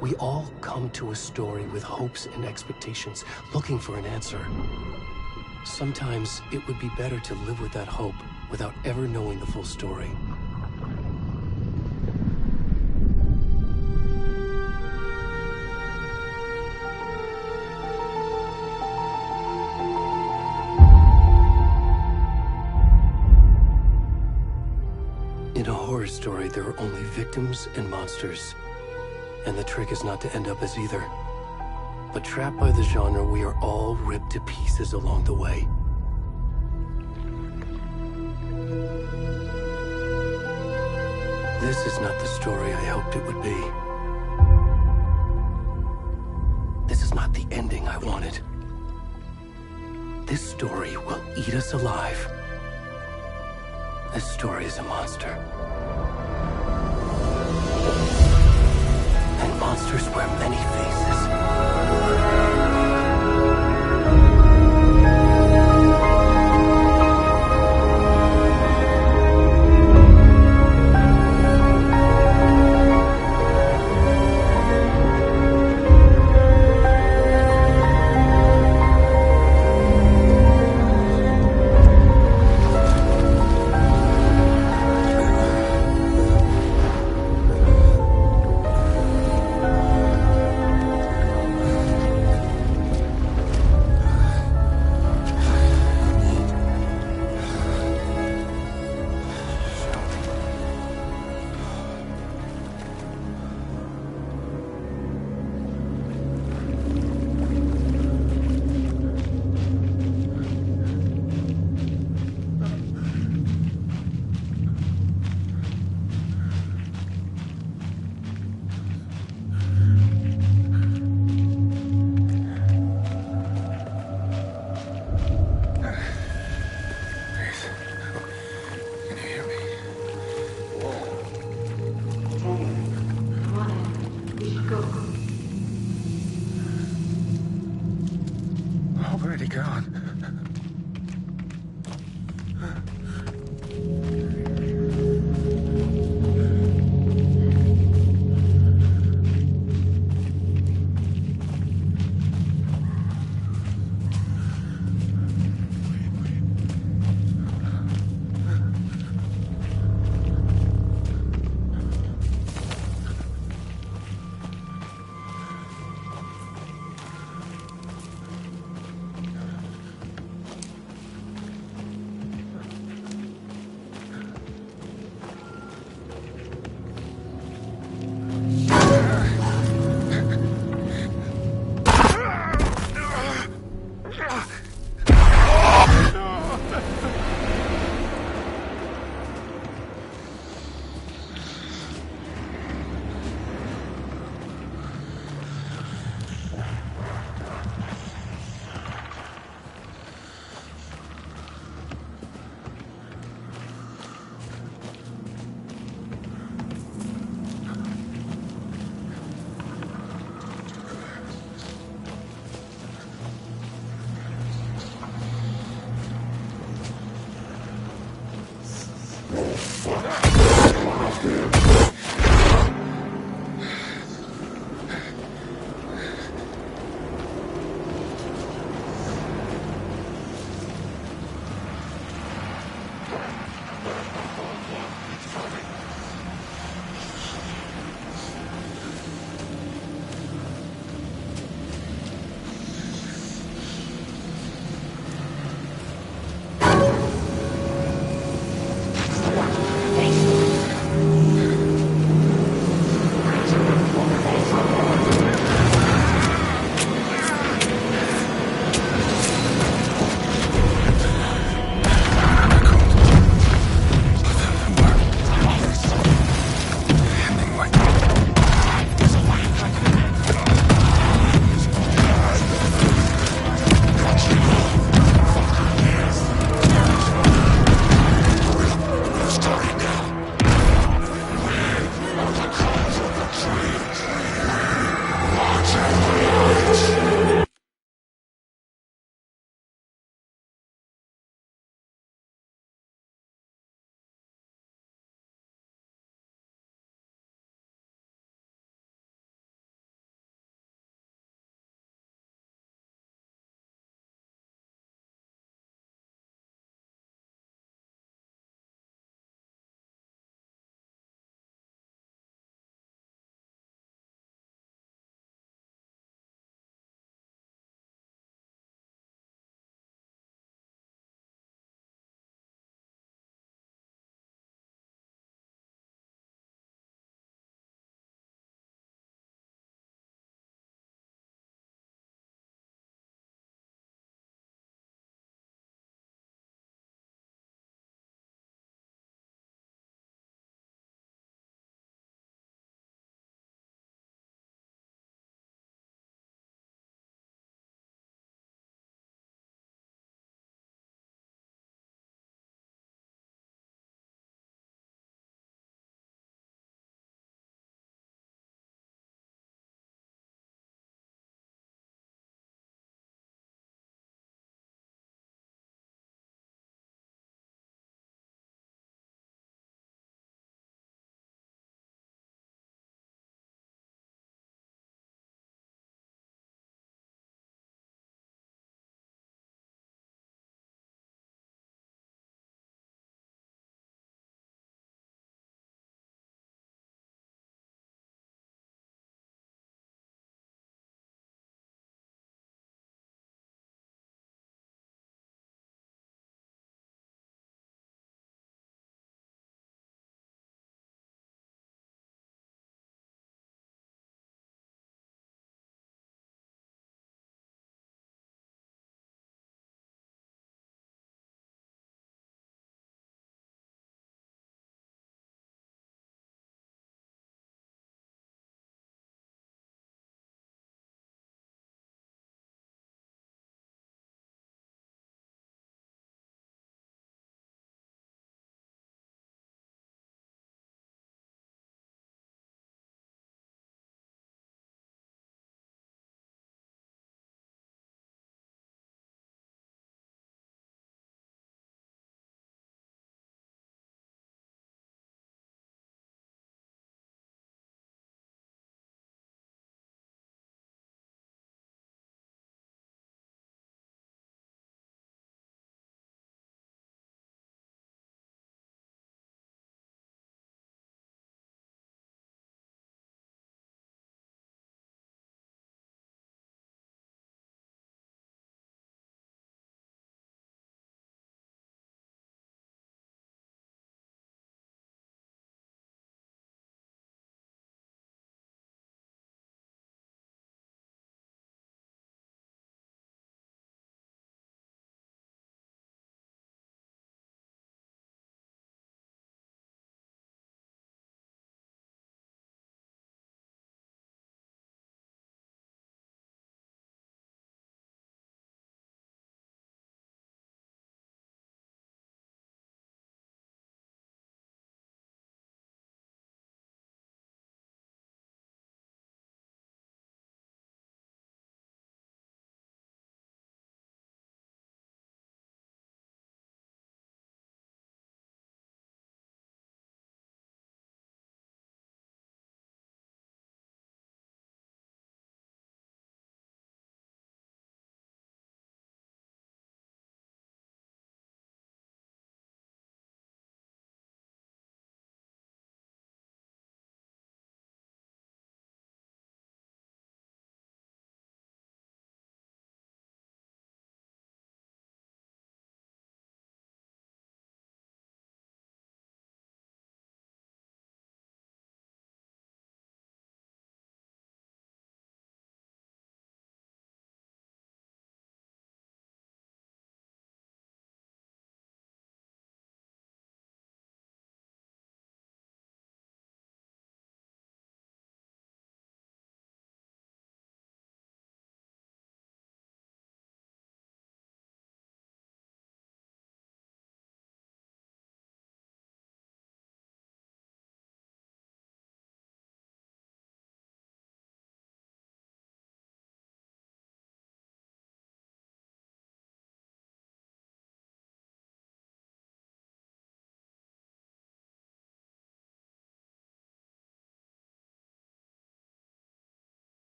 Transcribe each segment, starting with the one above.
We all come to a story with hopes and expectations, looking for an answer. Sometimes it would be better to live with that hope without ever knowing the full story. In a horror story, there are only victims and monsters. And the trick is not to end up as either. But trapped by the genre, we are all ripped to pieces along the way. This is not the story I hoped it would be. This is not the ending I wanted. This story will eat us alive. This story is a monster. And monsters wear many faces. Already gone.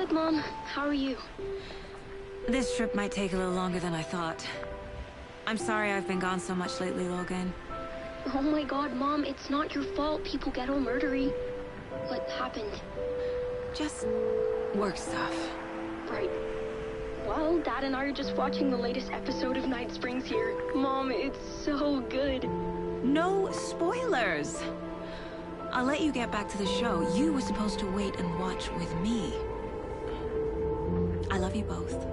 Good, Mom. How are you? This trip might take a little longer than I thought. I'm sorry I've been gone so much lately, Logan. Oh my god, Mom, it's not your fault people get all murdery. What happened? Just work stuff. Right. Well, Dad and I are just watching the latest episode of Night Springs here. Mom, it's so good. No spoilers! I'll let you get back to the show. You were supposed to wait and watch with me. I love you both.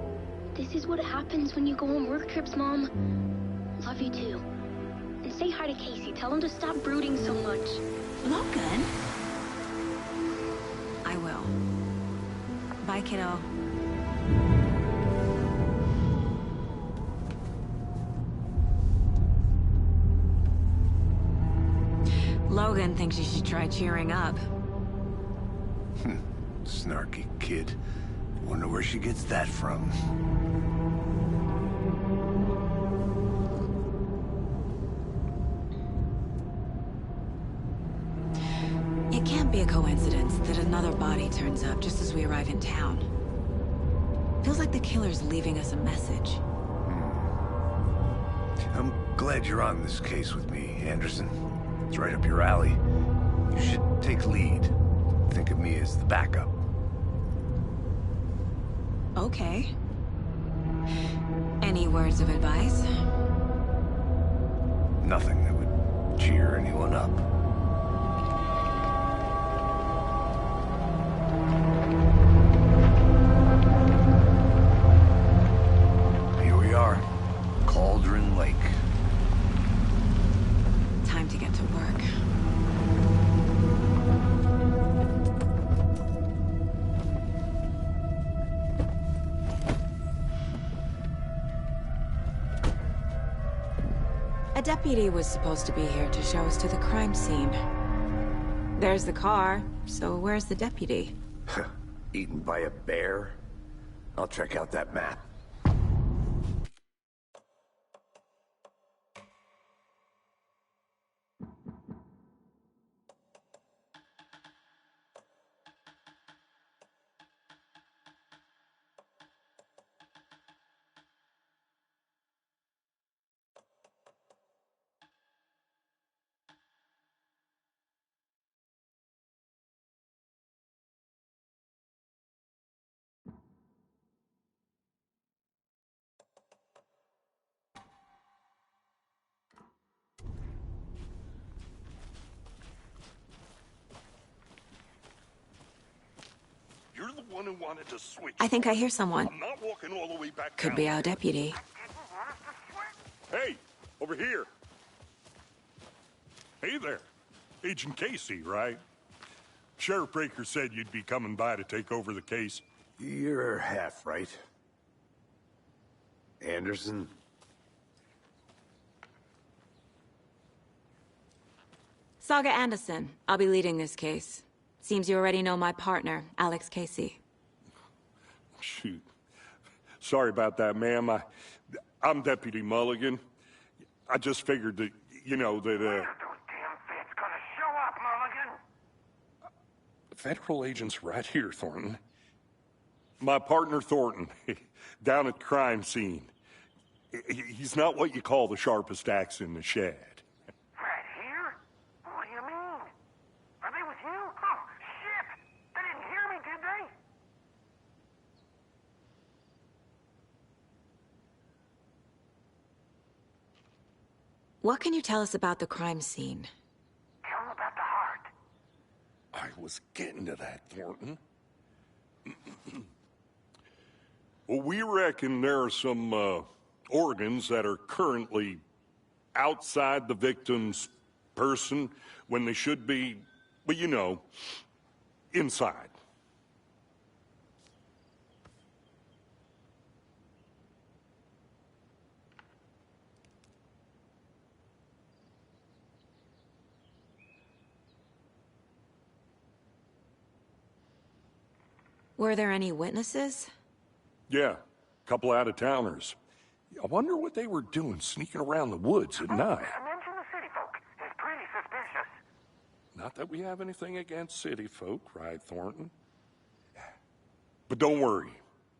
This is what happens when you go on work trips, Mom. Love you too. And say hi to Casey. Tell him to stop brooding so much. Logan? I will. Bye, kiddo. Logan thinks you should try cheering up. Snarky kid. Wonder where she gets that from. It can't be a coincidence that another body turns up just as we arrive in town. Feels like the killer's leaving us a message. I'm glad you're on this case with me, Anderson. It's right up your alley. You should take lead. Think of me as the backup. Okay. Any words of advice? Nothing that would cheer anyone up. Here we are. Cauldron Lake. Time to get to work. A deputy was supposed to be here to show us to the crime scene. There's the car, so where's the deputy? Eaten by a bear? I'll check out that map. You're the one who wanted to switch. I think I hear someone. I'm not walking all the way back Could down. be our deputy. Hey, over here. Hey there. Agent Casey, right? Sheriff Breaker said you'd be coming by to take over the case. You're half right. Anderson? Saga Anderson. I'll be leading this case. Seems you already know my partner, Alex Casey. Shoot. Sorry about that, ma'am. I'm Deputy Mulligan. I just figured that, you know, that, When are those damn feds gonna show up, Mulligan? federal agent's right here, Thornton. My partner, Thornton, down at the crime scene. He's not what you call the sharpest axe in the shed. Right here? What do you mean? Are they with you? Oh, shit! They didn't hear me, did they? What can you tell us about the crime scene? Tell them about the heart. I was getting to that, Thornton. Well, we reckon there are some, organs that are currently outside the victim's person when they should be, well, you know, inside. Were there any witnesses? Yeah, a couple out-of-towners. I wonder what they were doing sneaking around the woods at night. Mention the city folk. It's pretty suspicious. Not that we have anything against city folk, right, Thornton? But don't worry.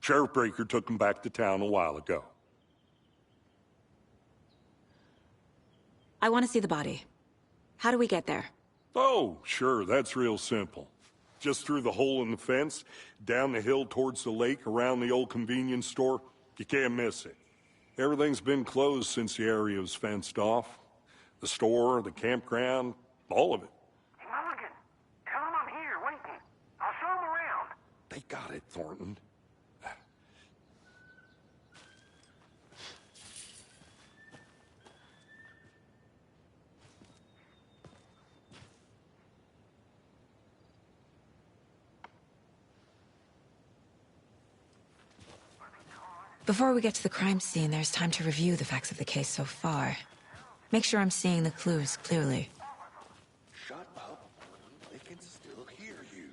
Sheriff Breaker took him back to town a while ago. I want to see the body. How do we get there? Oh, sure, that's real simple. Just through the hole in the fence, down the hill towards the lake, around the old convenience store. You can't miss it. Everything's been closed since the area was fenced off. The store, the campground, all of it. Hey, Mulligan, tell him I'm here waiting. I'll show him around. They got it, Thornton. Before we get to the crime scene, there's time to review the facts of the case so far. Make sure I'm seeing the clues clearly. Shut up. They can still hear you.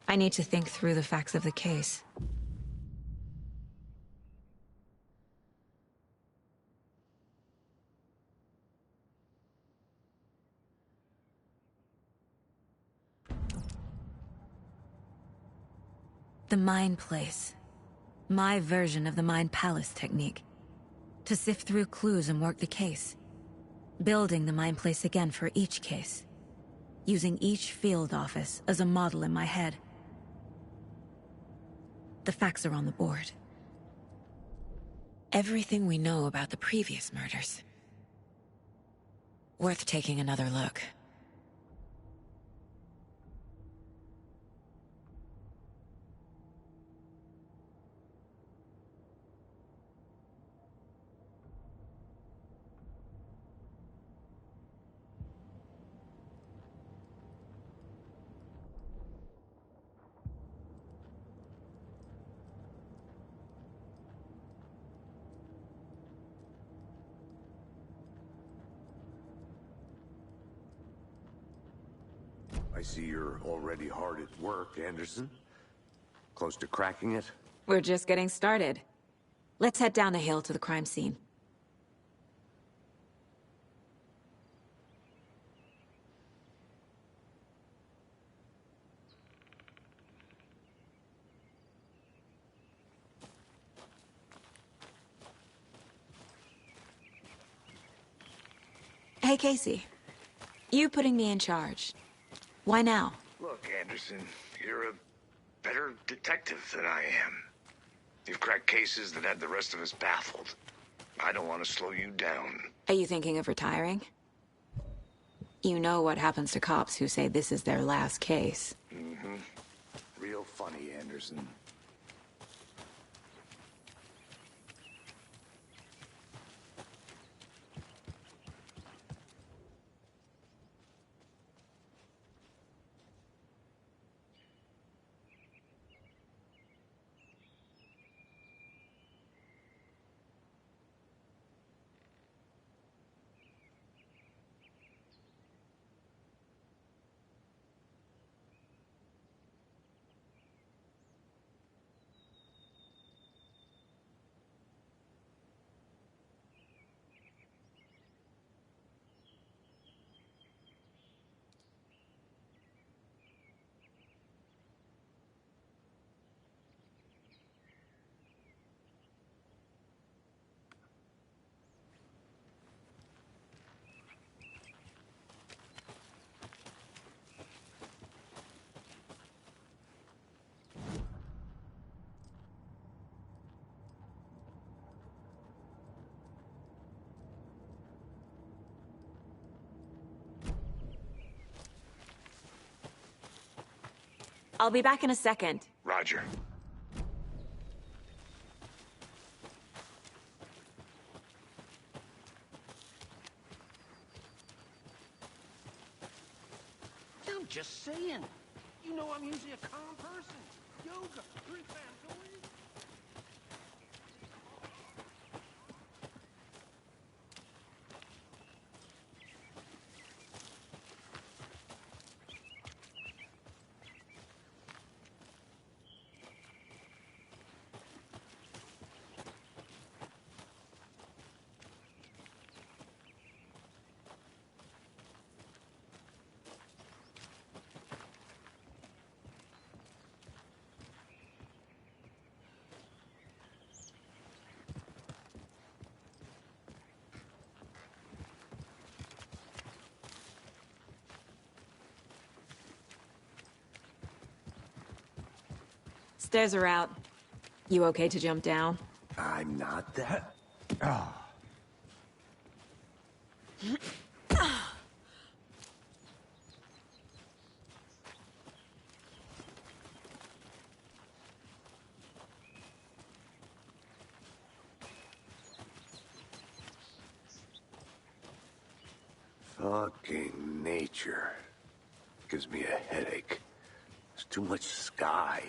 I need to think through the facts of the case. The Mind Place. My version of the Mind Palace technique. To sift through clues and work the case. Building the Mind Place again for each case. Using each field office as a model in my head. The facts are on the board. Everything we know about the previous murders. Worth taking another look. I see you're already hard at work, Anderson. Close to cracking it? We're just getting started. Let's head down the hill to the crime scene. Hey, Casey. You putting me in charge. Why now? Look, Anderson, you're a better detective than I am. You've cracked cases that had the rest of us baffled. I don't want to slow you down. Are you thinking of retiring? You know what happens to cops who say this is their last case. Mm-hmm. Real funny, Anderson. I'll be back in a second. Roger. I'm just saying. You know I'm usually a calm person. Yoga, 3 times a week. Stairs are out. You okay to jump down? I'm not that. Fucking nature. Gives me a headache. There's too much sky.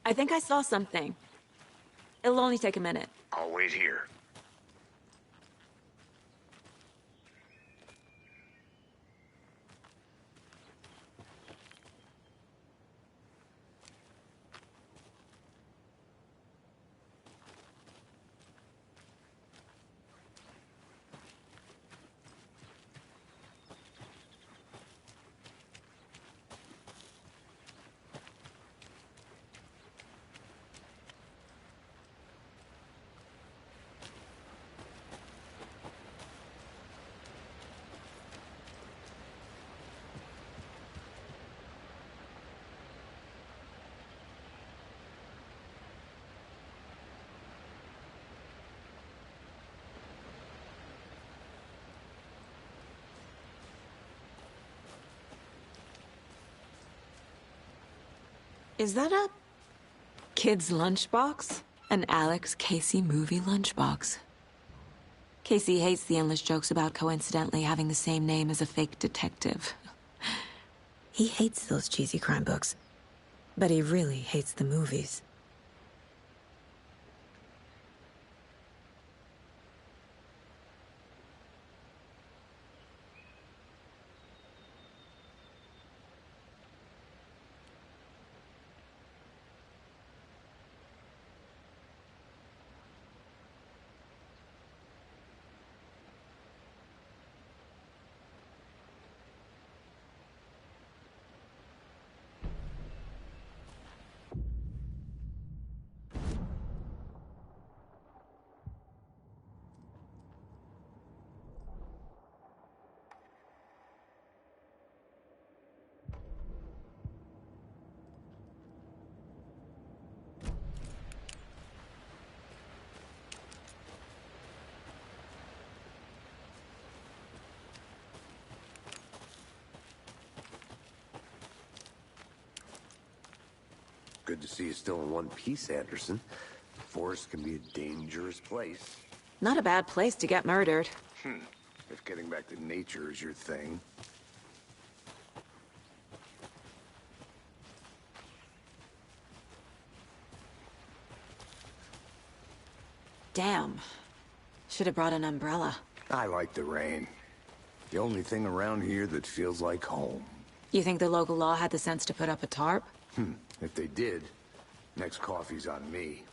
I think I saw something. It'll only take a minute. I'll wait here. Is that a kid's lunchbox? An Alex Casey movie lunchbox. Casey hates the endless jokes about coincidentally having the same name as a fake detective. He hates those cheesy crime books, but he really hates the movies. Good to see you still in one piece, Anderson. The forest can be a dangerous place. Not a bad place to get murdered. If getting back to nature is your thing. Damn. Should have brought an umbrella. I like the rain. The only thing around here that feels like home. You think the local law had the sense to put up a tarp? If they did, next coffee's on me.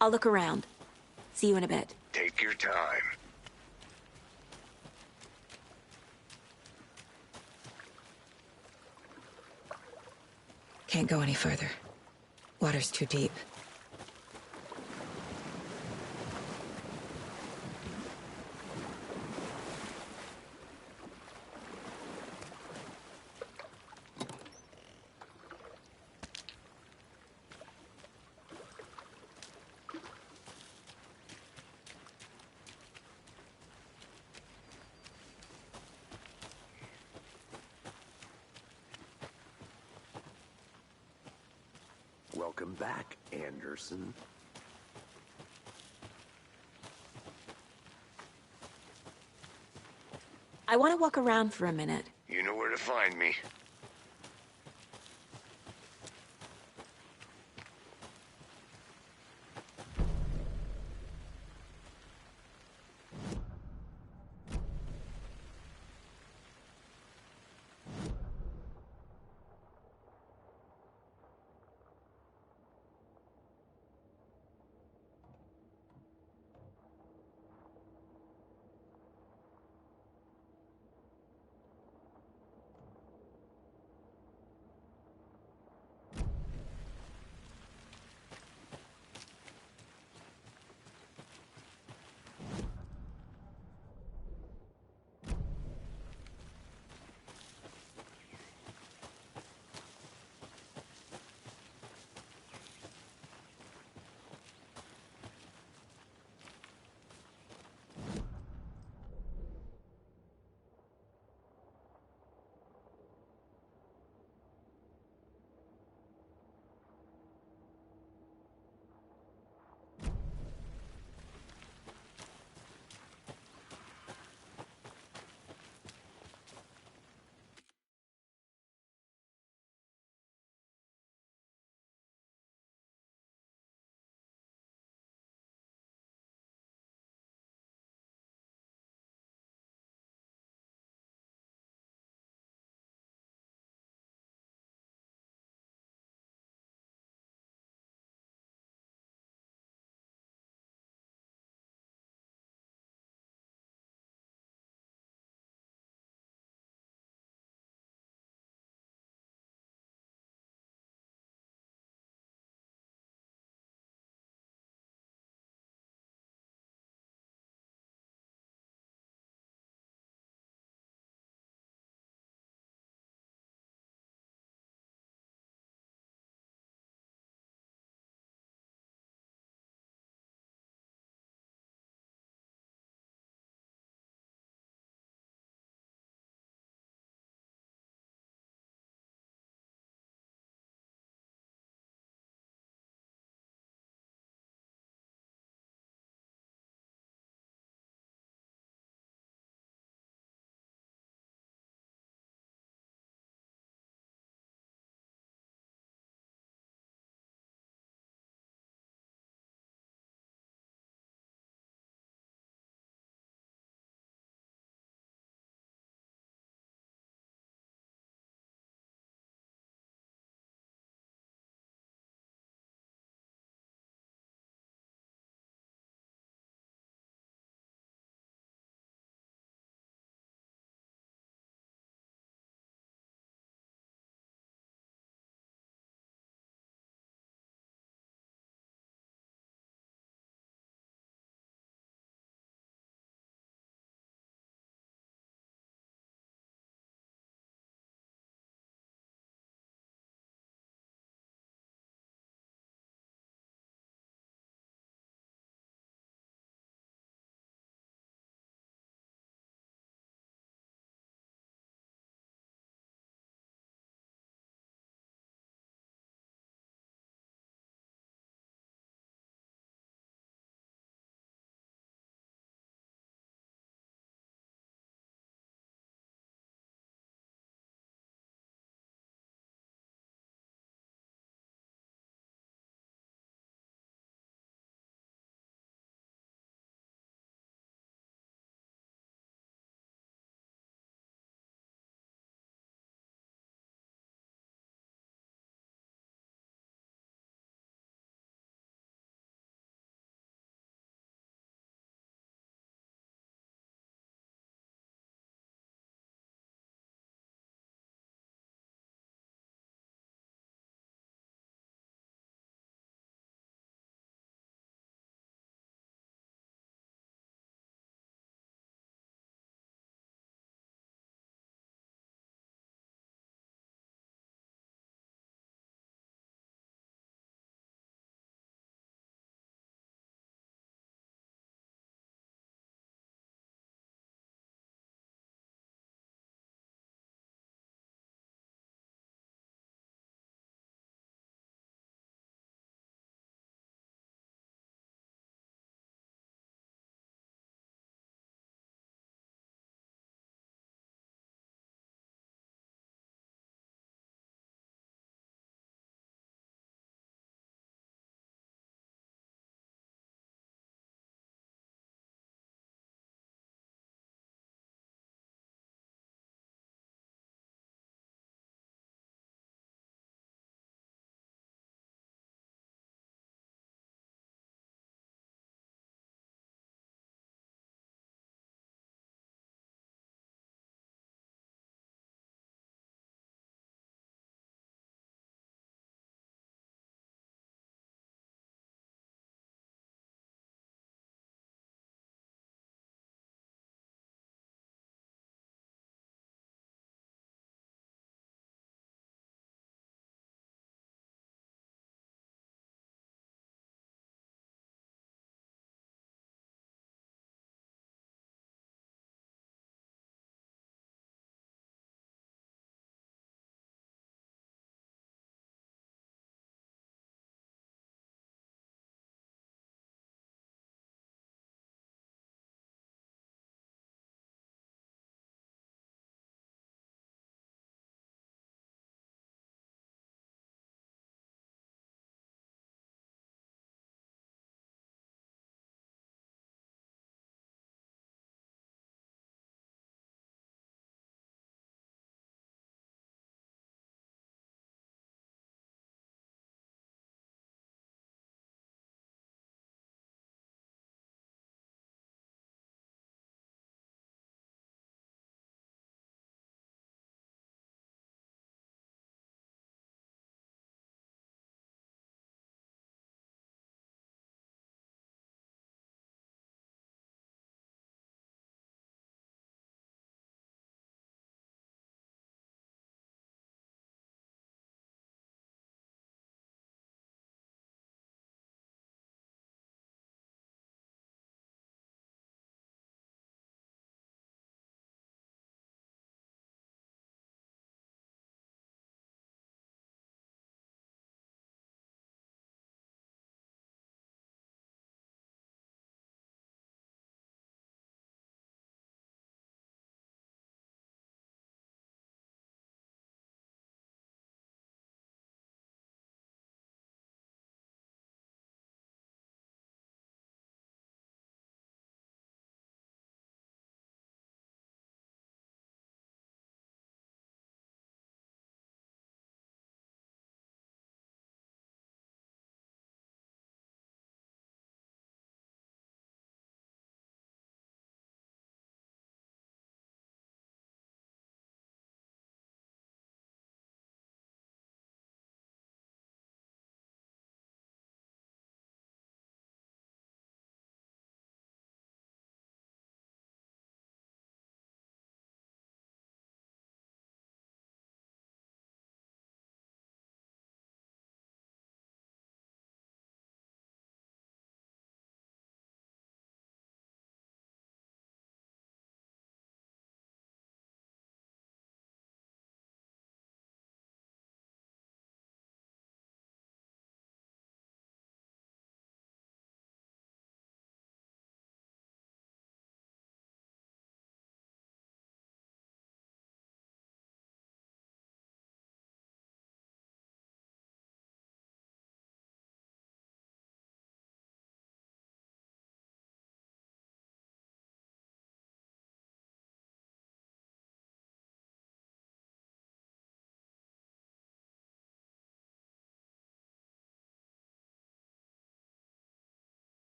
I'll look around. See you in a bit. Take your time. Can't go any further. Water's too deep. Welcome back, Anderson. I want to walk around for a minute. You know where to find me.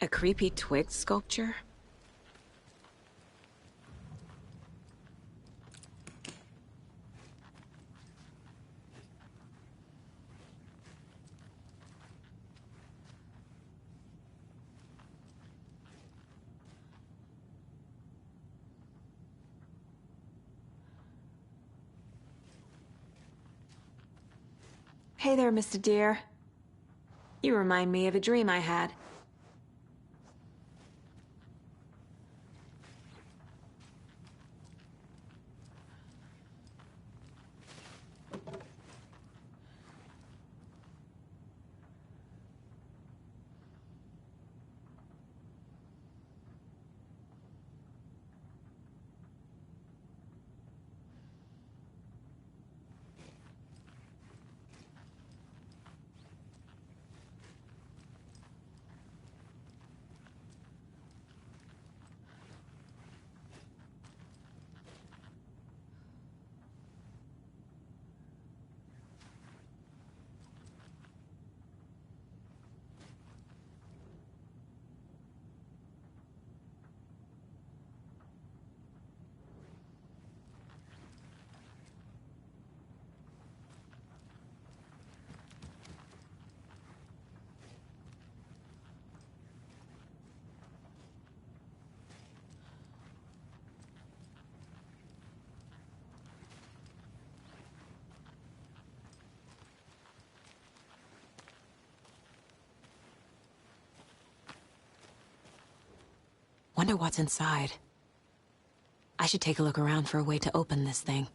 creepy twig sculpture? Hey there, Mr. Deer. You remind me of a dream I had. Wonder what's inside. I should take a look around for a way to open this thing.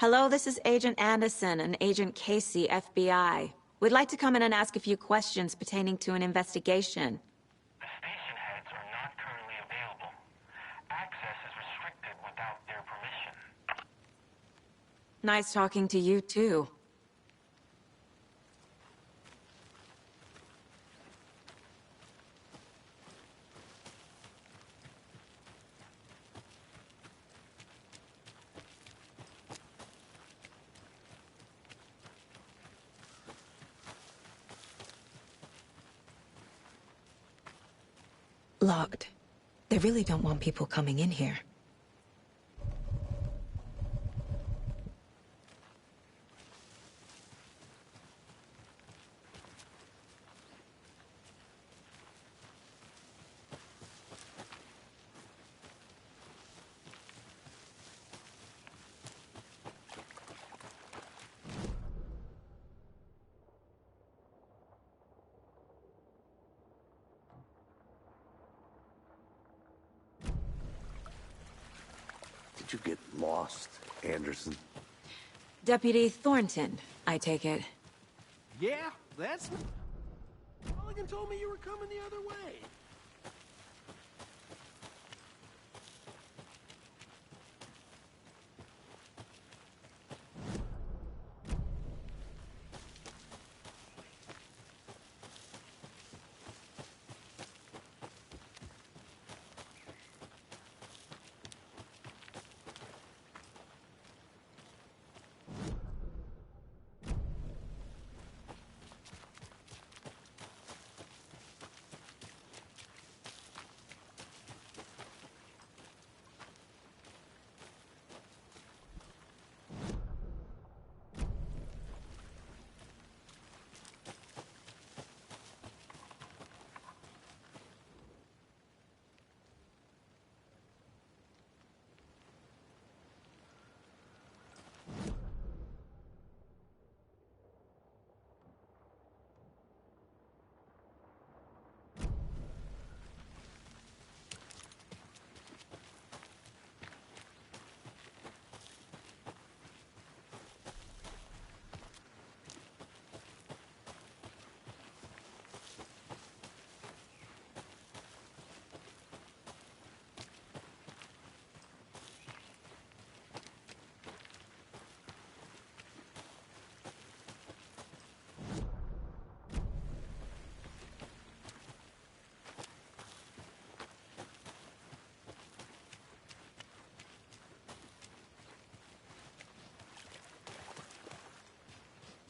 Hello, this is Agent Anderson and Agent Casey, FBI. We'd like to come in and ask a few questions pertaining to an investigation. The station heads are not currently available. Access is restricted without their permission. Nice talking to you, too. Locked. They really don't want people coming in here. Did you get lost, Anderson? Deputy Thornton, I take it. Yeah, that's... Mulligan told me you were coming the other way.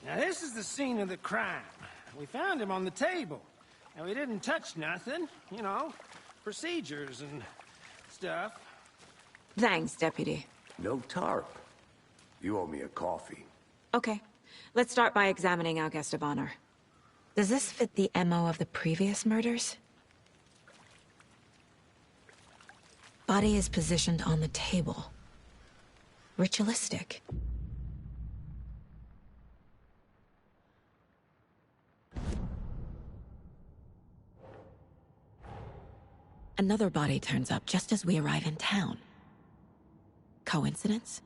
Now, this is the scene of the crime. We found him on the table. And we didn't touch nothing, you know, procedures and stuff. Thanks, Deputy. No tarp. You owe me a coffee. Okay, let's start by examining our guest of honor. Does this fit the MO of the previous murders? Body is positioned on the table. Ritualistic. Another body turns up just as we arrive in town. Coincidence?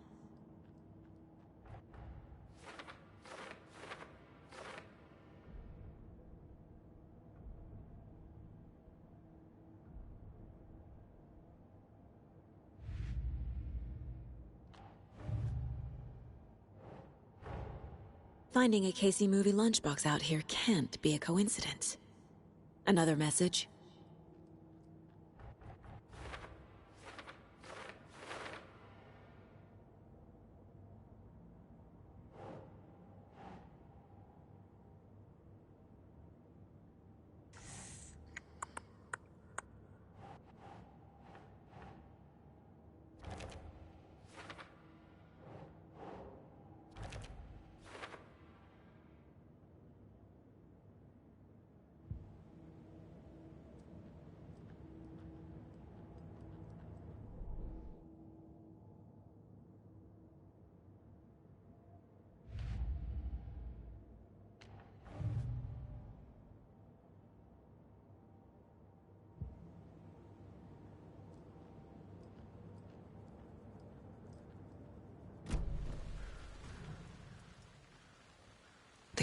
Finding a Casey movie lunchbox out here can't be a coincidence. Another message?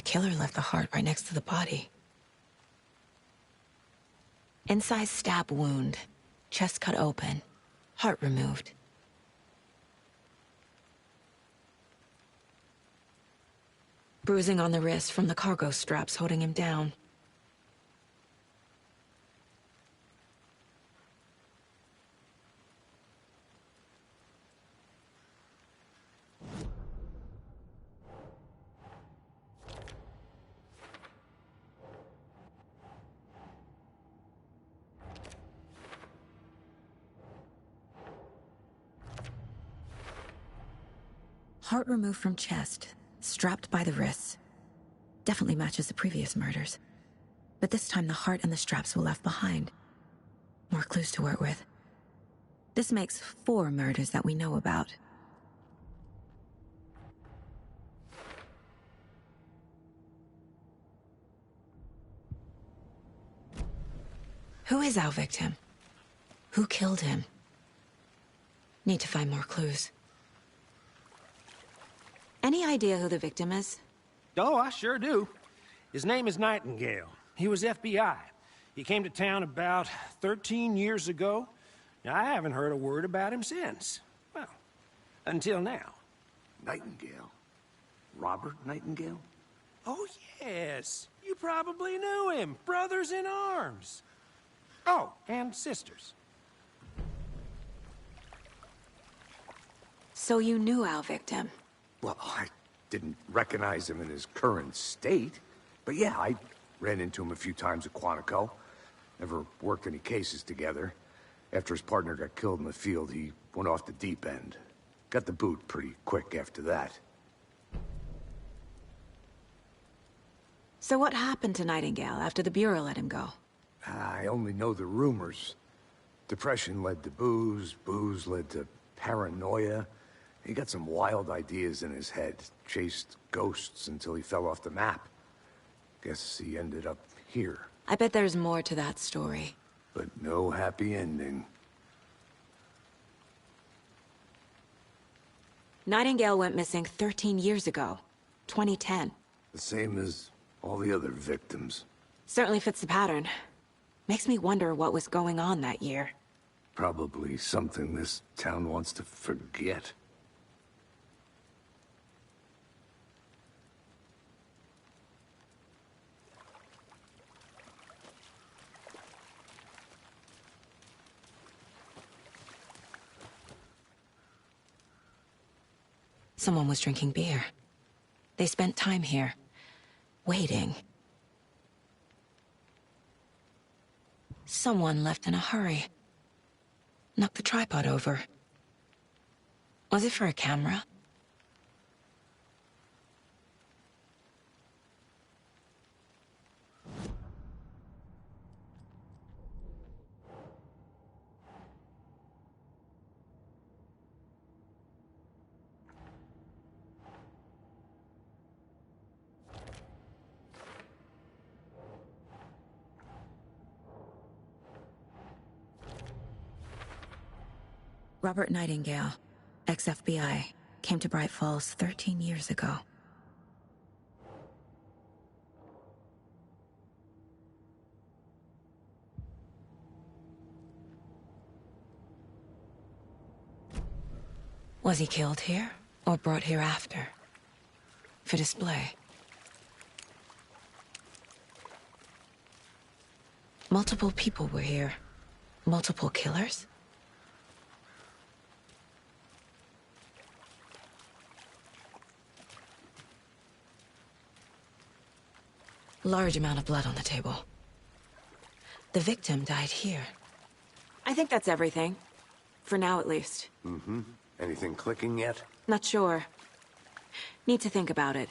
killer left the heart right next to the body. Incised stab wound. Chest cut open. Heart removed. Bruising on the wrist from the cargo straps holding him down. Heart removed from chest, strapped by the wrists. Definitely matches the previous murders. But this time the heart and the straps were left behind. More clues to work with. This makes 4 murders that we know about. Who is our victim? Who killed him? Need to find more clues. Any idea who the victim is? Oh, I sure do. His name is Nightingale. He was FBI. He came to town about 13 years ago. Now, I haven't heard a word about him since. Well, until now. Nightingale? Robert Nightingale? Oh, yes. You probably knew him. Brothers in arms. Oh, and sisters. So you knew our victim? Well, I didn't recognize him in his current state. But yeah, I ran into him a few times at Quantico. Never worked any cases together. After his partner got killed in the field, he went off the deep end. Got the boot pretty quick after that. So what happened to Nightingale after the Bureau let him go? I only know the rumors. Depression led to booze, booze led to paranoia. He got some wild ideas in his head, chased ghosts until he fell off the map. Guess he ended up here. I bet there's more to that story. But no happy ending. Nightingale went missing 13 years ago, 2010. The same as all the other victims. Certainly fits the pattern. Makes me wonder what was going on that year. Probably something this town wants to forget. Someone was drinking beer. They spent time here, waiting. Someone left in a hurry. Knocked the tripod over. Was it for a camera? Robert Nightingale, ex-FBI, came to Bright Falls 13 years ago. Was he killed here, or brought here after? For display. Multiple people were here. Multiple killers? Large amount of blood on the table. The victim died here. I think that's everything. For now, at least. Mm-hmm. Anything clicking yet? Not sure. Need to think about it.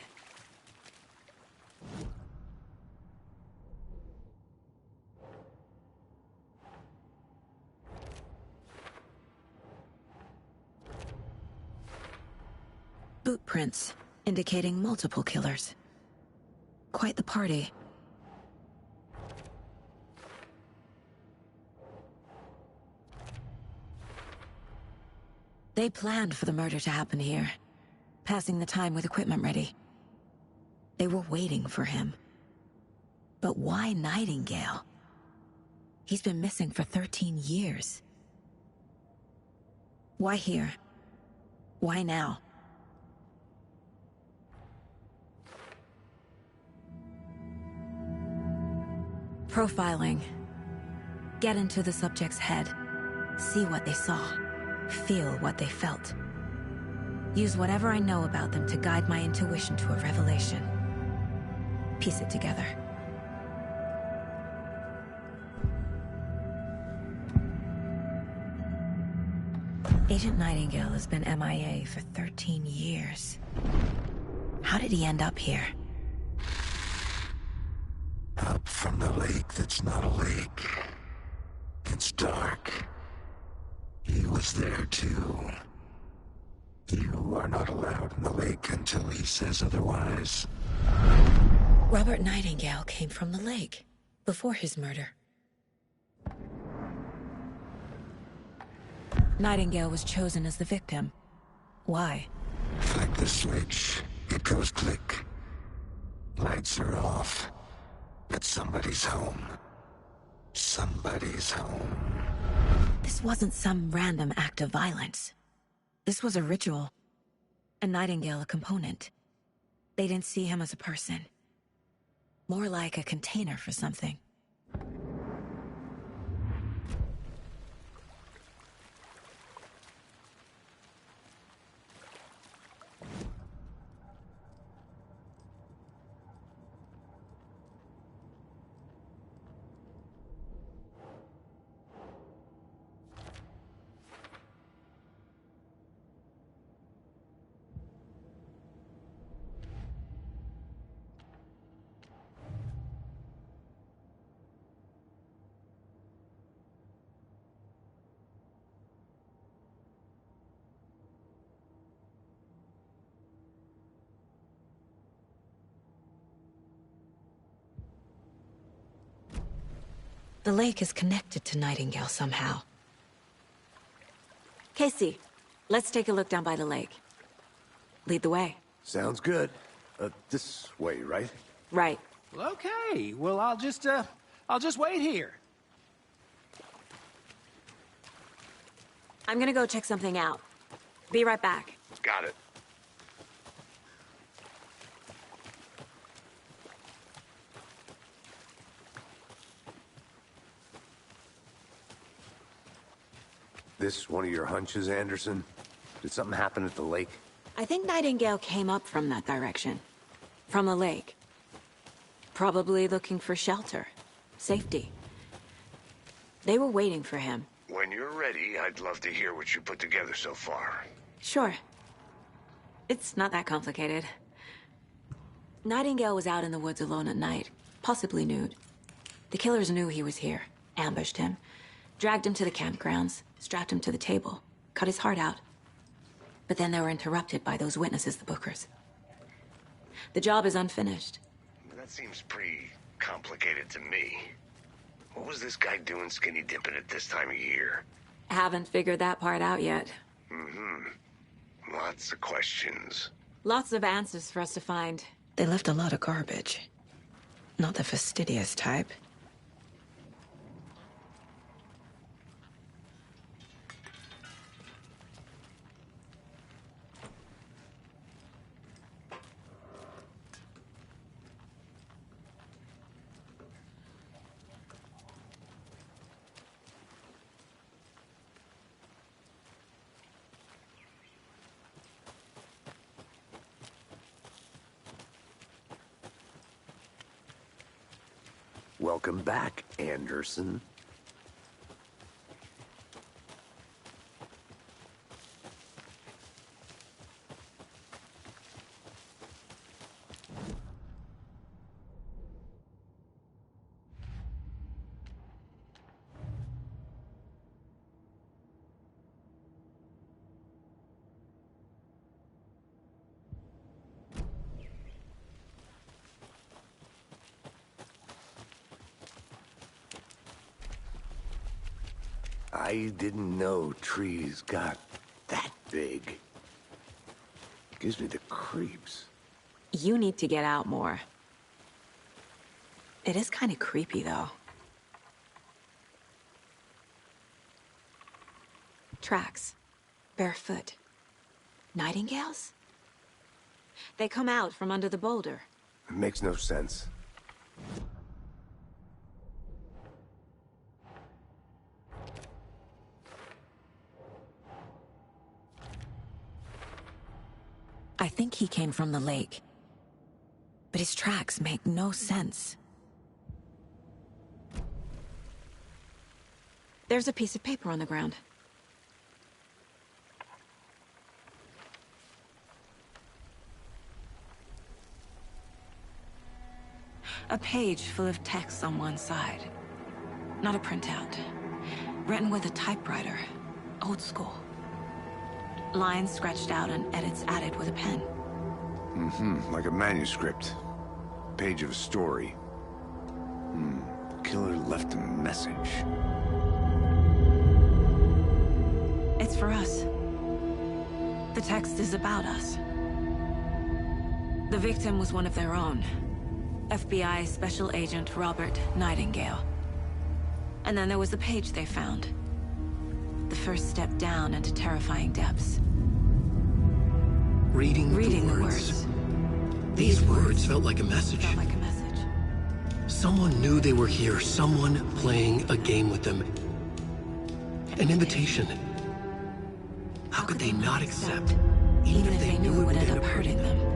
Boot prints, indicating multiple killers. Quite the party. They planned for the murder to happen here, passing the time with equipment ready. They were waiting for him. But why Nightingale? He's been missing for 13 years. Why here? Why now? Profiling. Get into the subject's head. See what they saw. Feel what they felt. Use whatever I know about them to guide my intuition to a revelation. Piece it together. Agent Nightingale has been MIA for 13 years. How did he end up here? Up from the lake that's not a lake. It's dark. He was there too. You are not allowed in the lake until he says otherwise. Robert Nightingale came from the lake, before his murder. Nightingale was chosen as the victim. Why? Flick the switch, it goes click. Lights are off. But somebody's home. Somebody's home. This wasn't some random act of violence. This was a ritual. And Nightingale a component. They didn't see him as a person. More like a container for something. The lake is connected to Nightingale somehow. Casey, let's take a look down by the lake. Lead the way. Sounds good. This way, right? Right. Well, okay. Well, I'll just wait here. I'm gonna go check something out. Be right back. Got it. This one of your hunches, Anderson? Did something happen at the lake? I think Nightingale came up from that direction. From the lake. Probably looking for shelter. Safety. They were waiting for him. When you're ready, I'd love to hear what you put together so far. Sure. It's not that complicated. Nightingale was out in the woods alone at night, possibly nude. The killers knew he was here, ambushed him, dragged him to the campgrounds, strapped him to the table, cut his heart out. But then they were interrupted by those witnesses, the Bookers. The job is unfinished. That seems pretty complicated to me. What was this guy doing skinny dipping at this time of year? Haven't figured that part out yet. Lots of questions. Lots of answers for us to find. They left a lot of garbage. Not the fastidious type. Welcome back, Anderson. I didn't know trees got that big. Gives me the creeps. You need to get out more. It is kind of creepy, though. Tracks. Barefoot. Nightingales? They come out from under the boulder. It makes no sense. I think he came from the lake. But his tracks make no sense. There's a piece of paper on the ground. A page full of text on one side. Not a printout. Written with a typewriter. Old school. Lines scratched out and edits added with a pen. Like a manuscript. Page of a story. The killer left a message. It's for us. The text is about us. The victim was one of their own. FBI Special Agent Robert Nightingale. And then there was the page they found. The first step down into terrifying depths. Reading the words. These words felt like a message. Felt like a message. Someone knew they were here, someone playing a game with them. An invitation. How could they not accept, even if they knew it would end up hurting them?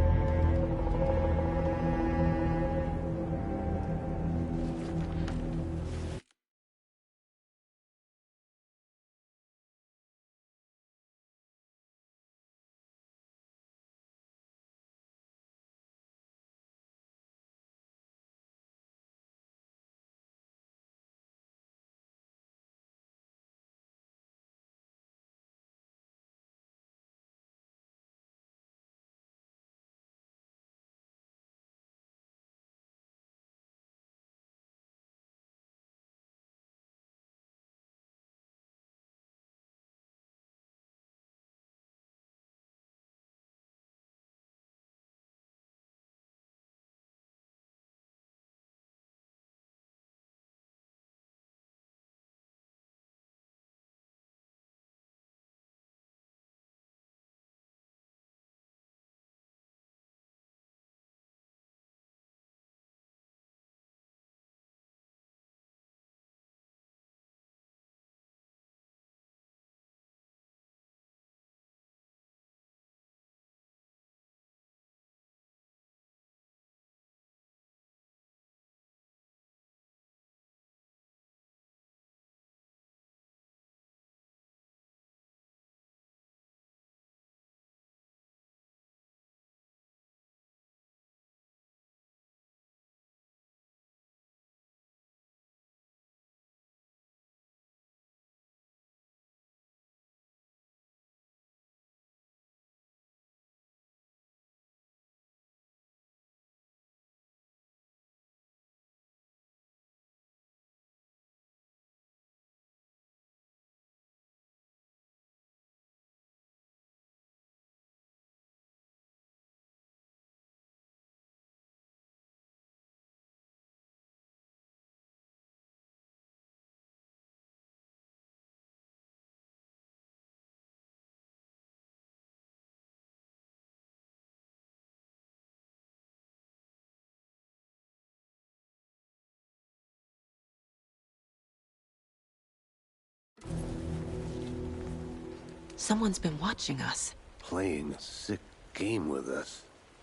Someone's been watching us. Playing a sick game with us.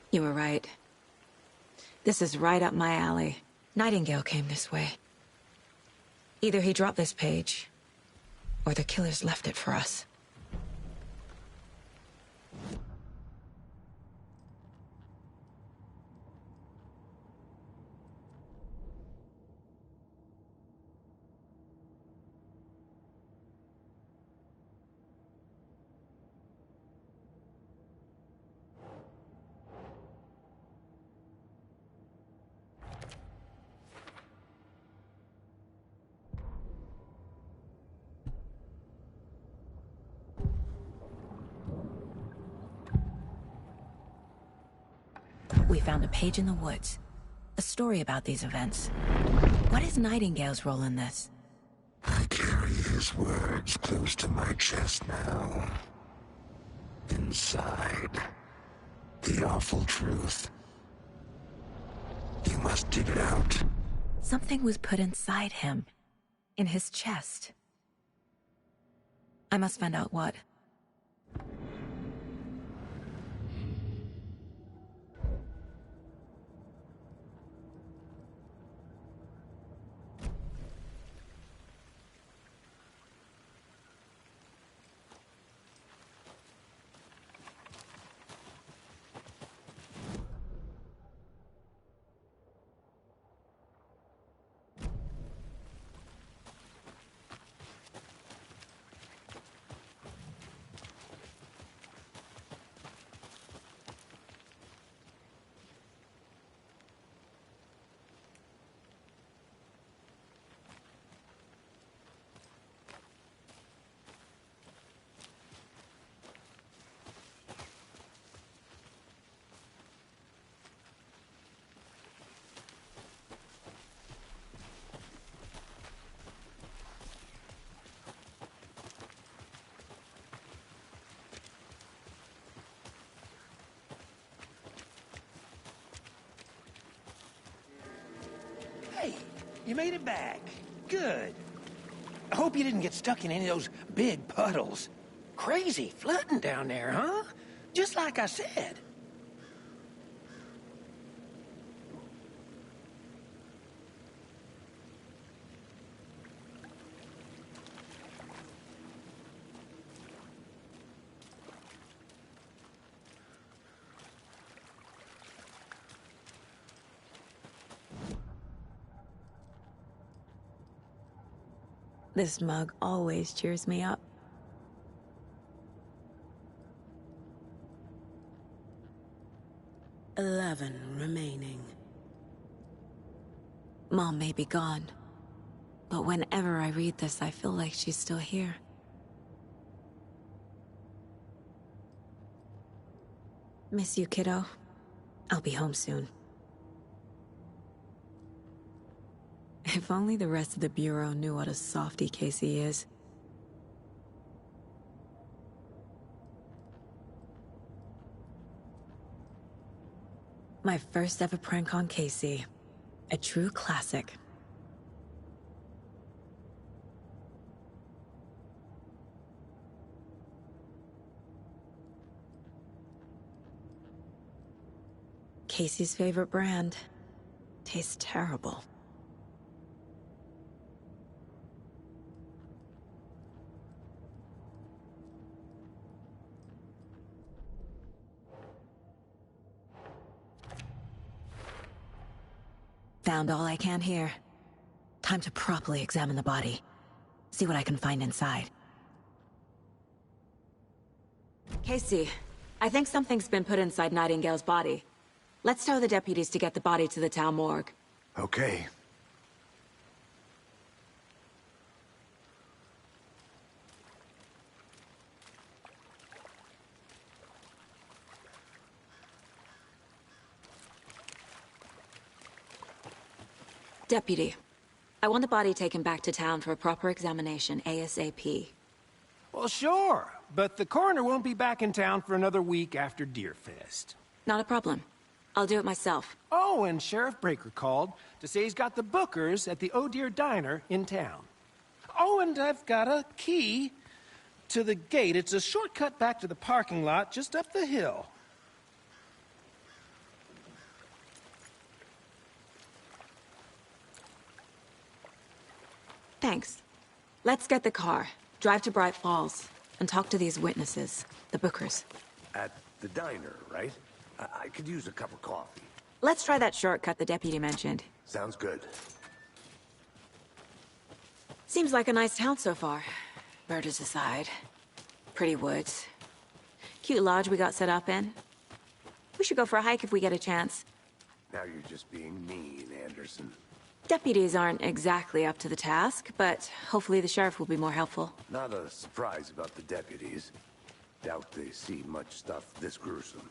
You were right. This is right up my alley. Nightingale came this way. Either he dropped this page, or the killers left it for us. We found a page in the woods. A story about these events. What is Nightingale's role in this? I carry his words close to my chest now. Inside, the awful truth. You must dig it out. Something was put inside him. In his chest. I must find out what. Hey, you made it back. Good. I hope you didn't get stuck in any of those big puddles. Crazy flooding down there, huh? Just like I said. This mug always cheers me up. "11 remaining. Mom may be gone, but whenever I read this, I feel like she's still here. Miss you, kiddo. I'll be home soon. If only the rest of the Bureau knew what a softy Casey is. My first ever prank on Casey. A true classic. Casey's favorite brand. Tastes terrible. Found all I can here. Time to properly examine the body. See what I can find inside. Casey, I think something's been put inside Nightingale's body. Let's tell the deputies to get the body to the town morgue. Okay. Deputy, I want the body taken back to town for a proper examination ASAP. Well, sure, but the coroner won't be back in town for another week after Deerfest. Not a problem. I'll do it myself. Oh, and Sheriff Breaker called to say he's got the Bookers at the Oh Dear Diner in town. Oh, and I've got a key to the gate. It's a shortcut back to the parking lot just up the hill. Thanks. Let's get the car, drive to Bright Falls, and talk to these witnesses, the Bookers. At the diner, right? I could use a cup of coffee. Let's try that shortcut the deputy mentioned. Sounds good. Seems like a nice town so far. Murders aside. Pretty woods. Cute lodge we got set up in. We should go for a hike if we get a chance. Now you're just being mean, Anderson. Deputies aren't exactly up to the task, but hopefully the sheriff will be more helpful. Not a surprise about the deputies. Doubt they see much stuff this gruesome.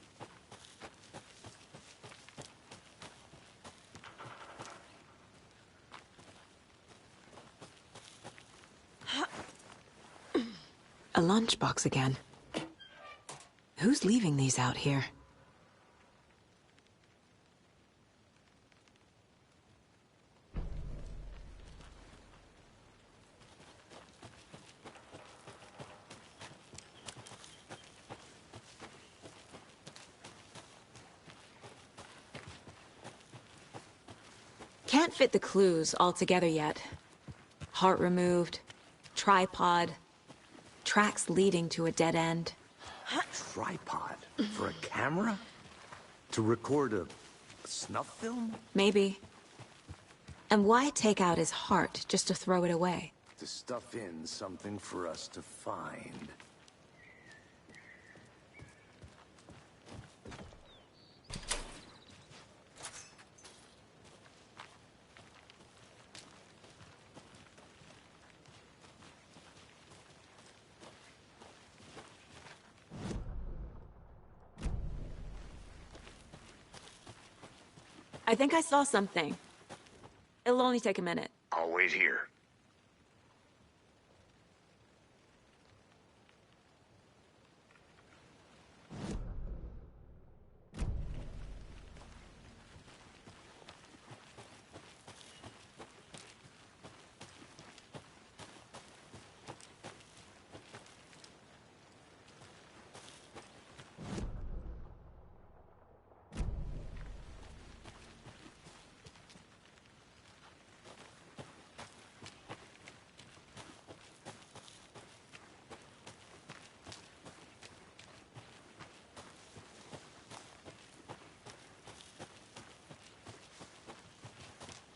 A lunchbox again. Who's leaving these out here? Can't fit the clues all together yet. Heart removed, tripod, tracks leading to a dead end. Tripod? For a camera? To record a snuff film? Maybe. And why take out his heart just to throw it away? To stuff in something for us to find. I think I saw something. It'll only take a minute. I'll wait here.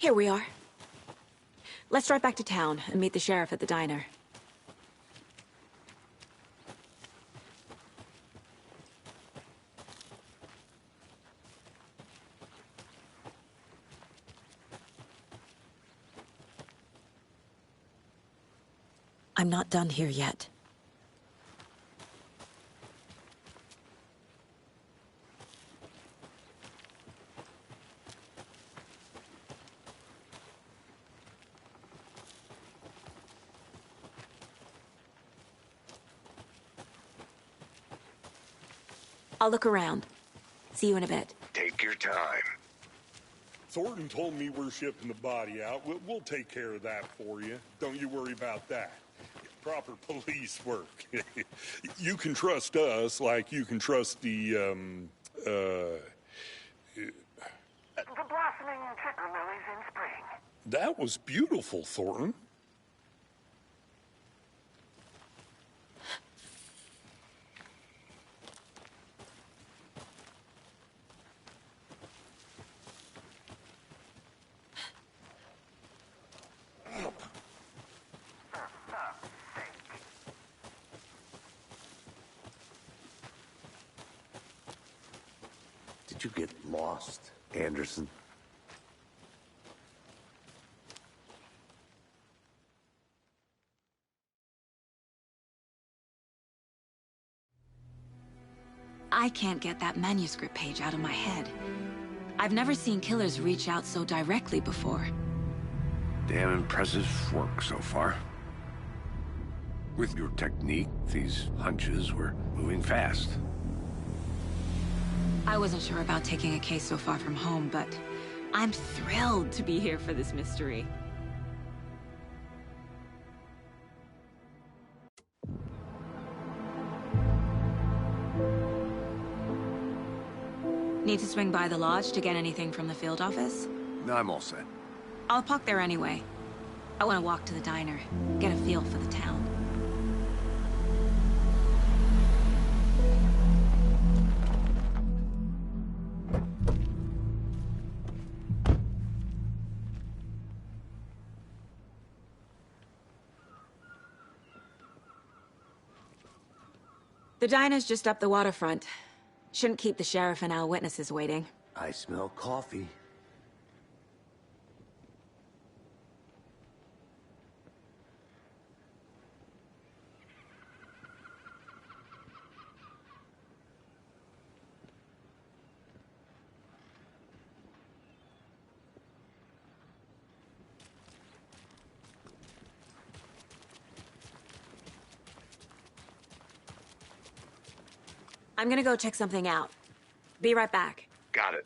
Here we are. Let's drive back to town and meet the sheriff at the diner. I'm not done here yet. I'll look around. See you in a bit. Take your time. Thornton told me we're shipping the body out. We'll take care of that for you. Don't you worry about that. Proper police work. You can trust us like you can trust the The blossoming ticker lilies in spring. That was beautiful, Thornton. Did you get lost, Anderson? I can't get that manuscript page out of my head. I've never seen killers reach out so directly before. Damn impressive work so far. With your technique, these hunches were moving fast. I wasn't sure about taking a case so far from home, but I'm thrilled to be here for this mystery. Need to swing by the lodge to get anything from the field office? No, I'm all set. I'll park there anyway. I want to walk to the diner, get a feel for the town. The diner's just up the waterfront. Shouldn't keep the sheriff and our witnesses waiting. I smell coffee. I'm gonna go check something out. Be right back. Got it.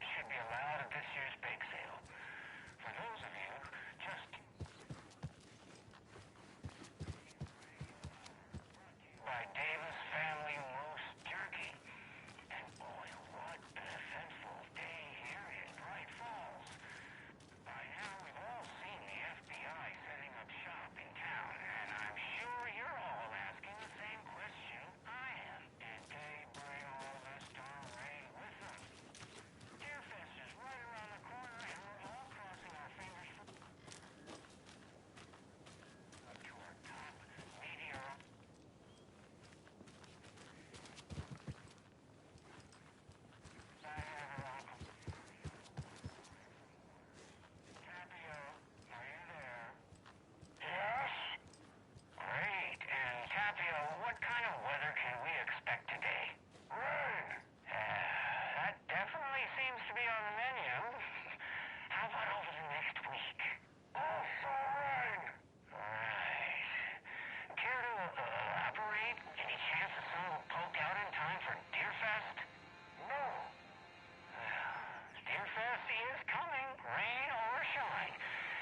Should be allowed at this year's bake sale. For those of you just by Davis Family Roast Jerky. And boy, what an eventful day here in Bright Falls. By now, we've all seen the FBI setting up shop in town, and I'm sure you're all asking the same question I am. Did they bring all this darn rain with them? Deerfest is right around the corner, and we're all crossing our fingers for up to our top meteor. Tapio, are you there? Yes? Great. And Tapio, what kind of weather can we expect today? Rain. That definitely seems to be on the menu. How about over the next week? Also rain. Right. Care to elaborate? Any chance the sun will poke out in time for Deerfest? No. Deerfest is coming, rain or shine,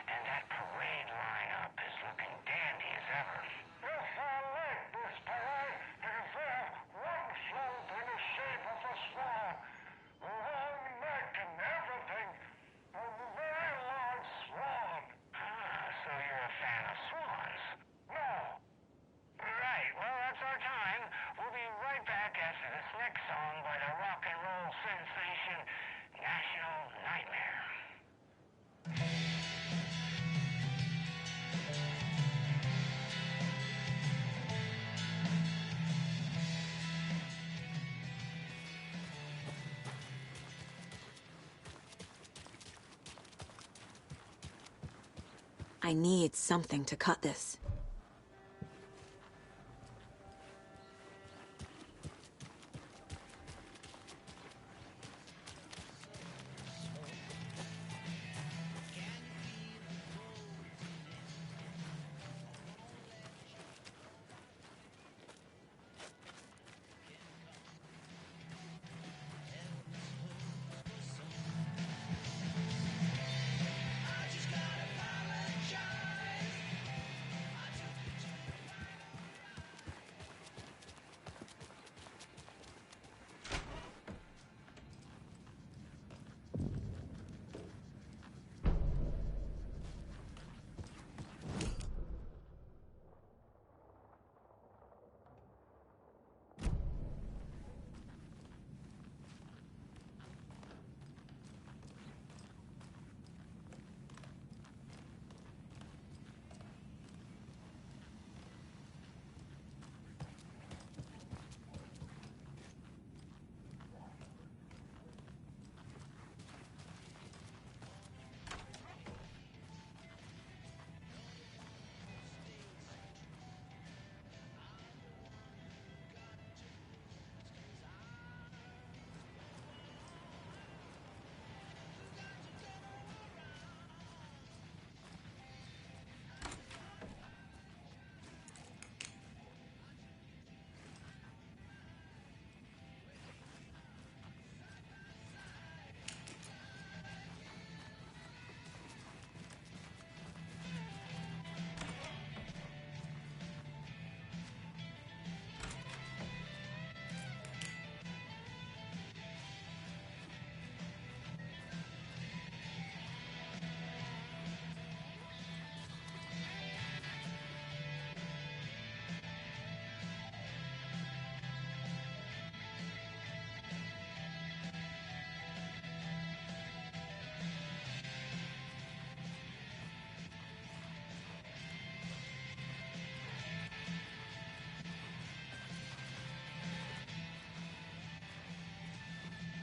and that parade lineup is looking dandy as ever. Yes, I like this parade. It is one slope in the shape of a swan, long neck and everything. A very large swan. Ah, so you're a fan of swans? No. Right, well, that's our time. We'll be right back after this next song by the rock and roll sensation, National Nightmare. I need something to cut this.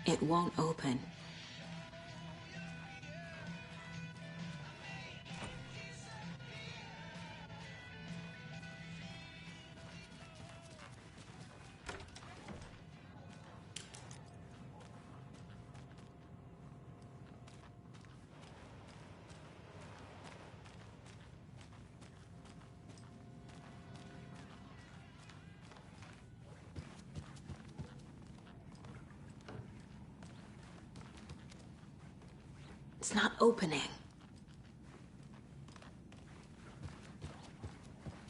It won't open. It's not opening.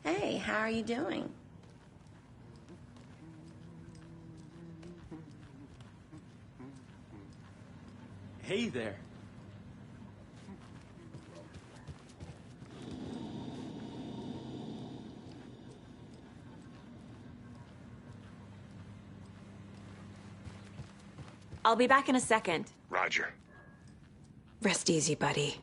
Hey, how are you doing? Hey there. I'll be back in a second. Roger. Rest easy, buddy.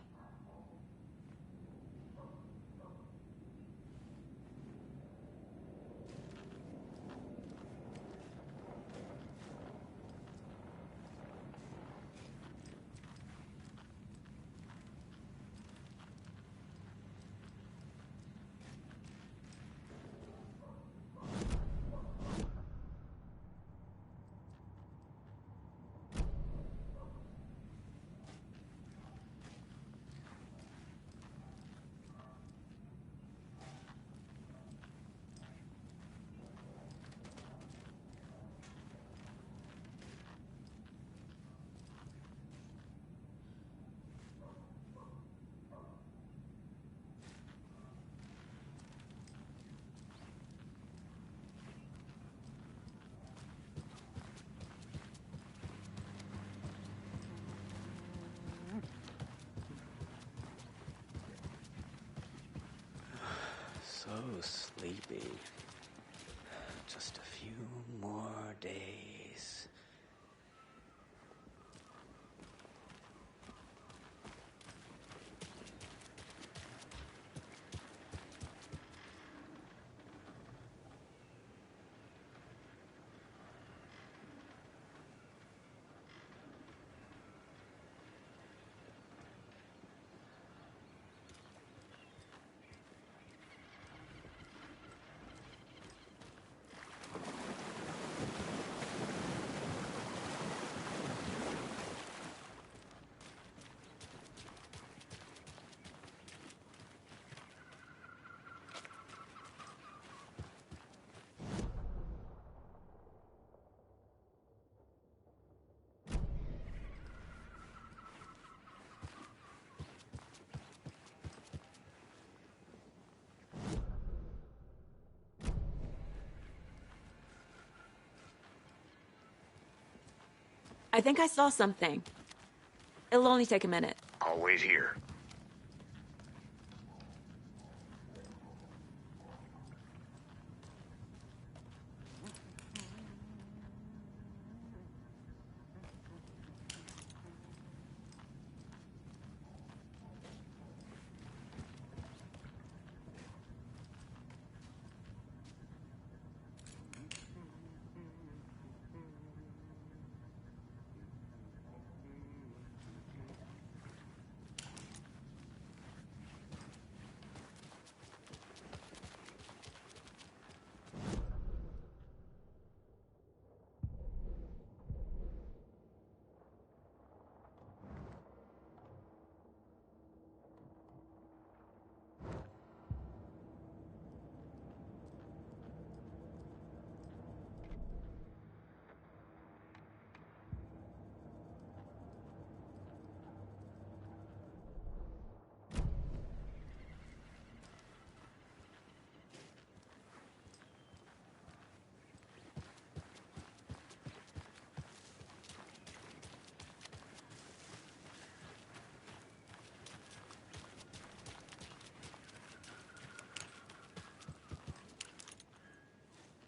So sleepy. Just a few more days. I think I saw something. It'll only take a minute. I'll wait here.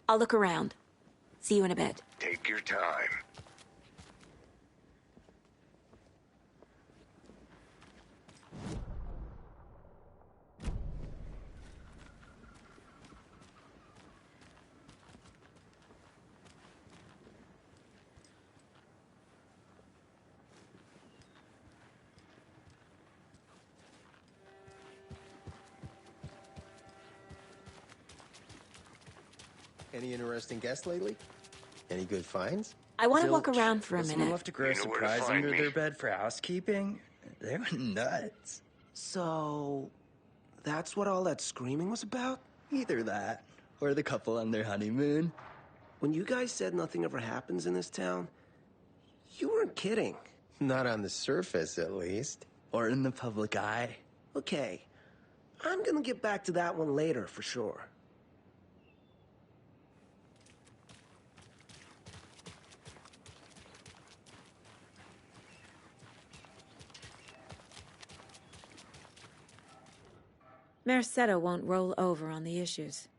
I'll look around. See you in a bit. Take your time. Any interesting guests lately? Any good finds? I want to walk around for a Someone minute. left to grow a You know where to surprise find under me. their bed for housekeeping? They went nuts. So, that's what all that screaming was about? Either that, or the couple on their honeymoon. When you guys said nothing ever happens in this town, you weren't kidding. Not on the surface, at least. or in the public eye. Okay, I'm gonna get back to that one later for sure. Merced won't roll over on the issues.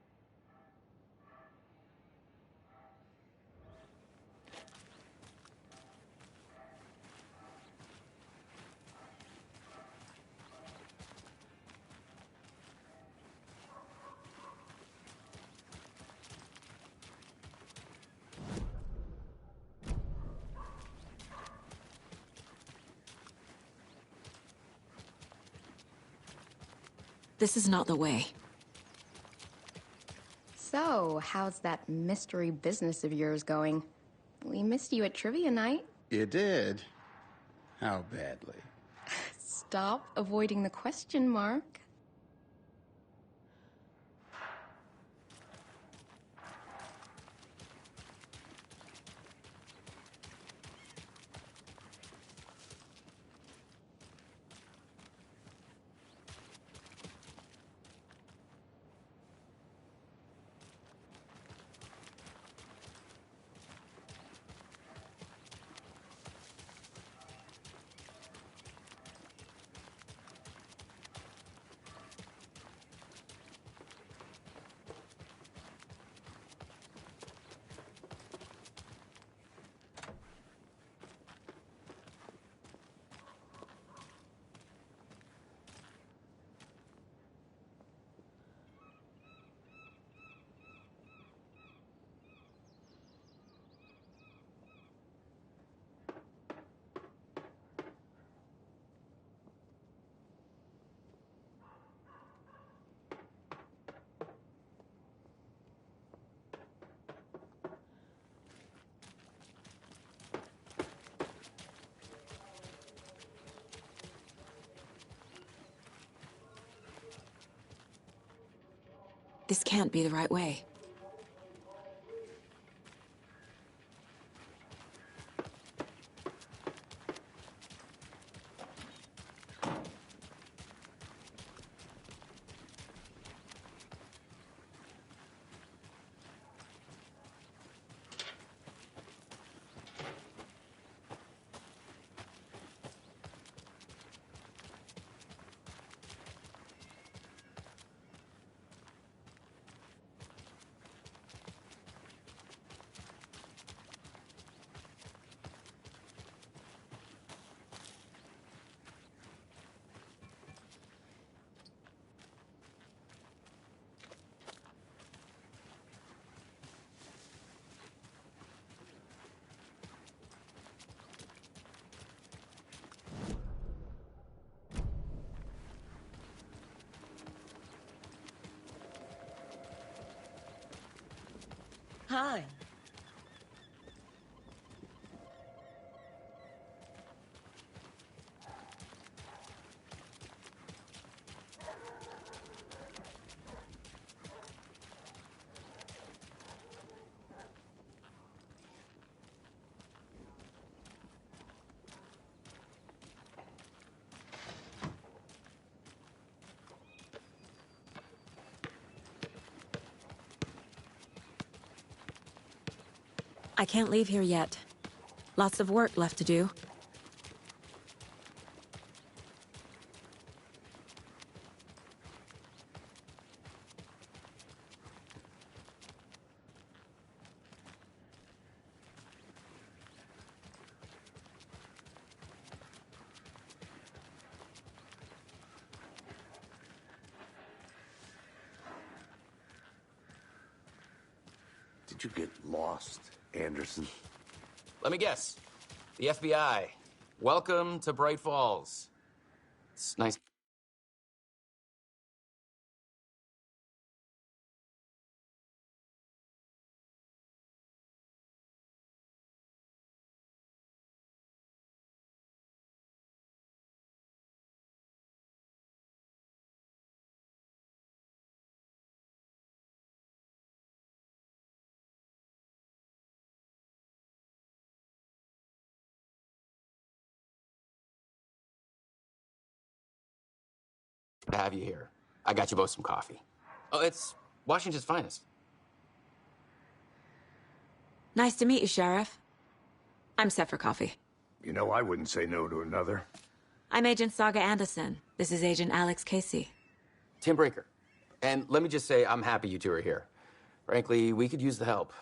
This is not the way. So, how's that mystery business of yours going? We missed you at trivia night. You did? How badly? Stop avoiding the question, Mark. This can't be the right way. Hi. I can't leave here yet. Lots of work left to do. Did you get lost, Anderson? Let me guess. The FBI. Welcome to Bright Falls. It's nice. to have you here. I got you both some coffee. Oh, it's Washington's finest. Nice to meet you, Sheriff. I'm set for coffee. You know, I wouldn't say no to another. I'm Agent Saga Anderson. This is Agent Alex Casey. Tim Breaker. And let me just say, I'm happy you two are here. Frankly, we could use the help.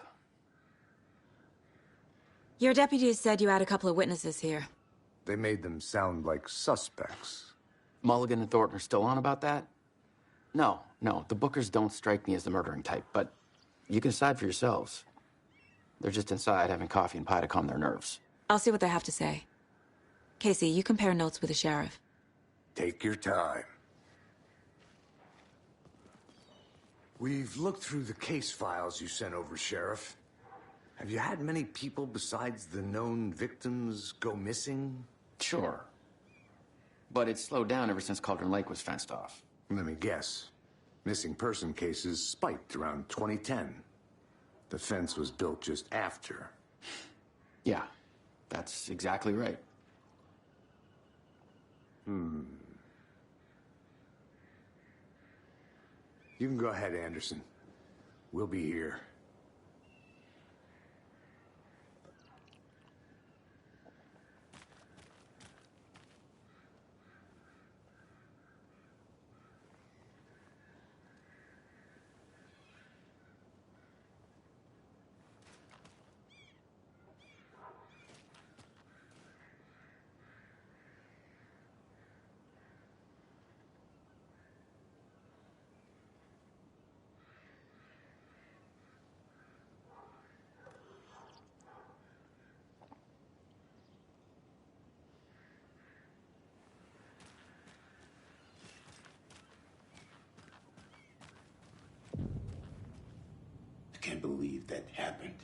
Your deputies said you had a couple of witnesses here. They made them sound like suspects. Mulligan and Thornton are still on about that? No, the Bookers don't strike me as the murdering type, but you can decide for yourselves. They're just inside having coffee and pie to calm their nerves. I'll see what they have to say. Casey, you compare notes with the sheriff. Take your time. We've looked through the case files you sent over, Sheriff. Have you had many people besides the known victims go missing? Sure. But it's slowed down ever since Cauldron Lake was fenced off. Let me guess. Missing person cases spiked around 2010. The fence was built just after. Yeah, that's exactly right. You can go ahead, Anderson. We'll be here. I can't believe that happened.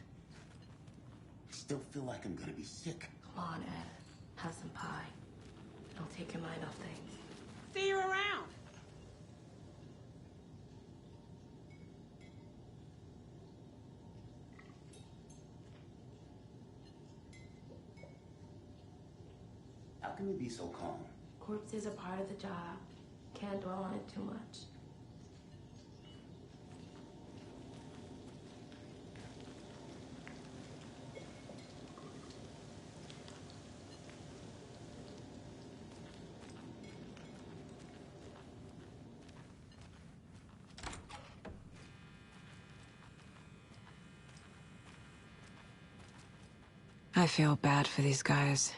I still feel like I'm gonna be sick. Come on, Ed. Have some pie. It'll take your mind off things. See you around. How can you be so calm? Corpses are part of the job. Can't dwell on it too much. I feel bad for these guys.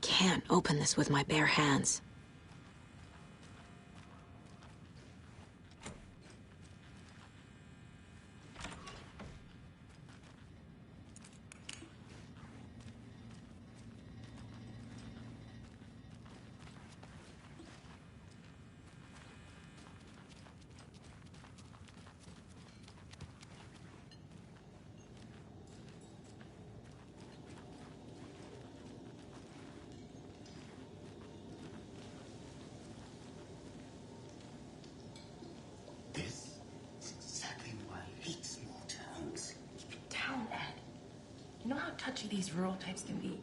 Can't open this with my bare hands. You know how touchy these rural types can be.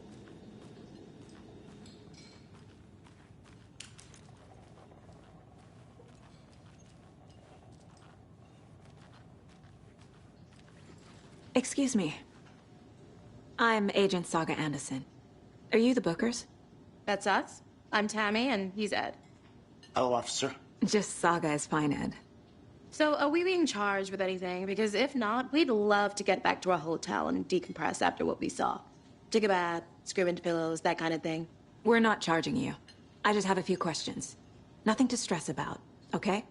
Excuse me. I'm Agent Saga Anderson. Are you the Bookers? That's us. I'm Tammy, and he's Ed. Hello, officer. Just Saga is fine, Ed. So, are we being charged with anything? Because if not, we'd love to get back to our hotel and decompress after what we saw. Take a bath, scream into pillows, that kind of thing. We're not charging you. I just have a few questions. Nothing to stress about, okay?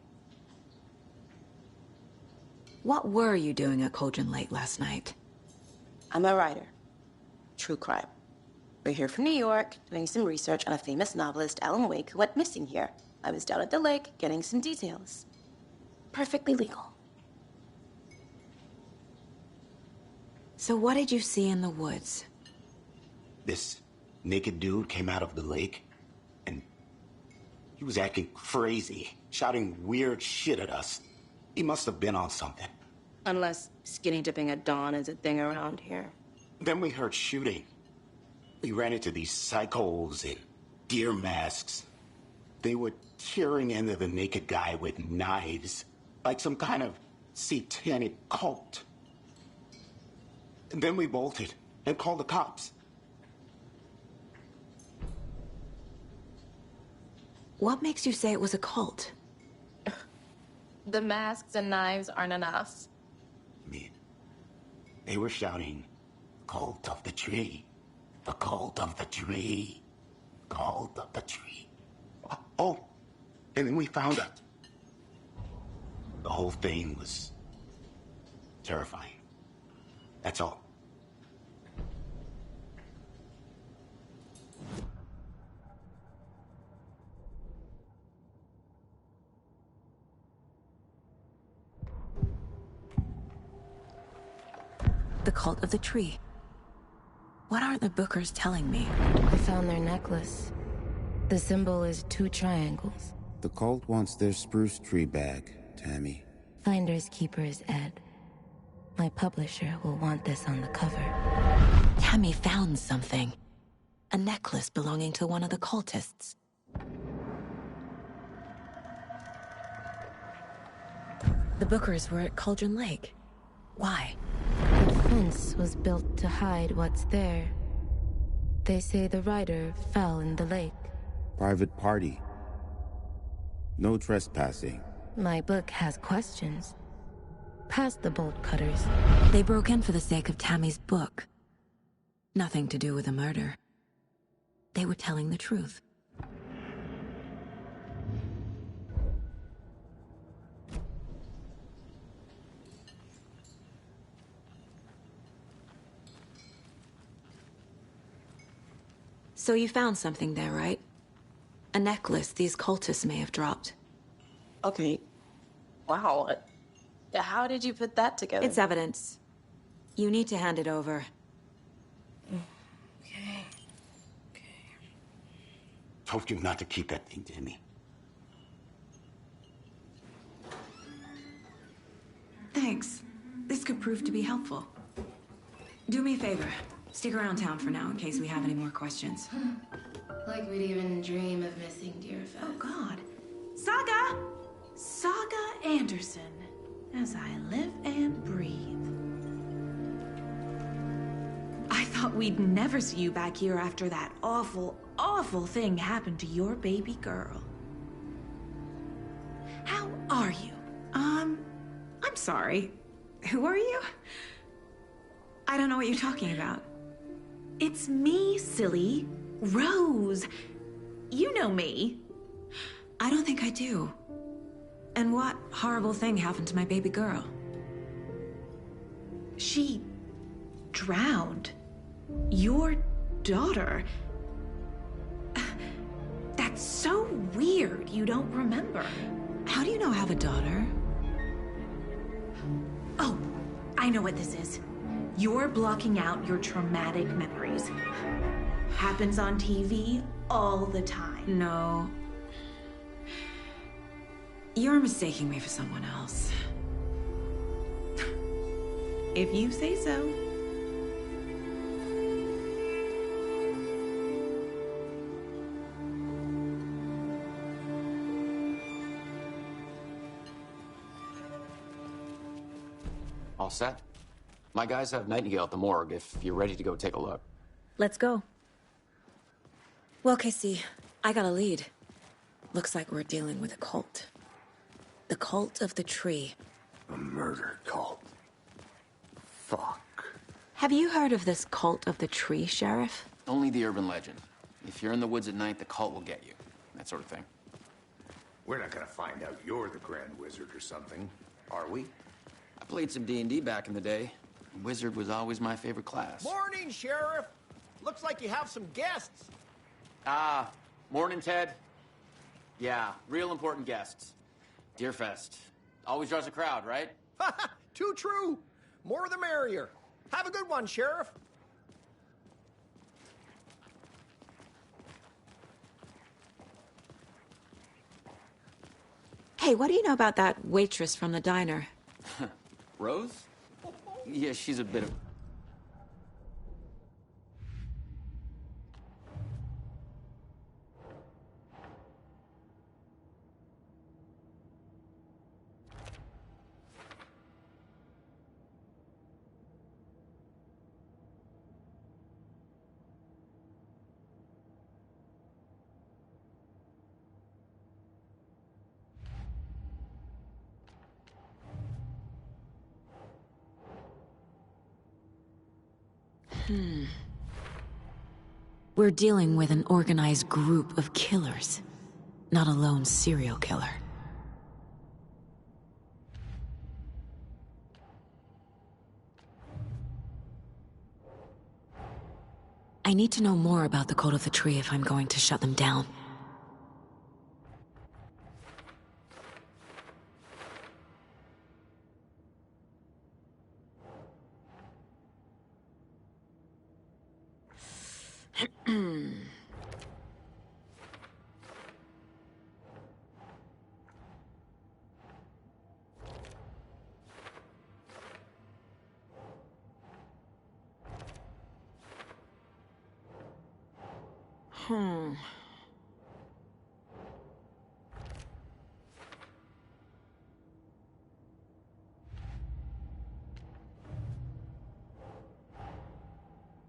What were you doing at Cauldron Lake last night? I'm a writer. True crime. We're here from New York, doing some research on a famous novelist, Alan Wake, who went missing here. I was down at the lake, getting some details. Perfectly legal. So what did you see in the woods? This naked dude came out of the lake, and he was acting crazy, shouting weird shit at us. He must have been on something. Unless skinny dipping at dawn is a thing around here. Then we heard shooting. We ran into these psychos in deer masks. They were tearing into the naked guy with knives, like some kind of satanic cult. And then we bolted and called the cops. What makes you say it was a cult? The masks and knives aren't enough. They were shouting, "Cult of the tree, the cult of the tree, cult of the tree." Oh, and then we found it. The whole thing was terrifying. That's all. The cult of the tree. What are the Bookers telling me? I found their necklace. The symbol is 2 triangles. The cult wants their spruce tree back, Tammy. Finders keepers, Ed. My publisher will want this on the cover. Tammy found something. A necklace belonging to one of the cultists. The Bookers were at Cauldron Lake. Why? The fence was built to hide what's there. They say the rider fell in the lake. Private party. No trespassing. My book has questions. Past the bolt cutters. They broke in for the sake of Tammy's book. Nothing to do with a murder. They were telling the truth. So you found something there, right? A necklace these cultists may have dropped. Okay. Wow. How did you put that together? It's evidence. You need to hand it over. Okay. Told you not to keep that thing, Timmy. Thanks. This could prove to be helpful. Do me a favor. Stick around town for now in case we have any more questions. Like we'd even dream of missing dear Fez. Oh, God. Saga Anderson. As I live and breathe. I thought we'd never see you back here after that awful, awful thing happened to your baby girl. How are you? I'm sorry. Who are you? I don't know what you're talking about. It's me, silly. Rose. You know me. I don't think I do. And what horrible thing happened to my baby girl? She drowned. Your daughter. That's so weird you don't remember. How do you know I have a daughter? Oh, I know what this is. You're blocking out your traumatic memories. Happens on TV all the time. No. You're mistaking me for someone else. If you say so. All set? My guys have Nightingale at the morgue if you're ready to go take a look. Let's go. Well, Casey, I got a lead. Looks like we're dealing with a cult. The cult of the tree. A murder cult. Fuck. Have you heard of this cult of the tree, Sheriff? Only the urban legend. If you're in the woods at night, the cult will get you. That sort of thing. We're not gonna find out you're the Grand Wizard or something, are we? I played some D&D back in the day. Wizard was always my favorite class. Morning, Sheriff. Looks like you have some guests. Morning, Ted. Yeah, real important guests. Deerfest. Always draws a crowd, right? Too true. More the merrier. Have a good one, Sheriff. Hey, what do you know about that waitress from the diner? Rose? Yeah, she's a bit of... We're dealing with an organized group of killers, not a lone serial killer. I need to know more about the Code of the Tree if I'm going to shut them down.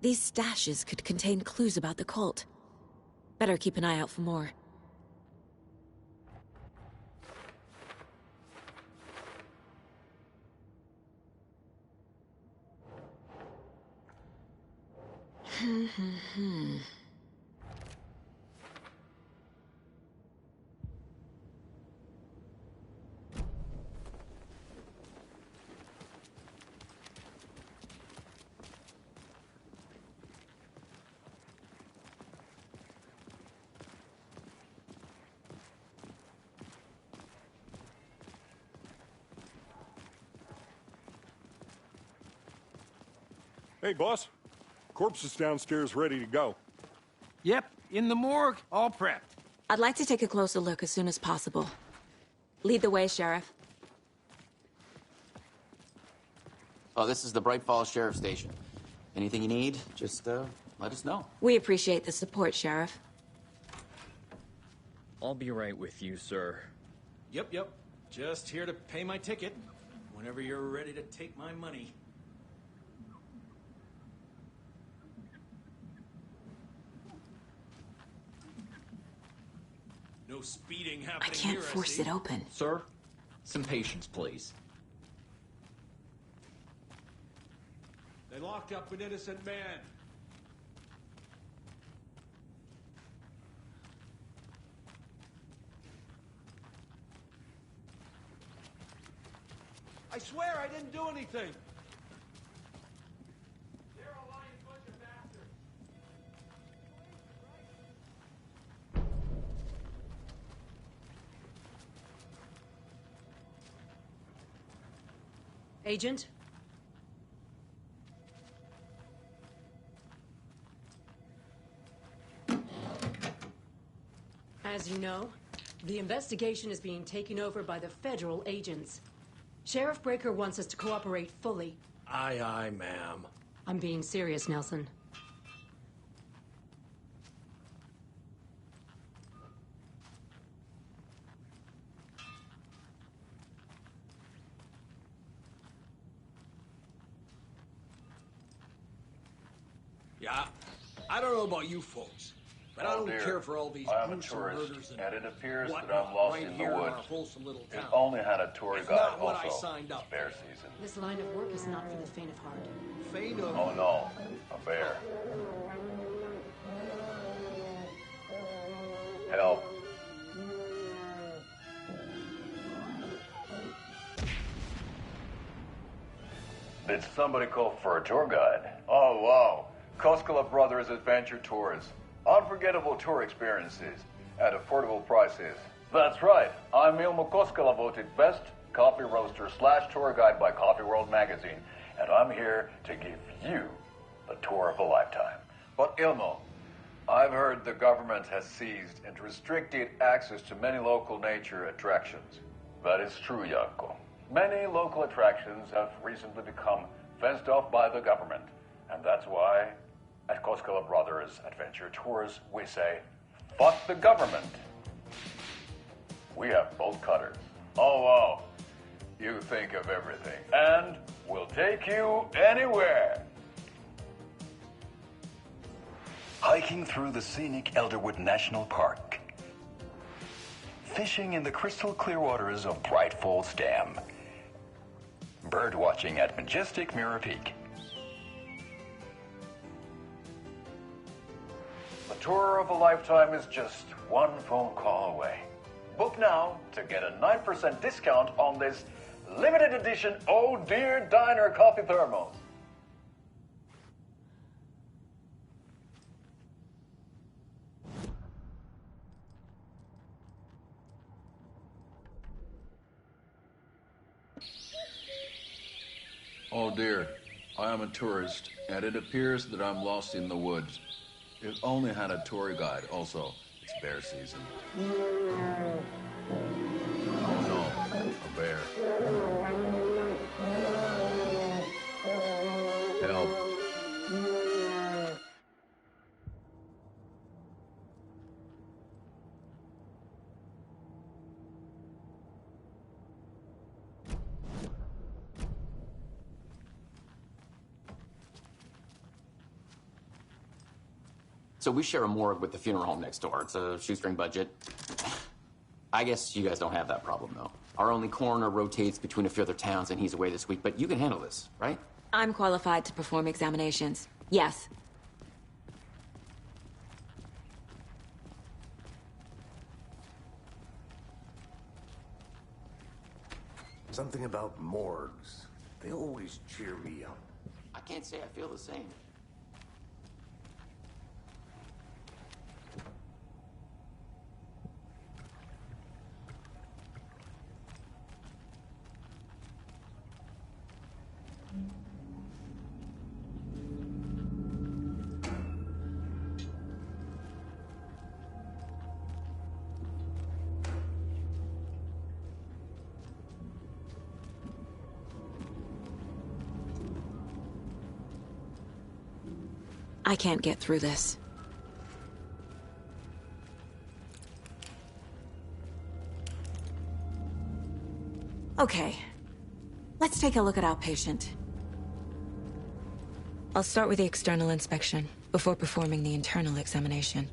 These stashes could contain clues about the cult. Better keep an eye out for more. Hey, boss. Corpse is downstairs ready to go. Yep, in the morgue, all prepped. I'd like to take a closer look as soon as possible. Lead the way, Sheriff. Oh, this is the Bright Falls Sheriff Station. Anything you need, just, let us know. We appreciate the support, Sheriff. I'll be right with you, sir. Yep. Just here to pay my ticket. Whenever you're ready to take my money. No speeding happening I can't here, force I it open. Sir, some patience, please. They locked up an innocent man. I swear I didn't do anything. You're a lying bunch of bastards. Agent? As you know, the investigation is being taken over by the federal agents. Sheriff Breaker wants us to cooperate fully. Aye, ma'am. I'm being serious, Nelson. Yeah, I don't know about you folks, but I don't care for all these I am a gruesome tourist, murders and it appears that whatnot I'm lost right in the here in woods. our wholesome little We've town. only had a tour It's guide not what I also. signed up Bear for. season. This line of work is not for the faint of heart. Faint of... Oh no, a bear. Help. Did somebody call for a tour guide? Oh wow. Koskela Brothers Adventure Tours. Unforgettable tour experiences at affordable prices. That's right. I'm Ilmo Koskela, voted best coffee roaster / tour guide by Coffee World magazine. And I'm here to give you the tour of a lifetime. But Ilmo, I've heard the government has seized and restricted access to many local nature attractions. That is true, Jaakko. Many local attractions have recently become fenced off by the government. And that's why, at Koskela Brothers Adventure Tours, we say, fuck the government. We have bolt cutters. Oh, wow. You think of everything. And we'll take you anywhere. Hiking through the scenic Elderwood National Park. Fishing in the crystal clear waters of Bright Falls Dam. Bird watching at majestic Mirror Peak. The tour of a lifetime is just one phone call away. Book now to get a 9% discount on this limited edition Oh Dear Diner coffee thermos. Oh dear, I am a tourist, and it appears that I'm lost in the woods. If only had a tour guide. Also, it's bear season. Oh no, a bear. Help. So we share a morgue with the funeral home next door. It's a shoestring budget. I guess you guys don't have that problem, though. Our only coroner rotates between a few other towns, and he's away this week, but you can handle this, right? I'm qualified to perform examinations. Yes. Something about morgues. They always cheer me up. I can't say I feel the same. I can't get through this. Okay. Let's take a look at our patient. I'll start with the external inspection before performing the internal examination.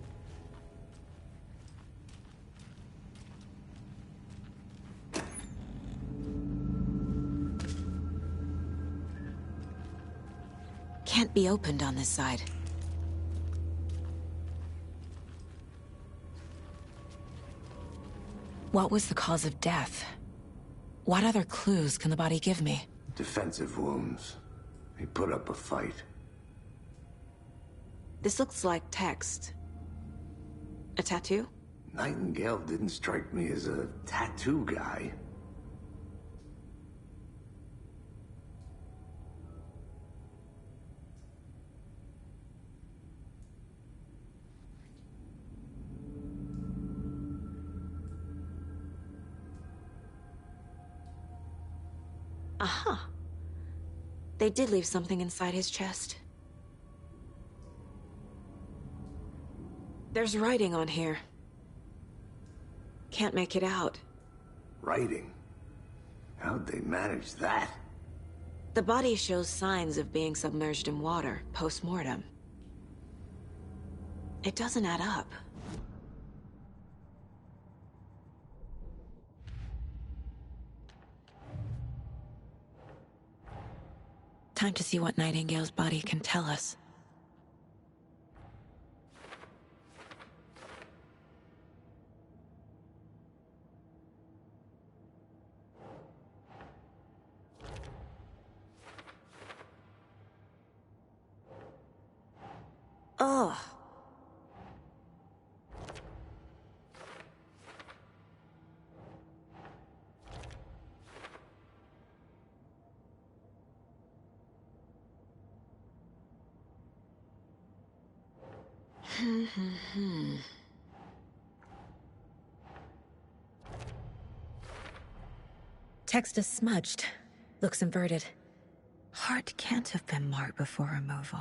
Can't be opened on this side. What was the cause of death? What other clues can the body give me? Defensive wounds. He put up a fight. This looks like text. A tattoo? Nightingale didn't strike me as a tattoo guy. Aha. They did leave something inside his chest. There's writing on here. Can't make it out. Writing? How'd they manage that? The body shows signs of being submerged in water post-mortem. It doesn't add up. Time to see what Nightingale's body can tell us. Text is smudged. Looks inverted. Heart can't have been marked before removal.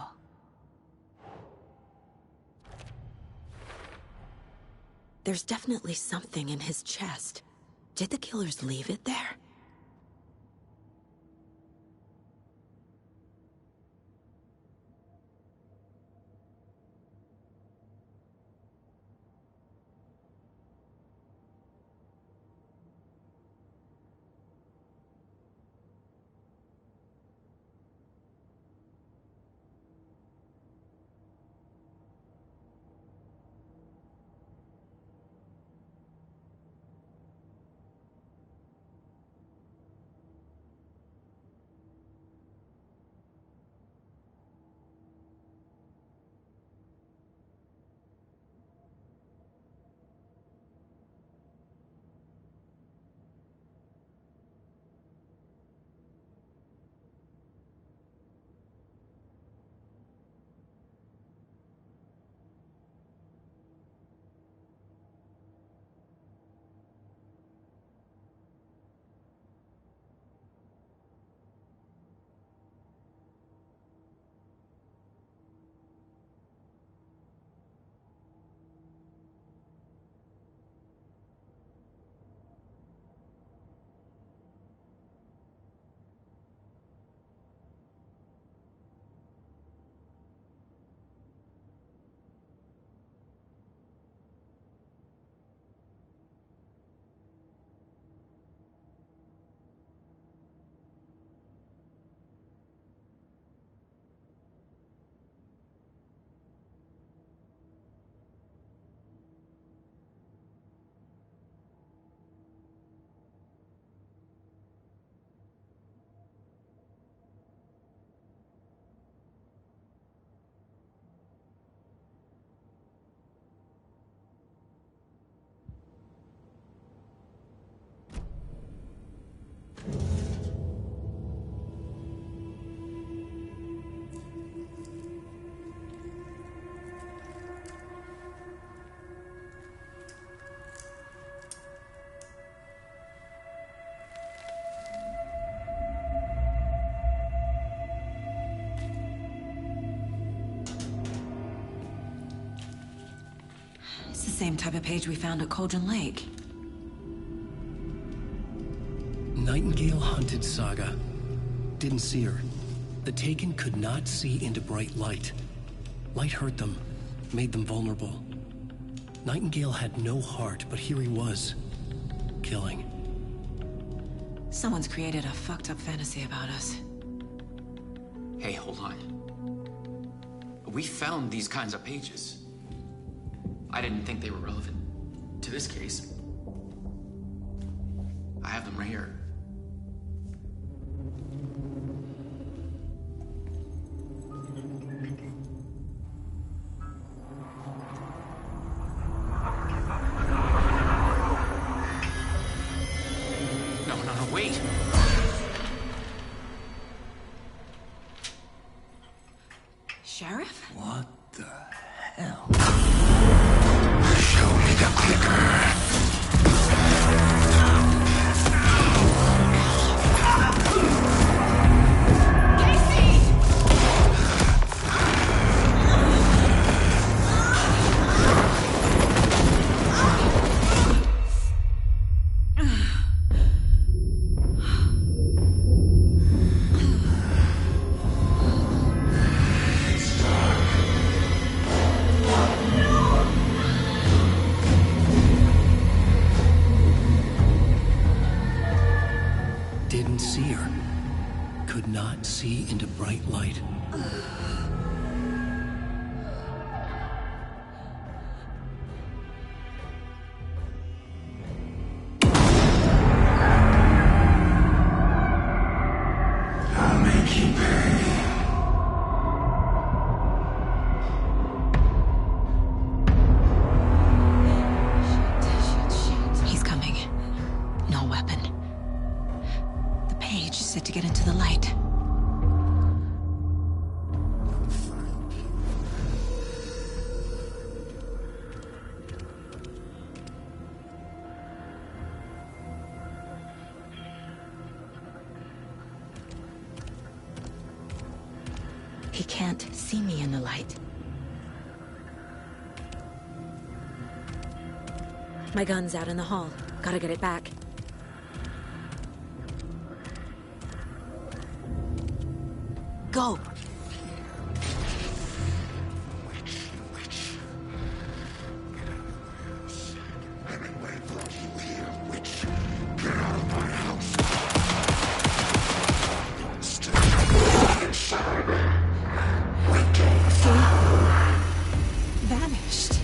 There's definitely something in his chest. Did the killers leave it there? It's the same type of page we found at Cauldron Lake. Nightingale hunted Saga. Didn't see her. The Taken could not see into bright light. Light hurt them, made them vulnerable. Nightingale had no heart, but here he was, killing. Someone's created a fucked up fantasy about us. Hey, hold on. We found these kinds of pages. I didn't think they were relevant to this case. I have them right here. No, wait. Sheriff? What the hell? Show me the clicker. Didn't see her. Could not see into bright light. I'll make you pay. He's coming. No weapon. The page set to get into the light. he can't see me in the light. My gun's out in the hall. Gotta get it back. Go! Vanished.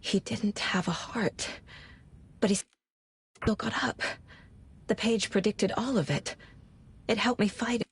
He didn't have a heart, but he still got up. The page predicted all of it. It helped me fight it.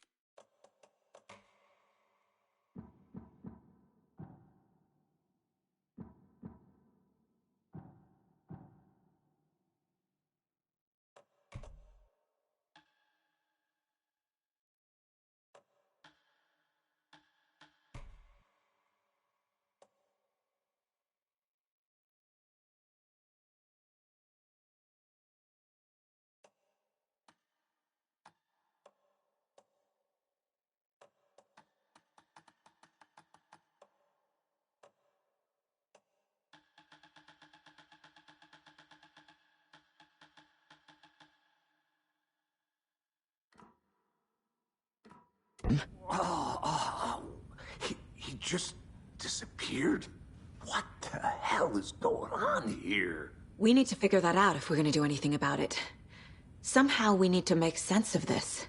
He just disappeared? What the hell is going on here? We need to figure that out if we're gonna do anything about it. Somehow we need to make sense of this.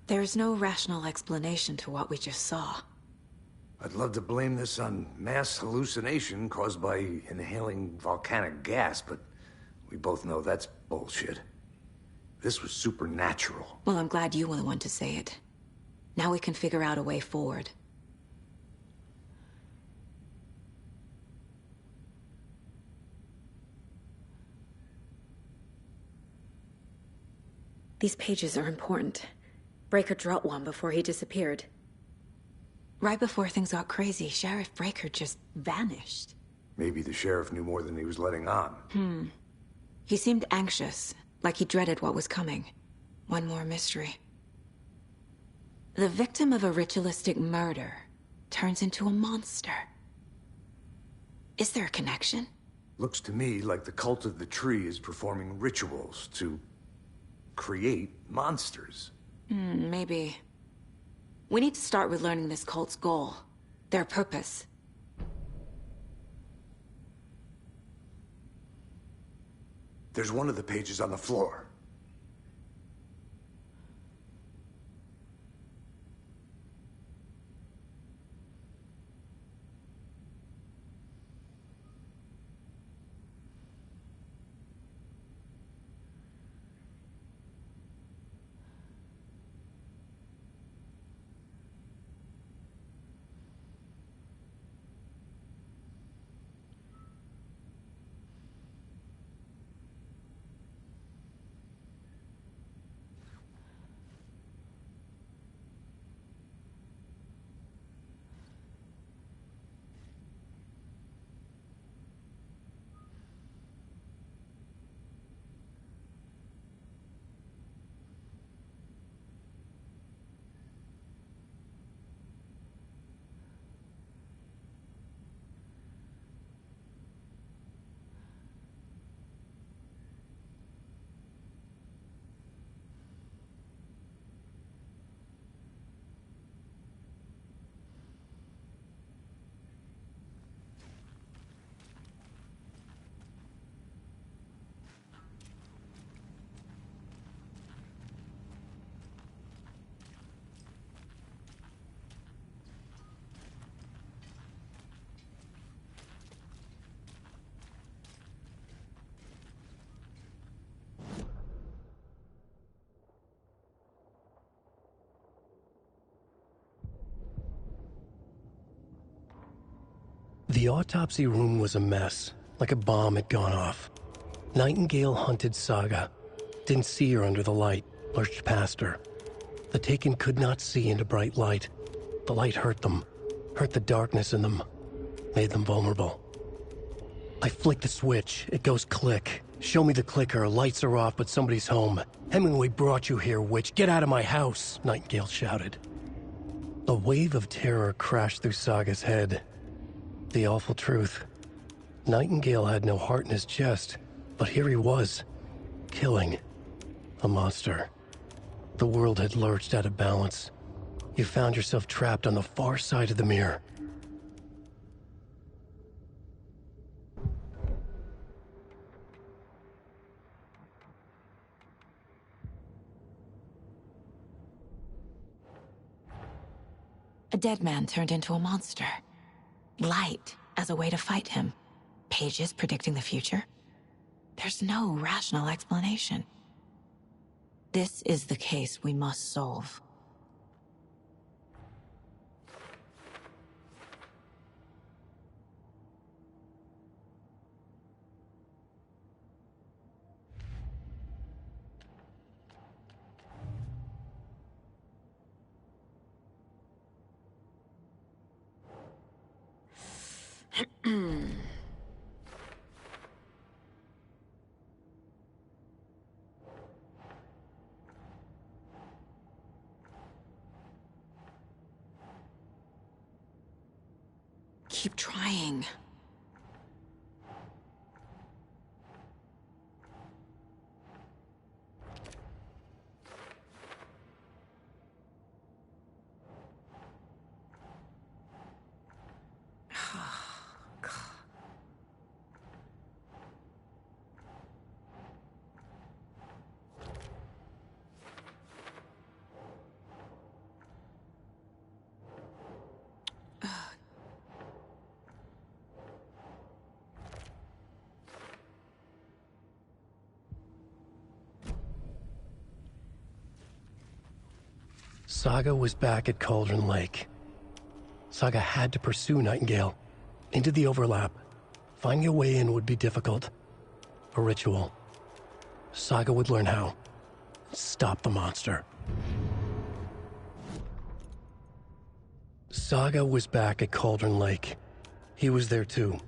There's no rational explanation to what we just saw. I'd love to blame this on mass hallucination caused by inhaling volcanic gas, but we both know that's bullshit. This was supernatural. Well, I'm glad you were the one to say it. Now we can figure out a way forward. These pages are important. Breaker dropped one before he disappeared. Right before things got crazy, Sheriff Breaker just vanished. Maybe the sheriff knew more than he was letting on. He seemed anxious, like he dreaded what was coming. One more mystery. The victim of a ritualistic murder turns into a monster. Is there a connection? Looks to me like the cult of the tree is performing rituals to create monsters. Maybe. We need to start with learning this cult's goal. Their purpose. There's one of the pages on the floor. The autopsy room was a mess, like a bomb had gone off. Nightingale hunted Saga. Didn't see her under the light, lurched past her. The Taken could not see into bright light. The light hurt them, hurt the darkness in them, made them vulnerable. I flick the switch, it goes click. Show me the clicker, lights are off, but somebody's home. Hemingway brought you here, witch. Get out of my house, Nightingale shouted. A wave of terror crashed through Saga's head. The awful truth. Nightingale had no heart in his chest, but here he was, killing a monster. The world had lurched out of balance. You found yourself trapped on the far side of the mirror. A dead man turned into a monster. Light as a way to fight him. Pages predicting the future. There's no rational explanation. This is the case we must solve. Keep trying. Saga was back at Cauldron Lake. Saga had to pursue Nightingale. Into the overlap. Finding a way in would be difficult. A ritual. Saga would learn how. Stop the monster. Saga was back at Cauldron Lake. He was there too.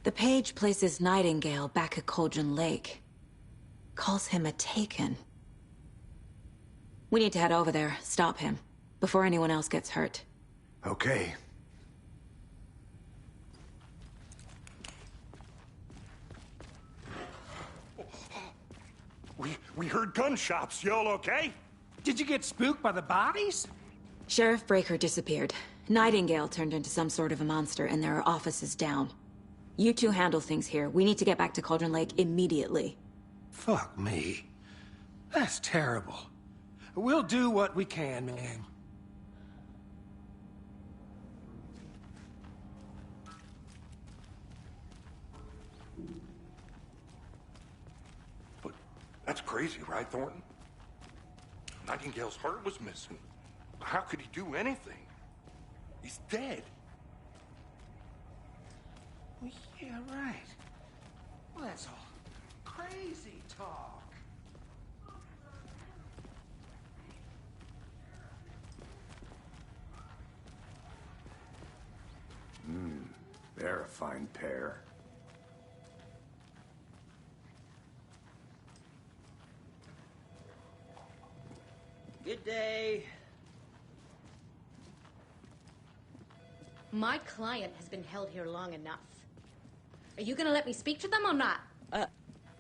The page places Nightingale back at Cauldron Lake. Calls him a Taken. We need to head over there, stop him, before anyone else gets hurt. Okay. We heard gunshots. Y'all okay? Did you get spooked by the bodies? Sheriff Breaker disappeared. Nightingale turned into some sort of a monster, and there are offices down. You two handle things here. We need to get back to Cauldron Lake immediately. Fuck me. That's terrible. We'll do what we can, man. But that's crazy, right, Thornton? Nightingale's heart was missing. How could he do anything? He's dead. Well, yeah, right. Well, that's all crazy talk. They're a fine pair. Good day. My client has been held here long enough. Are you gonna let me speak to them or not?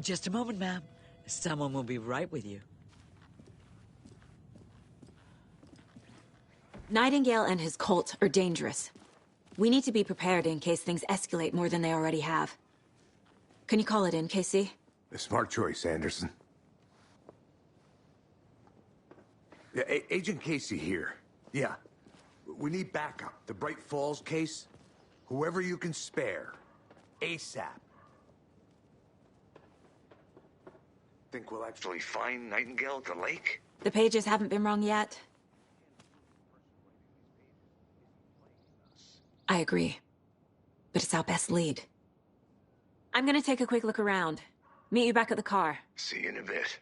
Just a moment, ma'am. Someone will be right with you. Nightingale and his cult are dangerous. We need to be prepared in case things escalate more than they already have. Can you call it in, Casey? A smart choice, Anderson. Yeah, Agent Casey here. Yeah. We need backup. The Bright Falls case. Whoever you can spare. ASAP. Think we'll actually find Nightingale at the lake? The pages haven't been wrong yet. I agree. But it's our best lead. I'm gonna take a quick look around. Meet you back at the car. See you in a bit.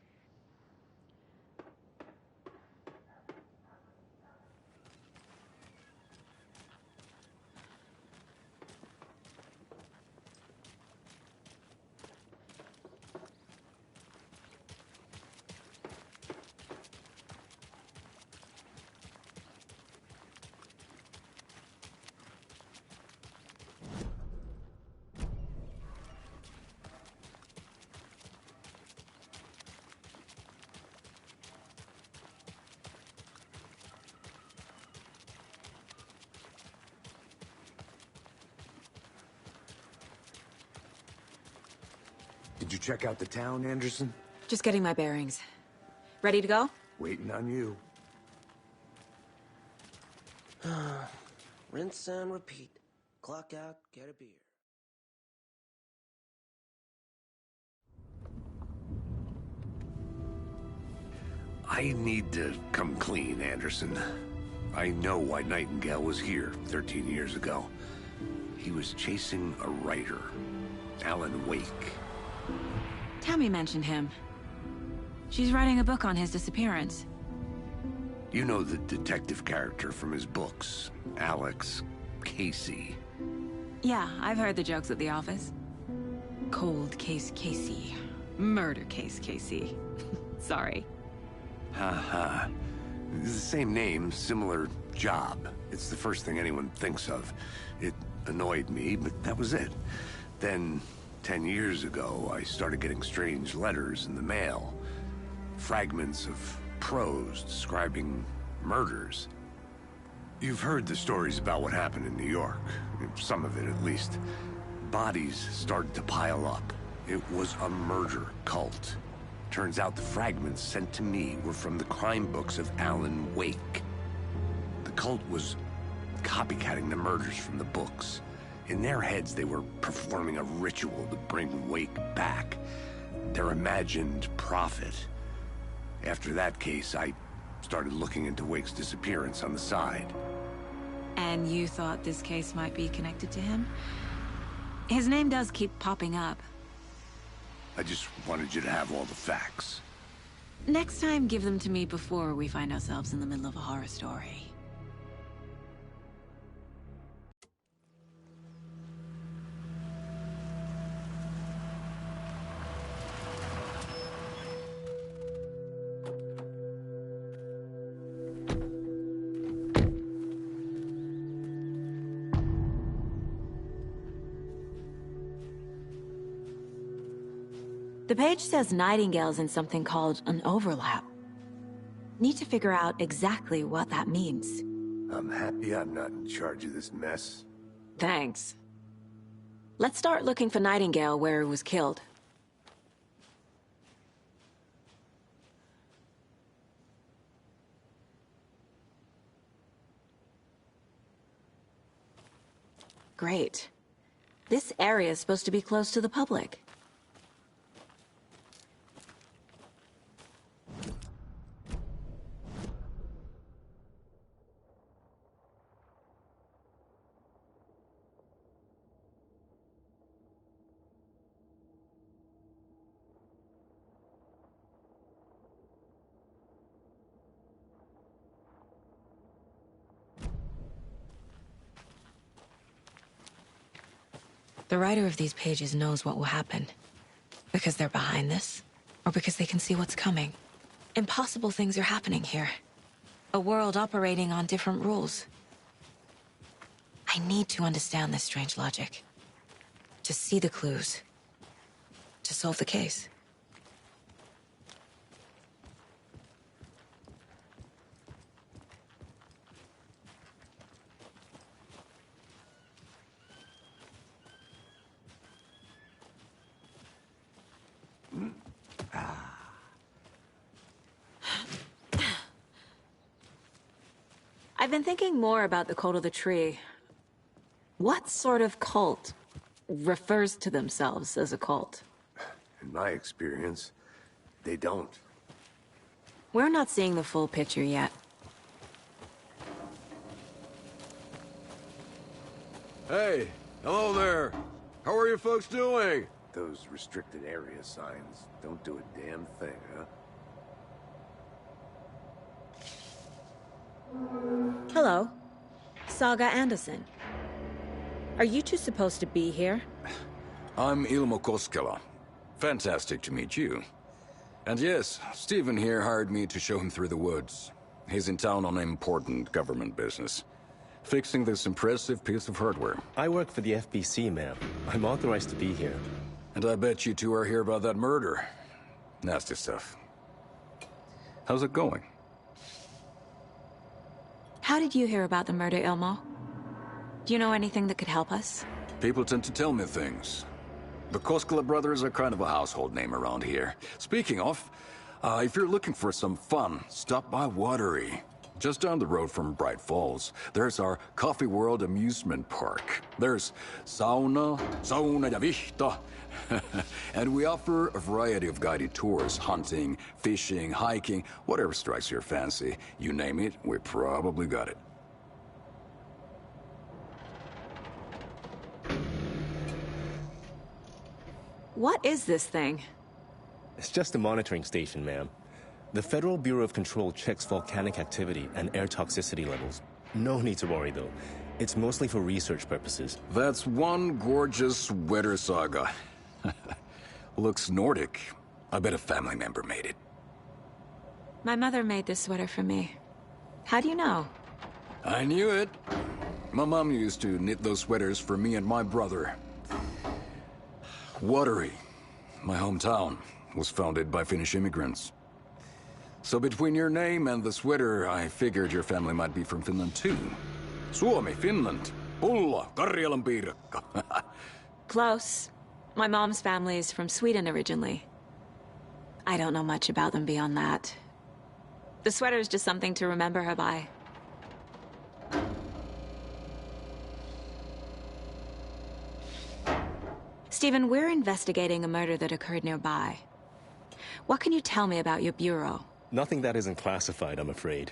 Did you check out the town, Anderson? Just getting my bearings. Ready to go? Waiting on you. Rinse and repeat. Clock out, get a beer. I need to come clean, Anderson. I know why Nightingale was here 13 years ago. He was chasing a writer, Alan Wake. Tammy mentioned him. She's writing a book on his disappearance. You know the detective character from his books, Alex Casey. Yeah, I've heard the jokes at the office. Cold case Casey. Murder case Casey. Sorry. Haha. It's the same name, similar job. It's the first thing anyone thinks of. It annoyed me, but that was it. Then, 10 years ago, I started getting strange letters in the mail. Fragments of prose describing murders. You've heard the stories about what happened in New York. Some of it, at least. Bodies started to pile up. It was a murder cult. Turns out the fragments sent to me were from the crime books of Alan Wake. The cult was copycatting the murders from the books. In their heads, they were performing a ritual to bring Wake back. Their imagined prophet. After that case, I started looking into Wake's disappearance on the side. And you thought this case might be connected to him? His name does keep popping up. I just wanted you to have all the facts. Next time, give them to me before we find ourselves in the middle of a horror story. The page says Nightingale's in something called an overlap. Need to figure out exactly what that means. I'm happy I'm not in charge of this mess. Thanks. Let's start looking for Nightingale where he was killed. Great. This area is supposed to be close to the public. The writer of these pages knows what will happen. Because they're behind this, or because they can see what's coming. Impossible things are happening here. A world operating on different rules. I need to understand this strange logic. To see the clues. To solve the case. I've been thinking more about the cult of the tree. What sort of cult refers to themselves as a cult? In my experience, they don't. We're not seeing the full picture yet. Hey, hello there. How are you folks doing? Those restricted area signs don't do a damn thing, huh? Hello. Saga Anderson. Are you two supposed to be here? I'm Ilmo Koskela. Fantastic to meet you. And yes, Stephen here hired me to show him through the woods. He's in town on important government business, fixing this impressive piece of hardware. I work for the FBC, ma'am. I'm authorized to be here. And I bet you two are here about that murder. Nasty stuff. How's it going? How did you hear about the murder, Ilmo? Do you know anything that could help us? People tend to tell me things. The Koskela brothers are kind of a household name around here. Speaking of, if you're looking for some fun, stop by Watery. Just down the road from Bright Falls, there's our Coffee World amusement park. There's sauna ja vihta. And we offer a variety of guided tours, hunting, fishing, hiking, whatever strikes your fancy. You name it, we probably got it. What is this thing? It's just a monitoring station, ma'am. The Federal Bureau of Control checks volcanic activity and air toxicity levels. No need to worry, though. It's mostly for research purposes. That's one gorgeous sweater, Saga. Looks Nordic. I bet a family member made it. My mother made this sweater for me. How do you know? I knew it. My mom used to knit those sweaters for me and my brother. Watery, my hometown, was founded by Finnish immigrants. So between your name and the sweater, I figured your family might be from Finland too. Suomi, Finland. Pulla, Karjalan piirakka. Close. My mom's family is from Sweden originally. I don't know much about them beyond that. The sweater is just something to remember her by. Stephen, we're investigating a murder that occurred nearby. What can you tell me about your bureau? Nothing that isn't classified, I'm afraid.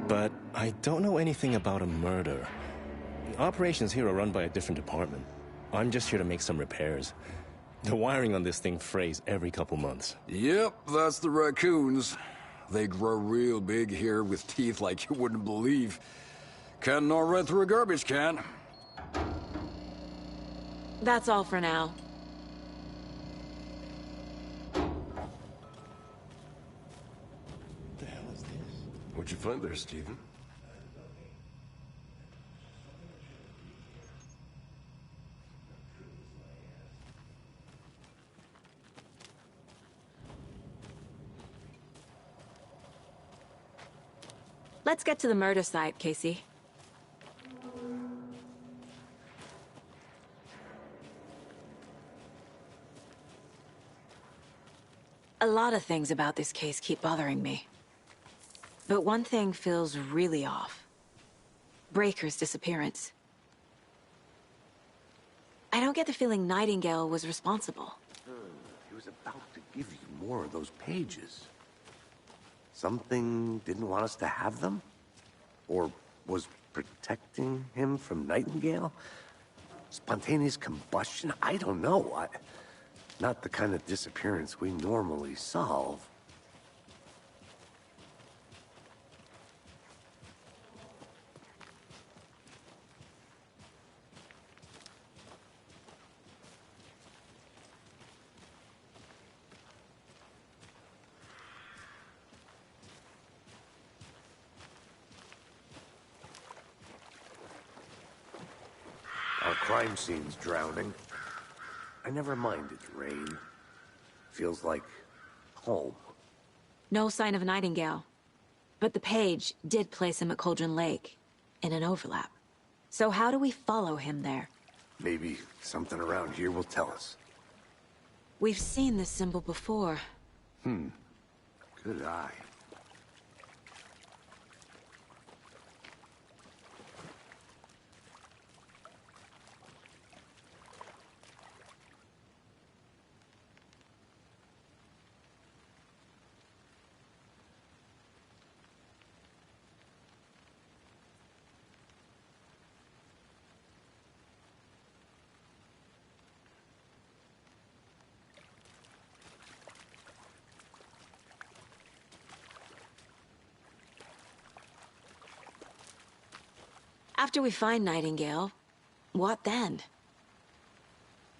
But I don't know anything about a murder. Operations here are run by a different department. I'm just here to make some repairs. The wiring on this thing frays every couple months. Yep, that's the raccoons. They grow real big here with teeth like you wouldn't believe. Can't gnaw right through a garbage can. That's all for now. What the hell is this? What'd you find there, Stephen? Let's get to the murder site, Casey. A lot of things about this case keep bothering me. But one thing feels really off. Breaker's disappearance. I don't get the feeling Nightingale was responsible. He was about to give you more of those pages. Something didn't want us to have them? Or was protecting him from Nightingale? Spontaneous combustion? I don't know. Not the kind of disappearance we normally solve. Our crime scene's drowning. I never minded rain. Feels like home. No sign of Nightingale. But the page did place him at Cauldron Lake, in an overlap. So how do we follow him there? Maybe something around here will tell us. We've seen this symbol before. Good eye. After we find Nightingale, what then?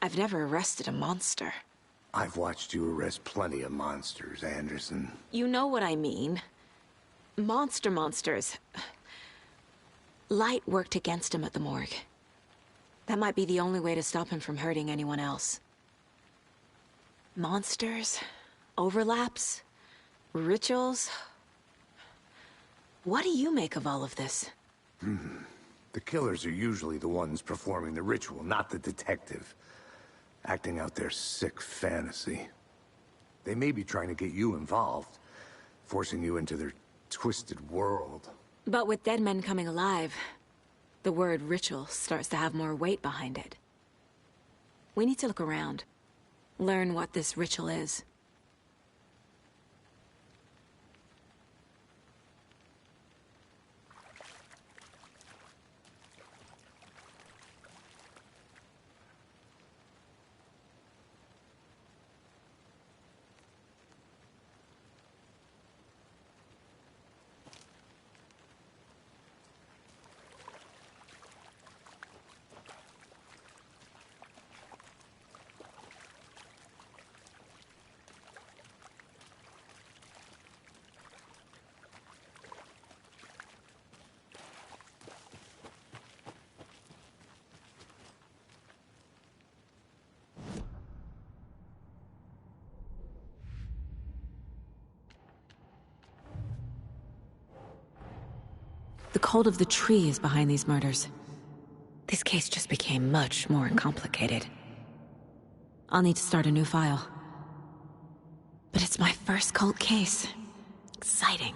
I've never arrested a monster. I've watched you arrest plenty of monsters, Anderson. You know what I mean. Monsters. Light worked against him at the morgue. That might be the only way to stop him from hurting anyone else. Monsters? Overlaps? Rituals? What do you make of all of this? The killers are usually the ones performing the ritual, not the detective. Acting out their sick fantasy. They may be trying to get you involved, forcing you into their twisted world. But with dead men coming alive, the word ritual starts to have more weight behind it. We need to look around. Learn what this ritual is. The cult of the tree is behind these murders. This case just became much more complicated. I'll need to start a new file. But it's my first cult case. Exciting.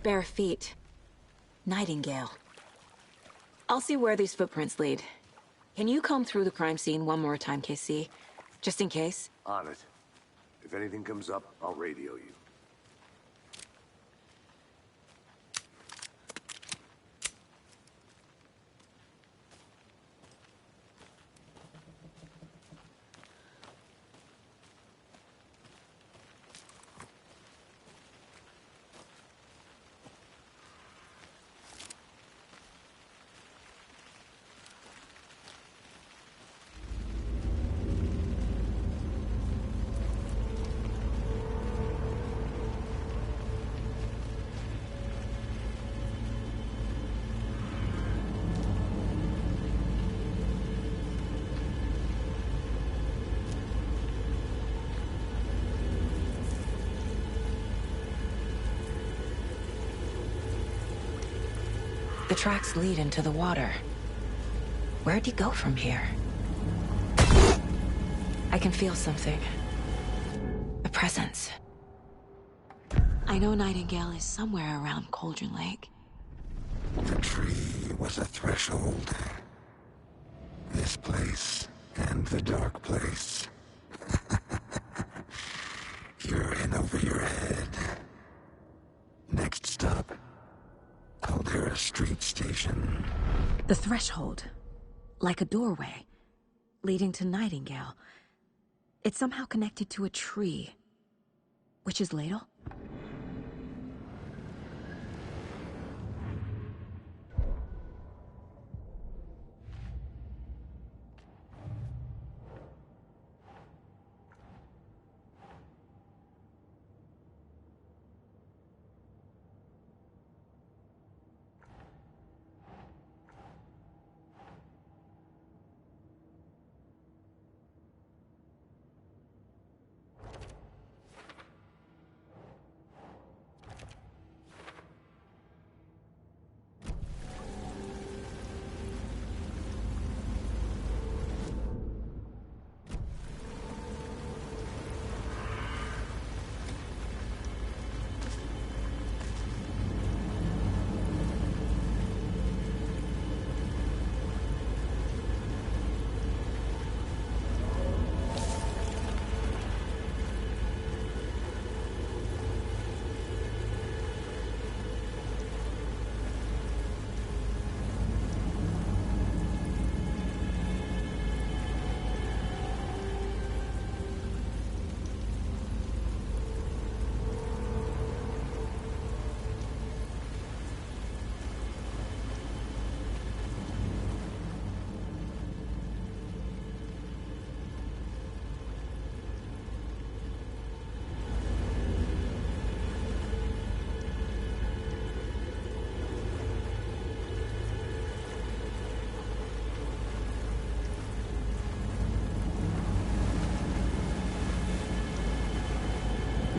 Bare feet. Nightingale. I'll see where these footprints lead. Can you comb through the crime scene one more time, KC? Just in case? On it. If anything comes up, I'll radio you. The tracks lead into the water. Where'd he go from here? I can feel something. A presence. I know Nightingale is somewhere around Cauldron Lake. The tree was a threshold. This place and the dark place. You're in over your head. Next stop, Caldera Street Station. The threshold. Like a doorway. Leading to Nightingale. It's somehow connected to a tree. Witch's Ladle?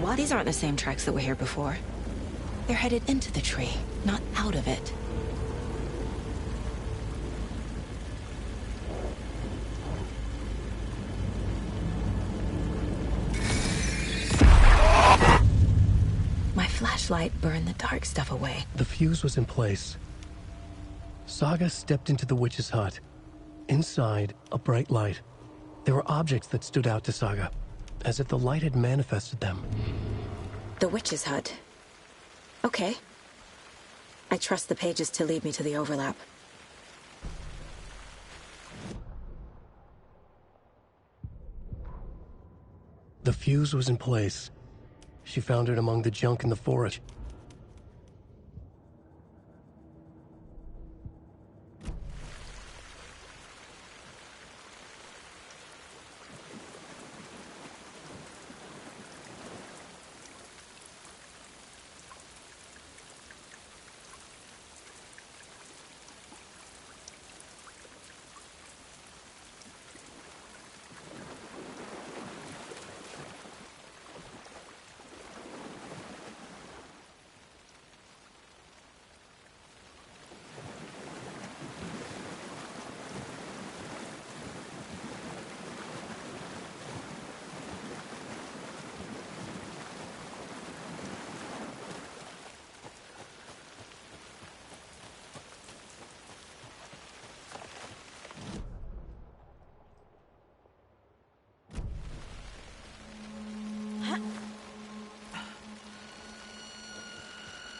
What? These aren't the same tracks that were here before. They're headed into the tree, not out of it. My flashlight burned the dark stuff away. The fuse was in place. Saga stepped into the witch's hut. Inside, a bright light. There were objects that stood out to Saga, as if the light had manifested them. The witch's hut. Okay. I trust the pages to lead me to the overlap. The fuse was in place. She found it among the junk in the forest.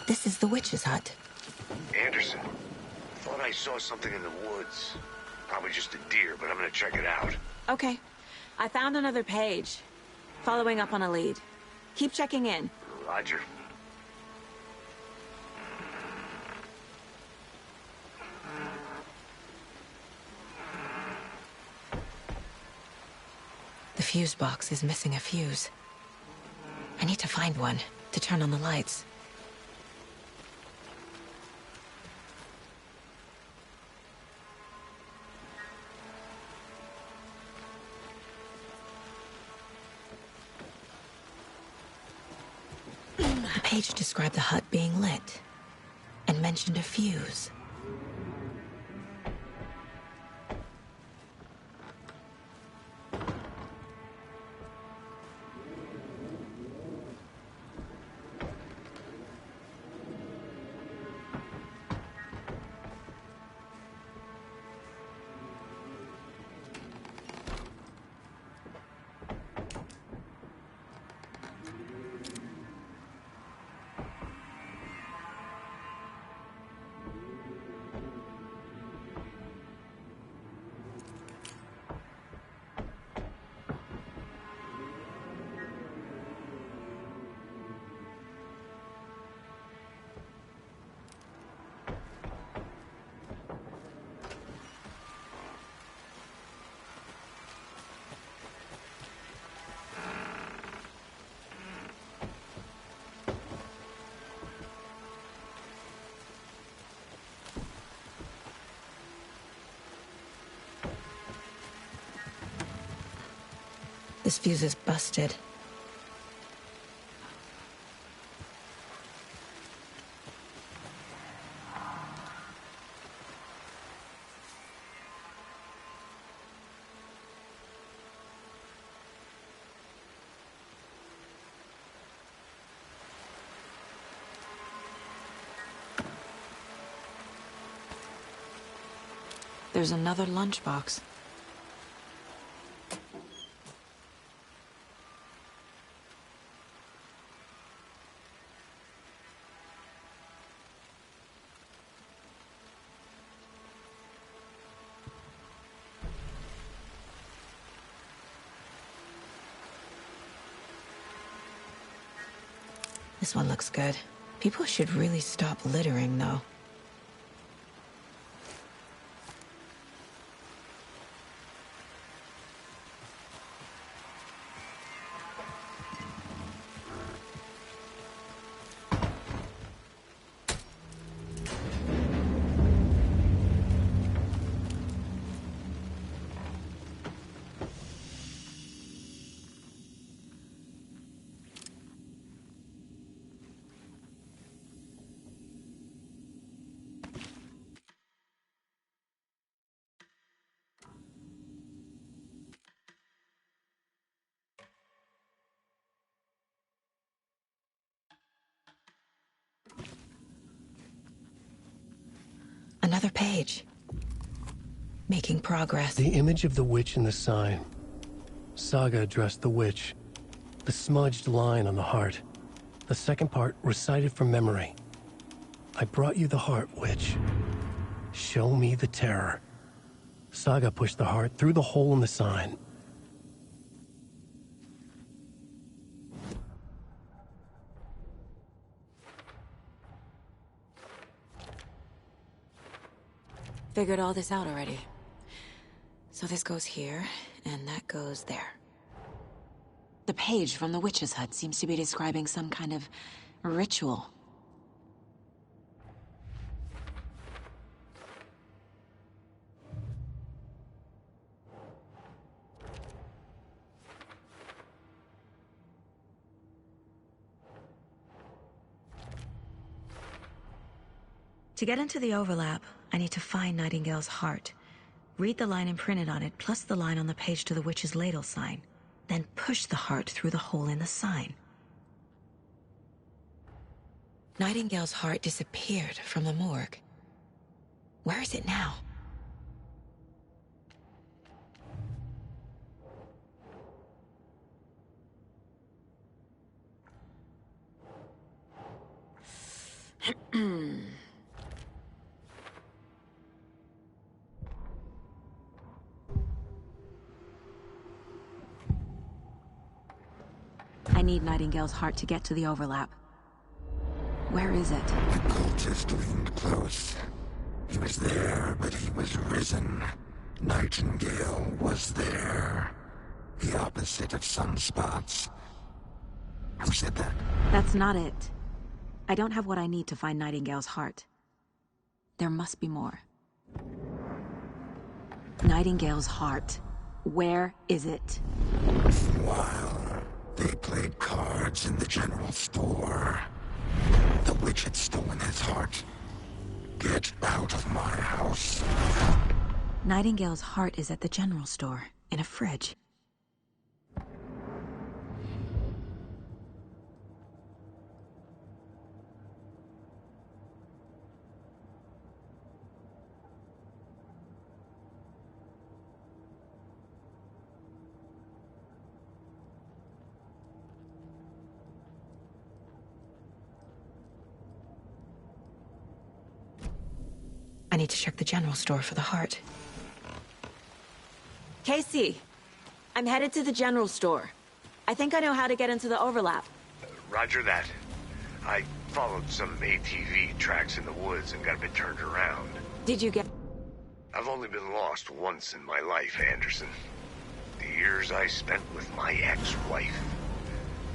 This is the witch's hut. Anderson, thought I saw something in the woods. Probably just a deer, but I'm gonna check it out. Okay. I found another page. Following up on a lead. Keep checking in. Roger. The fuse box is missing a fuse. I need to find one to turn on the lights. The page described the hut being lit and mentioned a fuse. This fuse is busted. There's another lunchbox. This one looks good. People should really stop littering, though. Another page. Making progress. The image of the witch in the sign. Saga addressed the witch. The smudged line on the heart. The second part recited from memory. I brought you the heart, witch. Show me the terror. Saga pushed the heart through the hole in the sign. Figured all this out already. So this goes here, and that goes there. The page from the witch's hut seems to be describing some kind of ritual. To get into the overlap, I need to find Nightingale's heart. Read the line imprinted on it, plus the line on the page to the witch's ladle sign. Then push the heart through the hole in the sign. Nightingale's heart disappeared from the morgue. Where is it now? I need Nightingale's heart to get to the overlap. Where is it? The cultist leaned close. He was there, but he was risen. Nightingale was there. The opposite of sunspots. Who said that? That's not it. I don't have what I need to find Nightingale's heart. There must be more. Nightingale's heart. Where is it? While they played cards in the general store, the witch had stolen his heart. Get out of my house. Nightingale's heart is at the general store, in a fridge. I need to check the general store for the heart. Casey, I'm headed to the general store. I think I know how to get into the overlap. Roger that. I followed some ATV tracks in the woods and got a bit turned around. Did you get... I've only been lost once in my life, Anderson. The years I spent with my ex-wife.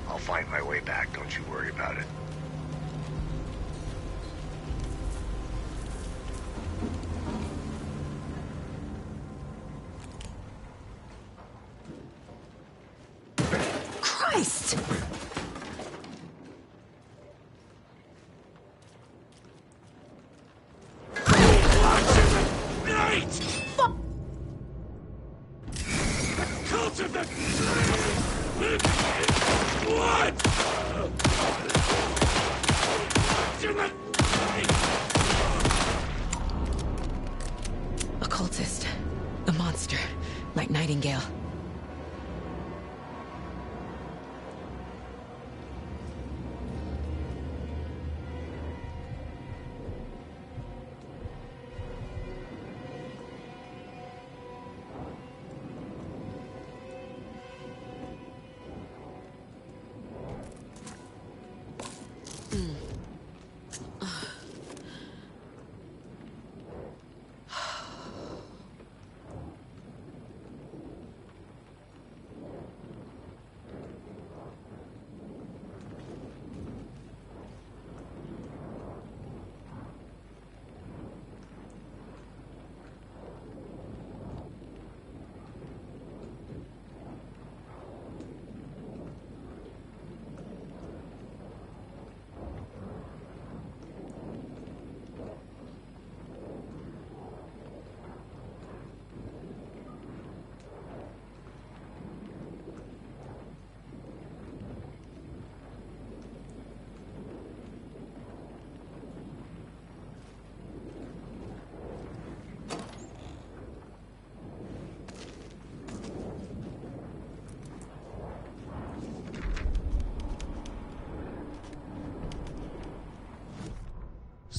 I'll find my way back, don't you worry about it. Christ!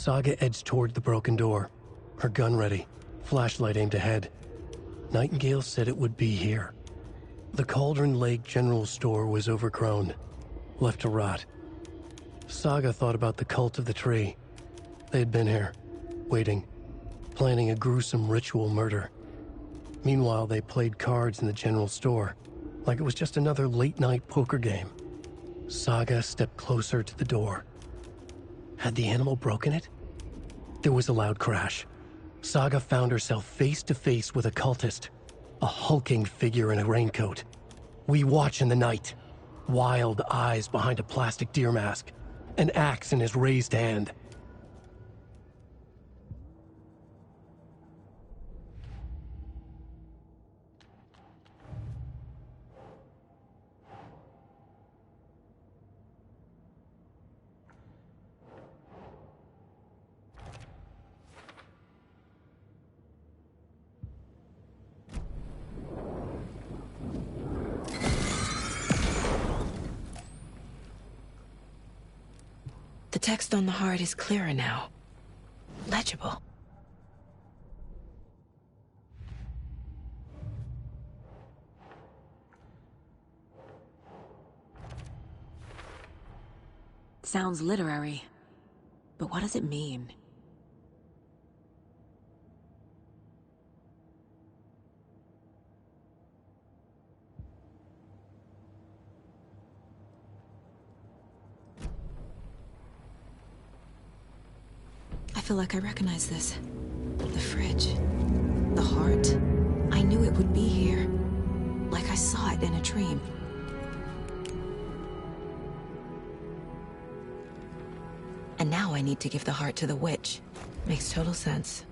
Saga edged toward the broken door, her gun ready, flashlight aimed ahead. Nightingale said it would be here. The Cauldron Lake General Store was overgrown, left to rot. Saga thought about the cult of the tree. They had been here, waiting, planning a gruesome ritual murder. Meanwhile, they played cards in the general store, like it was just another late-night poker game. Saga stepped closer to the door. Had the animal broken it? There was a loud crash. Saga found herself face to face with a cultist, a hulking figure in a raincoat. We watch in the night, wild eyes behind a plastic deer mask, an axe in his raised hand. The text on the heart is clearer now. Legible. Sounds literary, but what does it mean? I feel like I recognize this. The fridge. The heart. I knew it would be here. Like I saw it in a dream. And now I need to give the heart to the witch. Makes total sense.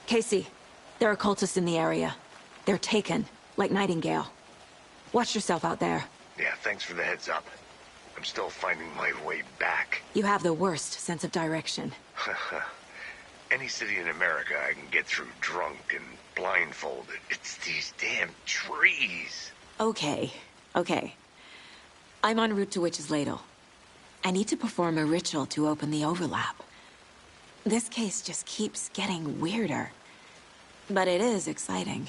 Casey, there are cultists in the area. They're taken, like Nightingale. Watch yourself out there. Yeah, thanks for the heads up. I'm still finding my way back. You have the worst sense of direction. Any city in America I can get through drunk and blindfolded. It's these damn trees. Okay. I'm en route to Witch's Ladle. I need to perform a ritual to open the overlap. This case just keeps getting weirder. But it is exciting.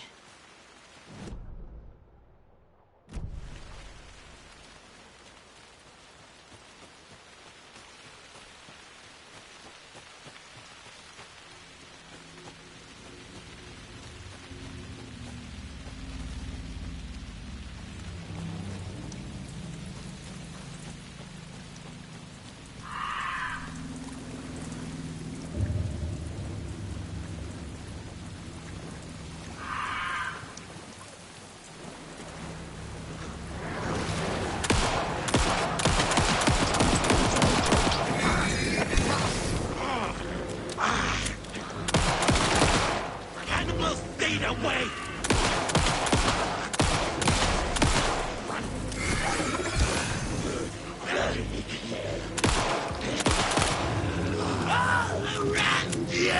way! I'll arrest you!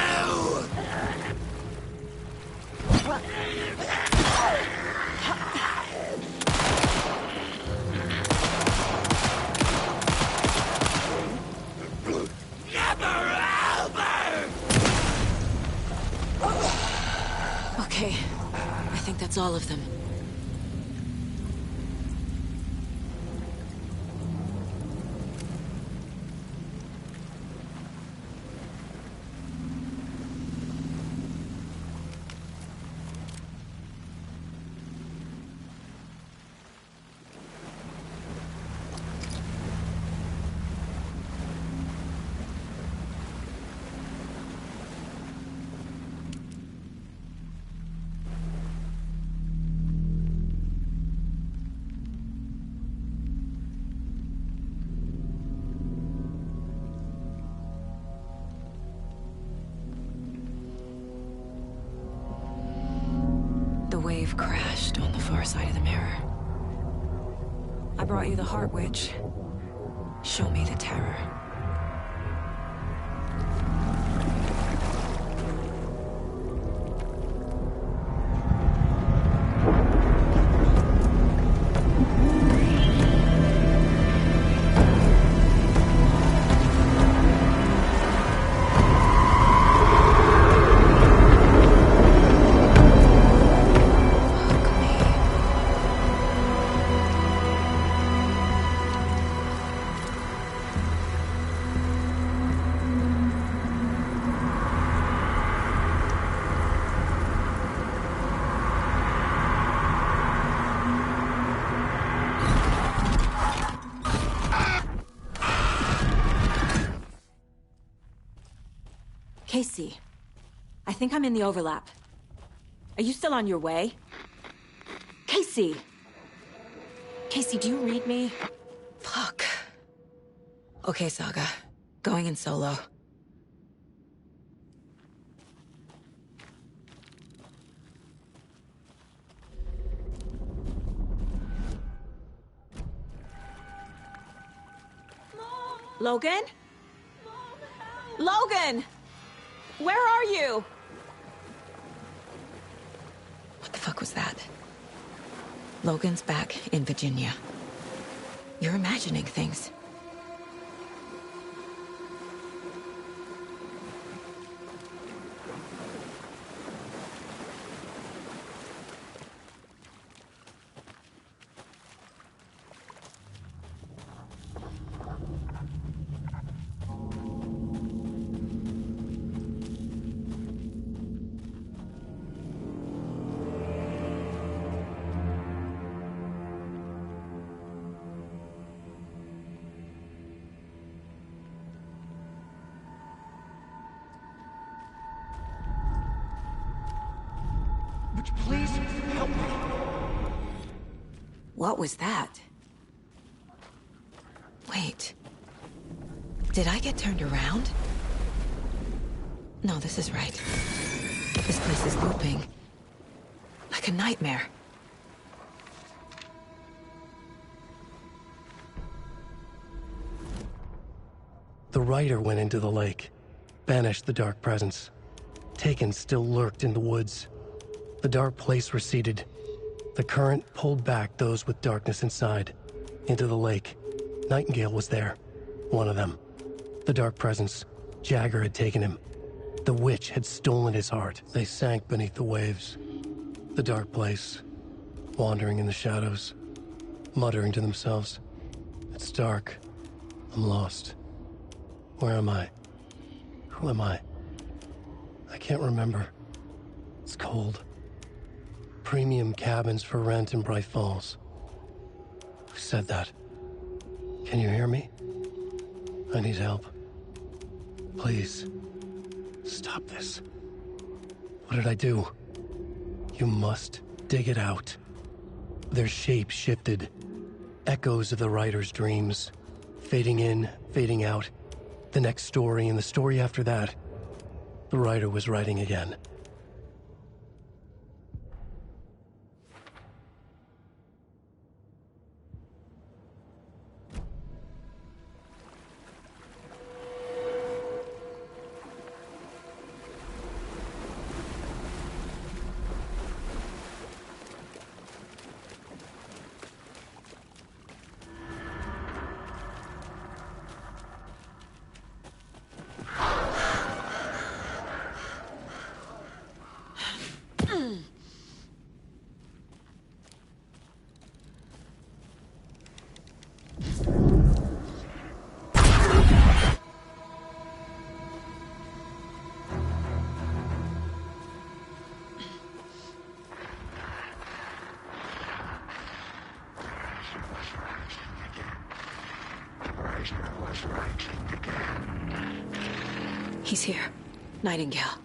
Okay, I think that's all of them. The wave crashed on the far side of the mirror. I brought you the Heart Witch. Show me the terror. Casey, I think I'm in the overlap. Are you still on your way? Casey! Casey, do you read me? Fuck. Okay, Saga. Going in solo. Logan? Logan! Where are you? What the fuck was that? Logan's back in Virginia. You're imagining things. Please help me. What was that? Wait. Did I get turned around? No, this is right. This place is looping. Like a nightmare. The rider went into the lake, banished the dark presence. Taken still lurked in the woods. The dark place receded. The current pulled back those with darkness inside, into the lake. Nightingale was there, one of them. The dark presence, Jagger had taken him. The witch had stolen his heart. They sank beneath the waves. The dark place, wandering in the shadows, muttering to themselves. It's dark. I'm lost. Where am I? Who am I? I can't remember. It's cold. Premium cabins for rent in Bright Falls. Who said that? Can you hear me? I need help. Please. Stop this. What did I do? You must dig it out. Their shape shifted. Echoes of the writer's dreams. Fading in, fading out. The next story and the story after that. The writer was writing again. He's here. Nightingale.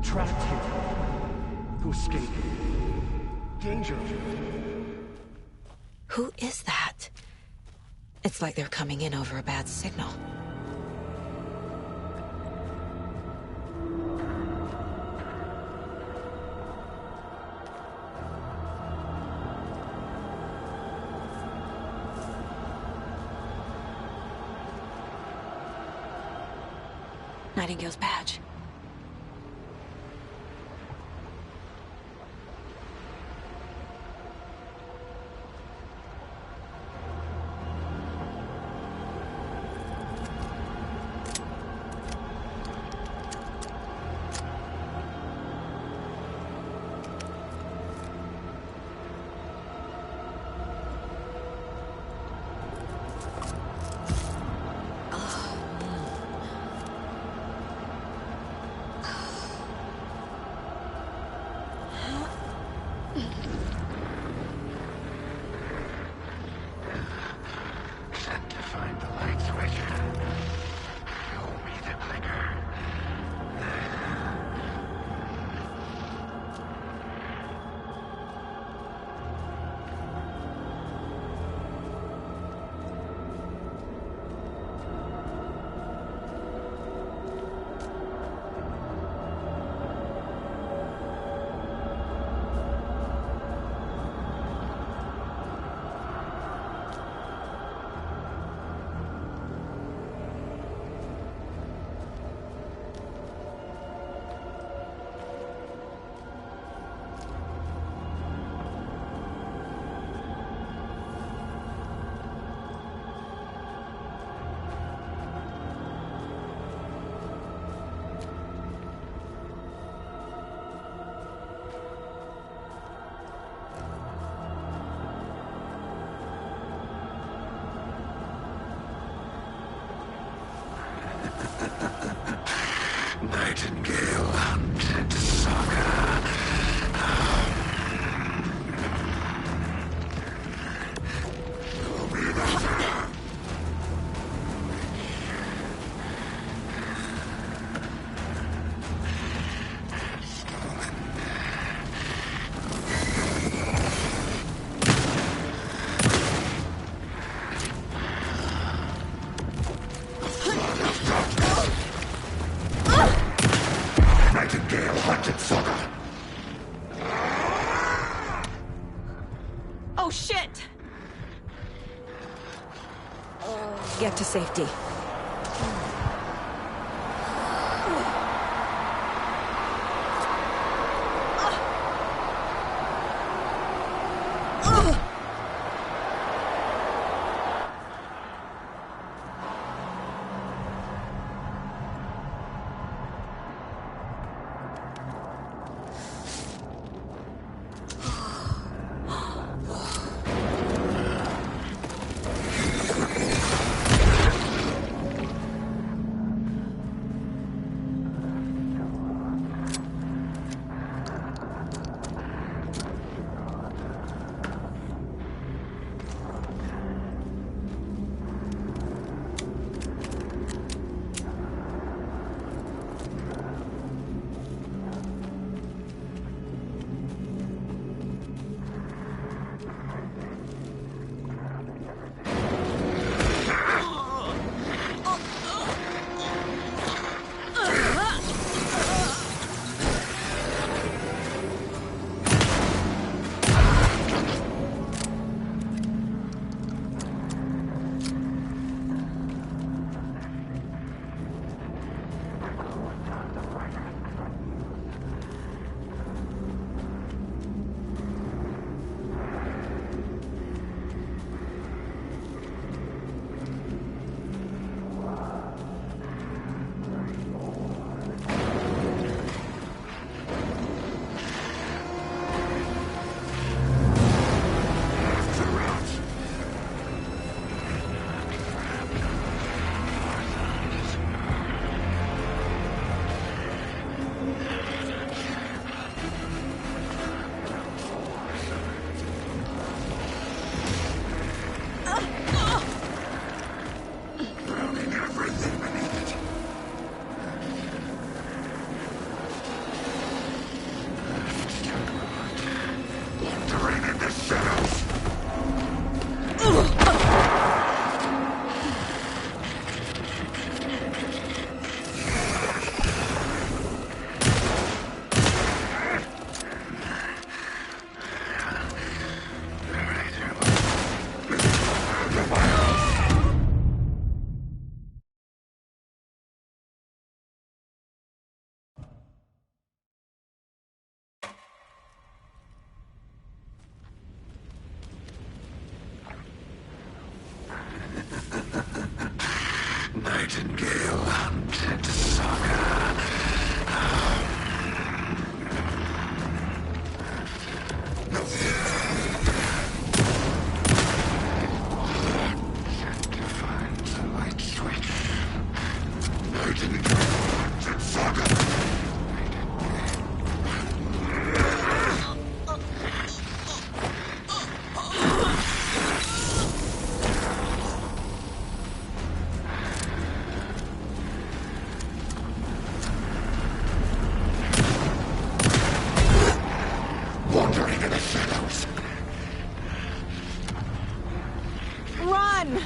Trapped here. To escape. Danger. Who is that? It's like they're coming in over a bad signal. Nightingale's badge. Get to safety. Nightingale hunted Saga. Yet to find the light switch. Nightingale hunted Saga. Wandering in the shadows. Run!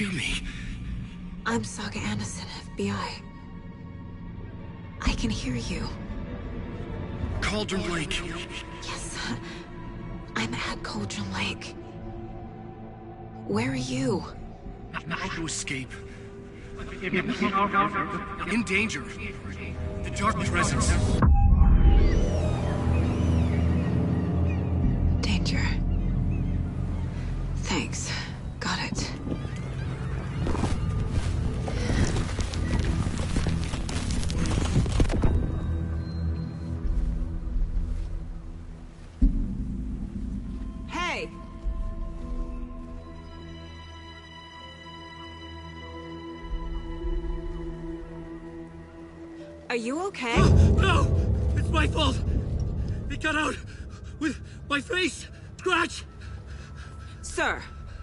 hear me? I'm Saga Anderson, FBI. I can hear you. Cauldron Lake. Yes, I'm at Cauldron Lake. Where are you? How to escape. In danger. The dark presence. Danger. Thanks. Got it. Hey! Are you okay? No! It's my fault! It got out with my face! Scratch! Sir,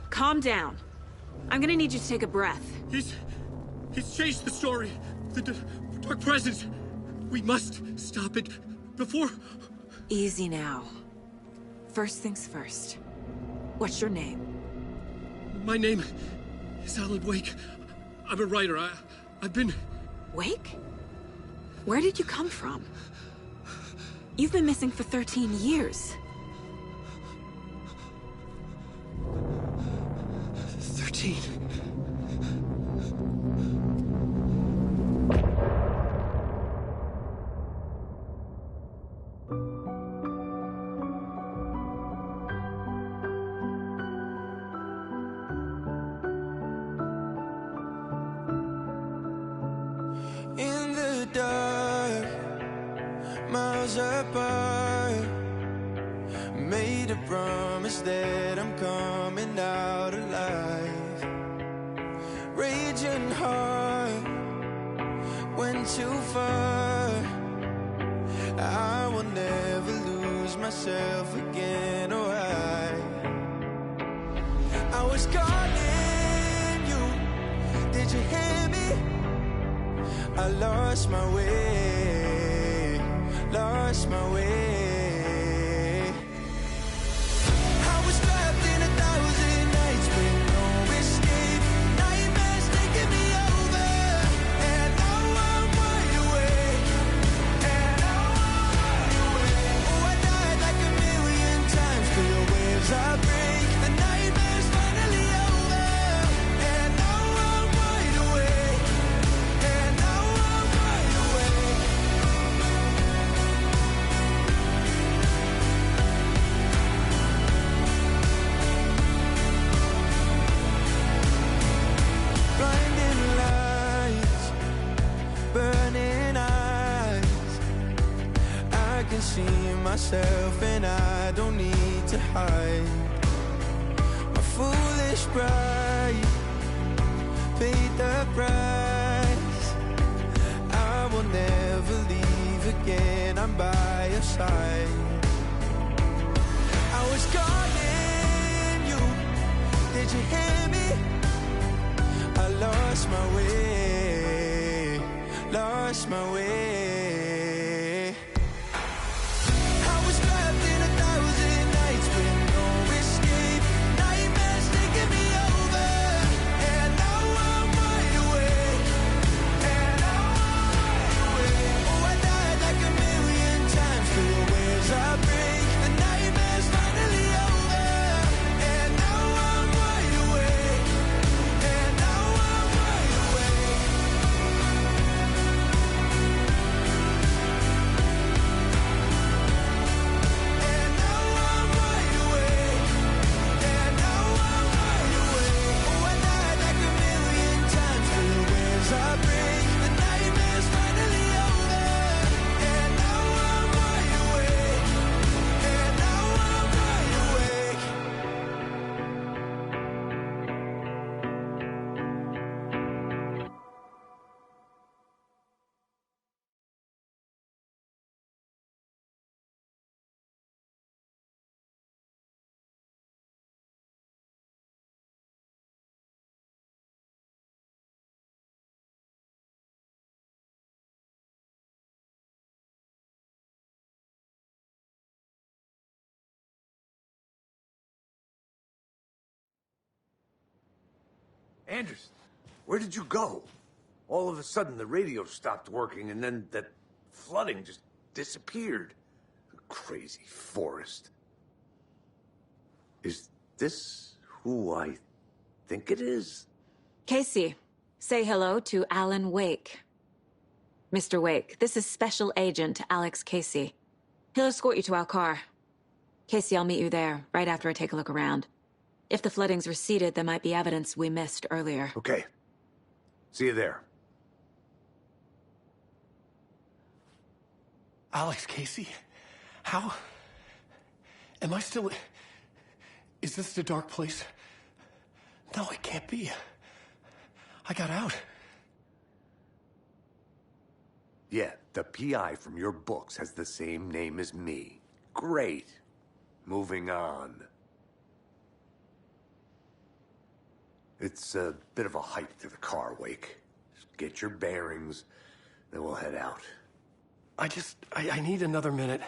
calm down. I'm gonna need you to take a breath. He's changed the story. The dark presence. We must stop it before... Easy now. First things first. What's your name? My name is Alan Wake. I'm a writer. I've been... Wake? Where did you come from? You've been missing for 13 years. 13. In the dark, miles apart, made a promise that I'm coming out alive. Raging heart, went too far. I will never lose myself again, or I was calling you, did you hear me? I lost my way, lost my way. I was trapped in 1,000 nights with no escape. Nightmares taking me over, and now I'm wide awake. And now I'm wide awake. Oh, I died like 1,000,000 times till the waves I break. The nightmare's finally over, and now I'm wide awake. And now I'm wide awake. Blinding lights, burning eyes. I can see myself and I don't need to hide. My foolish pride paid the price. I will never leave again, I'm by your side. I was calling you, did you hear me? I lost my way, lost my way. I was trapped in 1,000 nights with no escape. Nightmares taking me over, and now I'm wide awake. And now I'm wide awake. Oh, I died like 1,000,000 times till the waves I break. The nightmare's finally over, and now I'm wide awake. And now I'm wide awake. Anderson, where did you go? All of a sudden, the radio stopped working, and then that flooding just disappeared. Crazy forest. Is this who I think it is? Casey, say hello to Alan Wake. Mr. Wake, this is Special Agent Alex Casey. He'll escort you to our car. Casey, I'll meet you there, right after I take a look around. If the flooding's receded, there might be evidence we missed earlier. Okay. See you there. Alex Casey? How? Am I still... Is this the dark place? No, it can't be. I got out. Yeah, the PI from your books has the same name as me. Great. Moving on. It's a bit of a hike to the car, Wake. Just get your bearings, then we'll head out. I need another minute.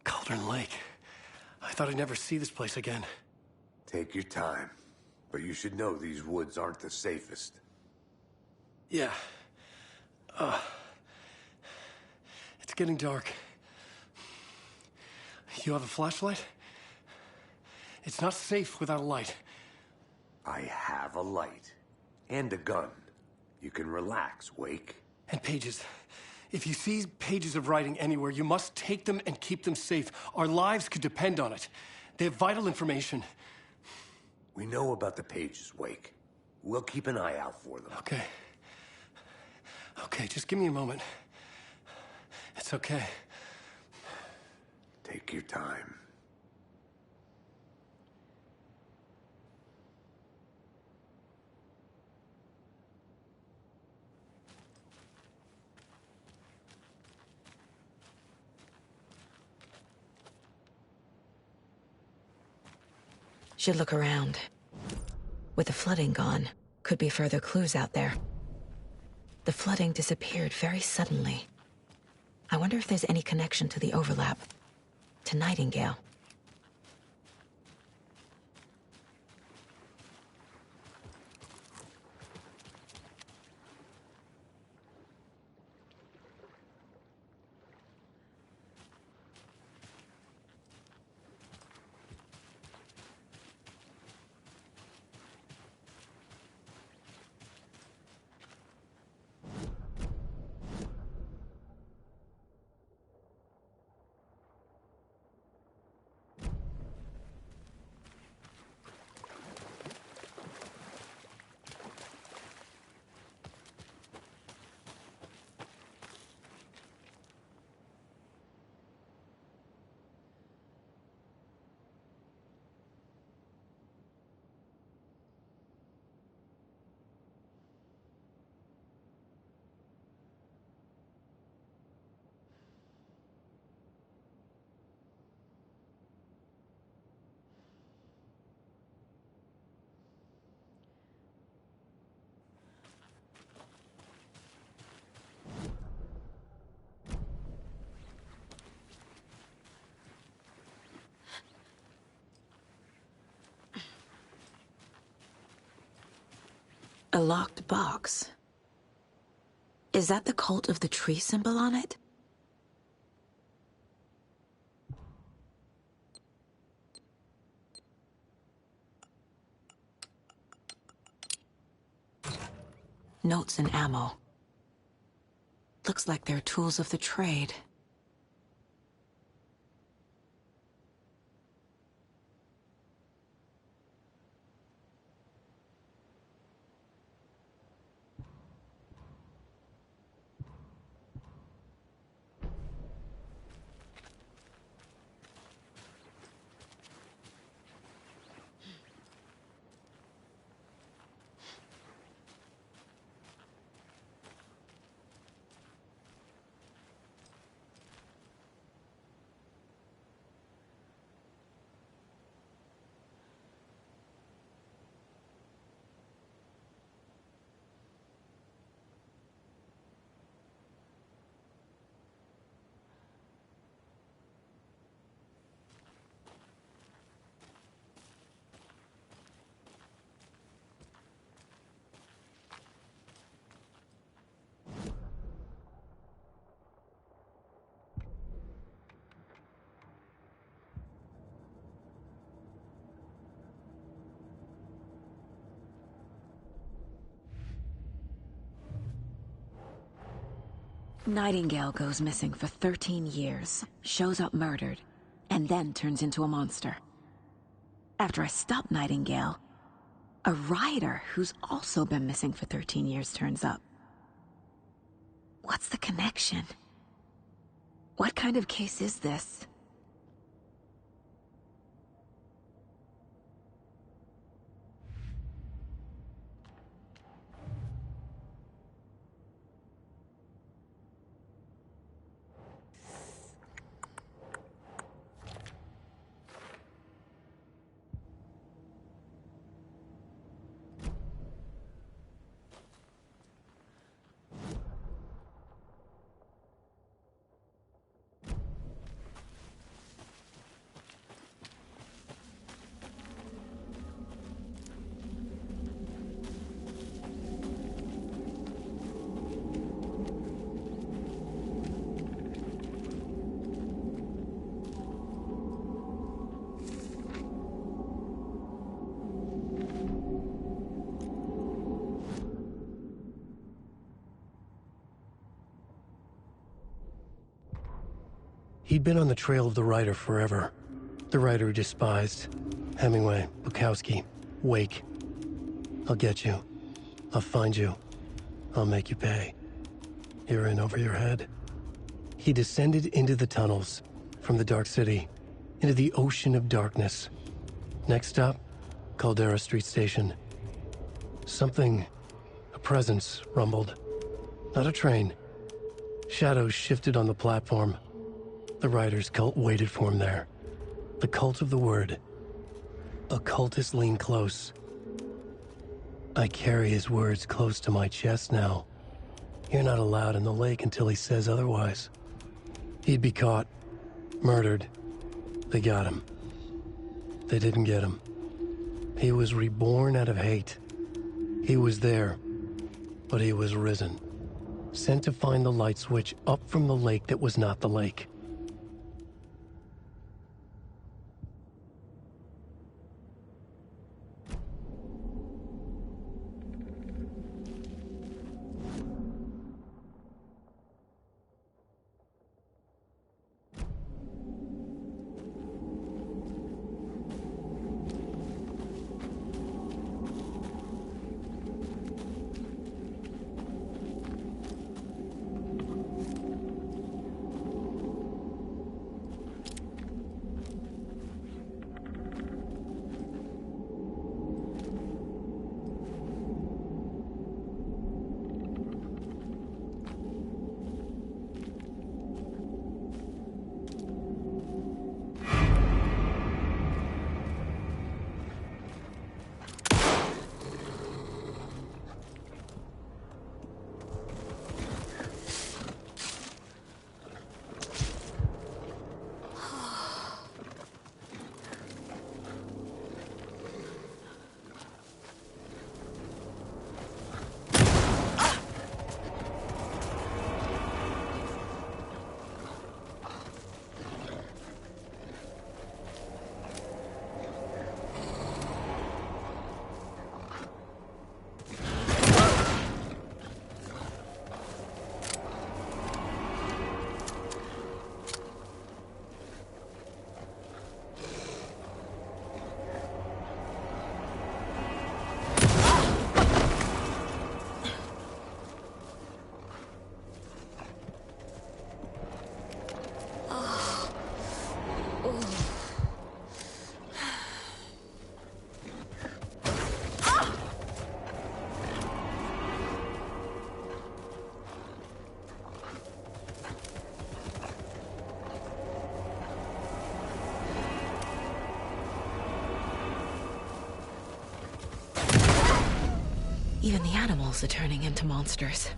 Cauldron Lake. I thought I'd never see this place again. Take your time. But you should know these woods aren't the safest. Yeah. It's getting dark. You have a flashlight? It's not safe without a light. I have a light. And a gun. You can relax, Wake. And pages. If you see pages of writing anywhere, you must take them and keep them safe. Our lives could depend on it. They have vital information. We know about the pages, Wake. We'll keep an eye out for them. Okay. Okay, just give me a moment. It's okay. Take your time. Should look around. With the flooding gone, could be further clues out there. The flooding disappeared very suddenly. I wonder if there's any connection to the overlap. To Nightingale. A locked box. Is that the cult of the tree symbol on it? Notes and ammo. Looks like they're tools of the trade. Nightingale goes missing for 13 years, shows up murdered, and then turns into a monster. After I stop Nightingale, a rider who's also been missing for 13 years turns up. What's the connection? What kind of case is this? He'd been on the trail of the writer forever. The writer he despised. Hemingway, Bukowski, Wake. I'll get you. I'll find you. I'll make you pay. You're in over your head. He descended into the tunnels, from the Dark City, into the ocean of darkness. Next stop, Caldera Street Station. Something, a presence, rumbled. Not a train. Shadows shifted on the platform. The writer's cult waited for him there. The cult of the word. Occultists lean close. I carry his words close to my chest now. You're not allowed in the lake until he says otherwise. He'd be caught. Murdered. They got him. They didn't get him. He was reborn out of hate. He was there, but he was risen. Sent to find the light switch up from the lake that was not the lake. Even the animals are turning into monsters.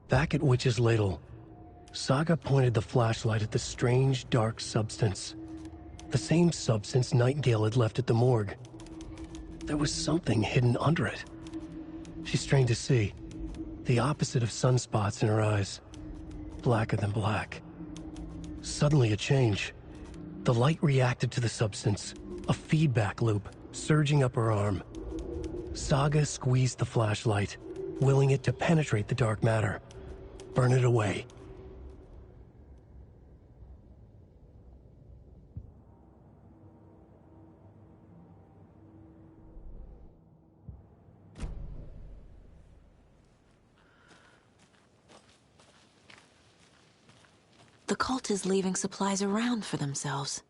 Back at Witch's Ladle, Saga pointed the flashlight at the strange, dark substance. The same substance Nightingale had left at the morgue. There was something hidden under it. She strained to see. The opposite of sunspots in her eyes. Blacker than black. Suddenly a change. The light reacted to the substance. A feedback loop, surging up her arm. Saga squeezed the flashlight, willing it to penetrate the dark matter. Burn it away. The cult is leaving supplies around for themselves.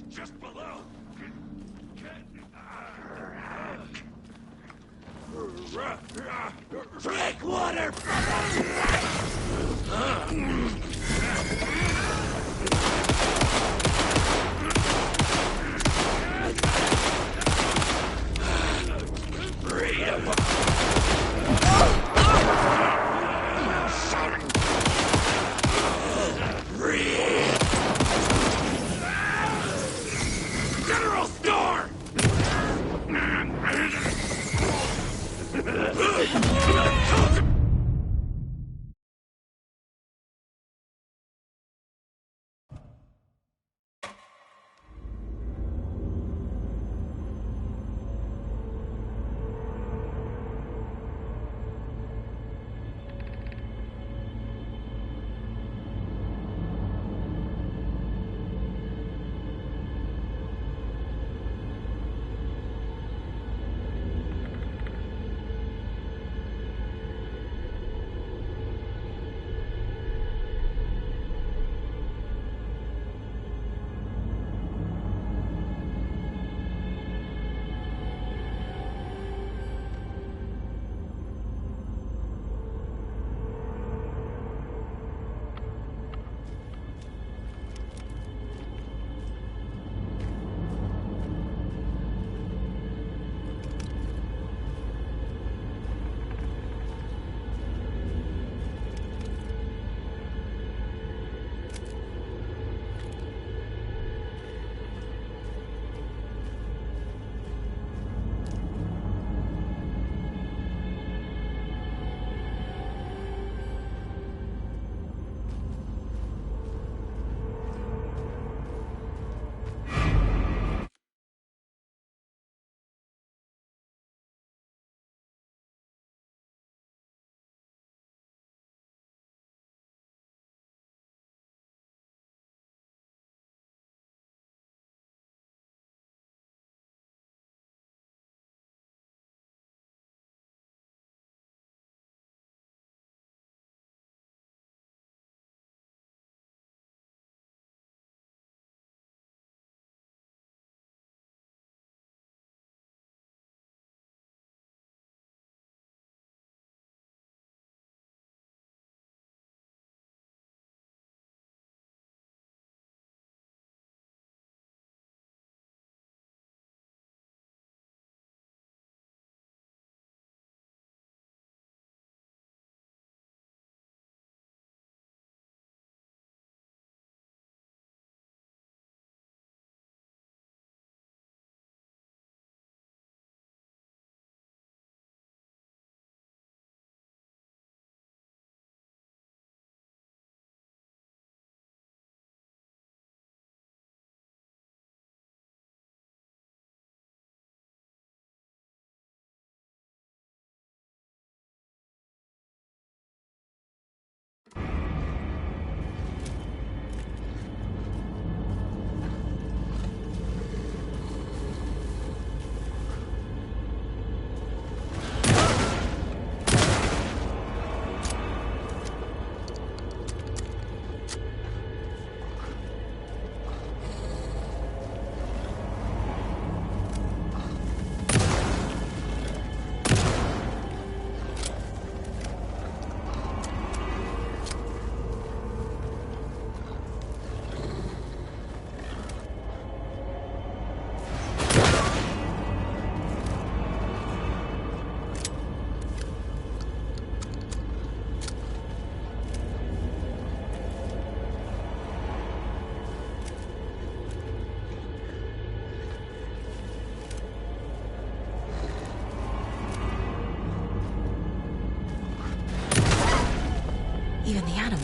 Just below. Drink water! General Store!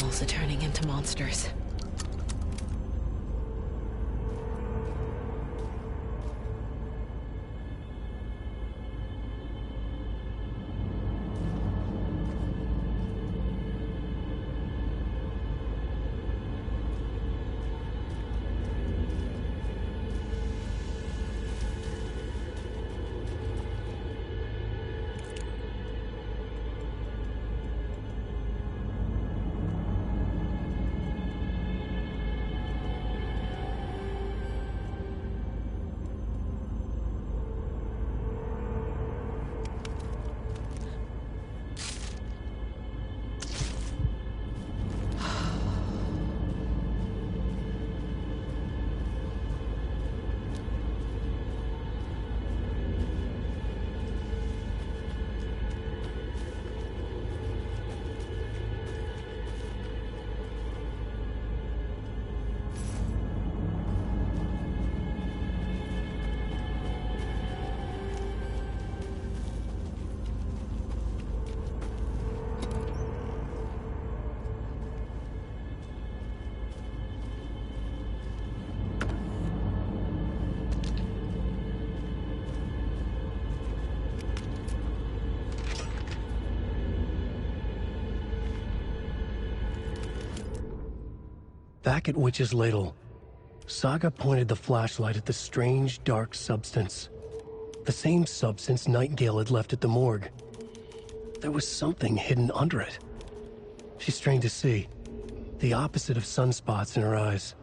animals are turning into monsters. Back at Witch's Ladle, Saga pointed the flashlight at the strange, dark substance. The same substance Nightingale had left at the morgue. There was something hidden under it. She strained to see. The opposite of sunspots in her eyes.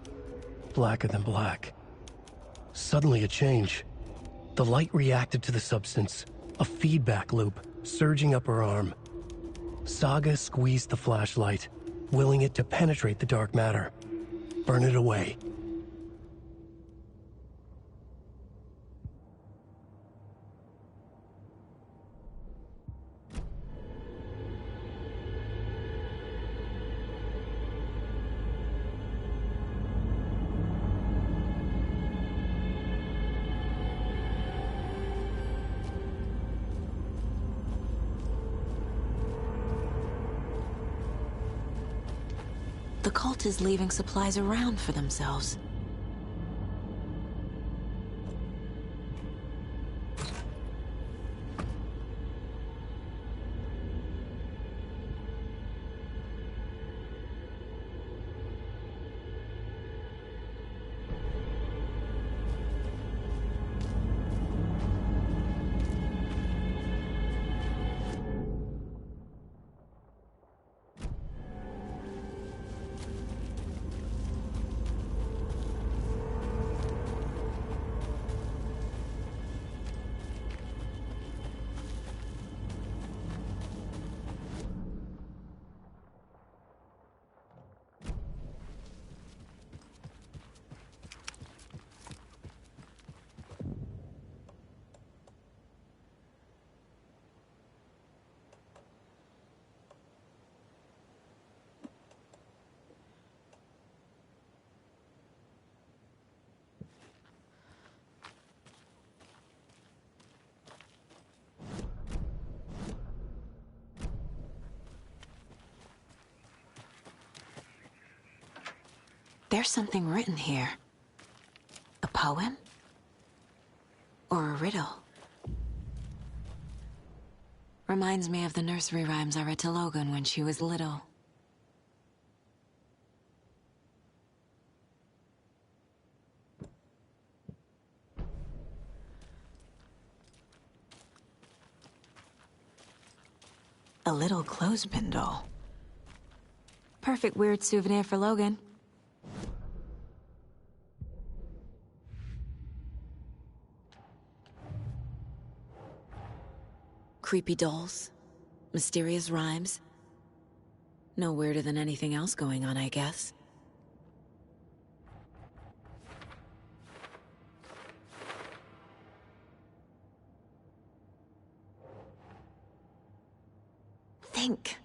Blacker than black. Suddenly a change. The light reacted to the substance. A feedback loop, surging up her arm. Saga squeezed the flashlight, willing it to penetrate the dark matter. Burn it away. The cult is leaving supplies around for themselves. There's something written here. A poem? Or a riddle? Reminds me of the nursery rhymes I read to Logan when she was little. A little clothespin doll. Perfect weird souvenir for Logan. Creepy dolls. Mysterious rhymes. No weirder than anything else going on, I guess. Think.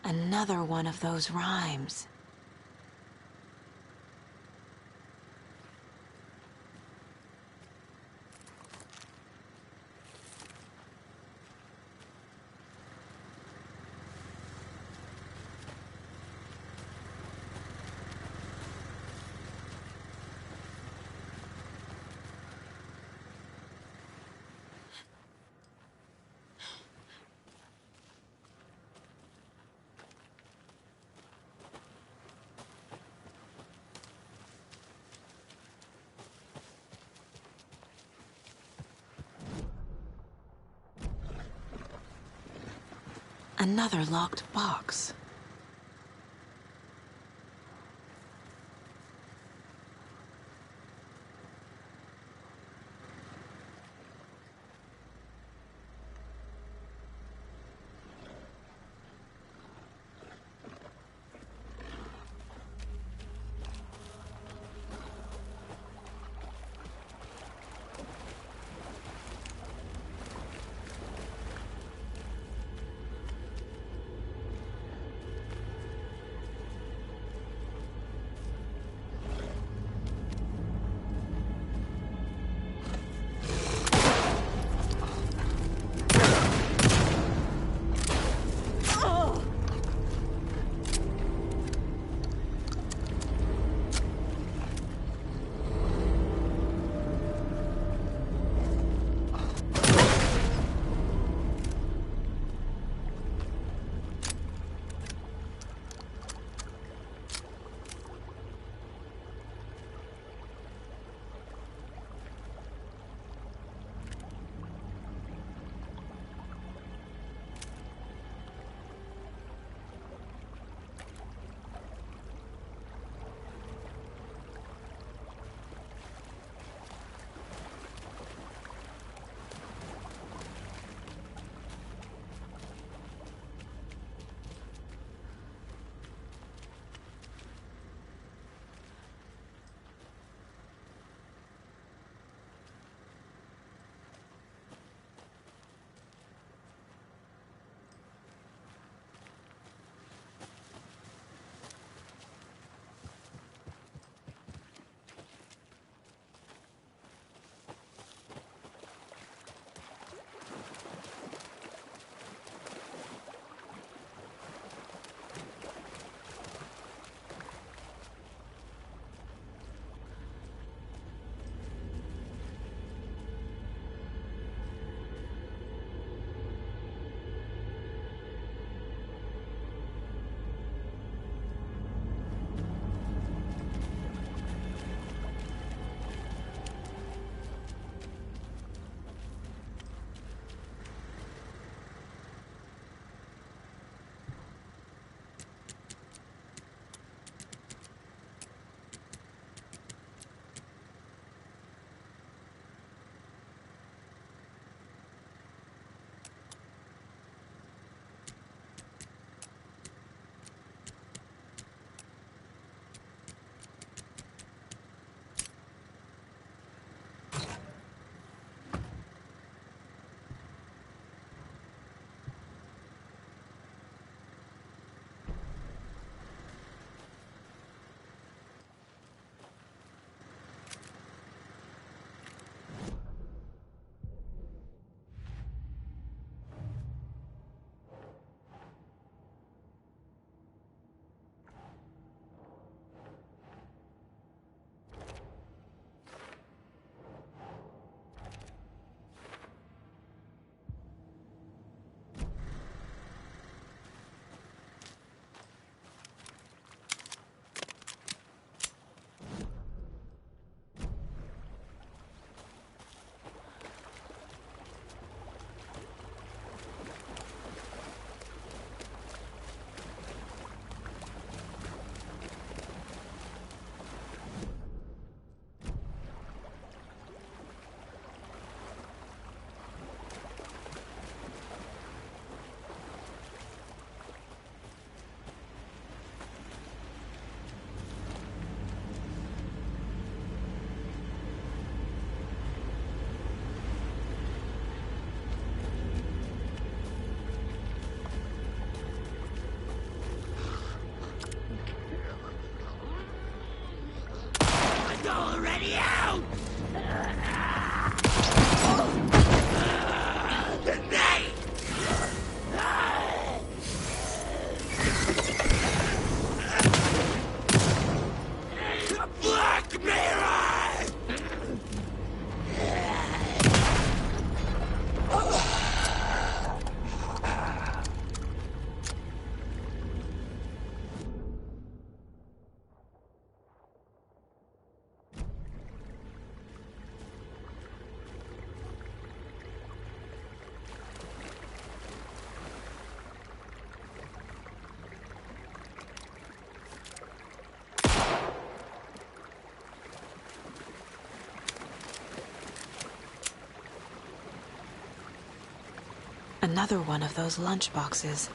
Another one of those rhymes. Another locked box. Another one of those lunch boxes.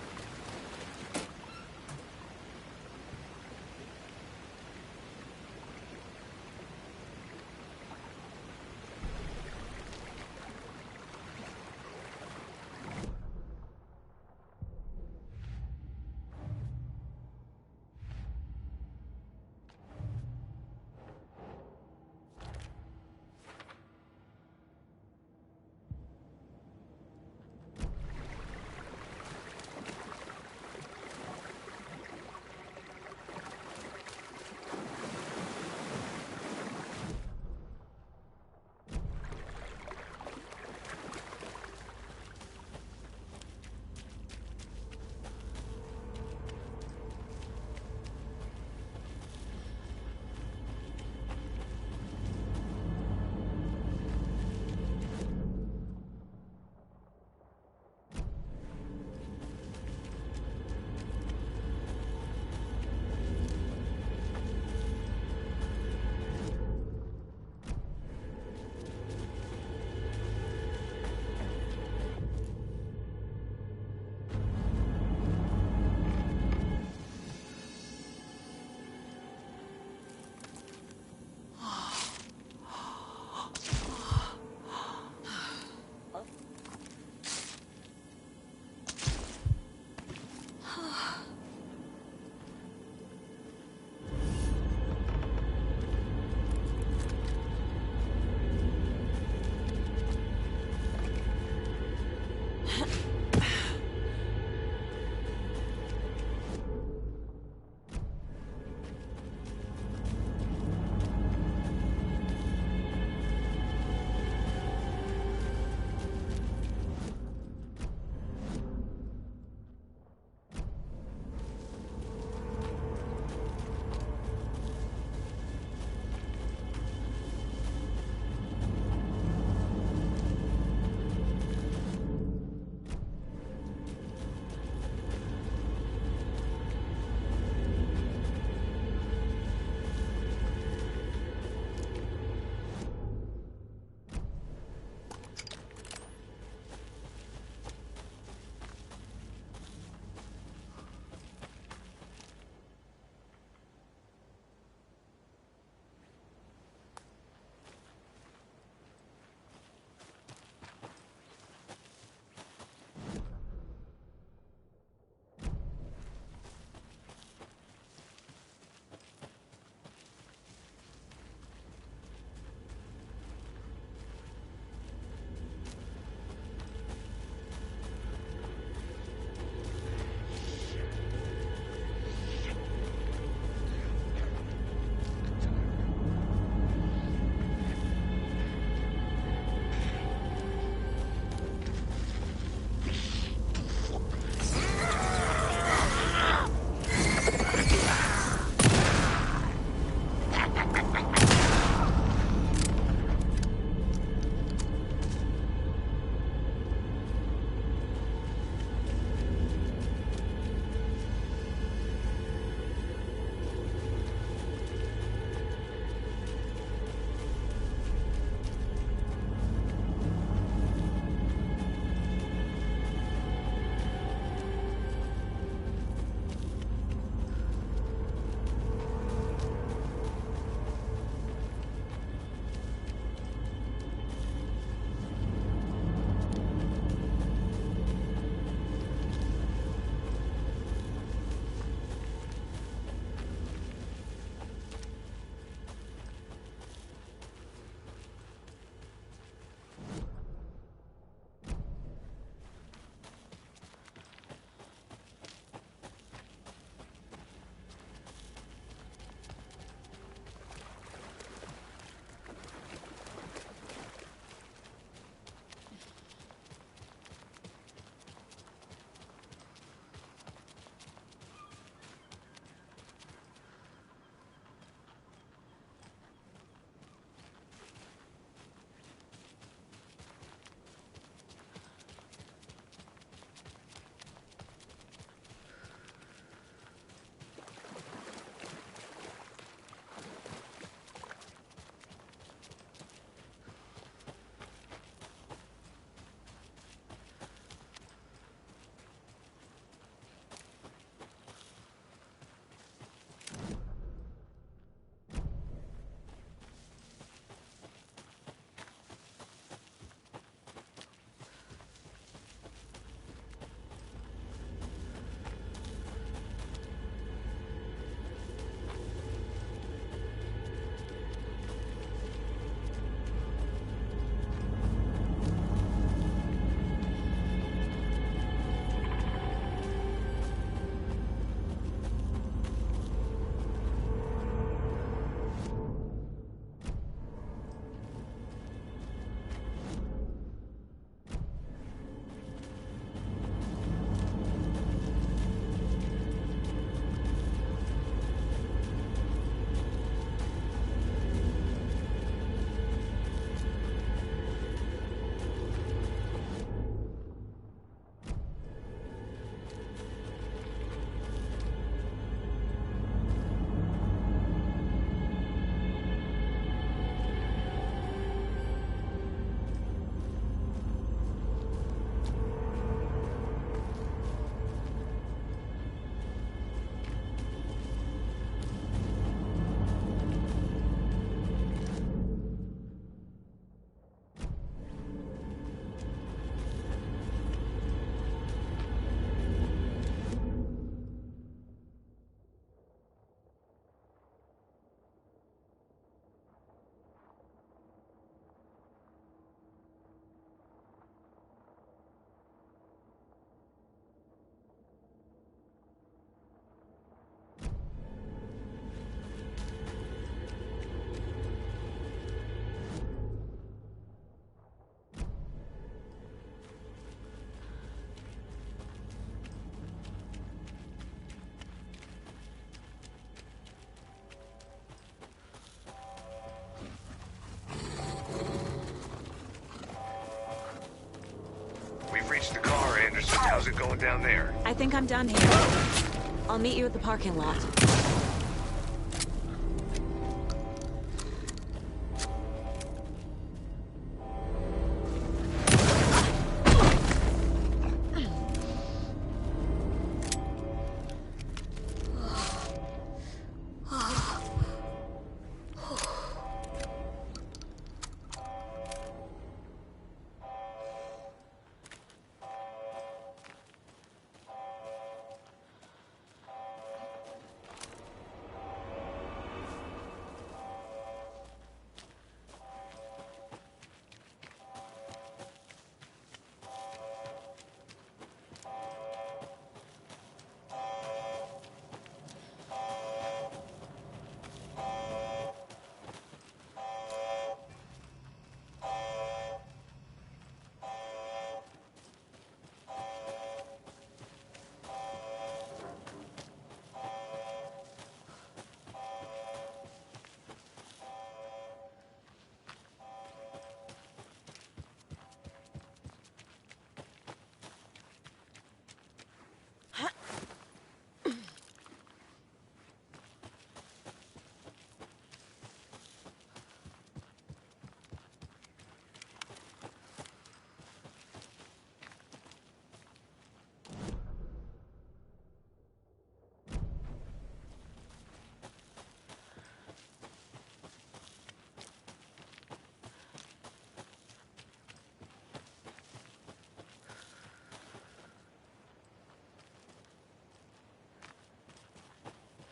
We've reached the car, Anderson. How's it going down there? I think I'm done here. I'll meet you at the parking lot.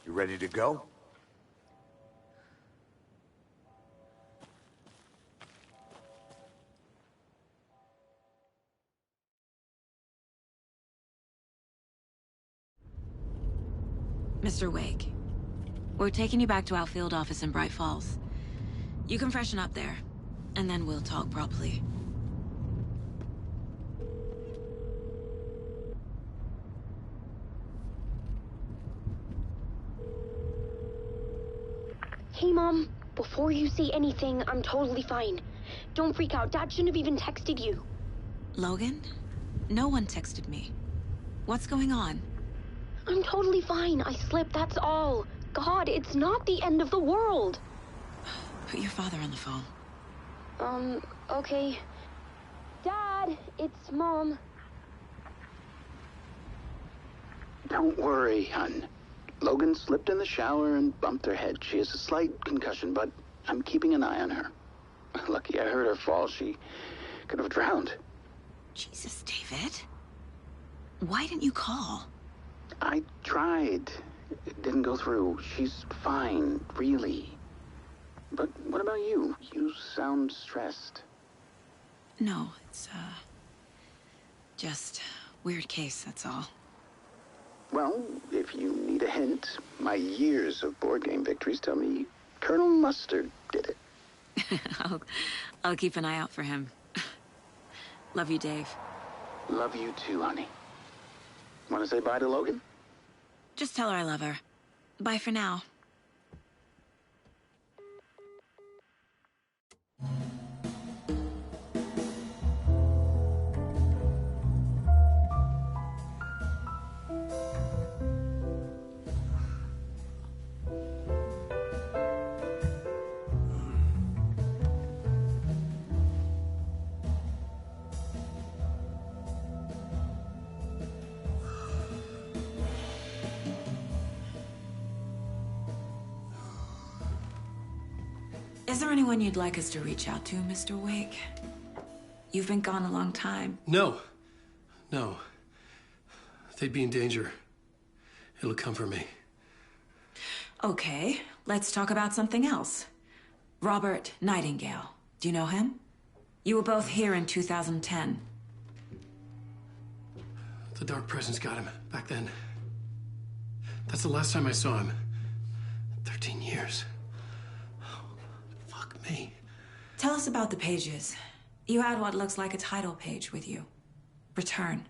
You ready to go? Mr. Wake, we're taking you back to our field office in Bright Falls. You can freshen up there, and then we'll talk properly. Hey, Mom. Before you say anything, I'm totally fine. Don't freak out. Dad shouldn't have even texted you. Logan? No one texted me. What's going on? I'm totally fine. I slipped, that's all. God, it's not the end of the world. Put your father on the phone. Okay. Dad, it's Mom. Don't worry, hon. Logan slipped in the shower and bumped her head. She has a slight concussion, but I'm keeping an eye on her. Lucky I heard her fall. She could have drowned. Jesus, David. Why didn't you call? I tried. It didn't go through. She's fine, really. But what about you? You sound stressed. No, it's, just weird case, that's all. Well, if you need a hint, my years of board game victories tell me Colonel Mustard did it. I'll keep an eye out for him. Love you, Dave. Love you too, honey. Want to say bye to Logan? Just tell her I love her. Bye for now. Is there anyone you'd like us to reach out to, Mr. Wake? You've been gone a long time. No. They'd be in danger. It'll come for me. Okay, let's talk about something else. Robert Nightingale. Do you know him? You were both here in 2010. The Dark Presence got him back then. That's the last time I saw him. 13 years. Fuck me. Tell us about the pages. You had what looks like a title page with you. Return.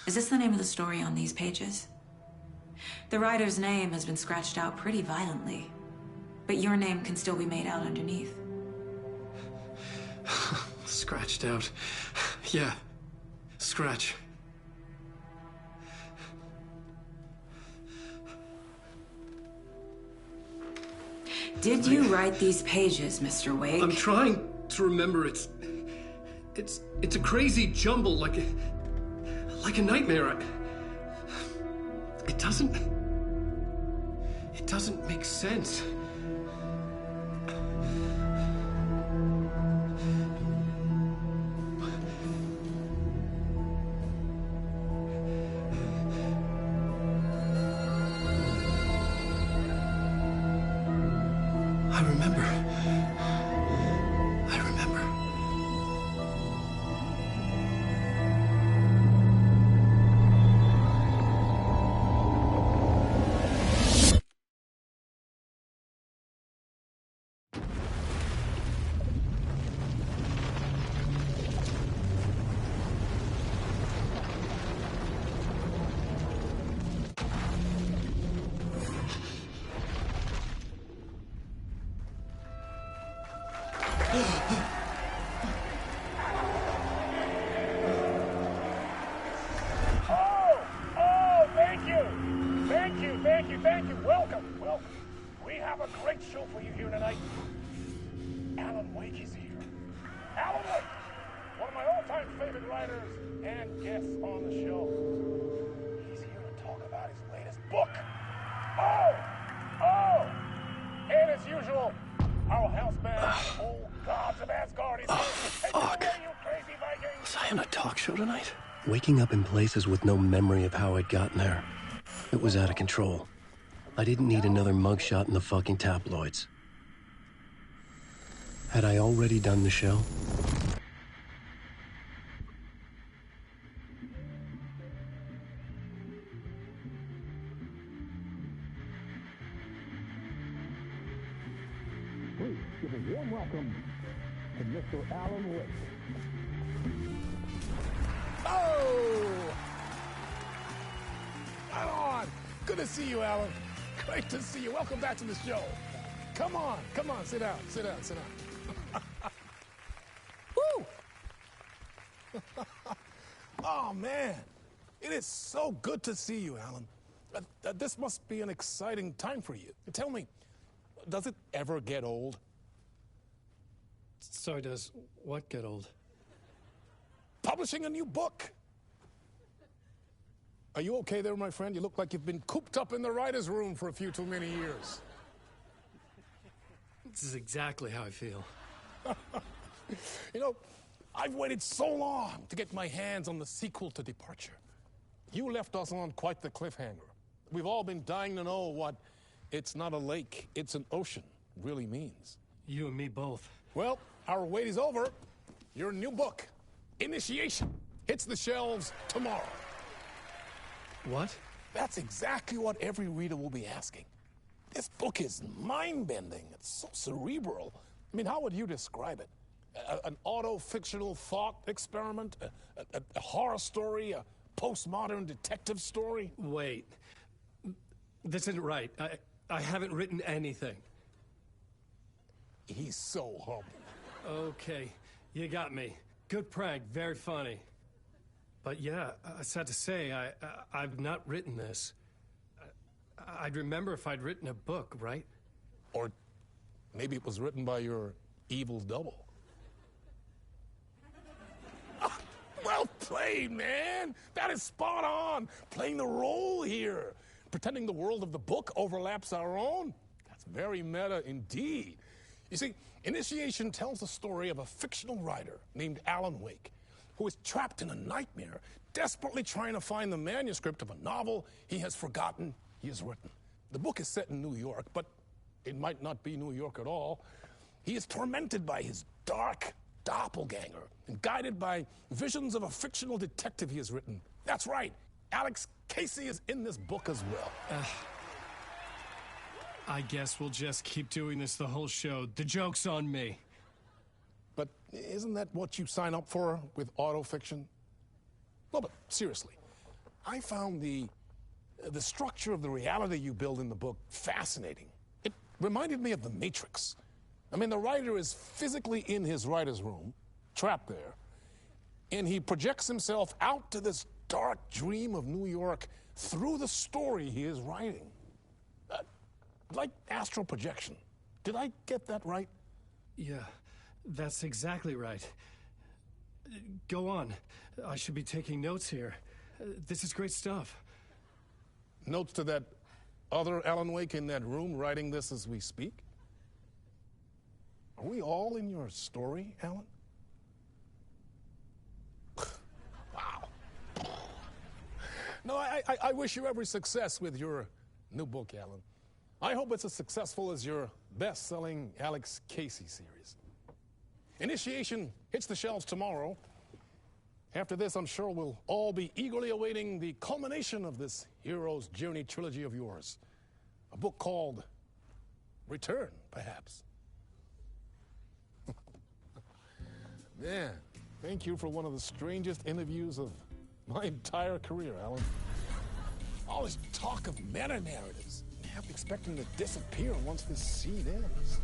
Is this the name of the story on these pages? The writer's name has been scratched out pretty violently, but your name can still be made out underneath. Scratched out. Yeah. Scratch. Did you write these pages, Mr. Wake? I'm trying to remember. It's a crazy jumble, like a nightmare. It doesn't make sense. I remember. Thank you. Welcome. We have a great show for you here tonight. Alan Wake is here. Alan Wake, one of my all-time favorite writers and guests on the show. He's here to talk about his latest book. And as usual, our house band, old gods of Asgard, is here. Take it away, you crazy Vikings. Was I on a talk show tonight? Waking up in places with no memory of how I'd gotten there. It was out of control. I didn't need another mugshot in the fucking tabloids. Had I already done the show? Please give a warm welcome to Mr. Alan Wake. Alan! Good to see you, Alan. Great to see you. Welcome back to the show. Come on, sit down. Woo! Oh, man. It is so good to see you, Alan. This must be an exciting time for you. Tell me, does it ever get old? Sorry, does what get old? Publishing a new book. Are you okay there, my friend? You look like you've been cooped up in the writer's room for a few too many years. This is exactly how I feel. You know, I've waited so long to get my hands on the sequel to Departure. You left us on quite the cliffhanger. We've all been dying to know what "it's not a lake, it's an ocean" really means. You and me both. Well, our wait is over. Your new book, Initiation, hits the shelves tomorrow. What? That's exactly what every reader will be asking. This book is mind-bending. It's so cerebral. I mean, how would you describe it? An auto-fictional thought experiment? A horror story? A postmodern detective story? Wait. This isn't right. I haven't written anything. He's so humble. Okay, you got me. Good prank, very funny. But yeah, sad to say, I've not written this. I'd remember if I'd written a book, right? Or maybe it was written by your evil double. Well played, man! That is spot on! Playing the role here. Pretending the world of the book overlaps our own. That's very meta indeed. You see, Initiation tells the story of a fictional writer named Alan Wake, who is trapped in a nightmare, desperately trying to find the manuscript of a novel he has forgotten he has written. The book is set in New York, but it might not be New York at all. He is tormented by his dark doppelganger and guided by visions of a fictional detective he has written. That's right, Alex Casey is in this book as well. I guess we'll just keep doing this the whole show. The joke's on me. But isn't that what you sign up for with autofiction? No, but seriously, I found the structure of the reality you build in the book fascinating. It reminded me of The Matrix. I mean, the writer is physically in his writer's room, trapped there, and he projects himself out to this dark dream of New York through the story he is writing. Like astral projection. Did I get that right? Yeah, that's exactly right. Go on. I should be taking notes here. This is great stuff. Notes to that other Alan Wake in that room writing this as we speak? Are we all in your story, Alan? Wow. No, I wish you every success with your new book, Alan. I hope it's as successful as your best-selling Alex Casey series. Initiation hits the shelves tomorrow. After this, I'm sure we'll all be eagerly awaiting the culmination of this hero's journey trilogy of yours. A book called Return, perhaps. Man, thank you for one of the strangest interviews of my entire career, Alan. All this talk of meta-narratives. I'm expecting to disappear once this seed ends.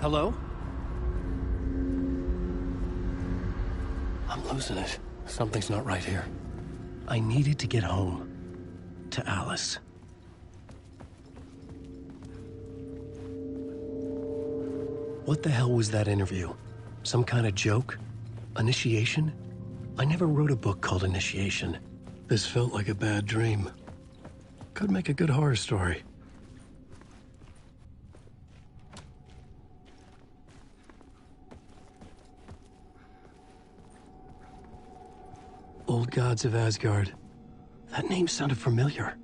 Hello? I'm losing it. Something's not right here. I needed to get home. To Alice. What the hell was that interview? Some kind of joke? Initiation? I never wrote a book called Initiation. This felt like a bad dream. Could make a good horror story. Old Gods of Asgard. That name sounded familiar.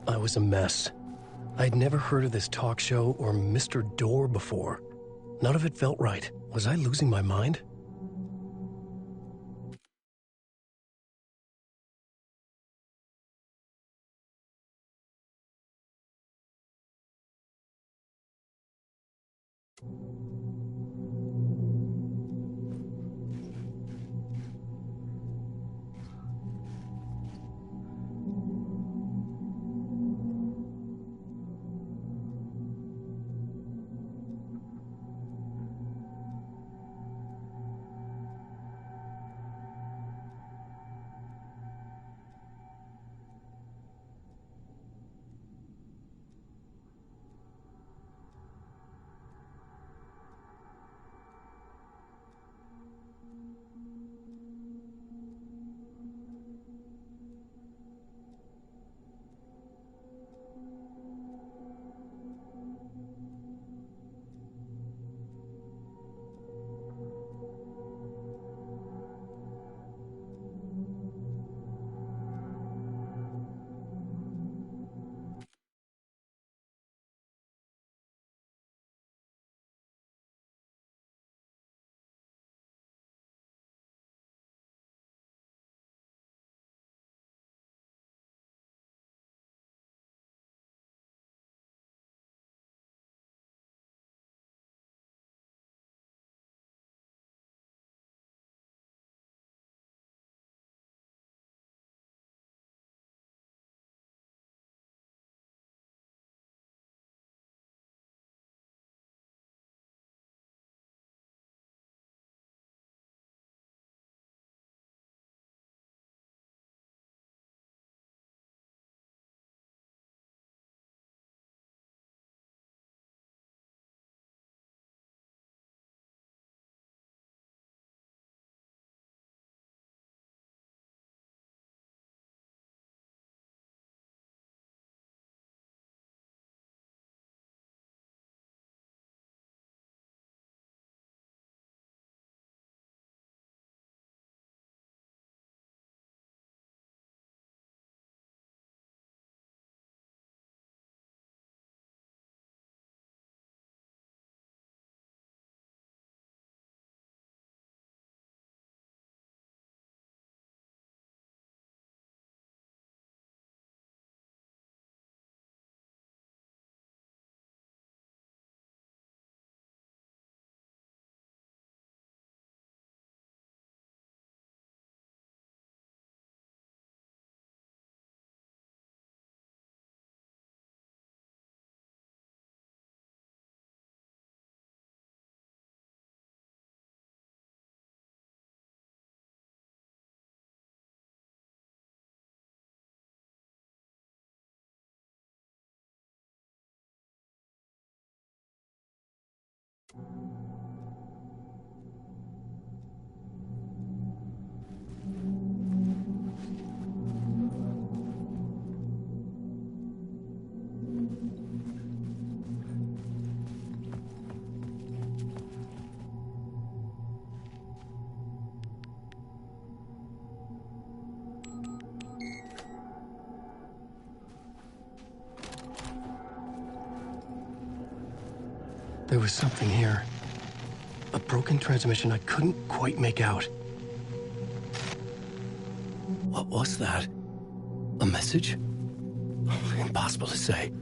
I was a mess. I'd never heard of this talk show or Mr. Door before. None of it felt right. Was I losing my mind? There was something here. A broken transmission I couldn't quite make out. What was that? A message? Impossible to say.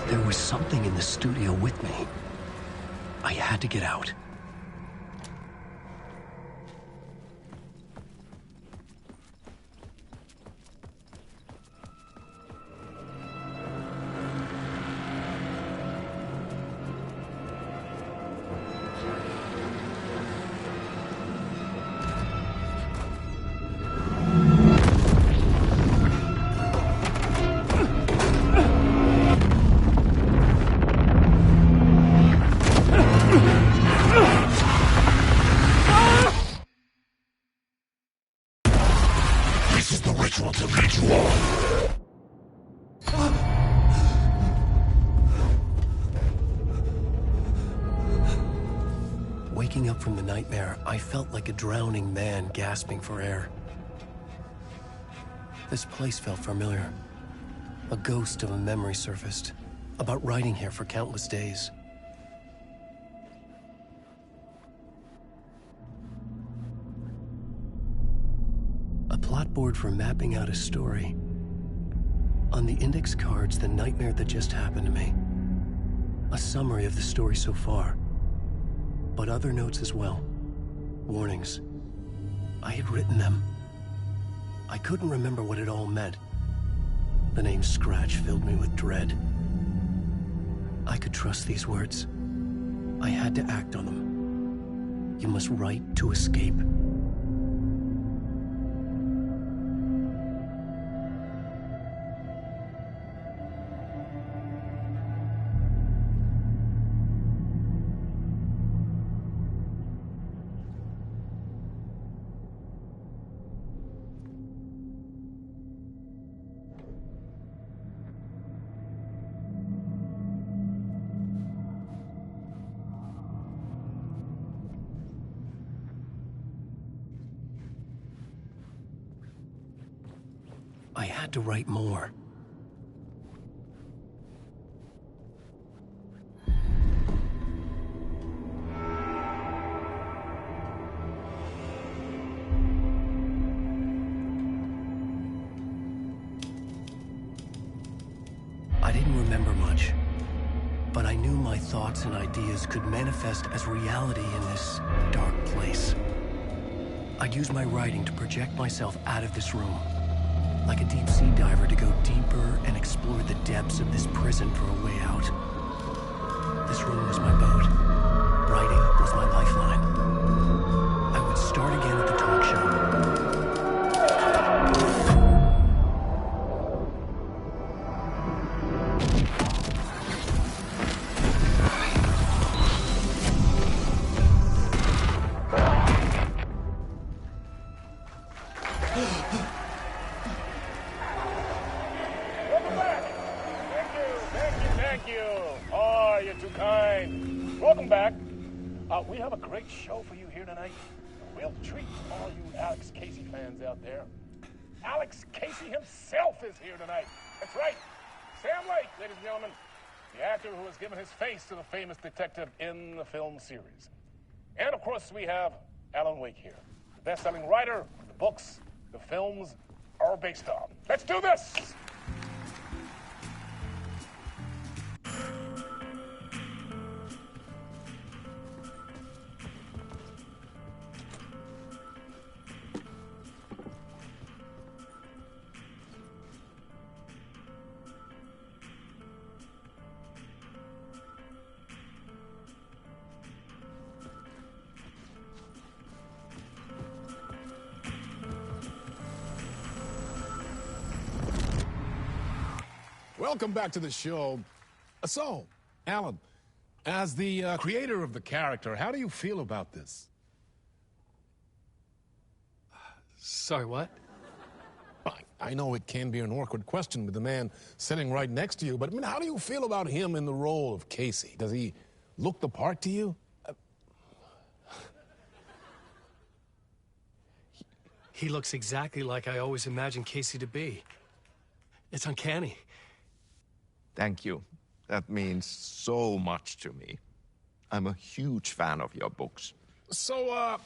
There was something in the studio with me. I had to get out. Waking up from the nightmare, I felt like a drowning man gasping for air. This place felt familiar. A ghost of a memory surfaced, about riding here for countless days. A plot board for mapping out a story. On the index cards, the nightmare that just happened to me. A summary of the story so far. But other notes as well. Warnings. I had written them. I couldn't remember what it all meant. The name Scratch filled me with dread. I could trust these words. I had to act on them. You must write to escape. I had to write more. I didn't remember much, but I knew my thoughts and ideas could manifest as reality in this dark place. I'd use my writing to project myself out of this room. Like a deep-sea diver to go deeper and explore the depths of this prison for a way out. This room was my boat. Writing was my lifeline. I would start again at the talk show. We have a great show for you here tonight. A real treat for all you Alex Casey fans out there. Alex Casey himself is here tonight. That's right. Sam Lake, ladies and gentlemen. The actor who has given his face to the famous detective in the film series. And, of course, we have Alan Wake here. The best-selling writer, the books, the films are based on. Let's do this! Welcome back to the show. So, Alan, as the creator of the character, how do you feel about this? Sorry, what? I know it can be an awkward question with the man sitting right next to you, but I mean, how do you feel about him in the role of Casey? Does he look the part to you? He looks exactly like I always imagined Casey to be. It's uncanny. Thank you. That means so much to me. I'm a huge fan of your books. So,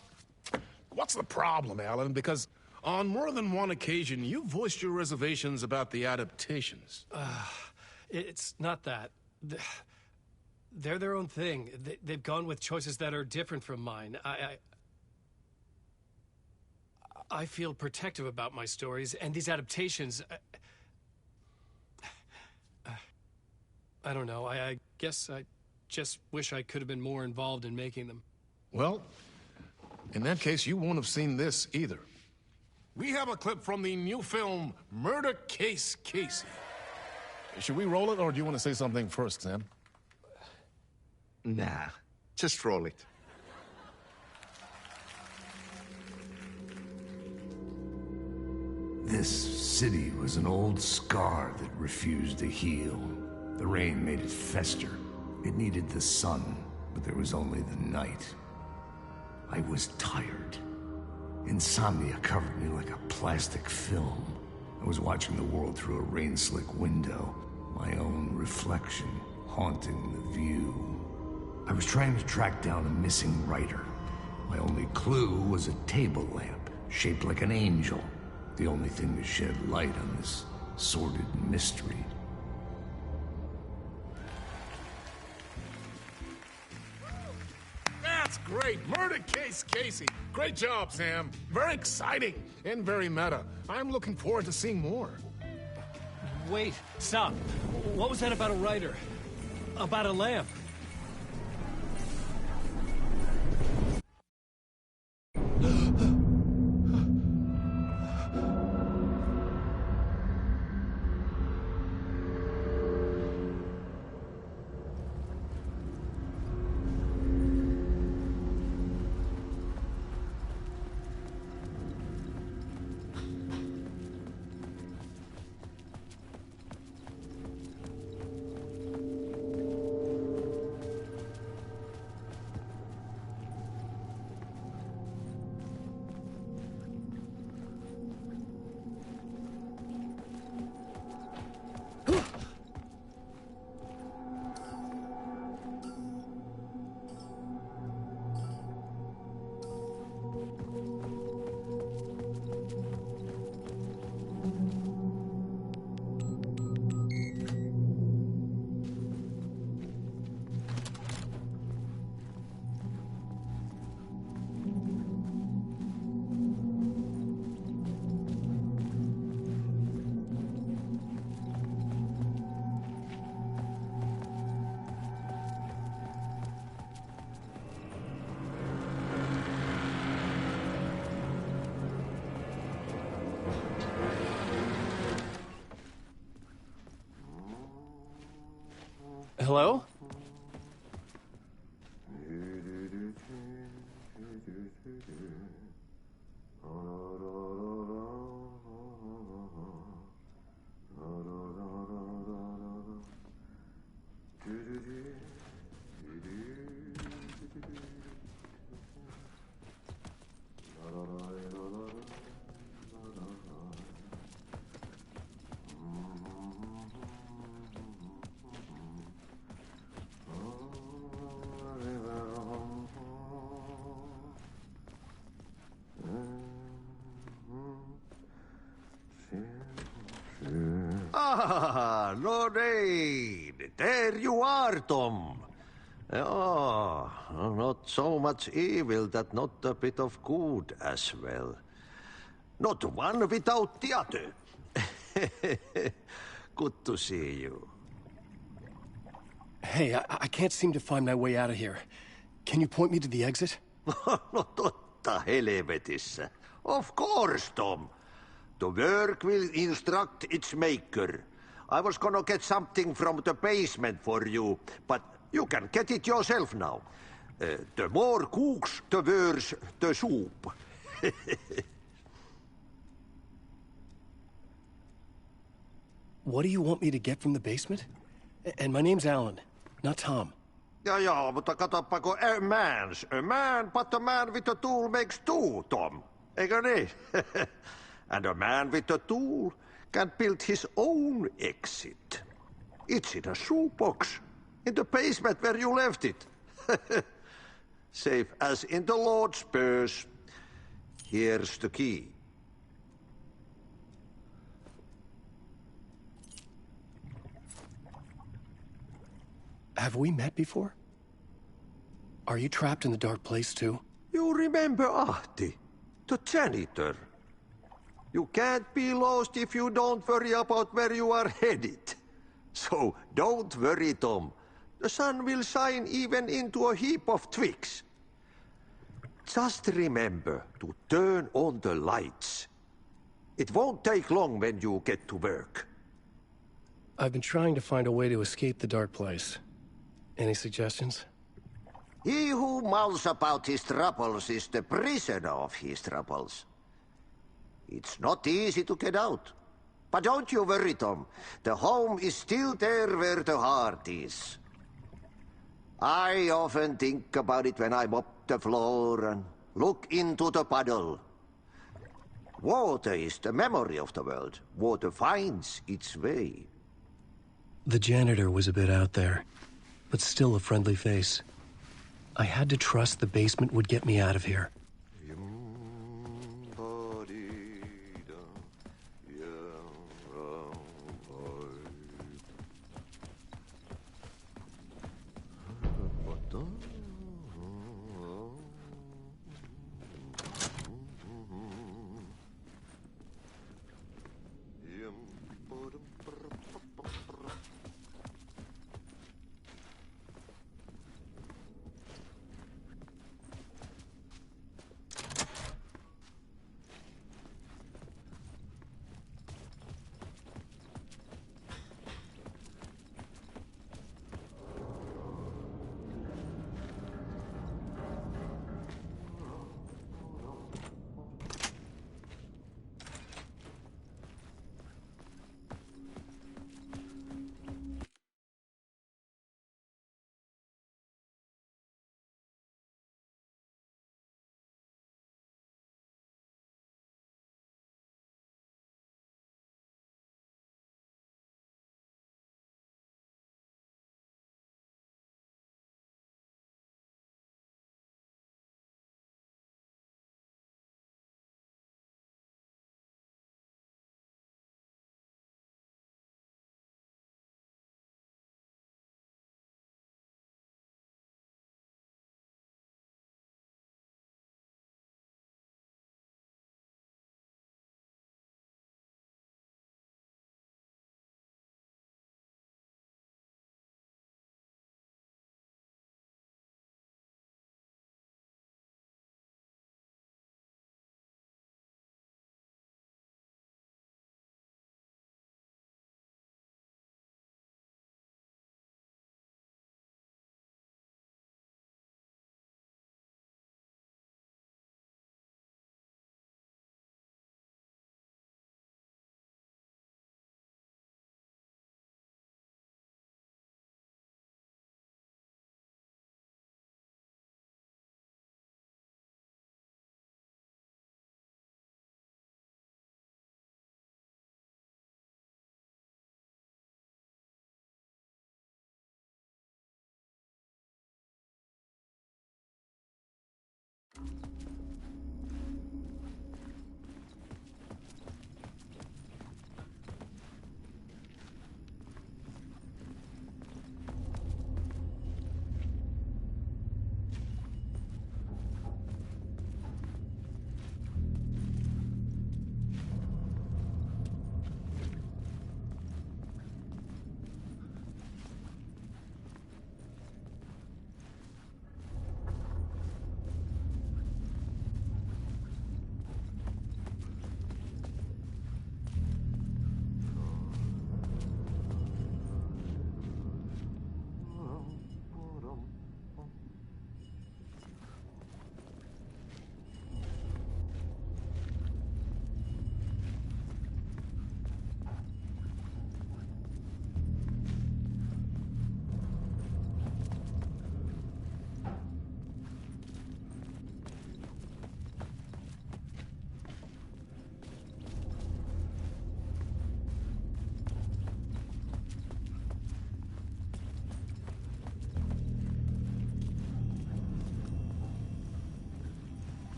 what's the problem, Alan? Because on more than one occasion, you voiced your reservations about the adaptations. It's not that. They're their own thing. They've gone with choices that are different from mine. I feel protective about my stories, and these adaptations... I don't know. I guess I just wish I could have been more involved in making them. Well, in that case, you won't have seen this either. We have a clip from the new film, Murder Case Casey. Should we roll it, or do you want to say something first, Sam? Nah, just roll it. This city was an old scar that refused to heal. The rain made it fester. It needed the sun, but there was only the night. I was tired. Insomnia covered me like a plastic film. I was watching the world through a rain-slick window, my own reflection haunting the view. I was trying to track down a missing writer. My only clue was a table lamp, shaped like an angel. The only thing to shed light on this sordid mystery. That's great! Murder Case Casey! Great job, Sam. Very exciting and very meta. I'm looking forward to seeing more. Wait, stop. What was that about a writer? About a lamp? Hello? Ah, Lorraine! There you are, Tom. Oh, not so much evil that not a bit of good as well. Not one without the other. Good to see you. Hey, I can't seem to find my way out of here. Can you point me to the exit? No totta helvetissä. Of course, Tom. The work will instruct its maker. I was gonna get something from the basement for you, but you can get it yourself now. The more cooks, the worse the soup. What do you want me to get from the basement? And my name's Alan, not Tom. Ja, mutta katoppa, kun a man, but a man with a tool makes two, Tom. Eikö niin? And a man with a tool can build his own exit. It's in a shoebox, in the basement where you left it. Safe as in the Lord's purse. Here's the key. Have we met before? Are you trapped in the dark place too? You remember Ahti, the janitor. You can't be lost if you don't worry about where you are headed. So don't worry, Tom. The sun will shine even into a heap of twigs. Just remember to turn on the lights. It won't take long when you get to work. I've been trying to find a way to escape the dark place. Any suggestions? He who mouths about his troubles is the prisoner of his troubles. It's not easy to get out. But don't you worry, Tom. The home is still there where the heart is. I often think about it when I mop the floor and look into the puddle. Water is the memory of the world. Water finds its way. The janitor was a bit out there, but still a friendly face. I had to trust the basement would get me out of here.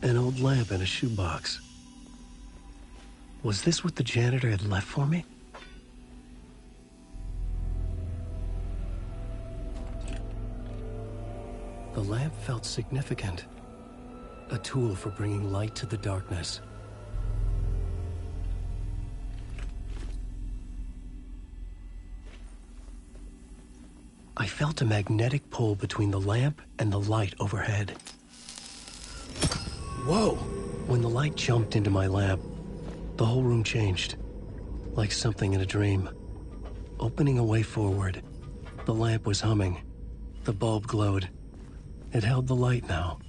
An old lamp in a shoebox. Was this what the janitor had left for me? The lamp felt significant. A tool for bringing light to the darkness. I felt a magnetic pull between the lamp and the light overhead. Whoa! When the light jumped into my lamp, the whole room changed, like something in a dream. Opening a way forward, the lamp was humming. The bulb glowed. It held the light now.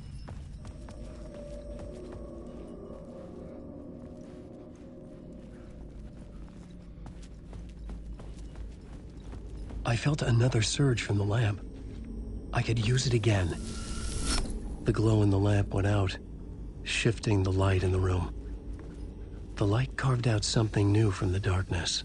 I felt another surge from the lamp. I could use it again. The glow in the lamp went out, shifting the light in the room. The light carved out something new from the darkness.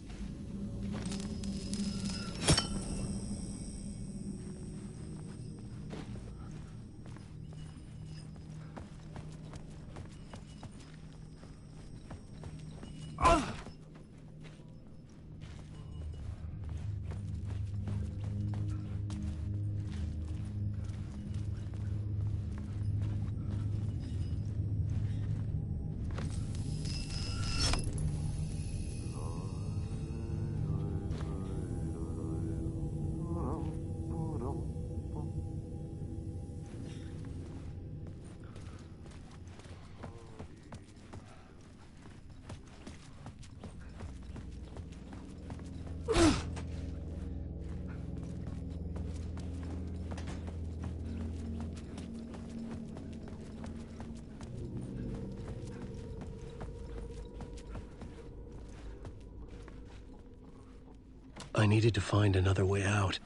I needed to find another way out.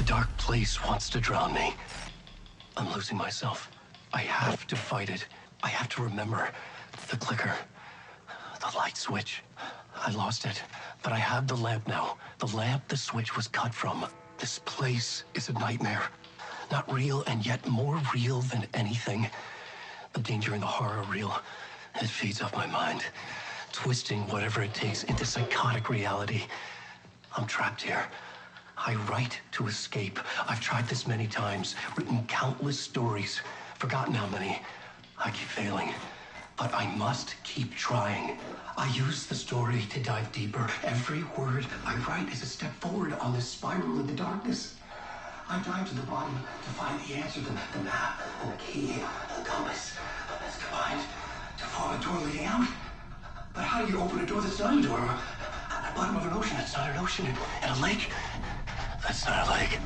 Dark place wants to drown me. I'm losing myself. I have to fight it. I have to remember. The clicker. The light switch. I lost it. But I have the lamp now. The lamp the switch was cut from. This place is a nightmare. Not real, and yet more real than anything. The danger and the horror are real. It feeds off my mind. Twisting whatever it takes into psychotic reality. I'm trapped here. I write to escape. I've tried this many times, written countless stories, forgotten how many. I keep failing, but I must keep trying. I use the story to dive deeper. Every word I write is a step forward on this spiral in the darkness. I dive to the bottom to find the answer, the map, and the key, and the compass. That's combined to form a door leading out. But how do you open a door that's not a door? At the bottom of an ocean that's not an ocean, and a lake that's not a lake.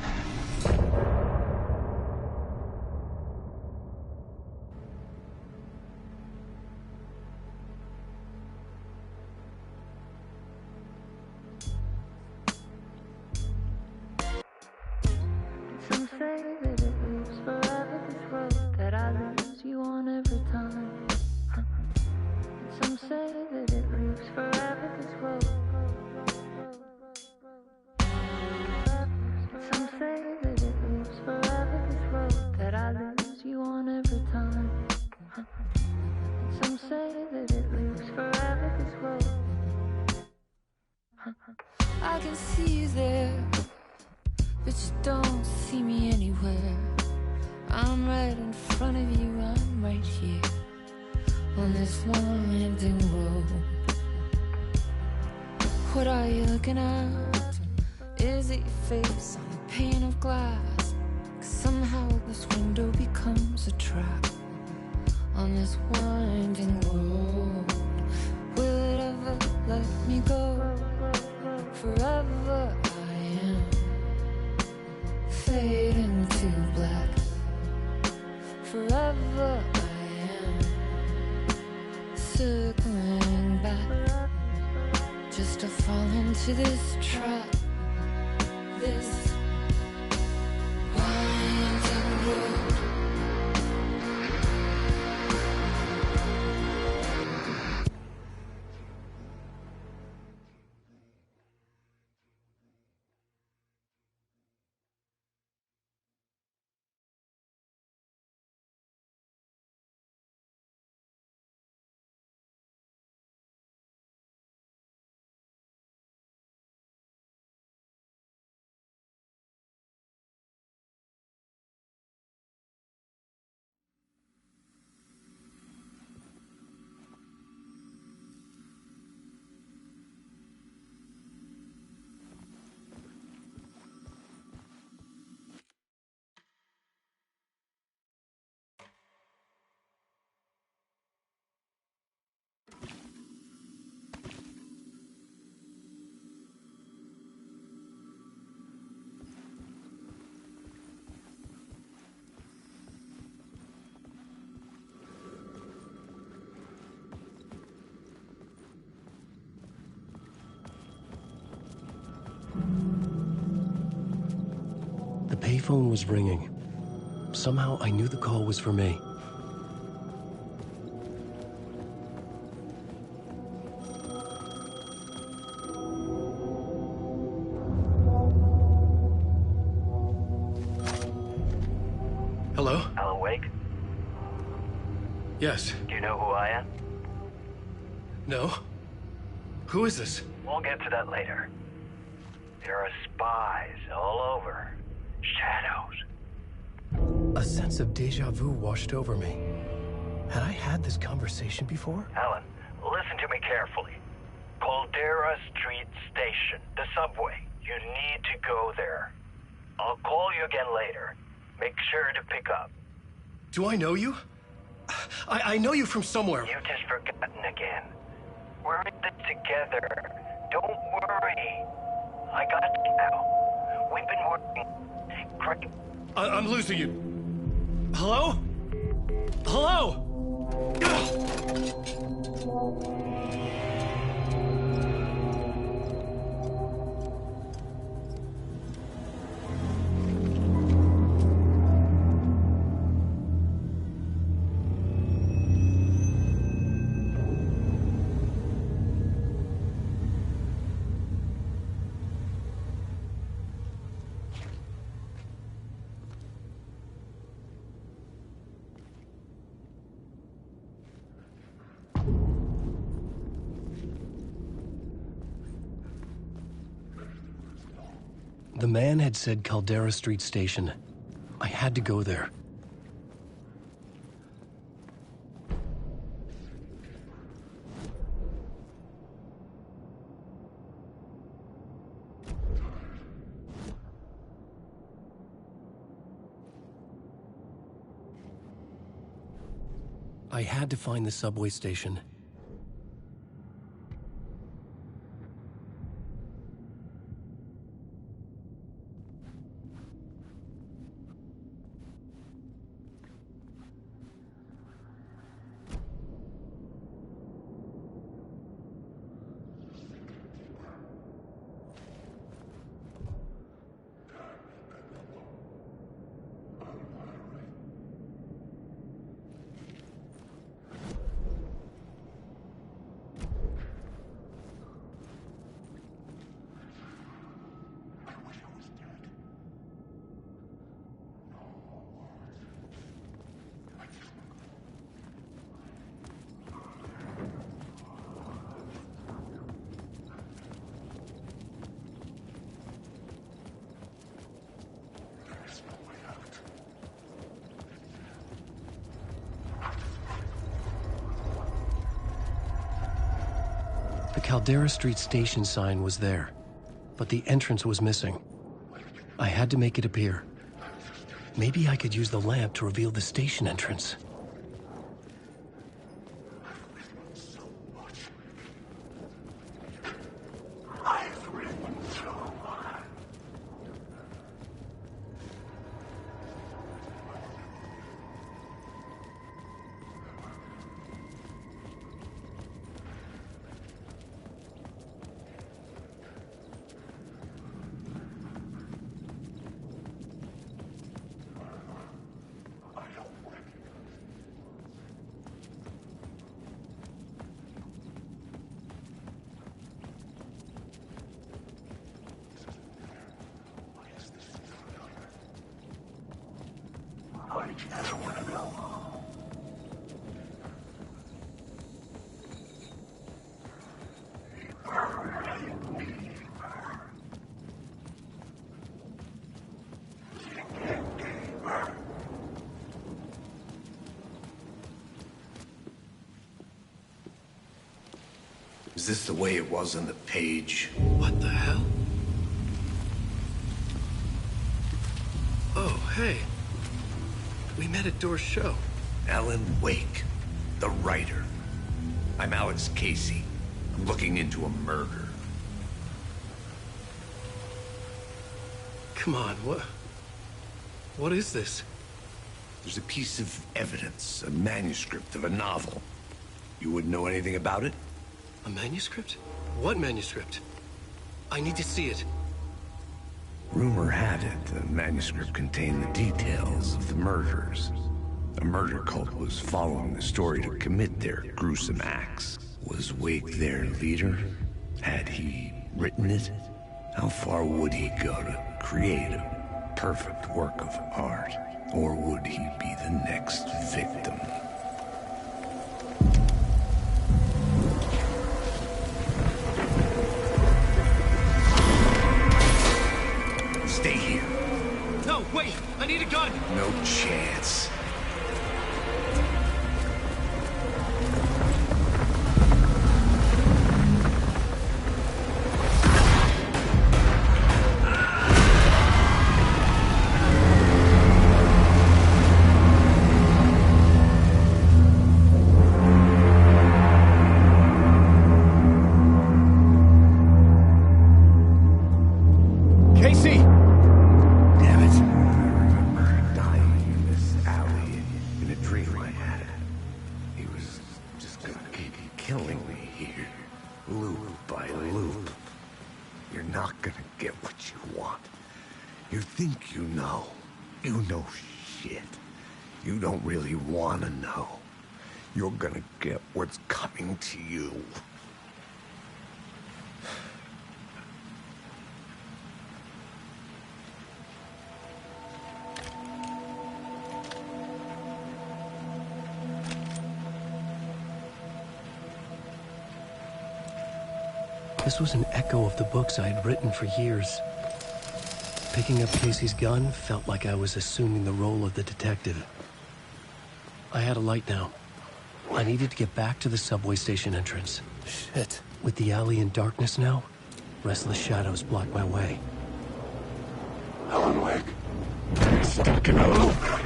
Some say that it lives forever, this road that I lose you on every time. Some say that it lives forever, this road. Some say that it lives forever, this road that I lose you on every time. Some say that it lives forever, this road. I can see you there, but you don't see me anywhere. I'm right in front of you, I'm right here on this winding road. What are you looking at? Is it your face on a pane of glass? 'Cause somehow this window becomes a trap on this winding road. Will it ever let me go? Forever I am fading to black. Forever I am circling back, just to fall into this trap, this winding road. The payphone was ringing. Somehow I knew the call was for me. Hello? Alan Wake? Yes. Do you know who I am? No? Who is this? We'll get to that later. There are spies all over. Shadows. A sense of deja vu washed over me. Had I had this conversation before? Alan, listen to me carefully. Caldera Street Station, the subway. You need to go there. I'll call you again later. Make sure to pick up. Do I know you? I know you from somewhere. You've just forgotten again. We're in this together. Don't worry. I got you now. We've been working great. I'm losing you. Hello? Hello? The man had said Caldera Street Station. I had to go there. I had to find the subway station. Caldera Street station sign was there, but the entrance was missing. I had to make it appear. Maybe I could use the lamp to reveal the station entrance. Is this the way it was on the page? What the hell? Oh, hey. We met at Door's show. Alan Wake, the writer. I'm Alex Casey. I'm looking into a murder. Come on, what is this? There's a piece of evidence, a manuscript of a novel. You wouldn't know anything about it? A manuscript? What manuscript? I need to see it. Rumor had it the manuscript contained the details of the murders. A murder cult was following the story to commit their gruesome acts. Was Wake their leader? Had he written it? How far would he go to create a perfect work of art? Or would he be the next victim? Stay here. No, wait! I need a gun! No chance. You're gonna get what's coming to you. This was an echo of the books I had written for years. Picking up Casey's gun felt like I was assuming the role of the detective. I had a light now. I needed to get back to the subway station entrance. Shit. With the alley in darkness now, restless shadows block my way. Alan Wake. Stuck in a loop. I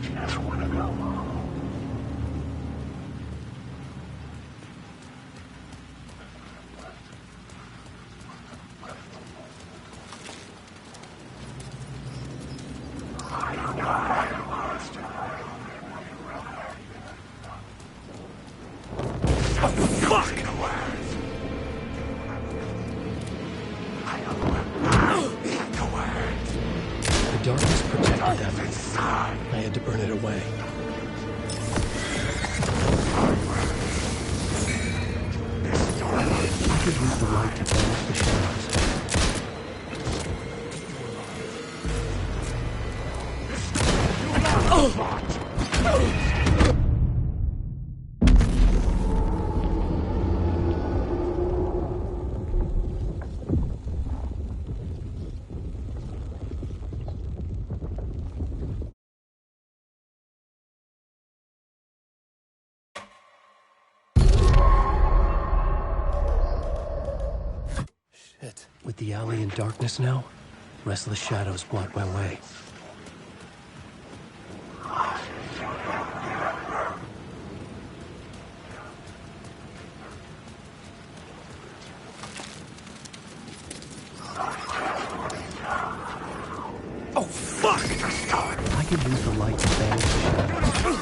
just want to go home. the alley in darkness now, restless shadows block my way. Oh, fuck! I could use the light to banish the shadows.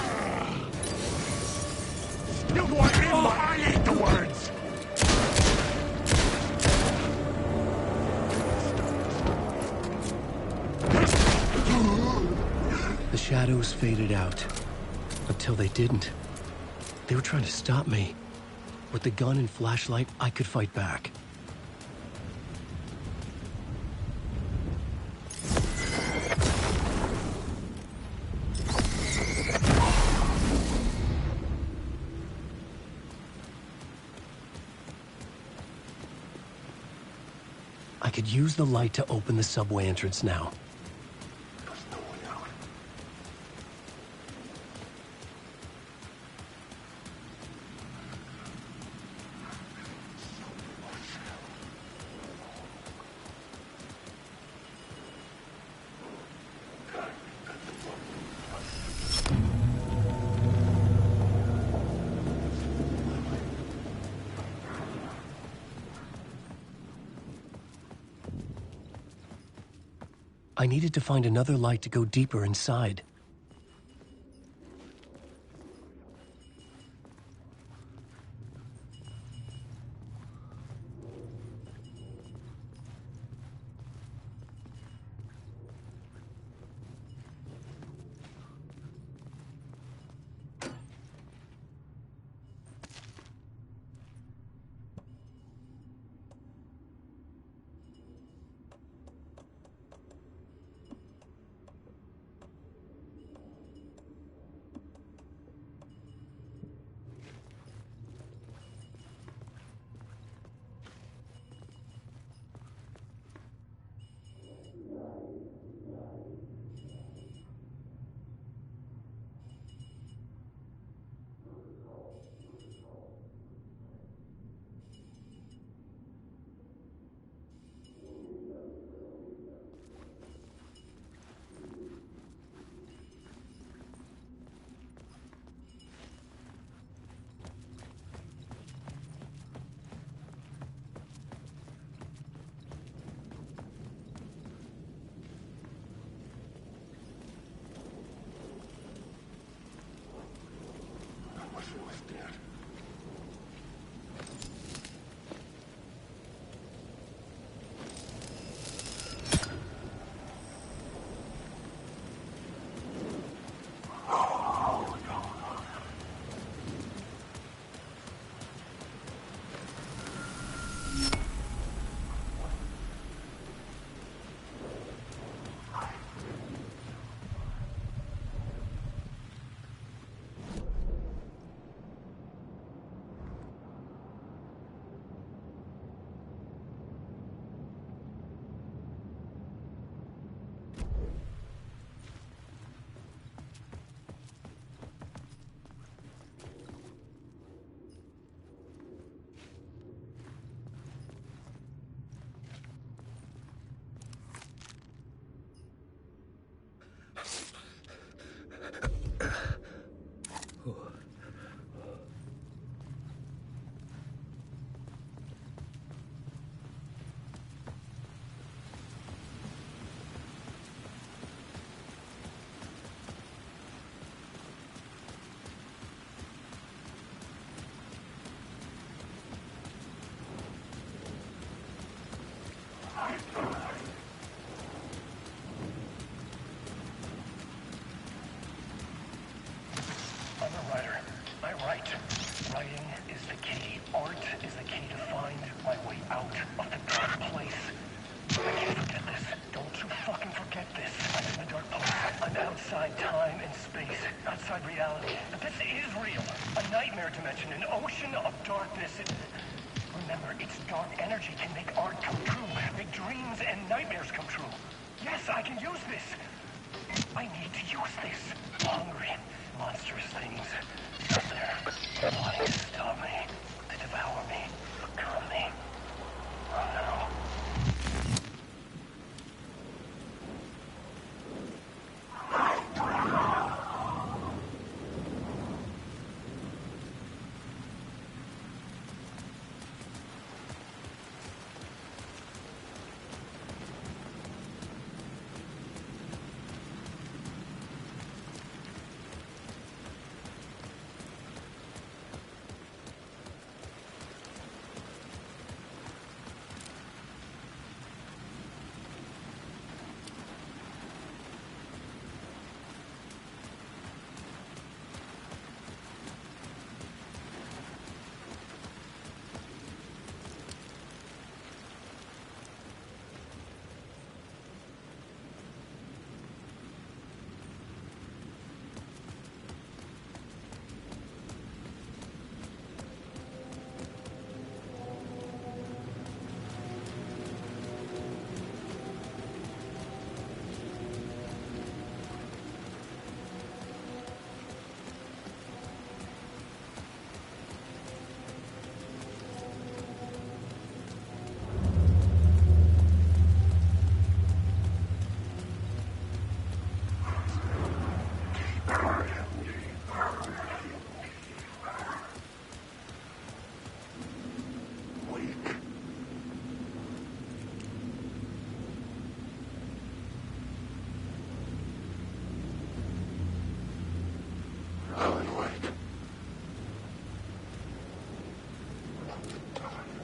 You want him? I ate the words! The shadows faded out. Until they didn't. They were trying to stop me. With the gun and flashlight, I could fight back. I could use the light to open the subway entrance now. I needed to find another light to go deeper inside.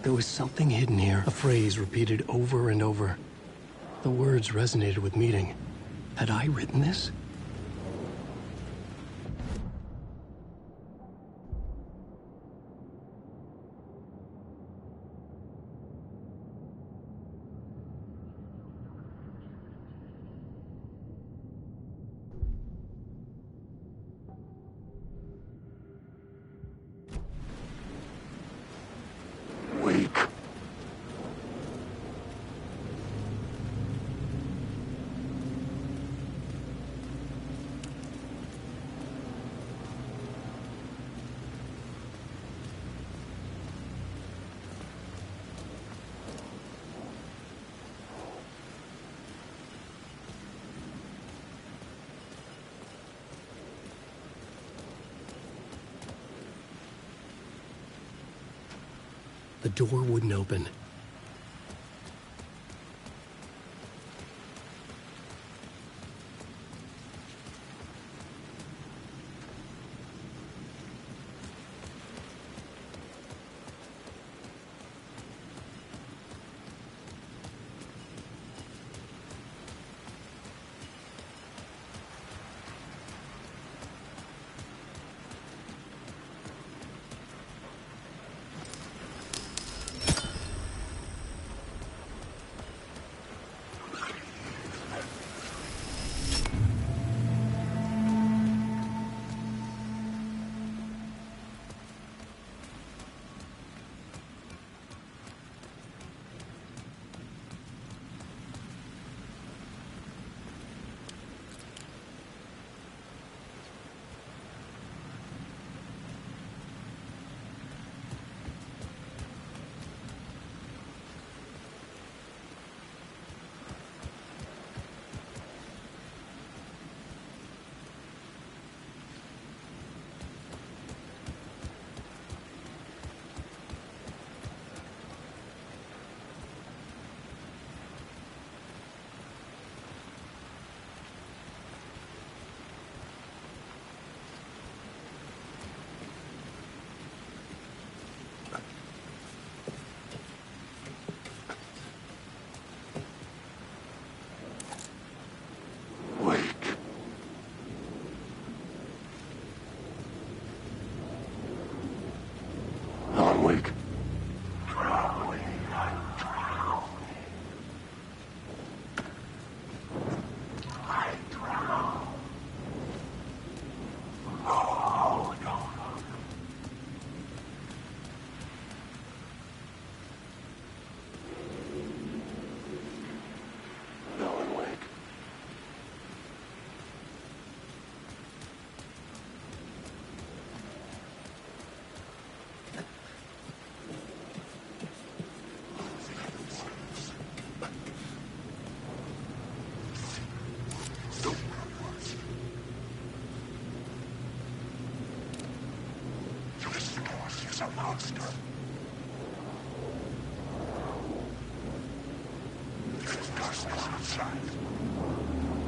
There was something hidden here, a phrase repeated over and over. The words resonated with meaning. Had I written this? The door wouldn't open.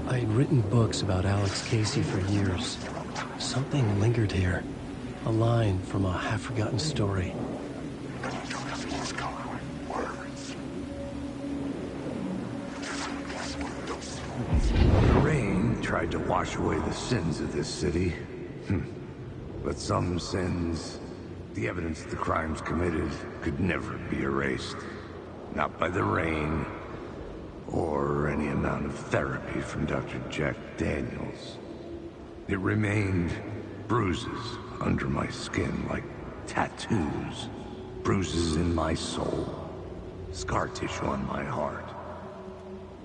I had written books about Alex Casey for years. Something lingered here. A line from a half-forgotten story. The rain tried to wash away the sins of this city. But some sins, the evidence of the crimes committed, could never be erased. Not by the rain, or any amount of therapy from Dr. Jack Daniels. It remained bruises under my skin, like tattoos. Bruises in my soul. Scar tissue on my heart.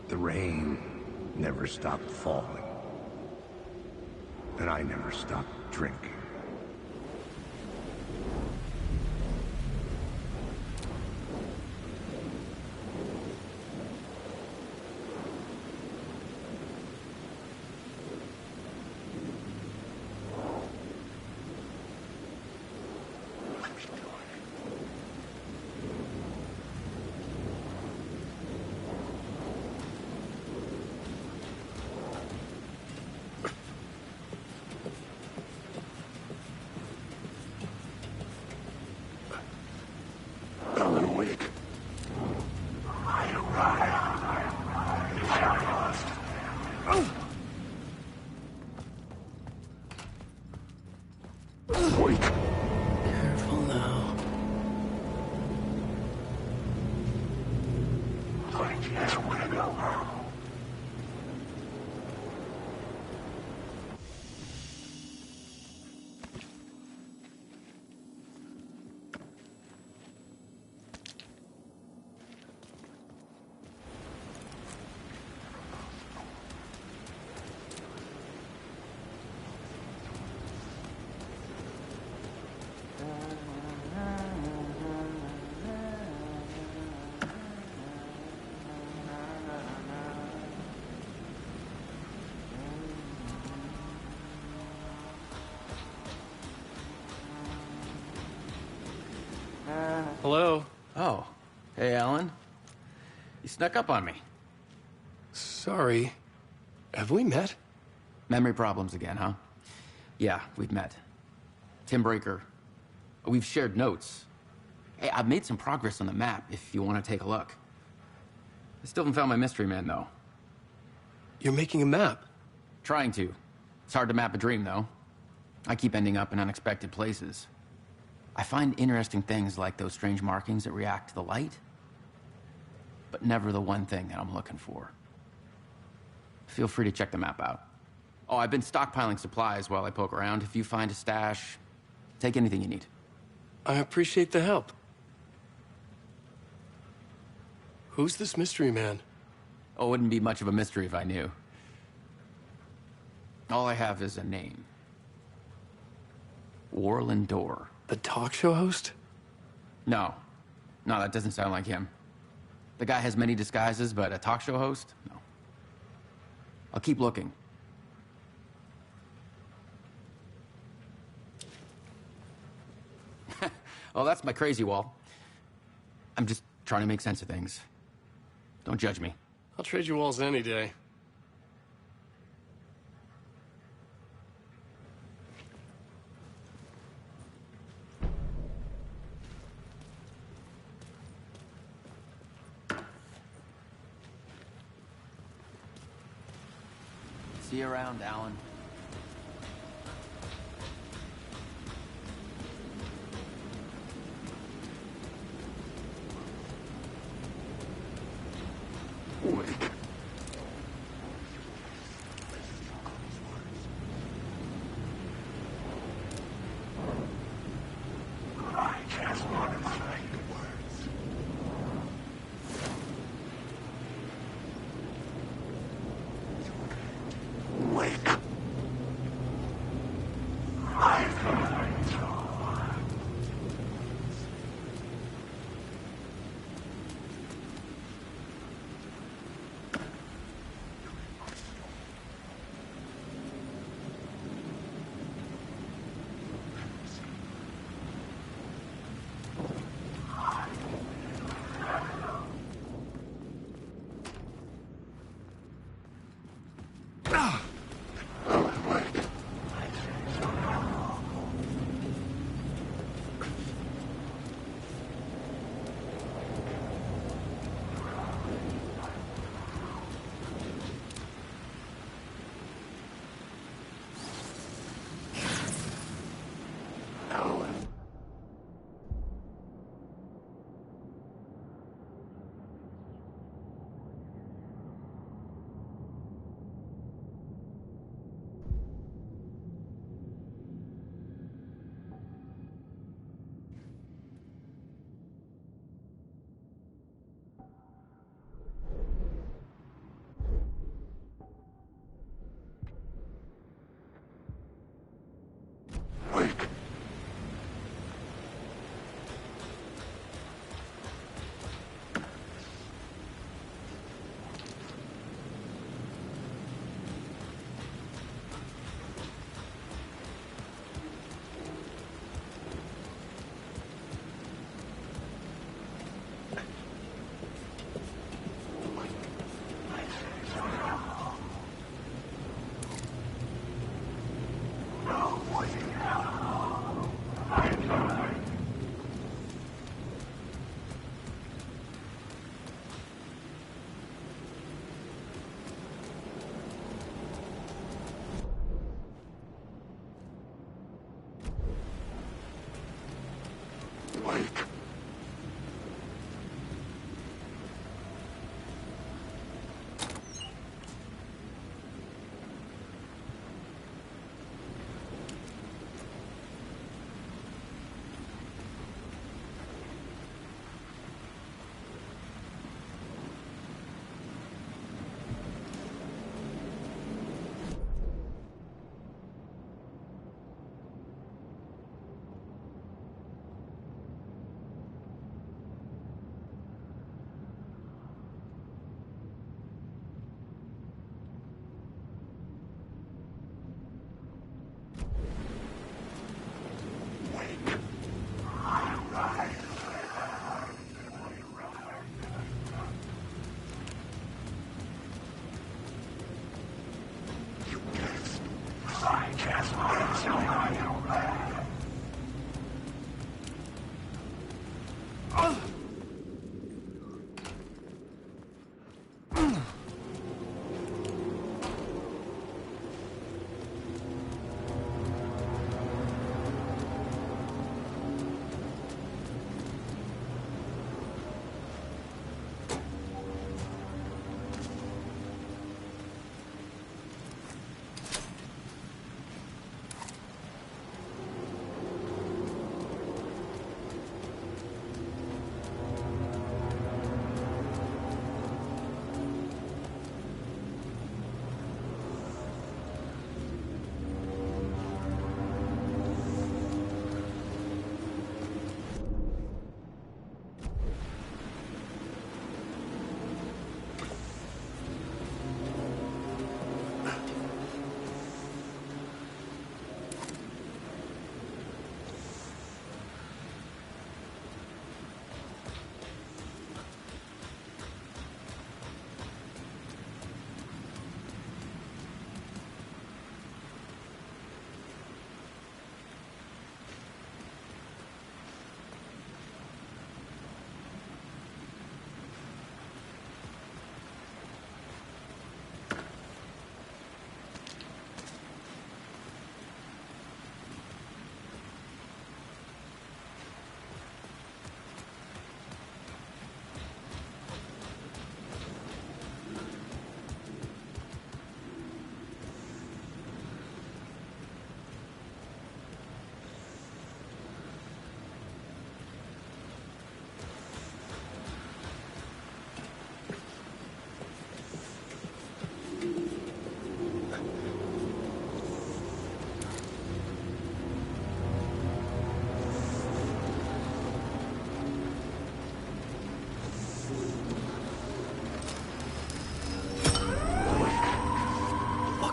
The rain never stopped falling. And I never stopped drinking. Careful now. Hello? Oh. Hey, Alan. You snuck up on me. Sorry. Have we met? Memory problems again, huh? Yeah, we've met. Tim Breaker. We've shared notes. Hey, I've made some progress on the map if you want to take a look. I still haven't found my mystery man, though. You're making a map? Trying to. It's hard to map a dream, though. I keep ending up in unexpected places. I find interesting things like those strange markings that react to the light, but never the one thing that I'm looking for. Feel free to check the map out. Oh, I've been stockpiling supplies while I poke around. If you find a stash, take anything you need. I appreciate the help. Who's this mystery man? Oh, it wouldn't be much of a mystery if I knew. All I have is a name. Warland Door. The talk show host? No. No, that doesn't sound like him. The guy has many disguises, but a talk show host? No. I'll keep looking. Oh, that's my crazy wall. I'm just trying to make sense of things. Don't judge me. I'll trade you walls any day. See you around, Alan.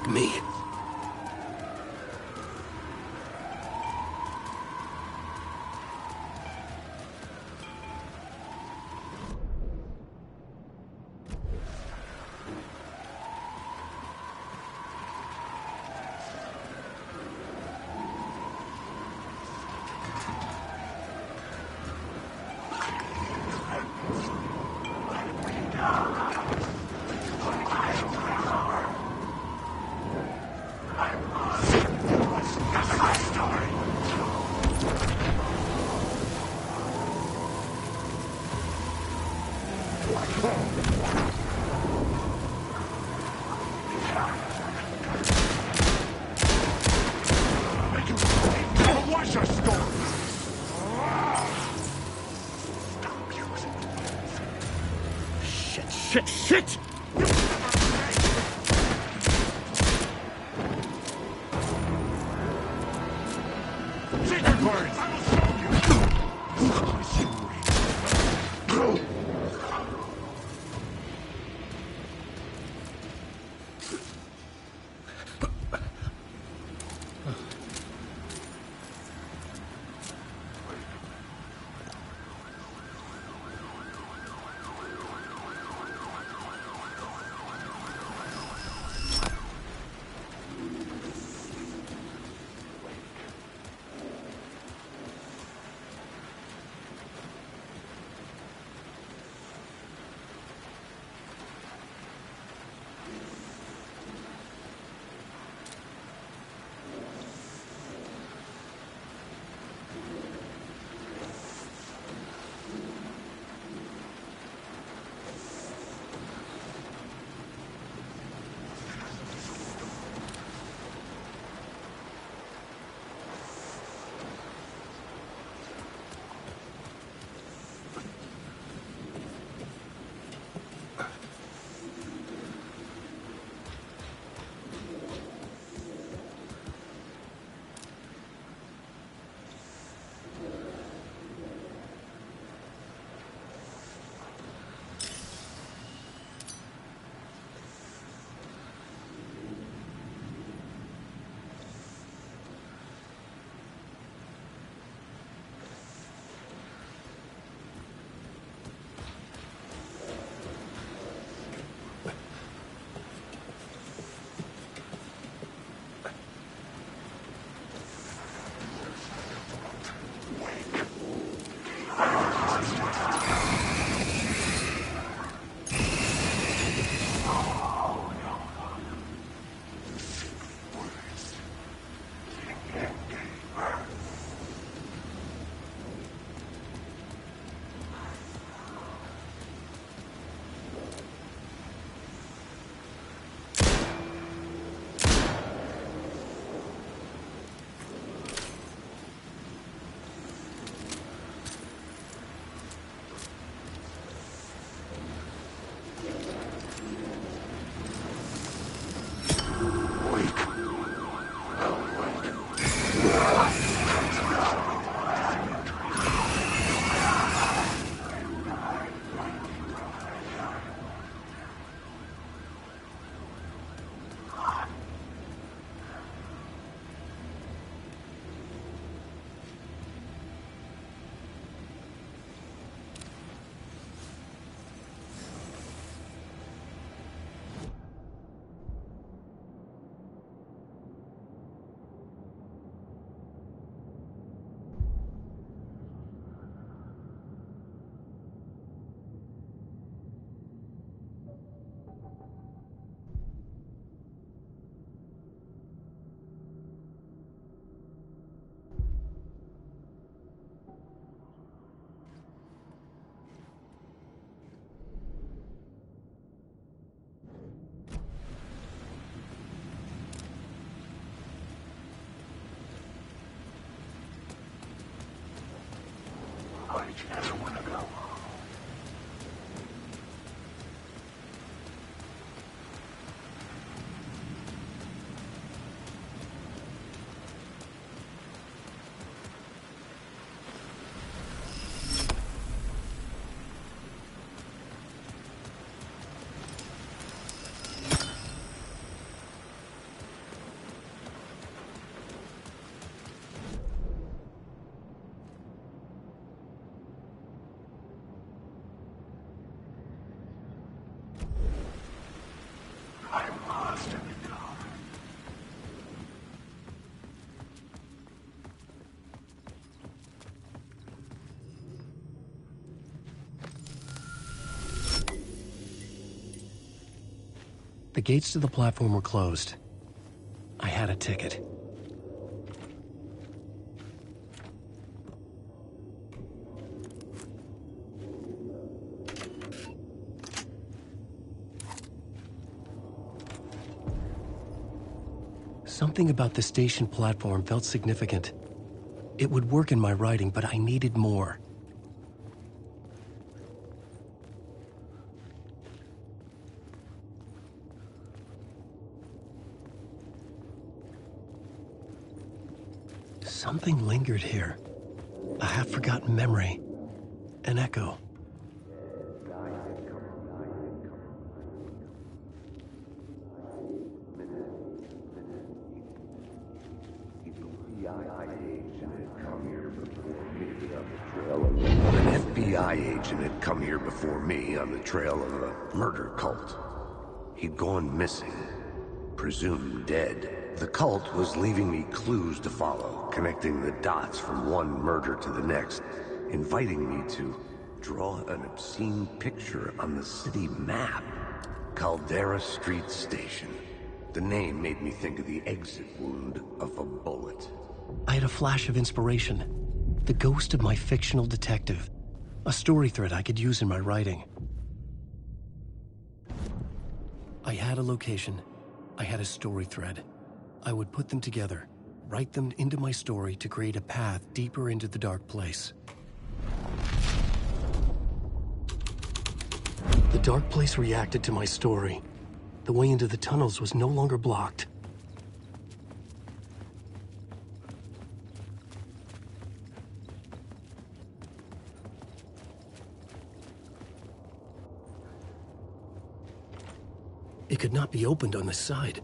Me. Shit! Secret words! I will show you! The gates to the platform were closed. I had a ticket. Something about the station platform felt significant. It would work in my writing, but I needed more. Something lingered here. A half-forgotten memory. An echo. An FBI agent had come here before me on the trail of a murder cult. He'd gone missing, presumed dead. The cult was leaving me clues to follow, connecting the dots from one murder to the next, inviting me to draw an obscene picture on the city map. Caldera Street Station. The name made me think of the exit wound of a bullet. I had a flash of inspiration. The ghost of my fictional detective. A story thread I could use in my writing. I had a location. I had a story thread. I would put them together, write them into my story to create a path deeper into the dark place. The dark place reacted to my story. The way into the tunnels was no longer blocked. It could not be opened on this side.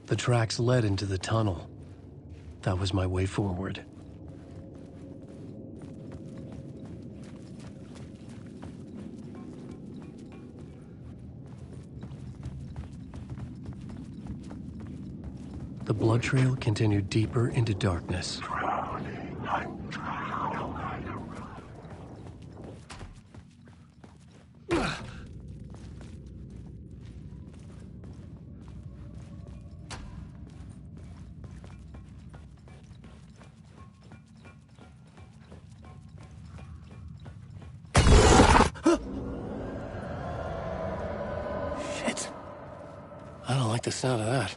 The tracks led into the tunnel. That was my way forward. The blood trail continued deeper into darkness. Shit. I don't like the sound of that.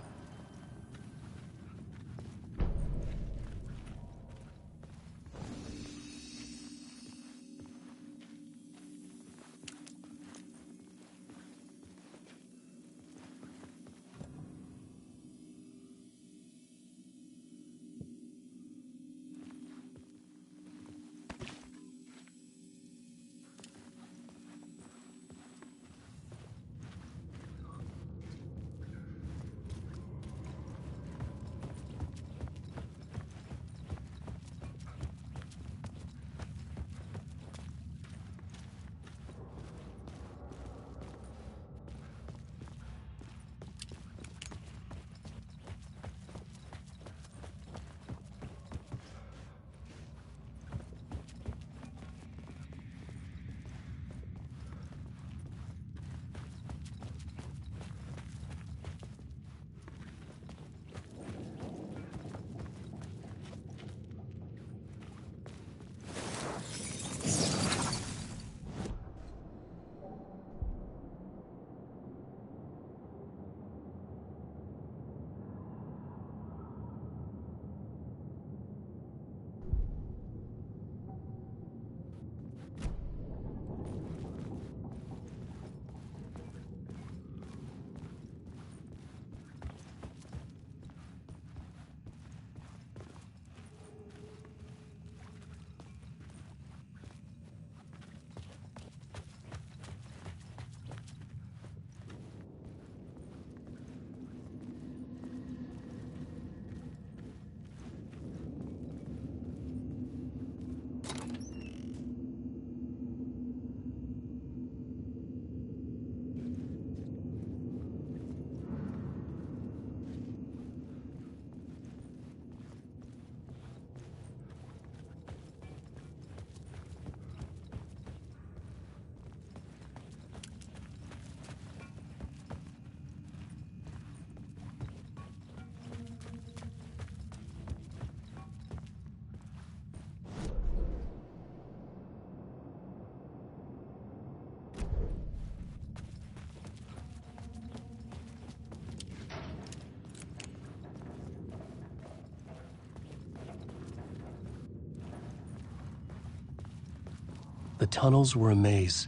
The tunnels were a maze.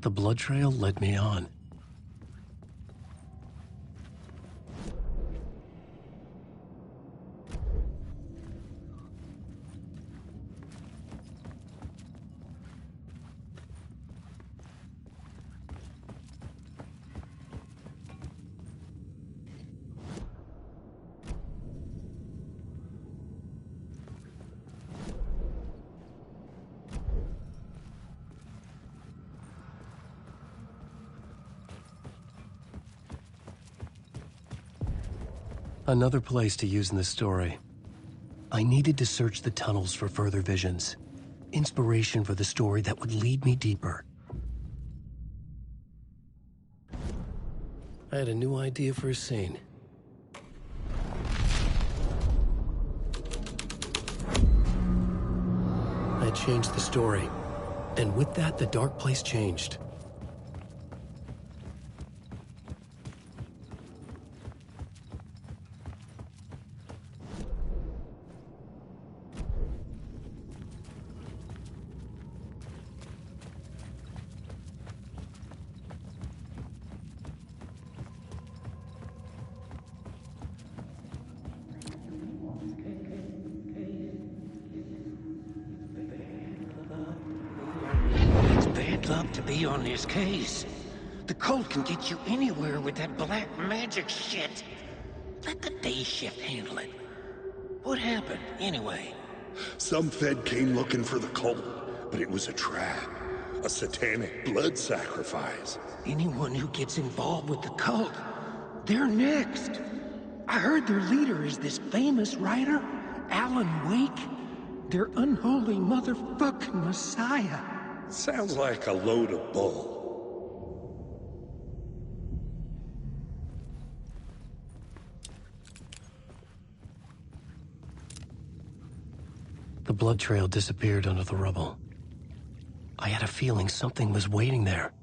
The blood trail led me on. Another place to use in the story. I needed to search the tunnels for further visions. Inspiration for the story that would lead me deeper. I had a new idea for a scene. I had changed the story. And with that, the dark place changed. Luck to be on this case. The cult can get you anywhere with that black magic shit. Let the day shift handle it. What happened, anyway? Some Fed came looking for the cult, but it was a trap. A satanic blood sacrifice. Anyone who gets involved with the cult, they're next. I heard their leader is this famous writer, Alan Wake. Their unholy motherfucking messiah. Sounds like a load of bull. The blood trail disappeared under the rubble. I had a feeling something was waiting there.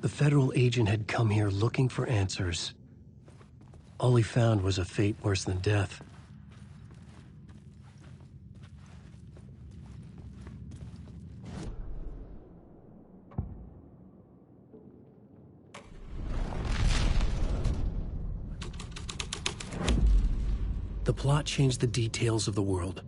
The federal agent had come here looking for answers. All he found was a fate worse than death. The plot changed the details of the world.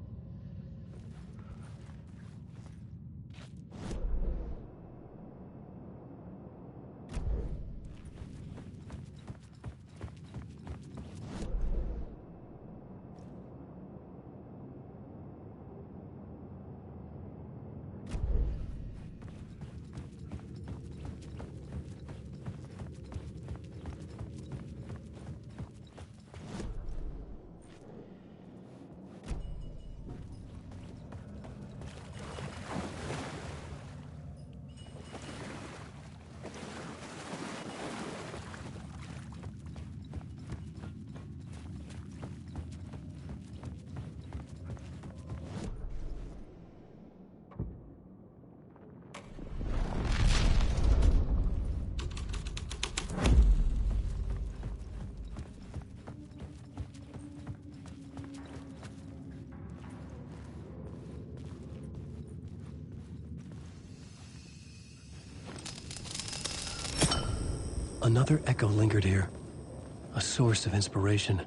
Another echo lingered here, a source of inspiration.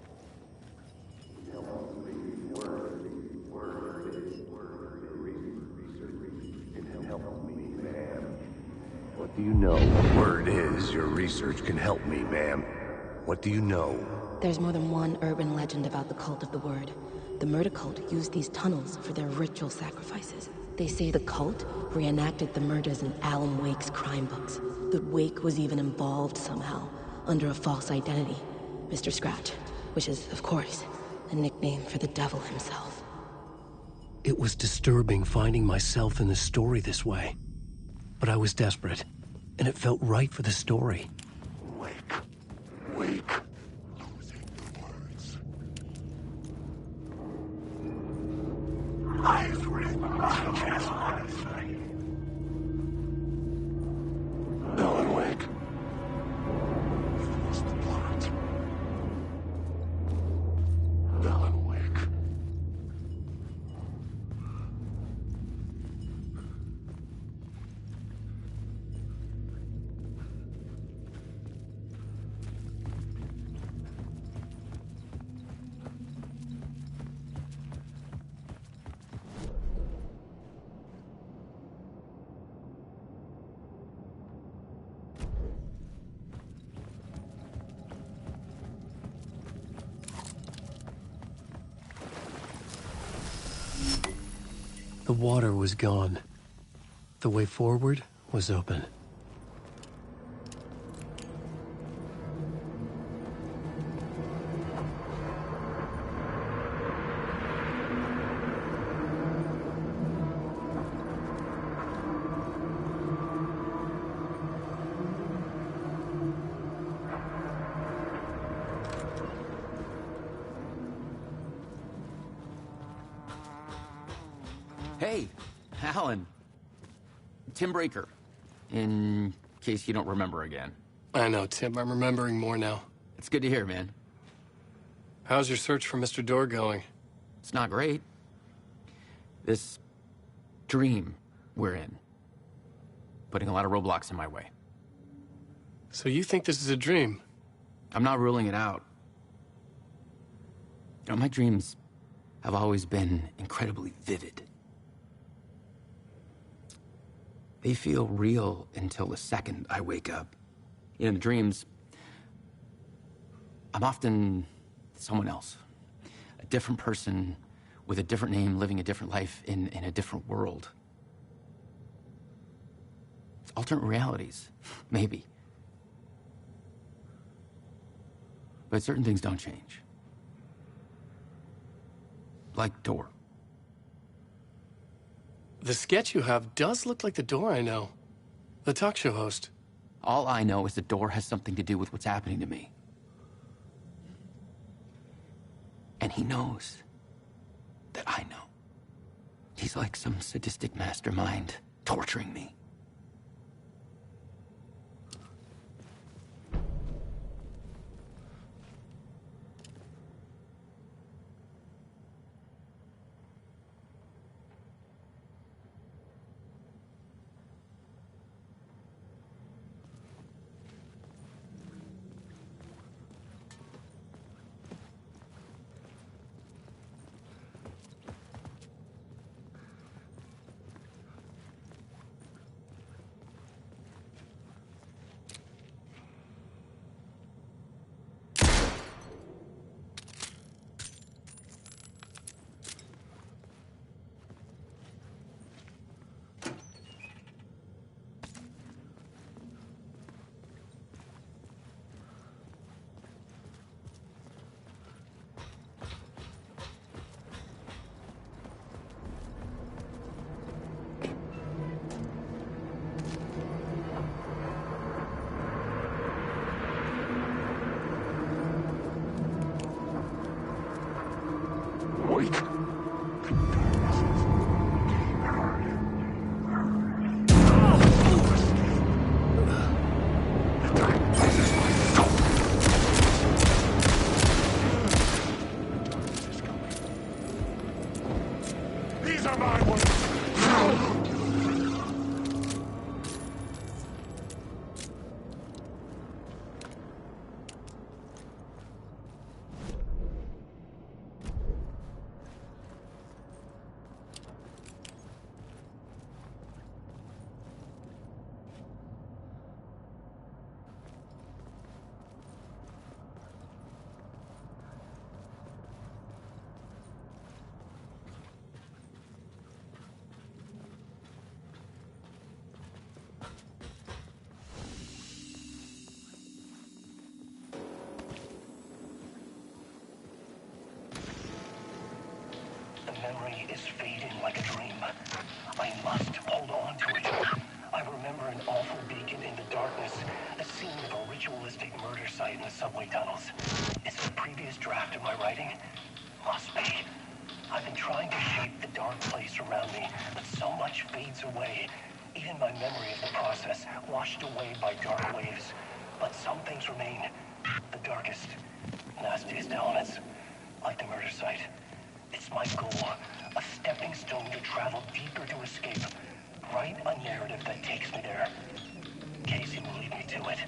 What do you know? Word is, your research can help me, ma'am. What do you know? There's more than one urban legend about the cult of the word. The murder cult used these tunnels for their ritual sacrifices. They say the cult reenacted the murders in Alan Wake's crime books. That Wake was even involved somehow, under a false identity. Mr. Scratch, which is, of course, a nickname for the devil himself. It was disturbing finding myself in the story this way. But I was desperate, and it felt right for the story. Wake. Losing the words. I've read Alan Wake. What's the plot? Alan Wake. The water was gone. The way forward was open. Hey, Alan. Tim Breaker, in case you don't remember again. I know, Tim. I'm remembering more now. It's good to hear, man. How's your search for Mr. Door going? It's not great. This dream we're in, putting a lot of roadblocks in my way. So you think this is a dream? I'm not ruling it out. You know, my dreams have always been incredibly vivid. They feel real until the second I wake up. In the dreams, I'm often someone else. A different person with a different name, living a different life in a different world. It's alternate realities, maybe. But certain things don't change. Like Door. The sketch you have does look like the Door I know. The talk show host. All I know is the Door has something to do with what's happening to me. And he knows that I know. He's like some sadistic mastermind torturing me. Wait. These are my words. The memory is fading like a dream. I must hold on to it. I remember an awful beacon in the darkness, the scene of a ritualistic murder site in the subway tunnels. Is it a previous draft of my writing? Must be. I've been trying to shape the dark place around me, but so much my memory of the process, washed away by dark waves. But some things remain. The darkest, nastiest elements, like the murder site. It's my goal, a stepping stone to travel deeper to escape. Write a narrative that takes me there. Casey will lead me to it.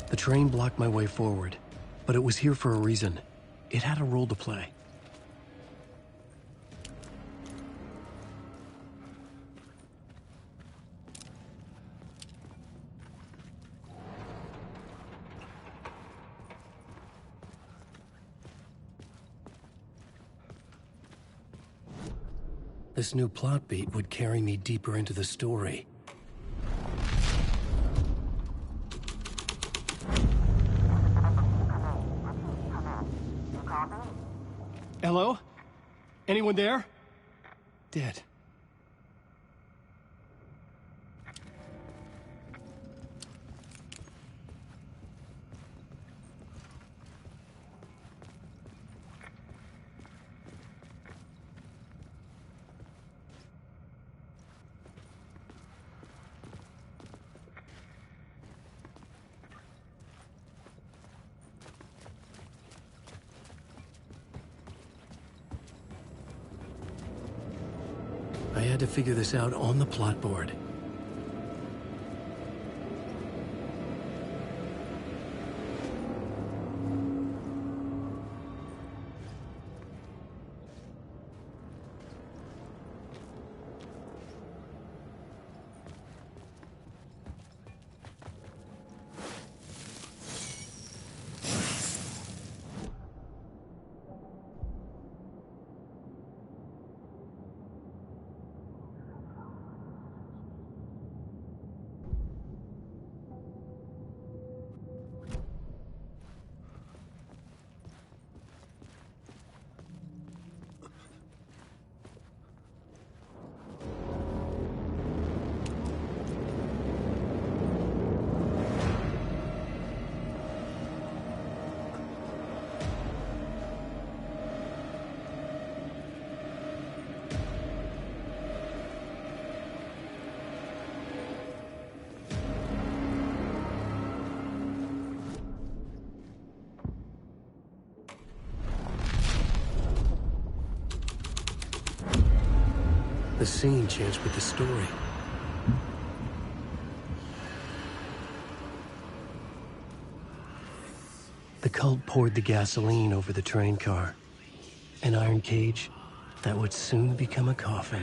The train blocked my way forward, but it was here for a reason. It had a role to play. This new plot beat would carry me deeper into the story. Hello? Anyone there? Dead. I had to figure this out on the plot board. The scene changed with the story. The cult poured the gasoline over the train car. An iron cage that would soon become a coffin.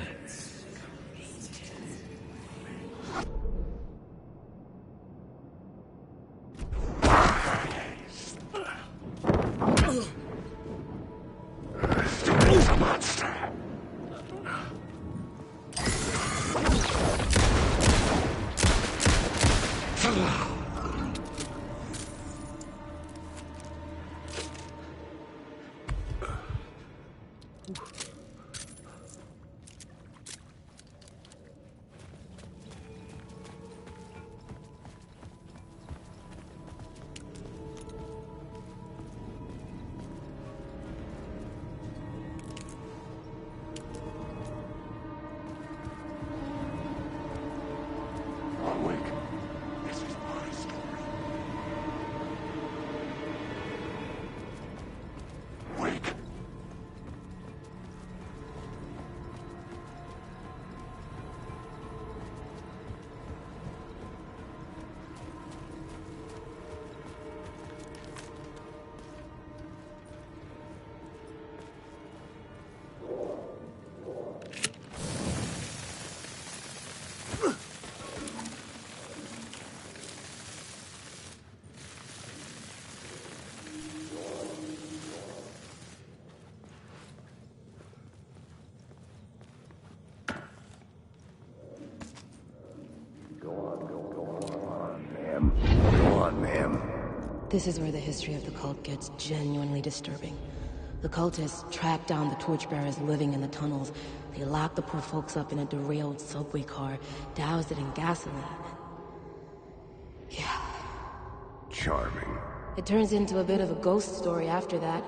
This is where the history of the cult gets genuinely disturbing. The cultists tracked down the torchbearers living in the tunnels. They locked the poor folks up in a derailed subway car, doused it in gasoline. Yeah. Charming. It turns into a bit of a ghost story after that.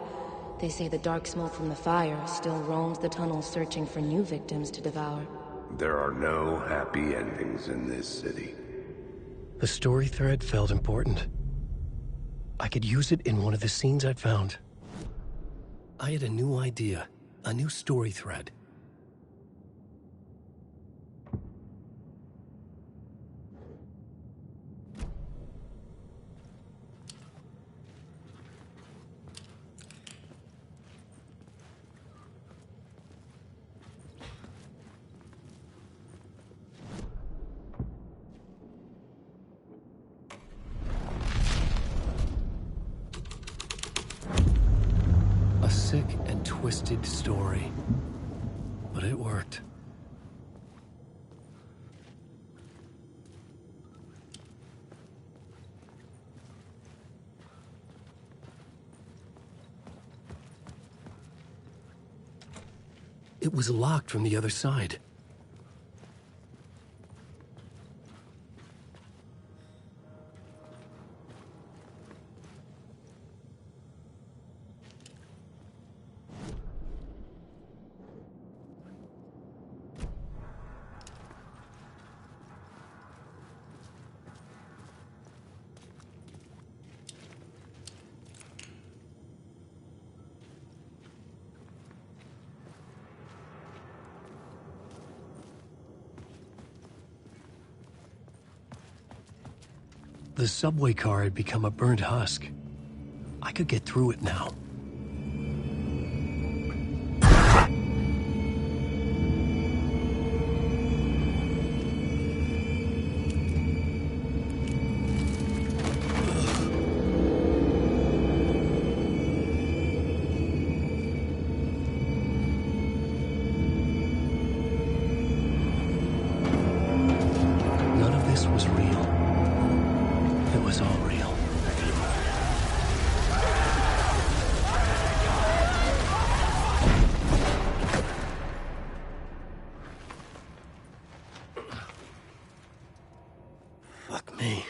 They say the dark smoke from the fire still roams the tunnels searching for new victims to devour. There are no happy endings in this city. The story thread felt important. I could use it in one of the scenes I'd found. I had a new idea, a new story thread. A sick and twisted story, but it worked. It was locked from the other side. The subway car had become a burnt husk. I could get through it now. None of this was real. It was all real. Fuck me.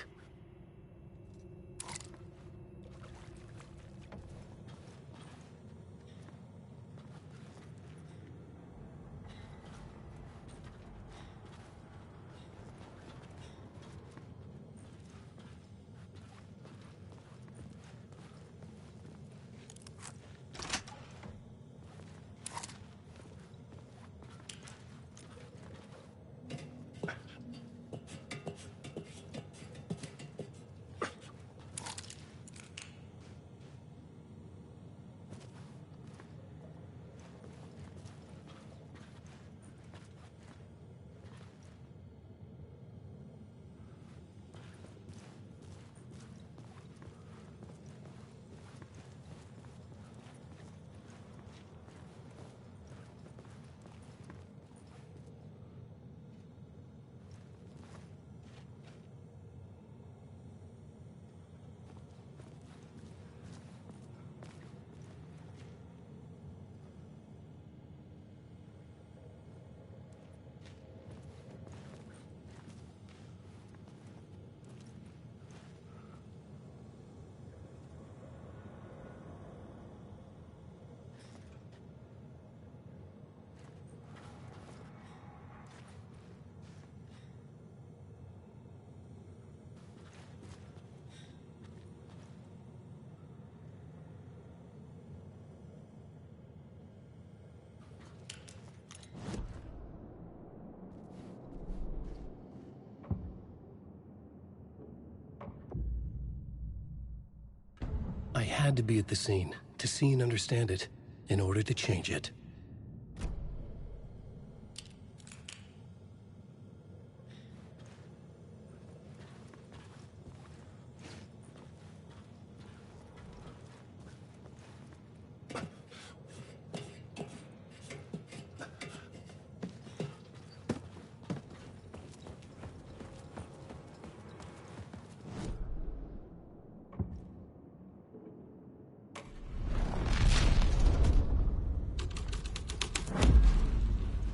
I had to be at the scene, to see and understand it, in order to change it.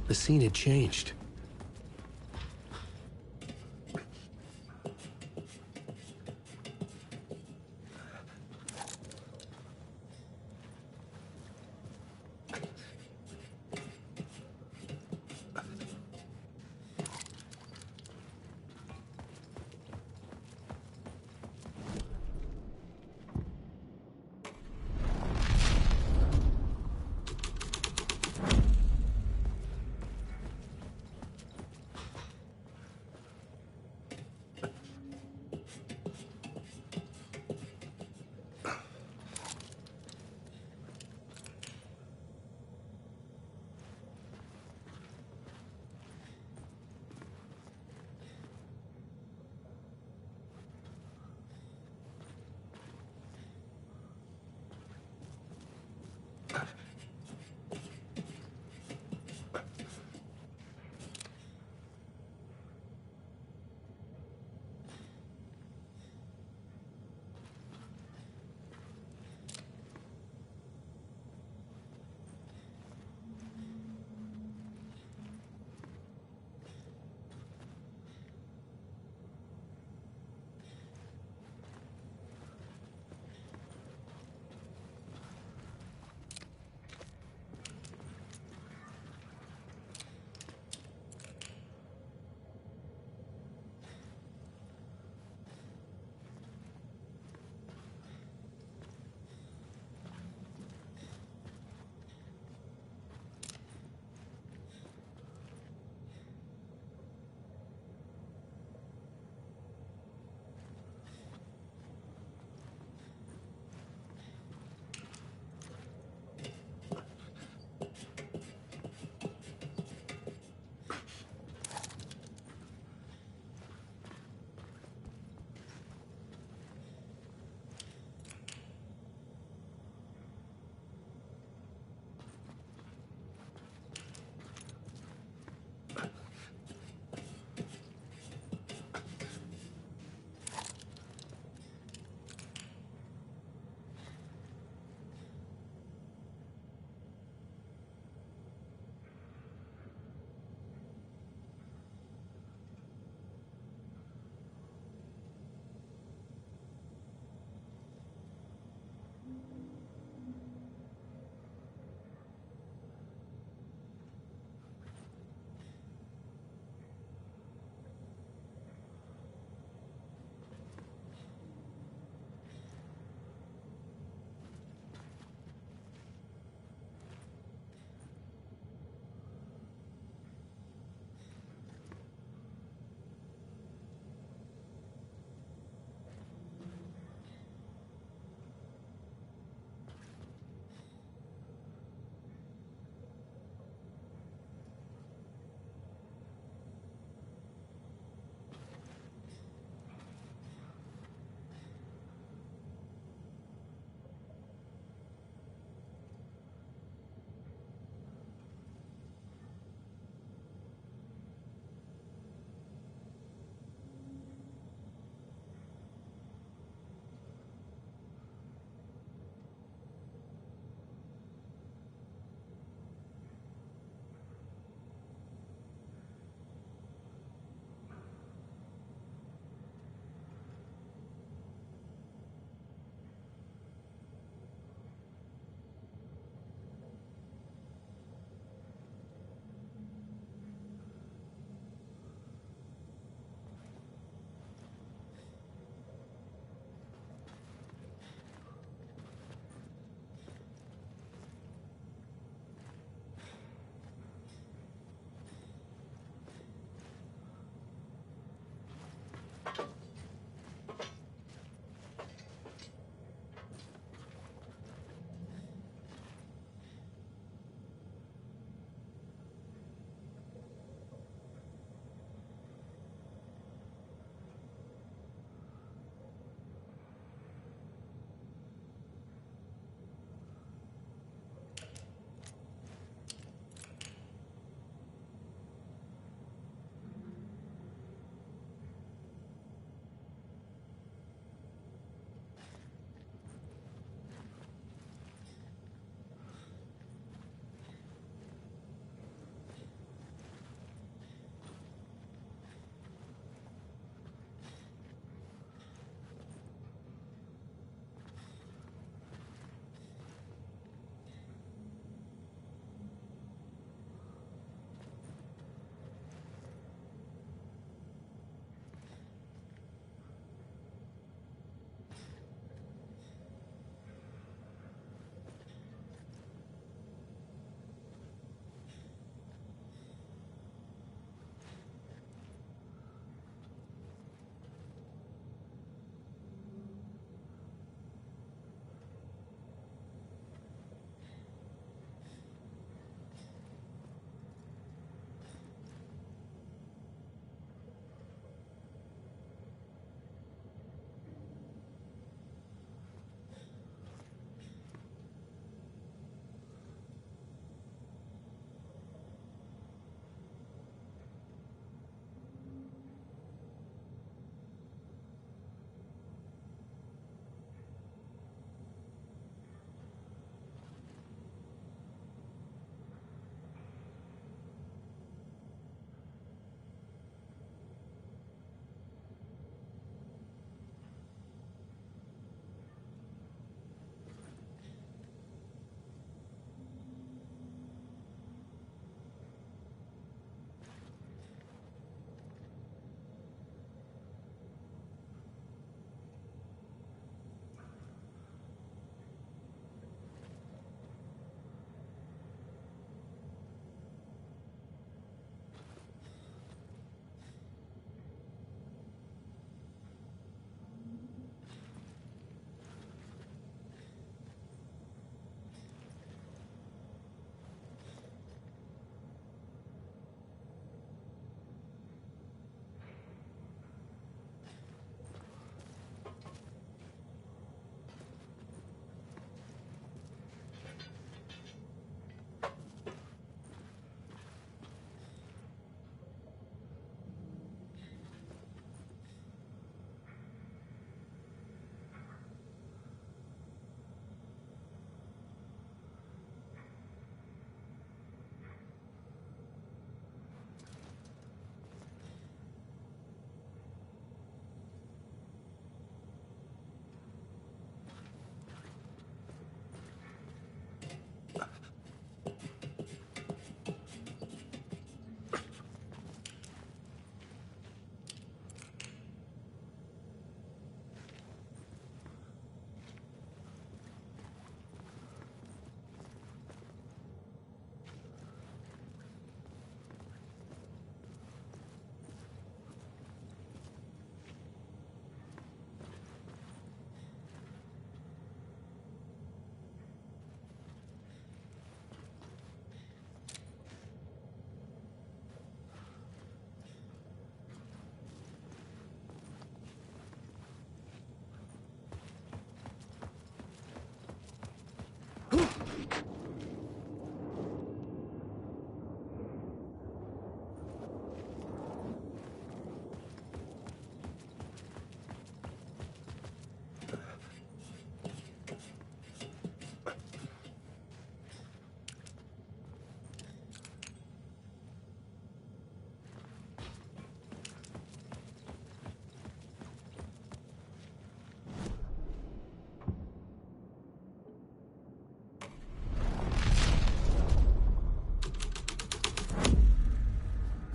The scene had changed.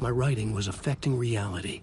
my writing was affecting reality.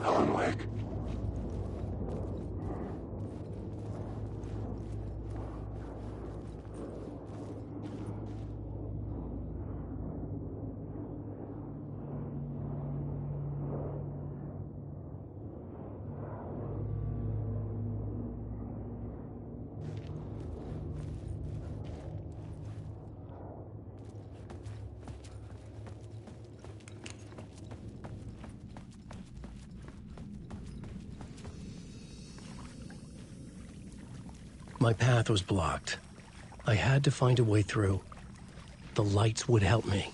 Alan Wake. My path was blocked. I had to find a way through. The lights would help me.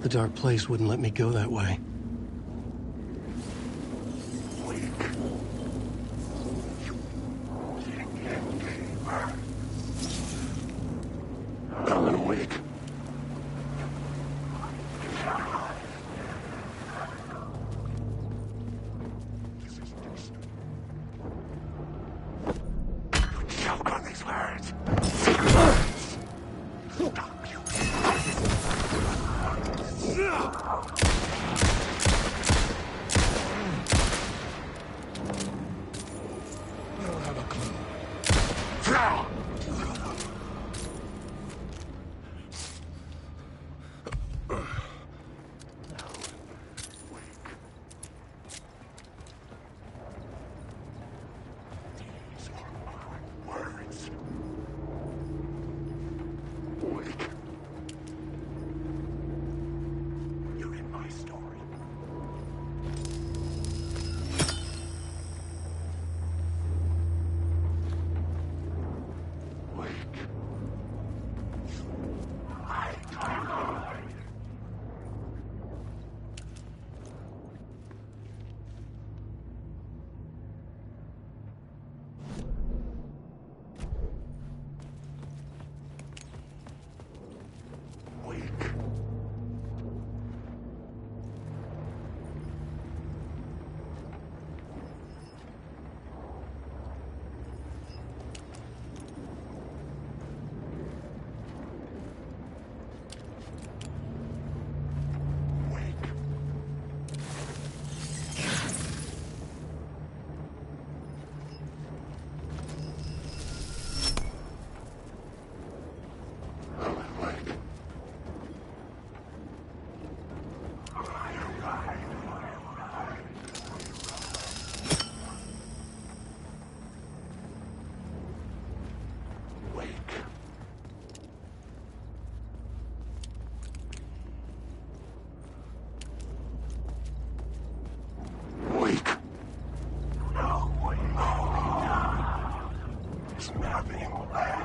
The dark place wouldn't let me go that way. Alan Wake. Choke on these words. Secret words. Stop you. You don't have a clue.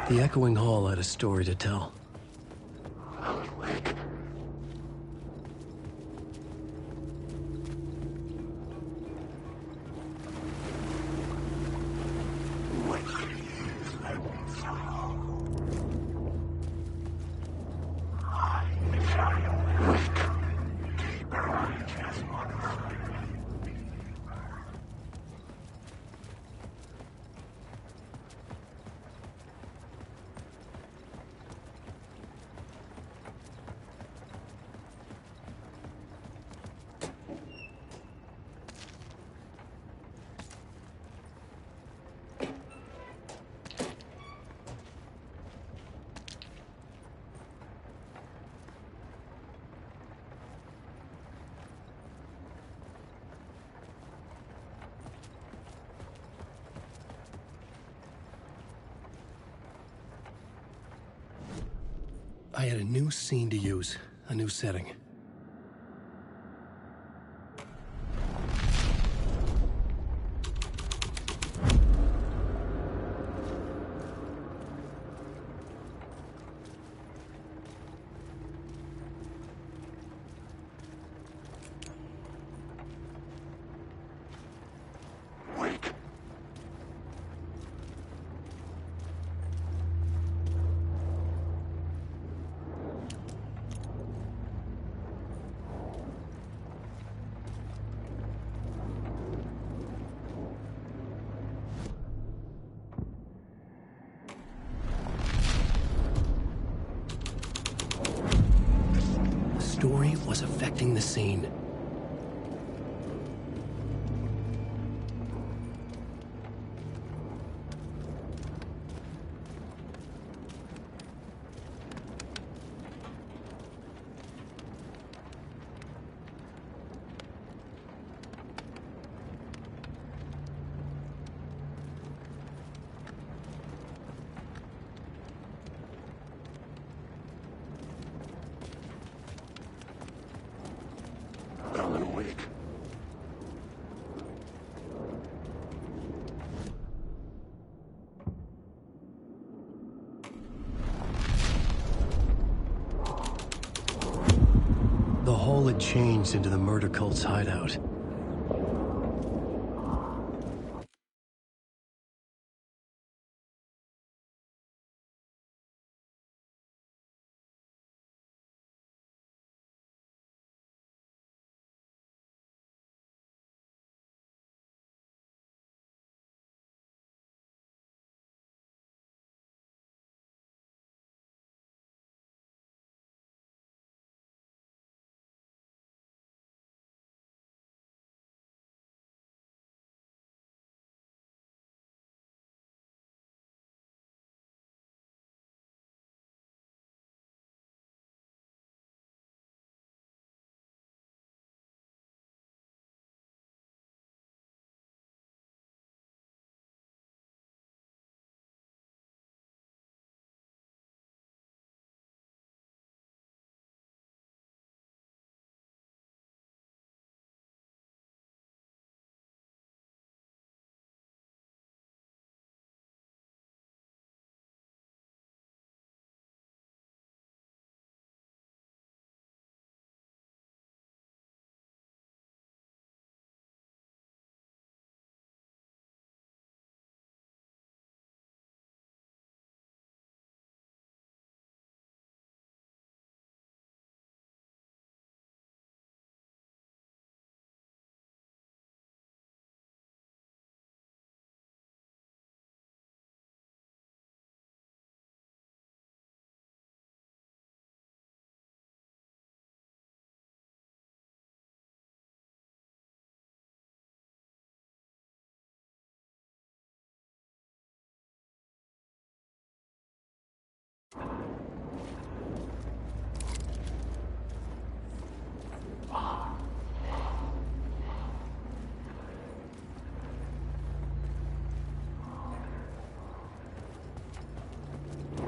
The echoing hall had a story to tell. I had a new scene to use, a new setting. The story was affecting the scene. changed into the murder cult's hideout.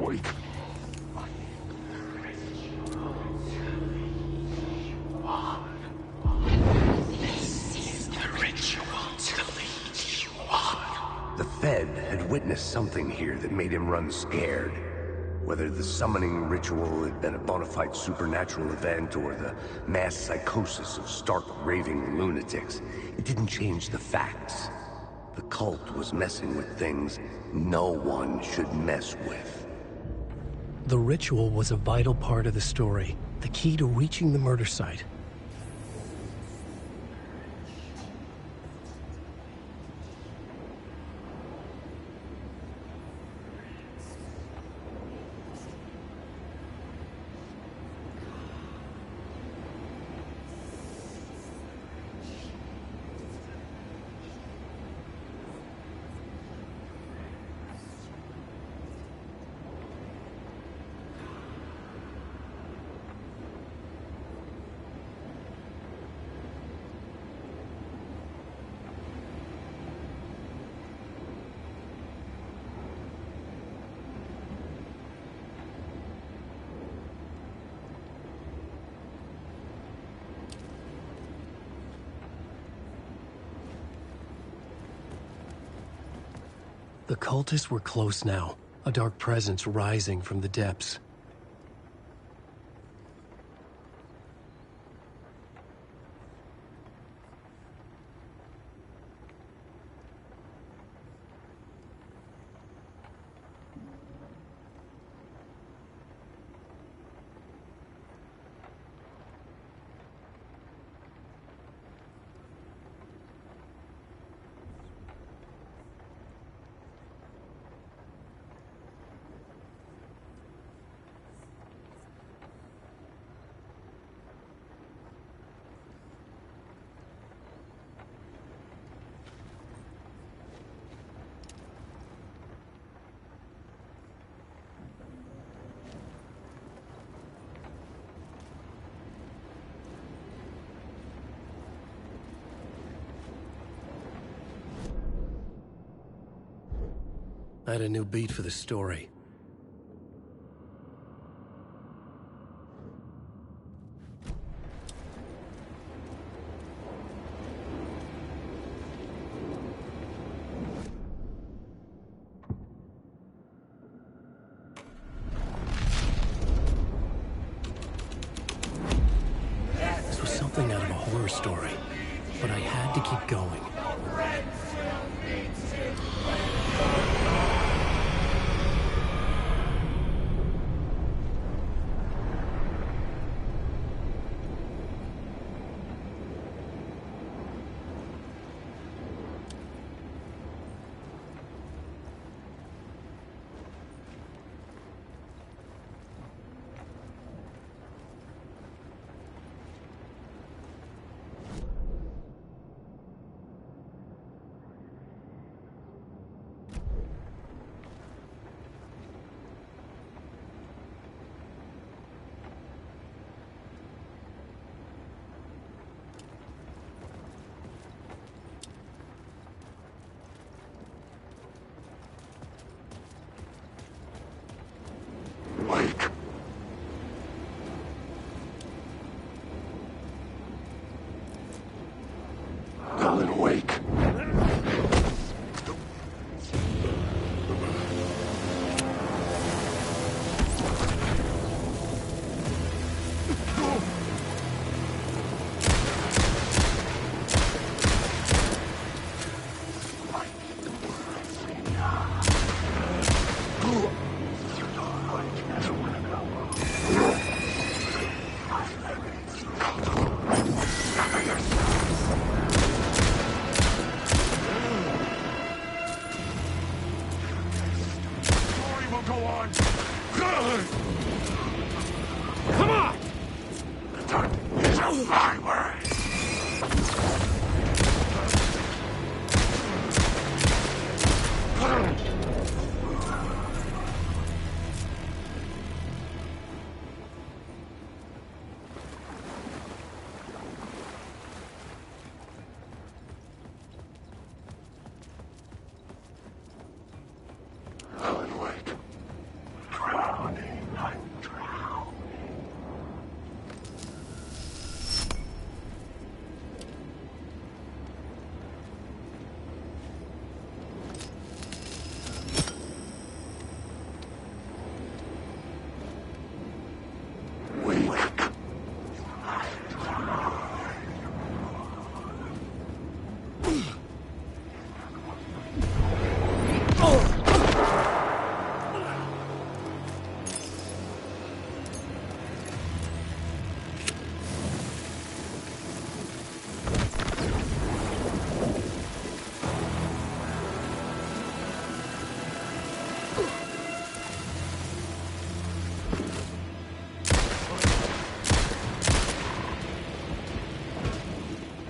Wake. This is the ritual to lead you on. The Fed had witnessed something here that made him run scared. Whether the summoning ritual had been a bona fide supernatural event or the mass psychosis of stark raving lunatics, it didn't change the facts. The cult was messing with things no one should mess with. The ritual was a vital part of the story, the key to reaching the murder site. The cultists were close now, a dark presence rising from the depths. I had a new beat for the story. This was something story, but I had to keep going. Alan Wake.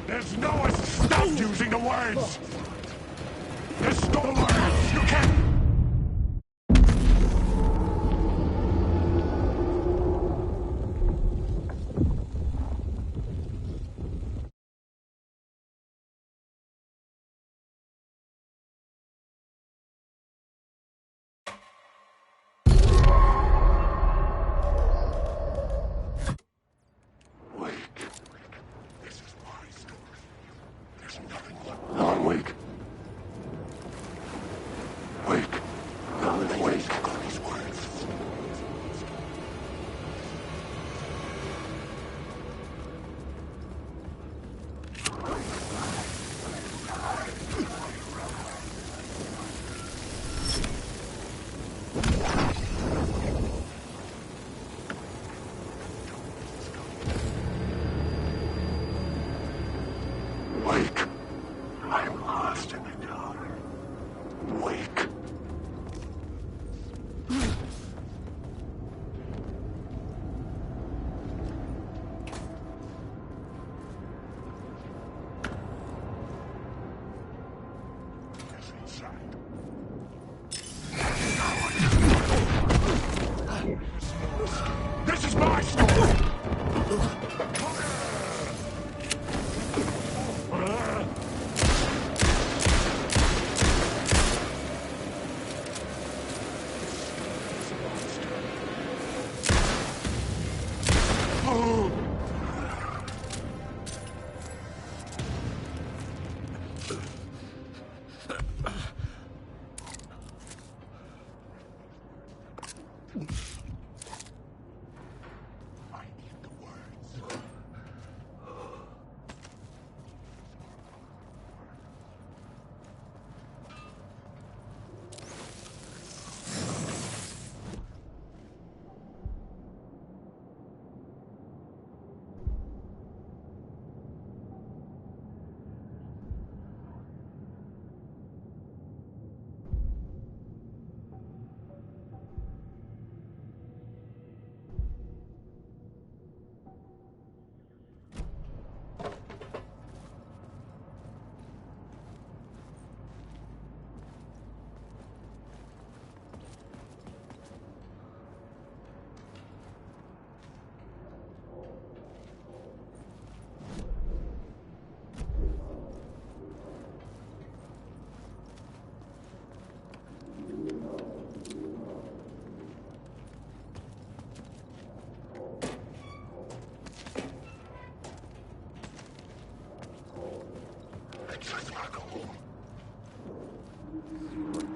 There's no one. Stop using the words! There's no words! You can't. Alan Wake.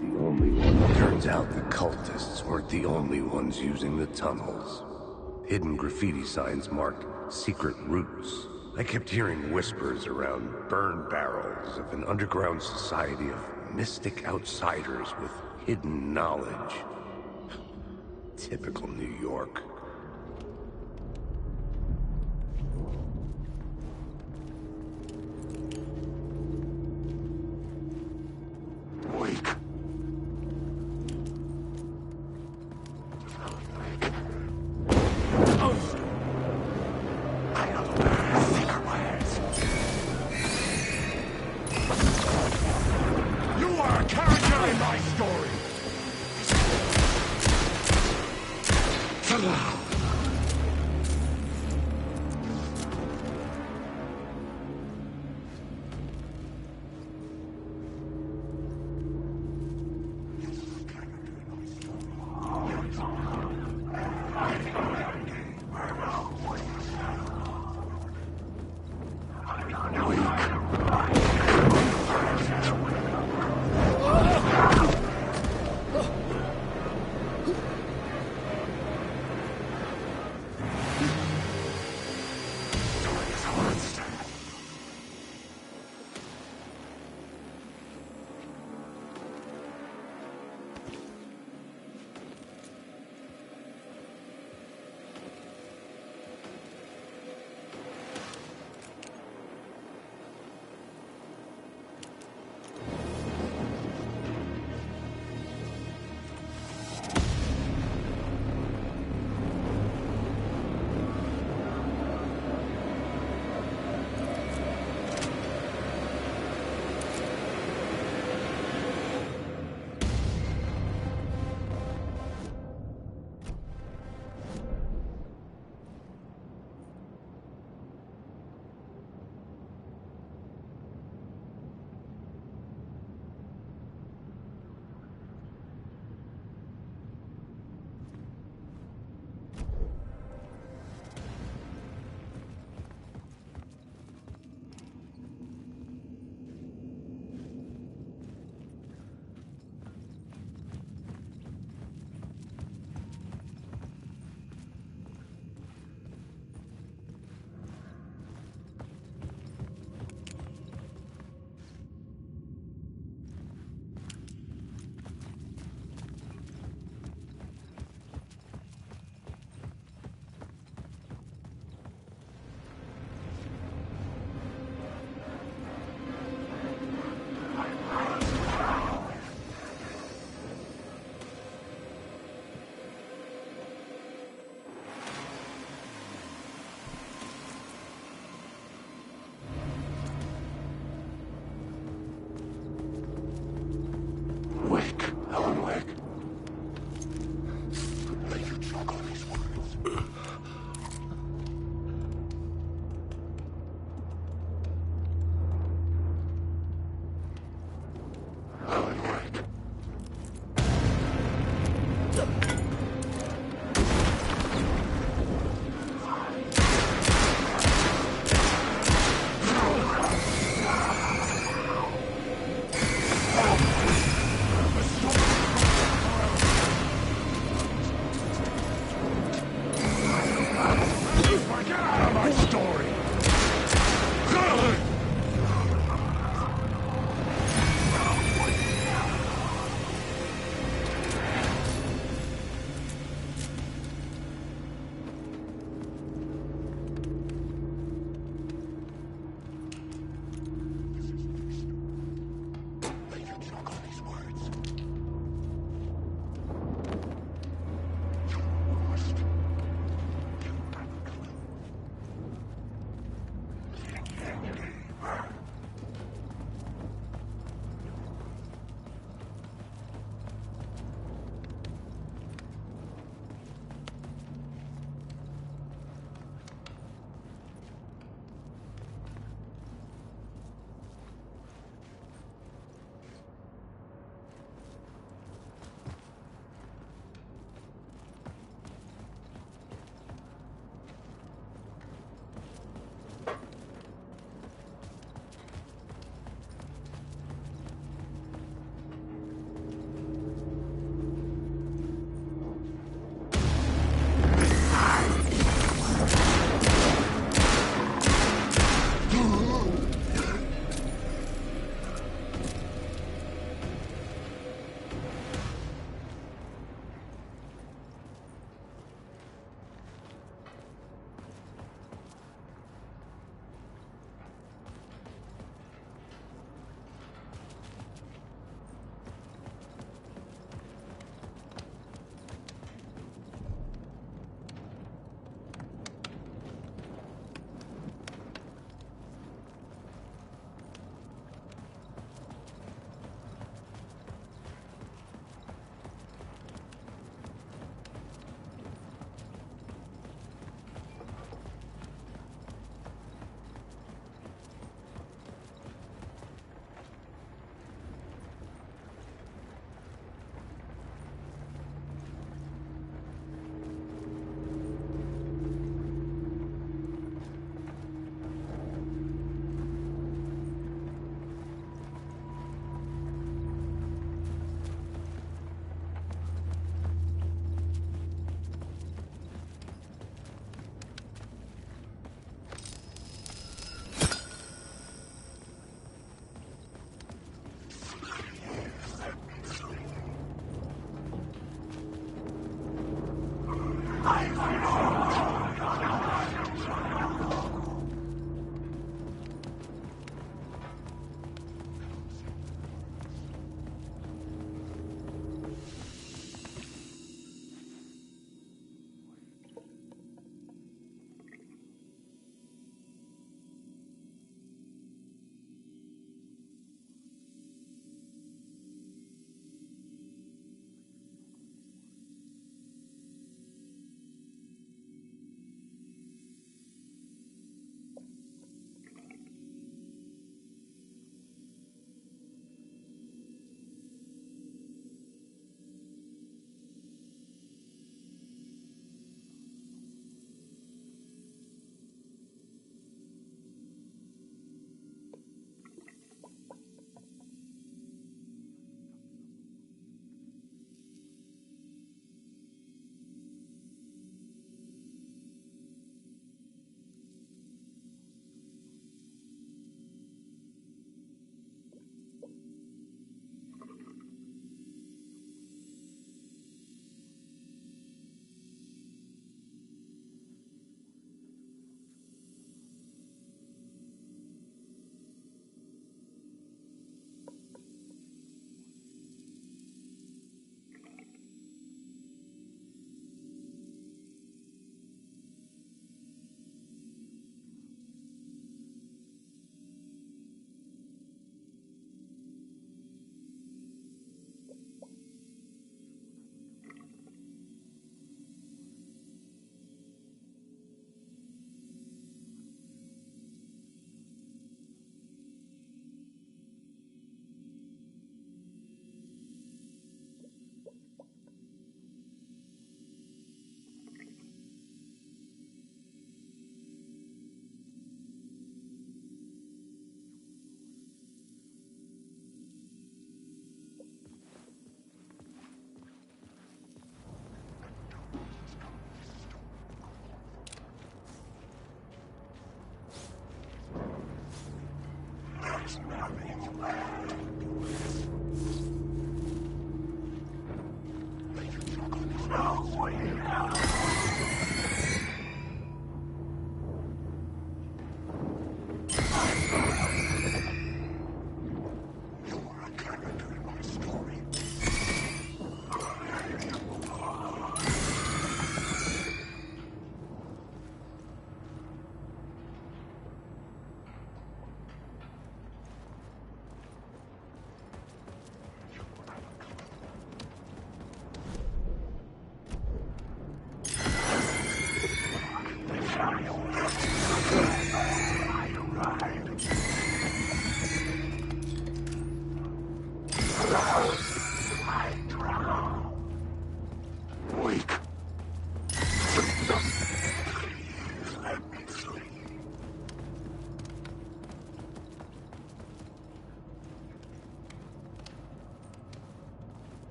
The only one. Turns out the cultists weren't the only ones using the tunnels. Hidden graffiti signs marked secret routes. I kept hearing whispers around burn barrels of an underground society of mystic outsiders with hidden knowledge. Typical New York. Wake.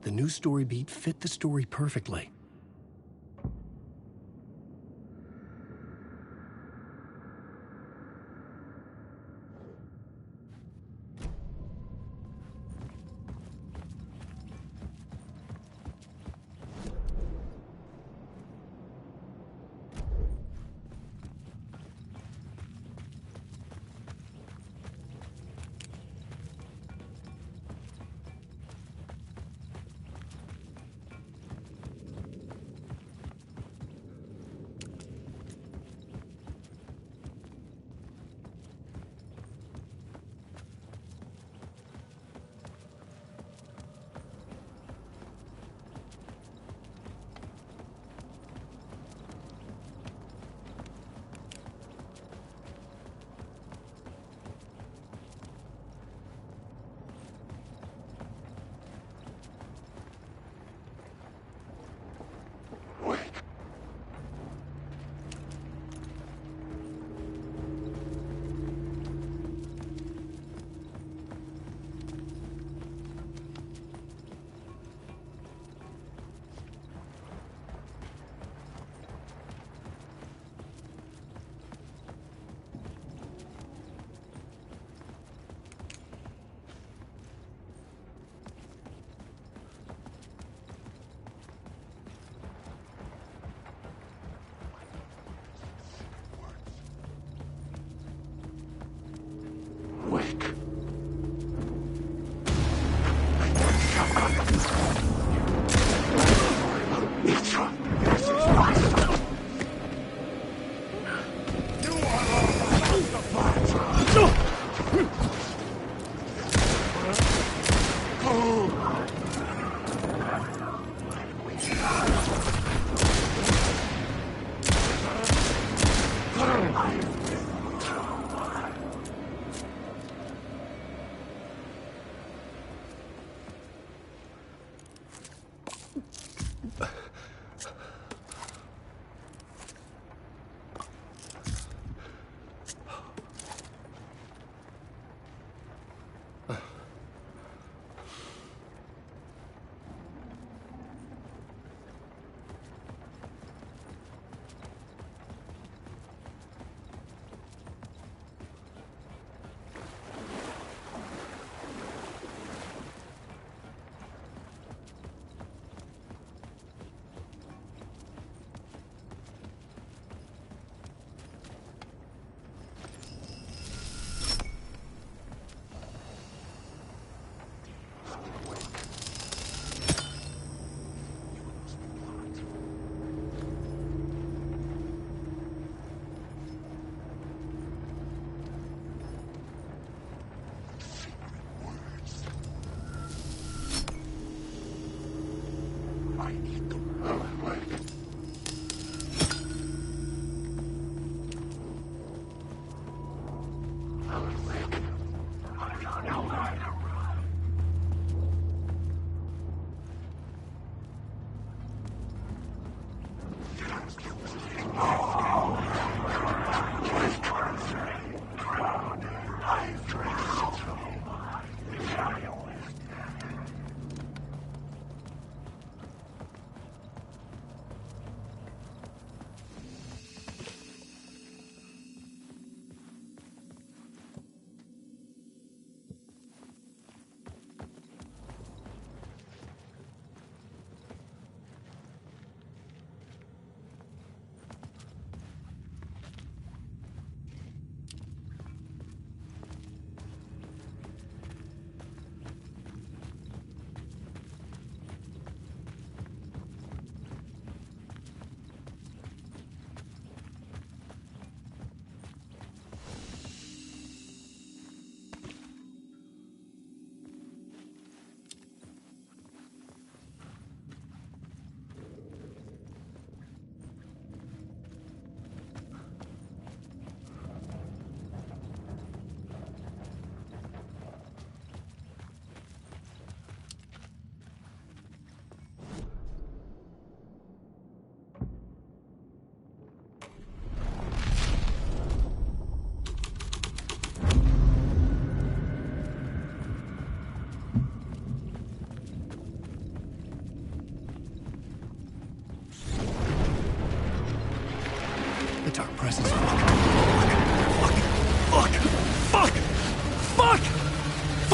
The new story beat fit the story perfectly.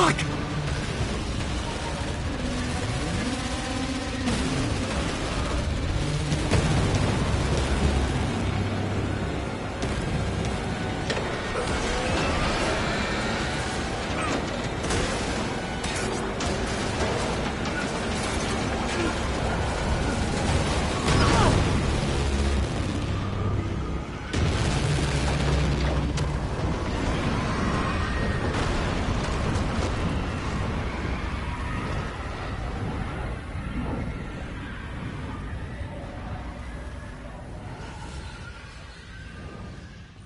Fuck!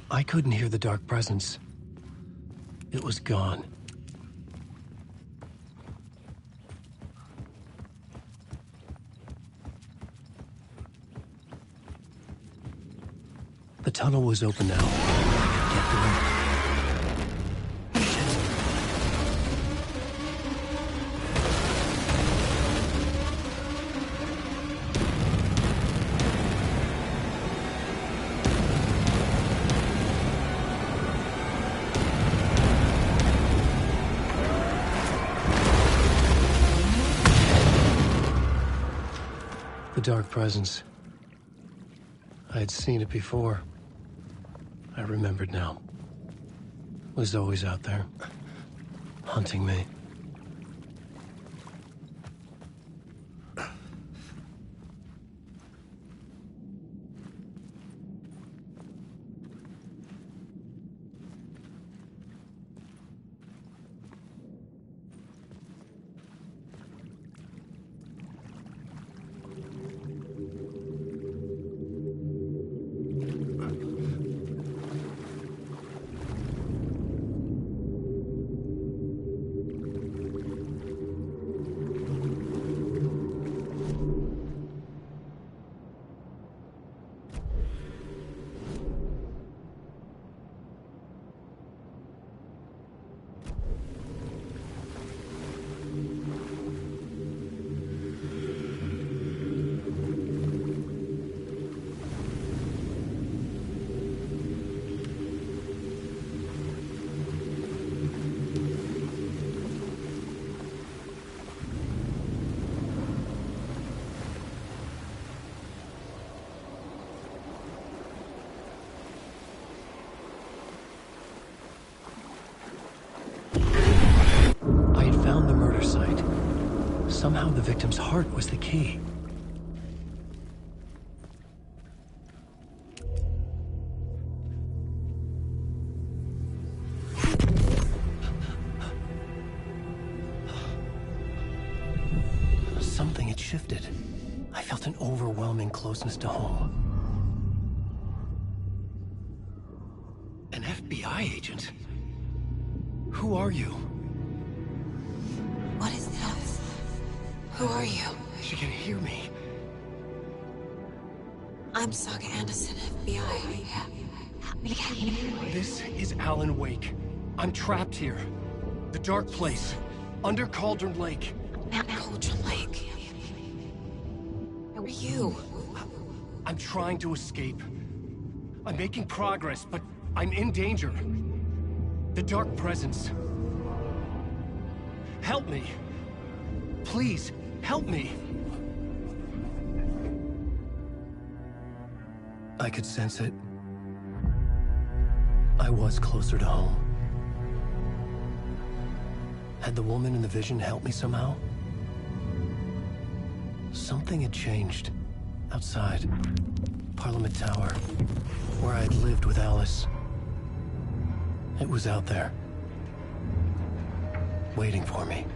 I couldn't hear the dark presence. It was gone. The tunnel was open now. I could get through. The dark presence. I had seen it before. I remembered now. It was always out there, hunting me. Somehow the victim's heart was the key. Something had shifted. I felt an overwhelming closeness to home. An FBI agent? Who are you? What is this? Who are you? She can hear me. I'm Saga Anderson, FBI. This is Alan Wake. I'm trapped here. The dark place. Under Cauldron Lake. At Cauldron Lake. Who are you? I'm trying to escape. I'm making progress, but I'm in danger. The dark presence. Help me. Please, help me. I could sense it. I was closer to home. Had the woman in the vision helped me somehow? Something had changed. Outside. Parliament Tower. Where I'd lived with Alice. It was out there. Waiting for me.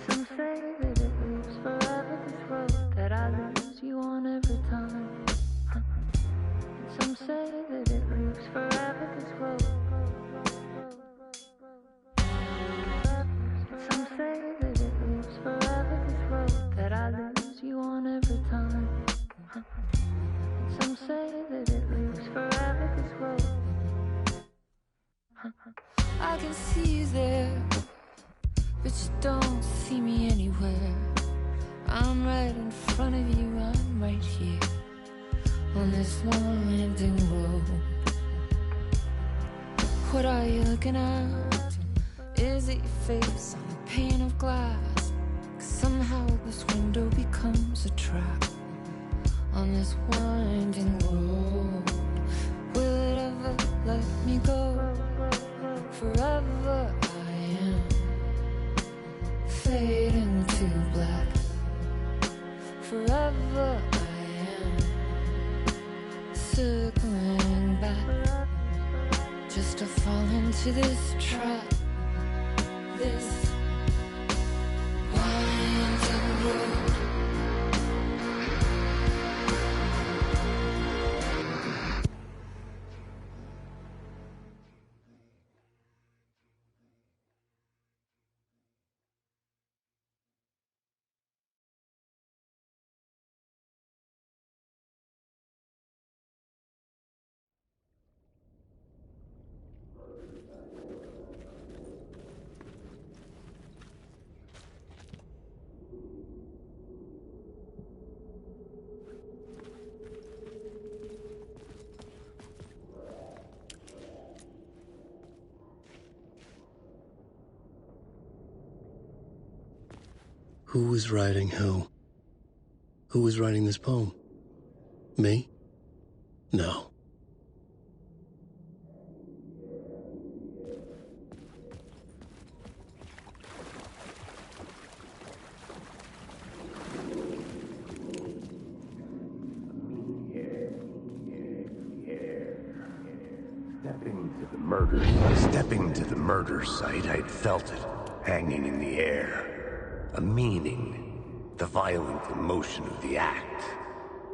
Some say that it lives forever, this road that I lose you on every time. Some say that it lives forever, this road. Some say that it lives forever, this road that I lose you on every time. Some say that it lives forever, this road. I can see you there, but you don't see me anywhere. I'm right in front of you, I'm right here on this winding road. What are you looking at? Is it your face on a pane of glass? 'Cause somehow this window becomes a trap on this winding road. Will it ever let me go? Forever I am fading to black. Forever I am circling back, just to fall into this trap, this winding road. Who was writing who? Who was writing this poem? Me? No. Stepping to the murder site, I'd felt it, hanging in the air. A meaning, the violent emotion of the act,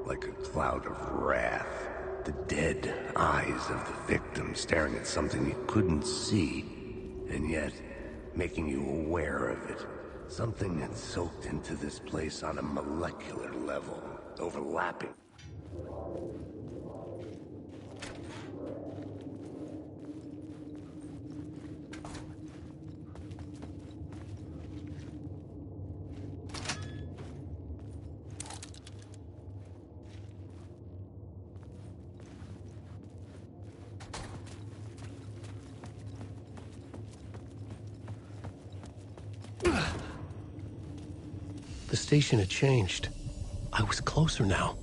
like a cloud of wrath. The dead eyes of the victim staring at something you couldn't see, and yet making you aware of it. Something had soaked into this place on a molecular level, overlapping. The station had changed. I was closer now.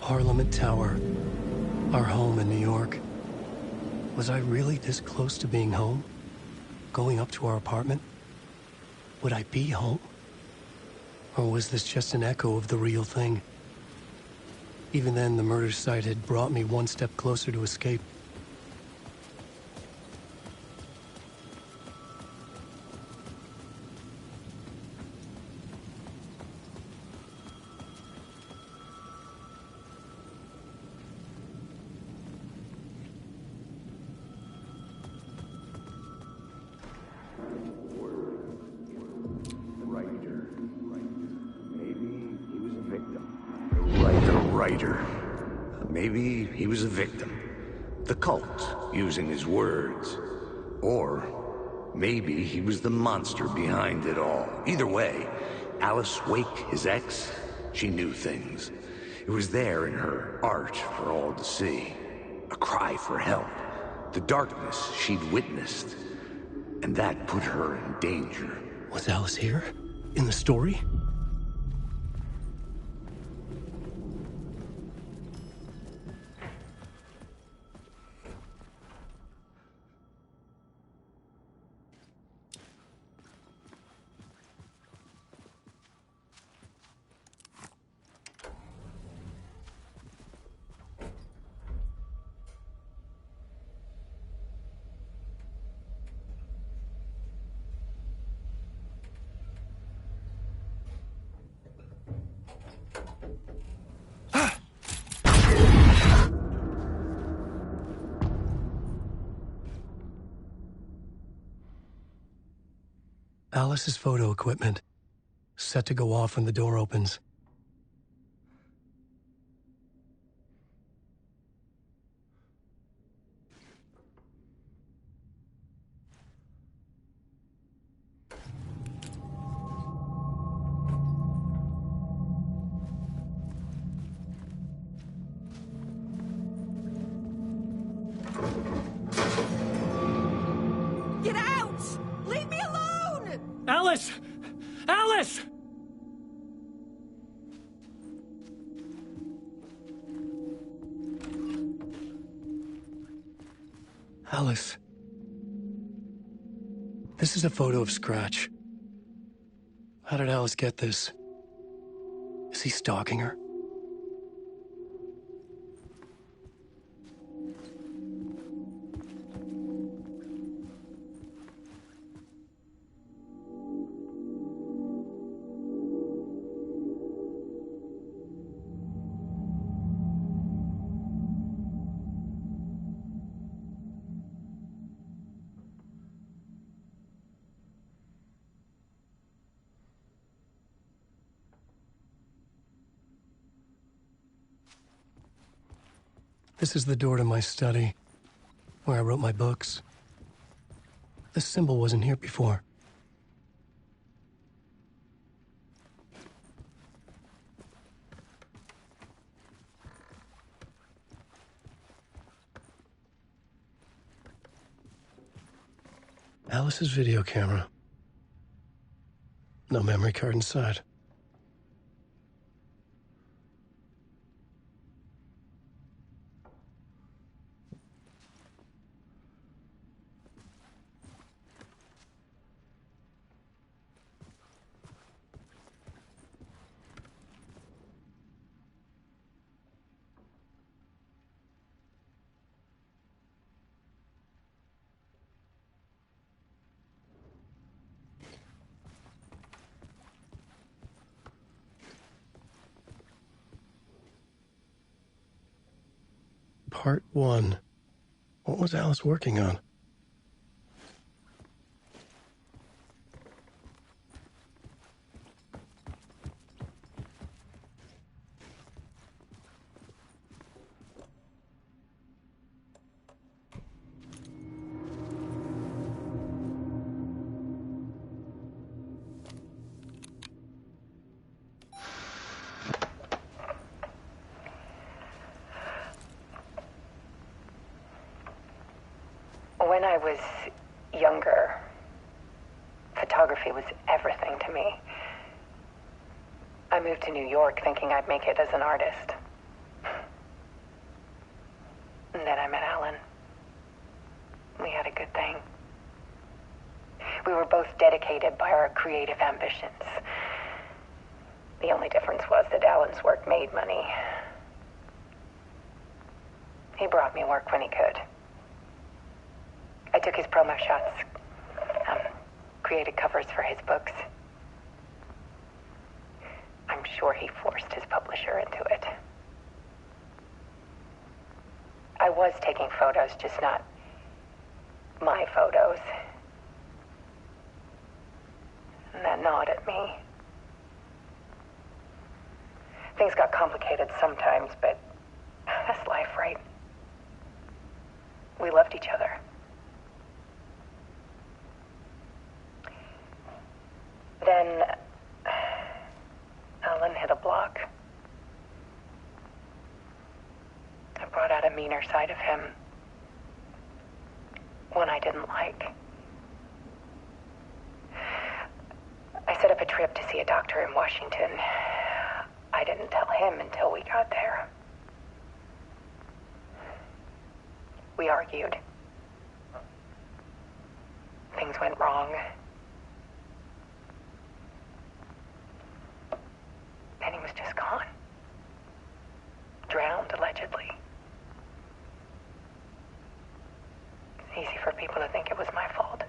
Parliament Tower, our home in New York. Was I really this close to being home? Going up to our apartment? Would I be home? Or was this just an echo of the real thing? Even then, the murder site had brought me one step closer to escape. Maybe he was a victim. The cult, using his words. Or maybe he was the monster behind it all. Either way, Alice Wake, his ex, she knew things. It was there in her art for all to see. A cry for help. The darkness she'd witnessed. And that put her in danger. Was Alice here? In the story? Alice's photo equipment. Set to go off when the door opens. Get out! Leave me alone! Alice! Alice! Alice. This is a photo of Scratch. How did Alice get this? Is he stalking her? This is the door to my study, where I wrote my books. This symbol wasn't here before. Alice's video camera. No memory card inside. Part 1. What was Alice working on? When I was younger, photography was everything to me. I moved to New York thinking I'd make it as an artist. And then I met Alan. We had a good thing. We were both dedicated by our creative ambitions. The only difference was that Alan's work made money. He brought me work when he could. I took his promo shots, created covers for his books. I'm sure he forced his publisher into it. I was taking photos, just not my photos. And that gnawed at me. Things got complicated sometimes, but that's life, right? We loved each other. Then Alan hit a block. I brought out a meaner side of him. One I didn't like. I set up a trip to see a doctor in Washington. I didn't tell him until we got there. We argued. Things went wrong. And he was just gone. Drowned, allegedly. It's easy for people to think it was my fault.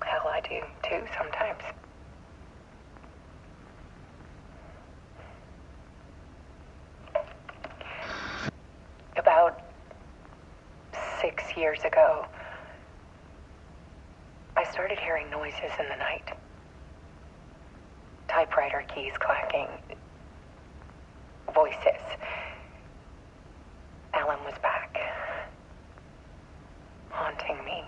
Hell, I do, too, sometimes. About 6 years ago, I started hearing noises in the night. Typewriter keys clacking. Voices. Alan was back. Haunting me.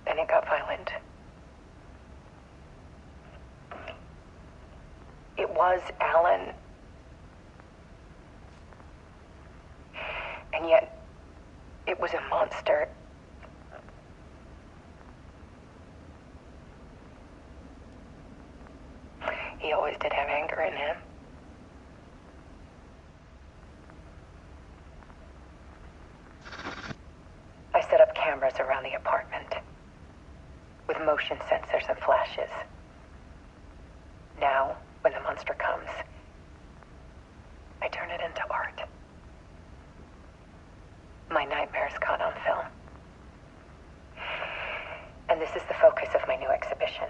Then it got violent. It was Alan. And yet, it was a monster. He always did have anger in him. I set up cameras around the apartment with motion sensors and flashes. Now, when the monster comes, I turn it into art. My nightmares caught on film. And this is the focus of my new exhibition.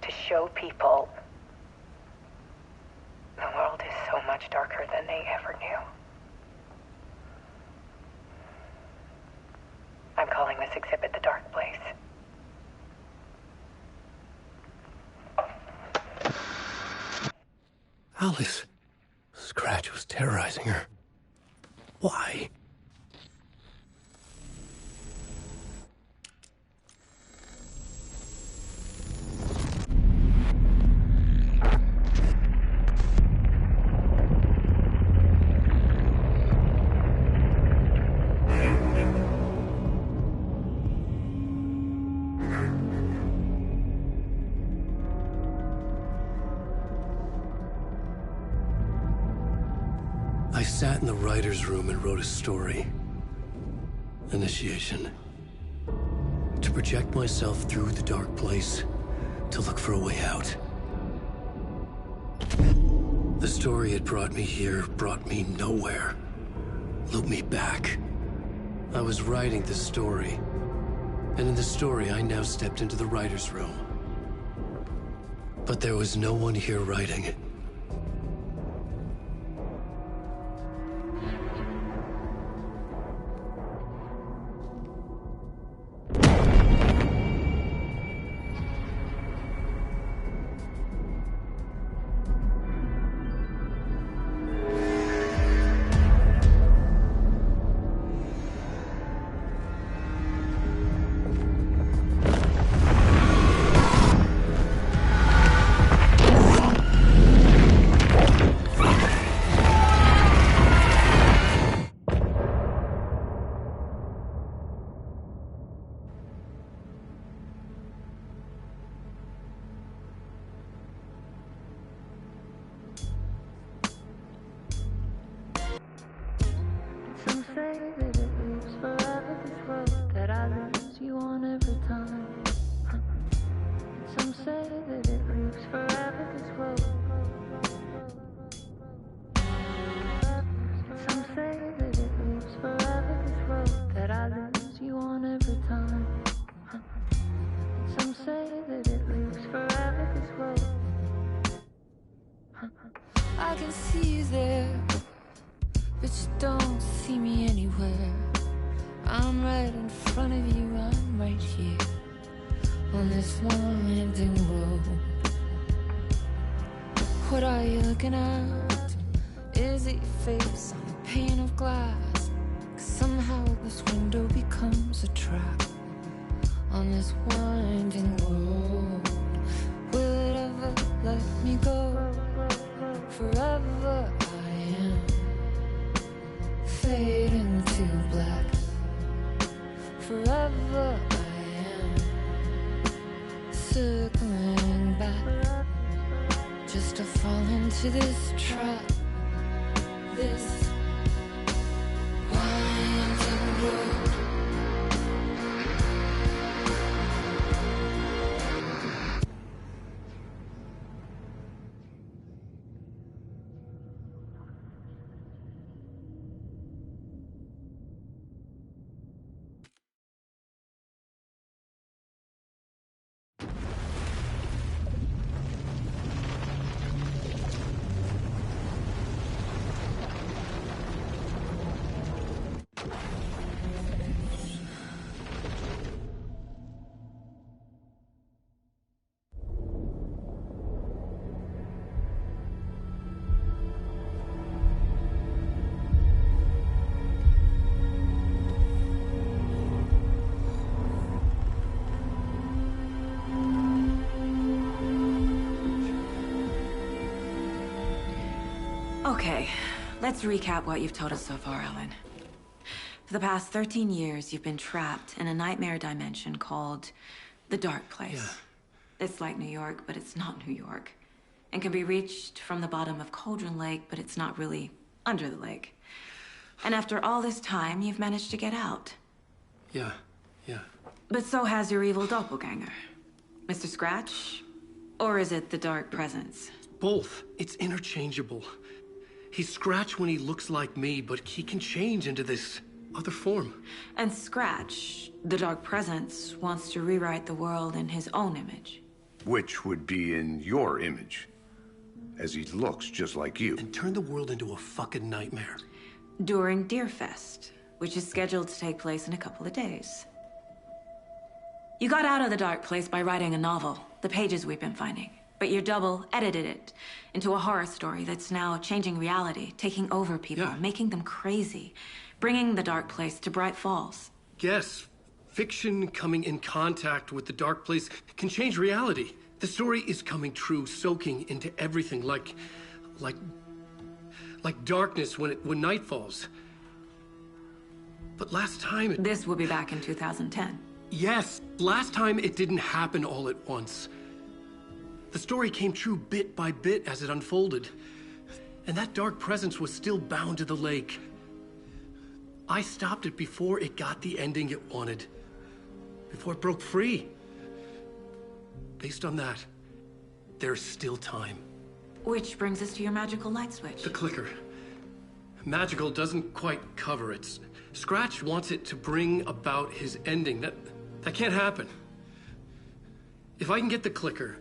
To show people the world is so much darker than they ever knew. I'm calling this exhibit The Dark Place. Alice. Scratch was terrorizing her. Why? I sat in the writer's room and wrote a story. Initiation. To project myself through the dark place, to look for a way out. The story had brought me here, brought me nowhere. Looped me back. I was writing the story. And in the story, I now stepped into the writer's room. But there was no one here writing it. Some say that it lives forever, this road that I lose you on every time. Some say that it lives forever, this road. Some say that it lives forever, this road that I lose you on every time. Some say that it lives forever, this road. I can see you there, but you don't see me anywhere. I'm right in front of you, I'm right here on this long empty road. What are you looking at? Is it your face on a pane of glass? 'Cause somehow this window becomes a trap on this winding road. Will it ever let me go? Forever I am fading to black. Forever I am circling back, just to fall into this trap, this winding road. Okay, let's recap what you've told us so far, Alan. For the past 13 years, you've been trapped in a nightmare dimension called the Dark Place. Yeah. It's like New York, but it's not New York. And can be reached from the bottom of Cauldron Lake, but it's not really under the lake. And after all this time, you've managed to get out. Yeah. But so has your evil doppelganger. Mr. Scratch? Or is it the Dark Presence? Both. It's interchangeable. He's Scratch when he looks like me, but he can change into this other form. And Scratch, the Dark Presence, wants to rewrite the world in his own image. Which would be in your image, as he looks just like you. And turn the world into a fucking nightmare. During Deerfest, which is scheduled to take place in a couple of days. You got out of the Dark Place by writing a novel, the pages we've been finding. But your double edited it into a horror story that's now changing reality, taking over people, making them crazy, bringing the Dark Place to Bright Falls. Yes, fiction coming in contact with the Dark Place can change reality. The story is coming true, soaking into everything like darkness when night falls. But last time This will be back in 2010. Yes, last time it didn't happen all at once. The story came true bit by bit as it unfolded. And that dark presence was still bound to the lake. I stopped it before it got the ending it wanted. Before it broke free. Based on that, there's still time. Which brings us to your magical light switch. The clicker. Magical doesn't quite cover it. Scratch wants it to bring about his ending. That can't happen. If I can get the clicker,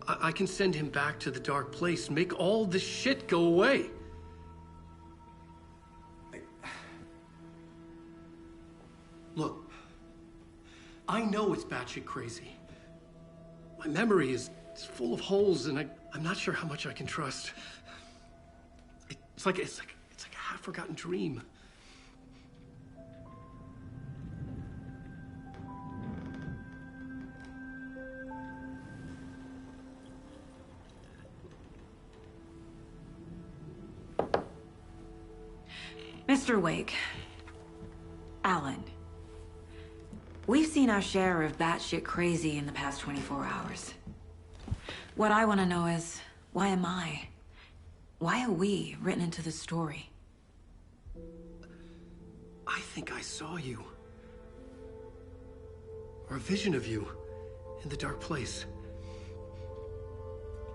I can send him back to the Dark Place, make all this shit go away. Look, I know it's batshit crazy. My memory is full of holes, and I'm not sure how much I can trust. It's like a half-forgotten dream. Mr. Wake, Alan, we've seen our share of batshit crazy in the past 24 hours. What I want to know is, why am I? Why are we written into the story? I think I saw you. Or a vision of you in the Dark Place.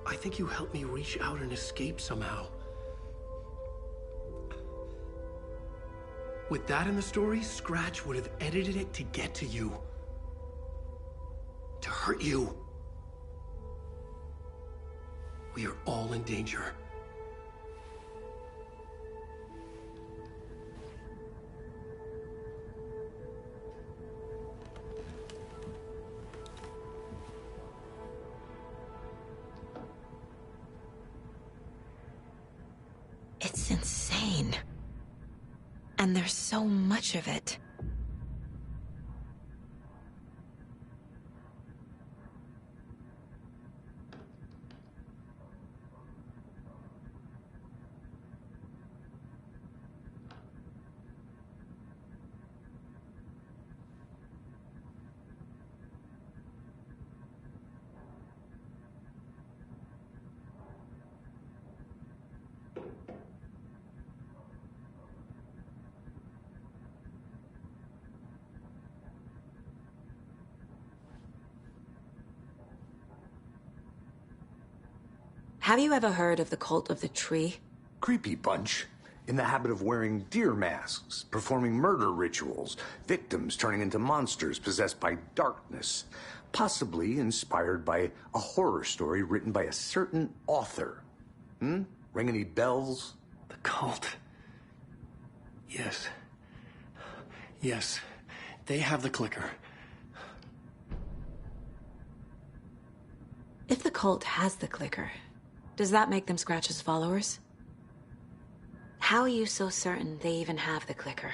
I think you helped me reach out and escape somehow. With that in the story, Scratch would have edited it to get to you. To hurt you. We are all in danger. It's insane. And there's so much of it. Have you ever heard of the cult of the tree? Creepy bunch. In the habit of wearing deer masks, performing murder rituals, victims turning into monsters possessed by darkness, possibly inspired by a horror story written by a certain author. Ring any bells? The cult. Yes. Yes. They have the clicker. If the cult has the clicker, does that make them Scratch's followers? How are you so certain they even have the clicker?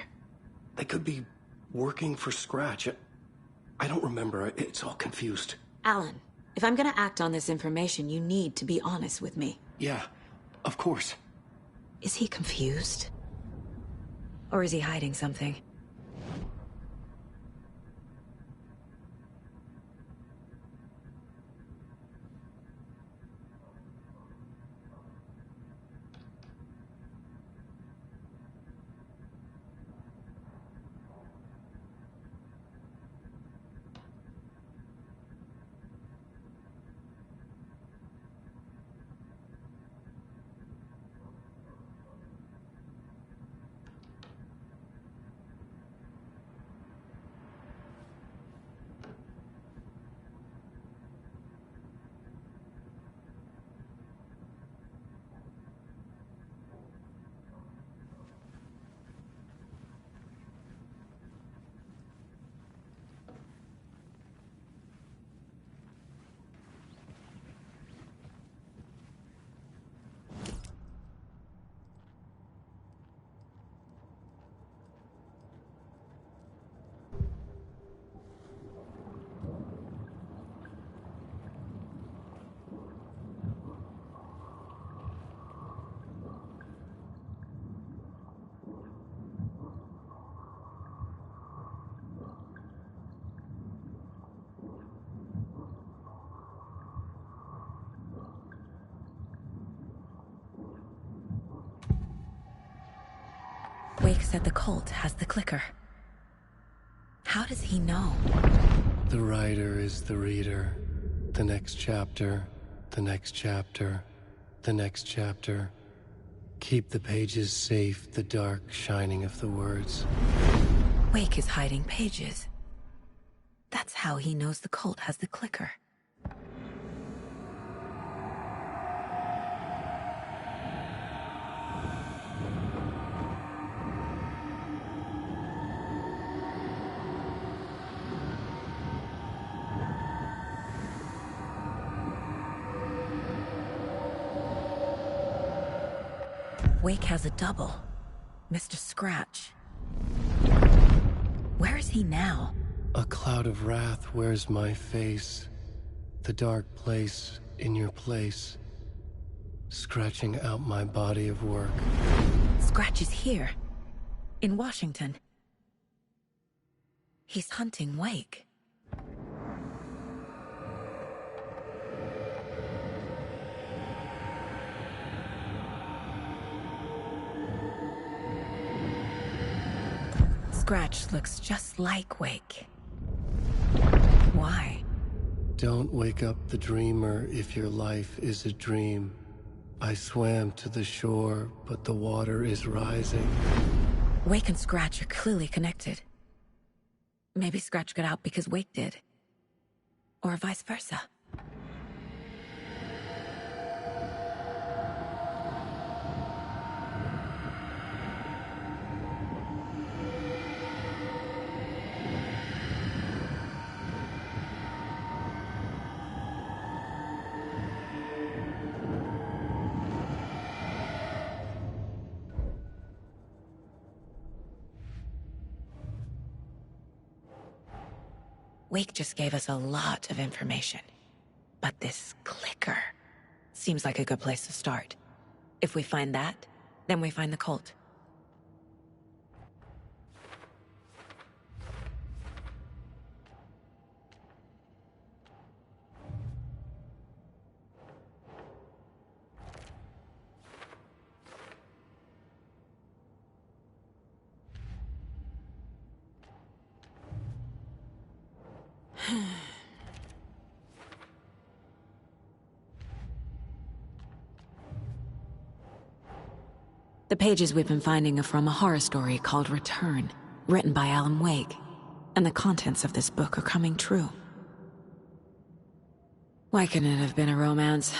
They could be working for Scratch. I don't remember. It's all confused. Alan, if I'm gonna act on this information, you need to be honest with me. Yeah, of course. Is he confused? Or is he hiding something? Wake said the cult has the clicker. How does he know? The writer is the reader. The next chapter, the next chapter, the next chapter. Keep the pages safe, the dark shining of the words. Wake is hiding pages. That's how he knows the cult has the clicker. Wake has a double. Mr. Scratch. Where is he now? A cloud of wrath wears my face. The dark place in your place. Scratching out my body of work. Scratch is here. In Washington. He's hunting Wake. Scratch looks just like Wake. Why? Don't wake up the dreamer if your life is a dream. I swam to the shore, but the water is rising. Wake and Scratch are clearly connected. Maybe Scratch got out because Wake did. Or vice versa. Wake just gave us a lot of information. But this clicker seems like a good place to start. If we find that, then we find the cult. The pages we've been finding are from a horror story called Return, written by Alan Wake, and the contents of this book are coming true. Why couldn't it have been a romance?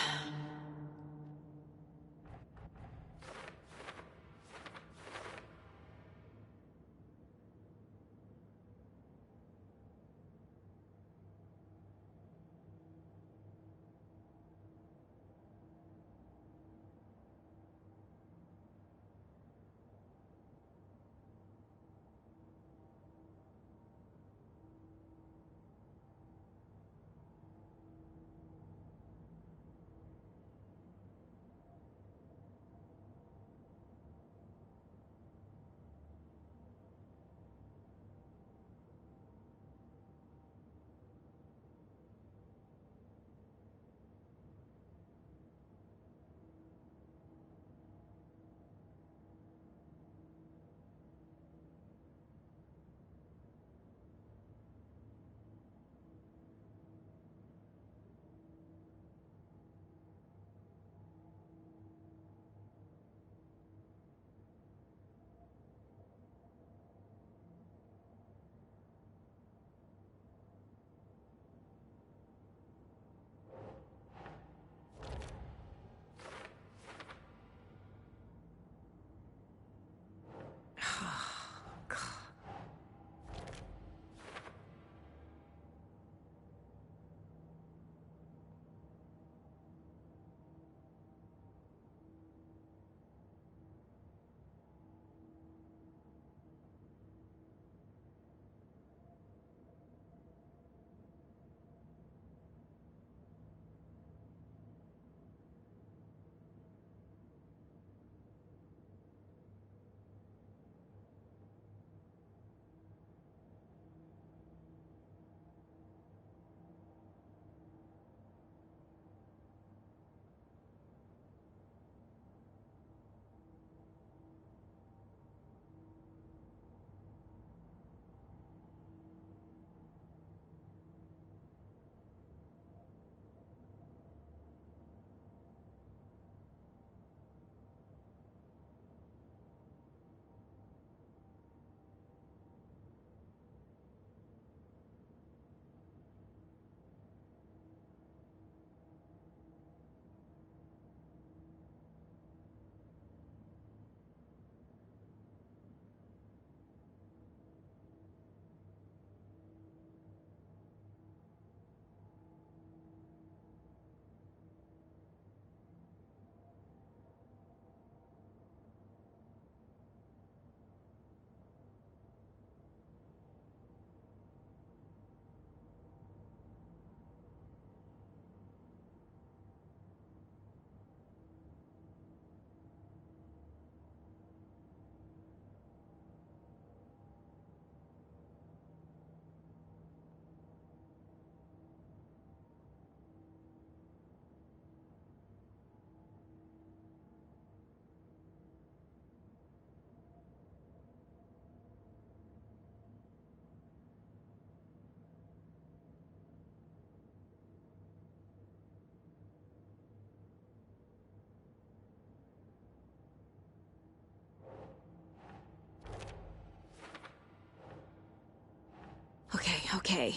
Okay.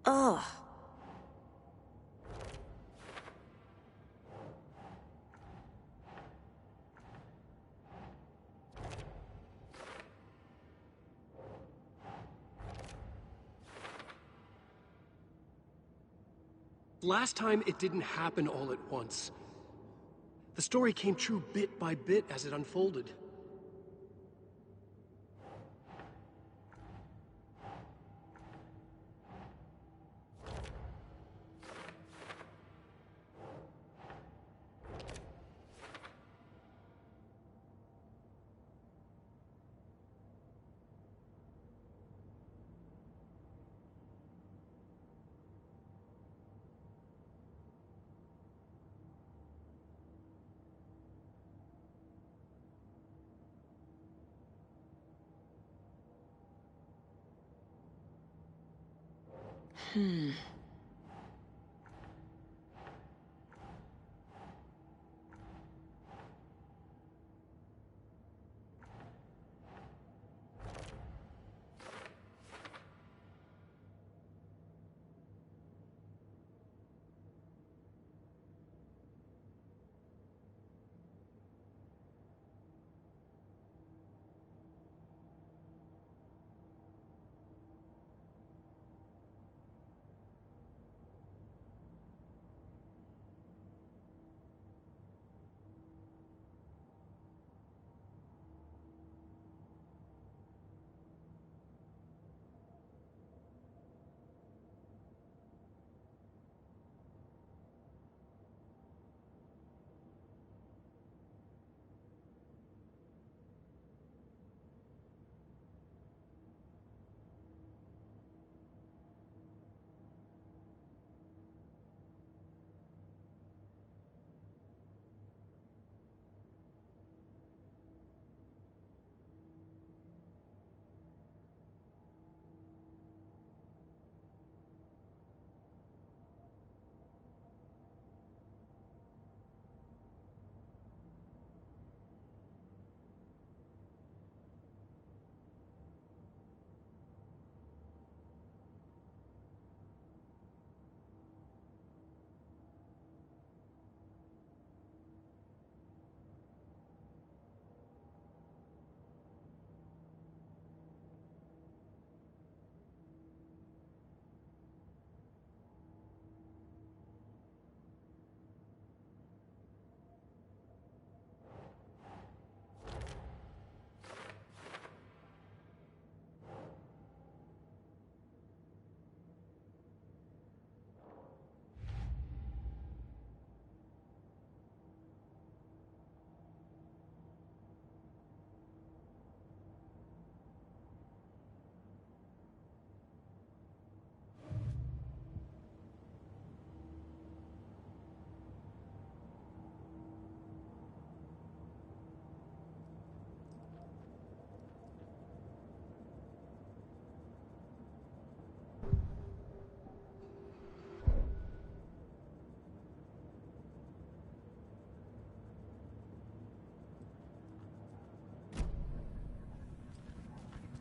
Ugh. Last time, it didn't happen all at once. The story came true bit by bit as it unfolded.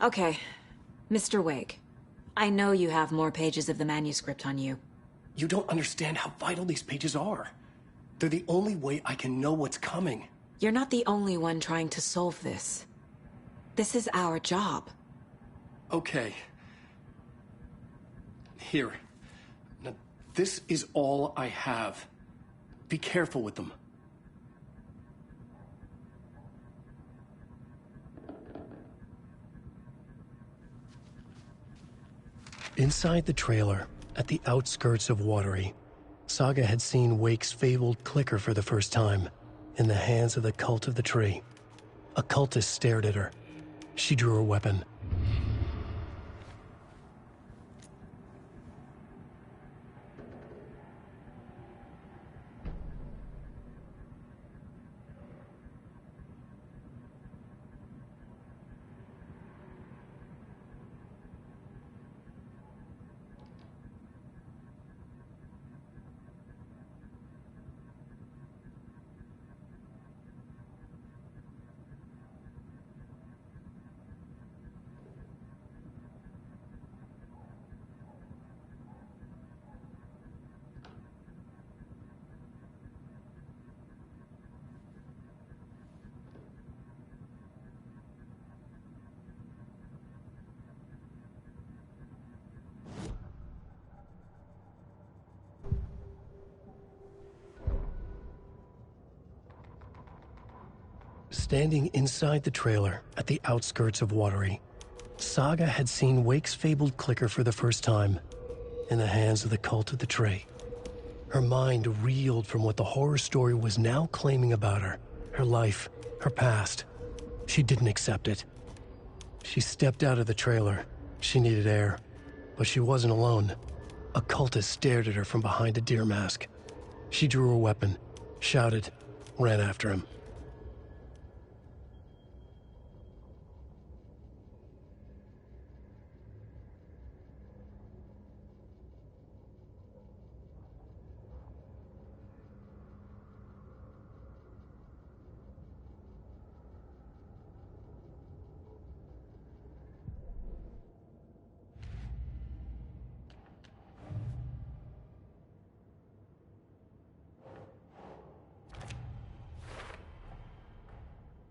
Okay. Mr. Wake, I know you have more pages of the manuscript on you. You don't understand how vital these pages are. They're the only way I can know what's coming. You're not the only one trying to solve this. This is our job. Okay. Here. Now, this is all I have. Be careful with them. Inside the trailer, at the outskirts of Watery, Saga had seen Wake's fabled clicker for the first time, in the hands of the Cult of the Tree. A cultist stared at her. She drew her weapon. Standing inside the trailer at the outskirts of Watery, Saga had seen Wake's fabled clicker for the first time, in the hands of the cult of the Tree. Her mind reeled from what the horror story was now claiming about her life, her past. She didn't accept it. She stepped out of the trailer. She needed air, but she wasn't alone. A cultist stared at her from behind a deer mask. She drew her weapon, shouted, ran after him.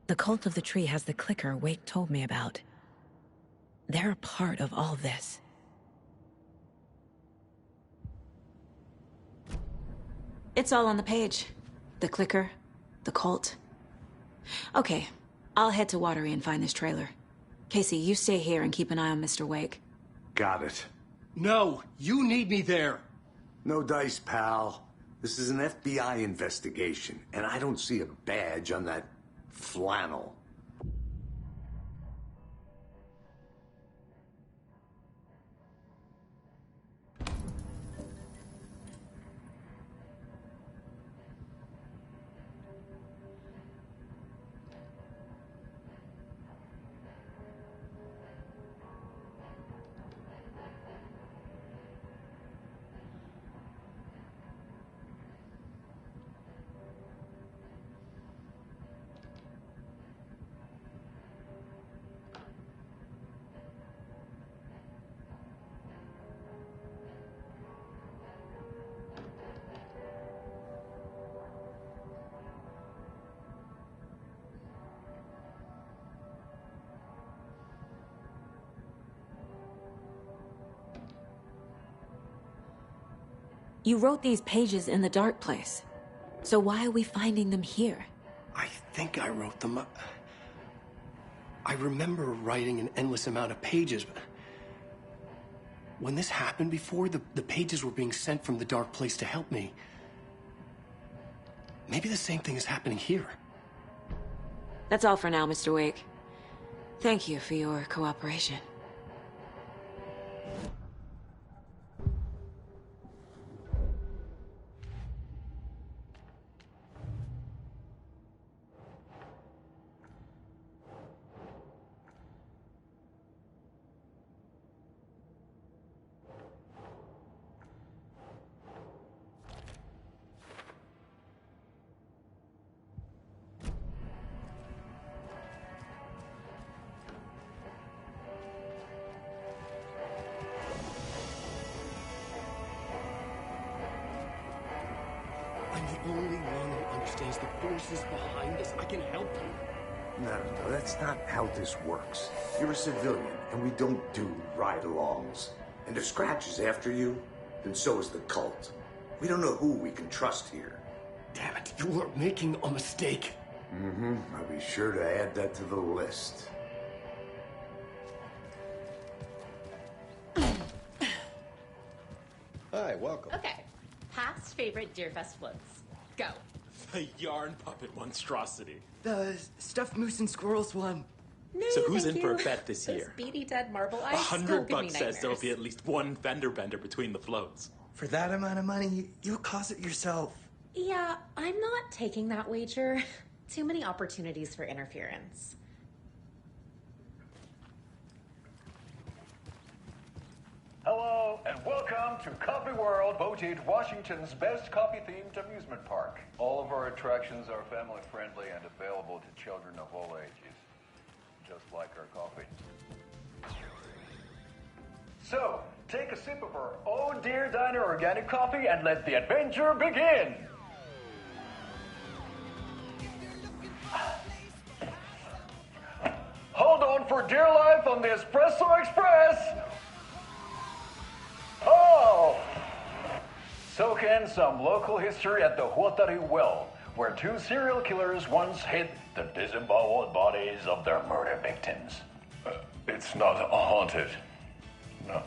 The cult of the tree has the clicker Wake told me about. They're a part of all this. It's all on the page. The clicker, the cult. Okay, I'll head to Watery and find this trailer. Casey, you stay here and keep an eye on Mr. Wake. Got it. No, you need me there. No dice, pal. This is an FBI investigation, and I don't see a badge on that flannel. You wrote these pages in the dark place. So why are we finding them here? I think I wrote them. I remember writing an endless amount of pages, but when this happened before, the pages were being sent from the dark place to help me. Maybe the same thing is happening here. That's all for now, Mr. Wake. Thank you for your cooperation. I'm the only one who understands the forces behind this. I can help you. No, that's not how this works. You're a civilian, and we don't do ride-alongs. And if Scratch is after you, then so is the cult. We don't know who we can trust here. Damn it, you are making a mistake. Mm-hmm. I'll be sure to add that to the list. Hi, welcome. Okay. Past favorite Deerfest floats. Go. The yarn puppet monstrosity. The stuffed moose and squirrels one. No, So who's thank in for a you. bet this Those year? beady dead marble eyes still $100 give me says there'll nightmares. be at least one fender bender between the floats. For that amount of money, you'll cause it yourself. Yeah, I'm not taking that wager. Too many opportunities for interference. Hello, and welcome to Coffee World, voted Washington's best coffee-themed amusement park. All of our attractions are family-friendly and available to children of all ages, just like our coffee. So, take a sip of our Oh Dear Diner organic coffee and let the adventure begin! Hold on for dear life on the Espresso Express! Oh! Soak in some local history at the Huatari Well, where two serial killers once hid the disemboweled bodies of their murder victims. It's not haunted. No.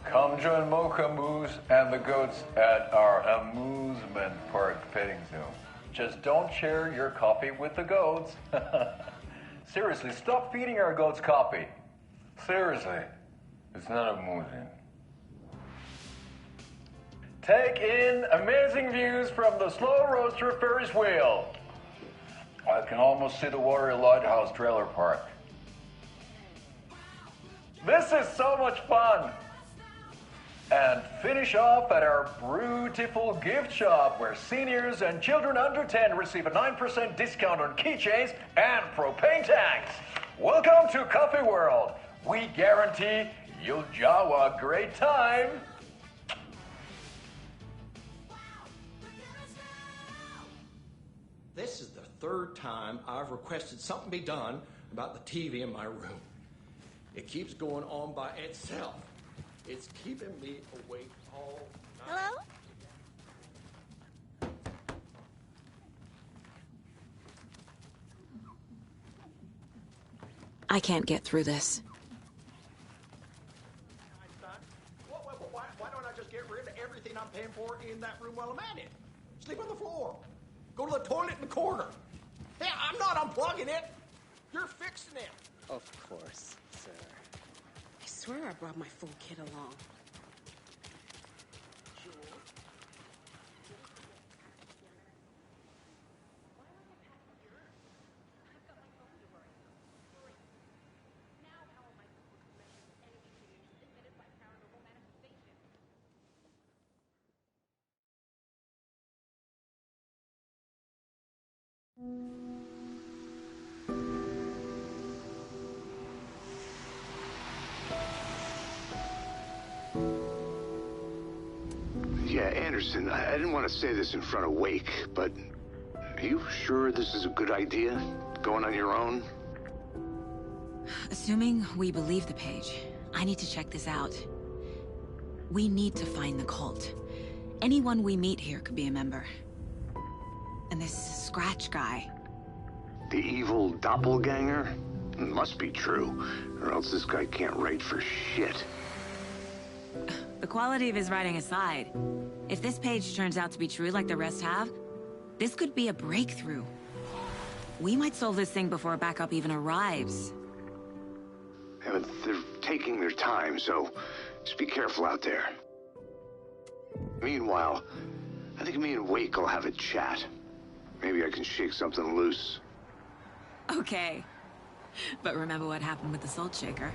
Come join Mocha Moose and the goats at our amusement park petting zoo. Just don't share your coffee with the goats. Seriously, stop feeding our goats coffee. Seriously, it's not amusing. Take in amazing views from the Slow Roaster Ferris wheel. I can almost see the Watery Lighthouse trailer park. This is so much fun. And finish off at our beautiful gift shop where seniors and children under 10 receive a 9% discount on keychains and propane tanks. Welcome to Coffee World. We guarantee you'll jaw a great time. This is the third time I've requested something be done about the TV in my room. It keeps going on by itself. It's keeping me awake all night. Hello? I can't get through this. Why don't I just get rid of everything I'm paying for in that room while I'm at it? Sleep on the floor. Go to the toilet in the corner. Hey, I'm not unplugging it. You're fixing it. Of course, sir. I swear I brought my full kit along. Yeah, Anderson, I didn't want to say this in front of Wake, but are you sure this is a good idea? Going on your own? Assuming we believe the page, I need to check this out. We need to find the cult. Anyone we meet here could be a member. And this Scratch guy. The evil doppelganger? Must be true, or else this guy can't write for shit. The quality of his writing aside, if this page turns out to be true like the rest have, this could be a breakthrough. We might solve this thing before backup even arrives. Yeah, but they're taking their time, so just be careful out there. Meanwhile, I think me and Wake will have a chat. Maybe I can shake something loose. Okay. But remember what happened with the Salt Shaker?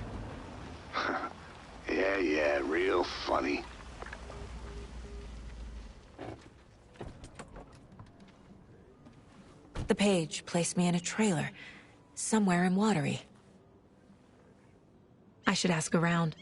Yeah, real funny. The page placed me in a trailer, somewhere in Watery. I should ask around.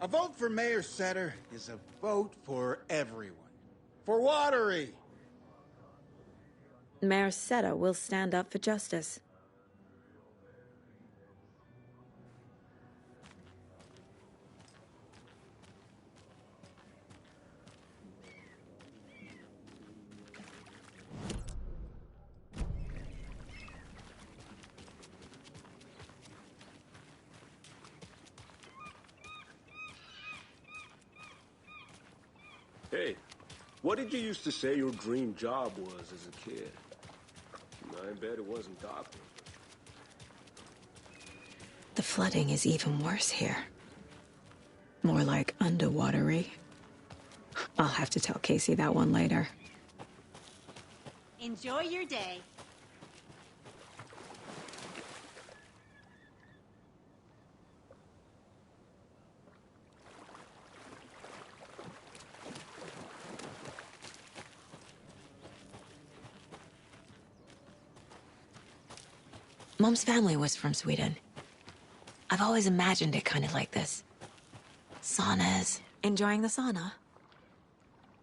A vote for Mayor Setter is a vote for everyone. For Watery! Mayor Seta will stand up for justice. Hey, what did you used to say your dream job was as a kid? I bet it wasn't doctor. The flooding is even worse here. More like underwatery. I'll have to tell Casey that one later. Enjoy your day. Mom's family was from Sweden. I've always imagined it kind of like this. Saunas. Enjoying the sauna?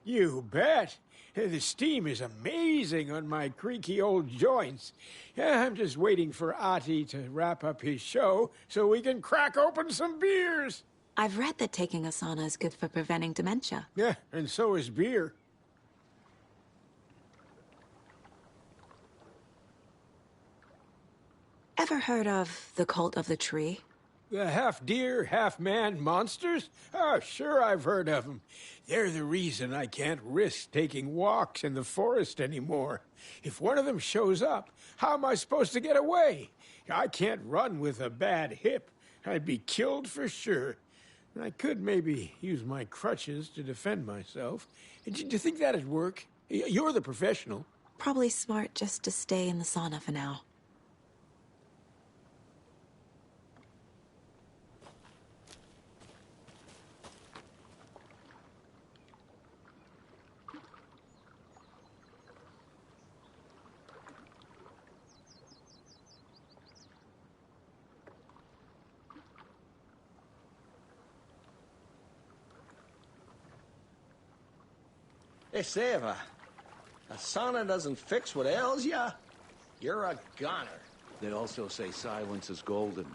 You bet. The steam is amazing on my creaky old joints. I'm just waiting for Ati to wrap up his show so we can crack open some beers. I've read that taking a sauna is good for preventing dementia. Yeah, and so is beer. Ever heard of the Cult of the Tree? The half-deer, half-man monsters? Oh, sure I've heard of them. They're the reason I can't risk taking walks in the forest anymore. If one of them shows up, how am I supposed to get away? I can't run with a bad hip. I'd be killed for sure. I could maybe use my crutches to defend myself. Do you think that'd work? You're the professional. Probably smart just to stay in the sauna for now. They say if a sauna doesn't fix what ails ya, you're a goner. They also say silence is golden.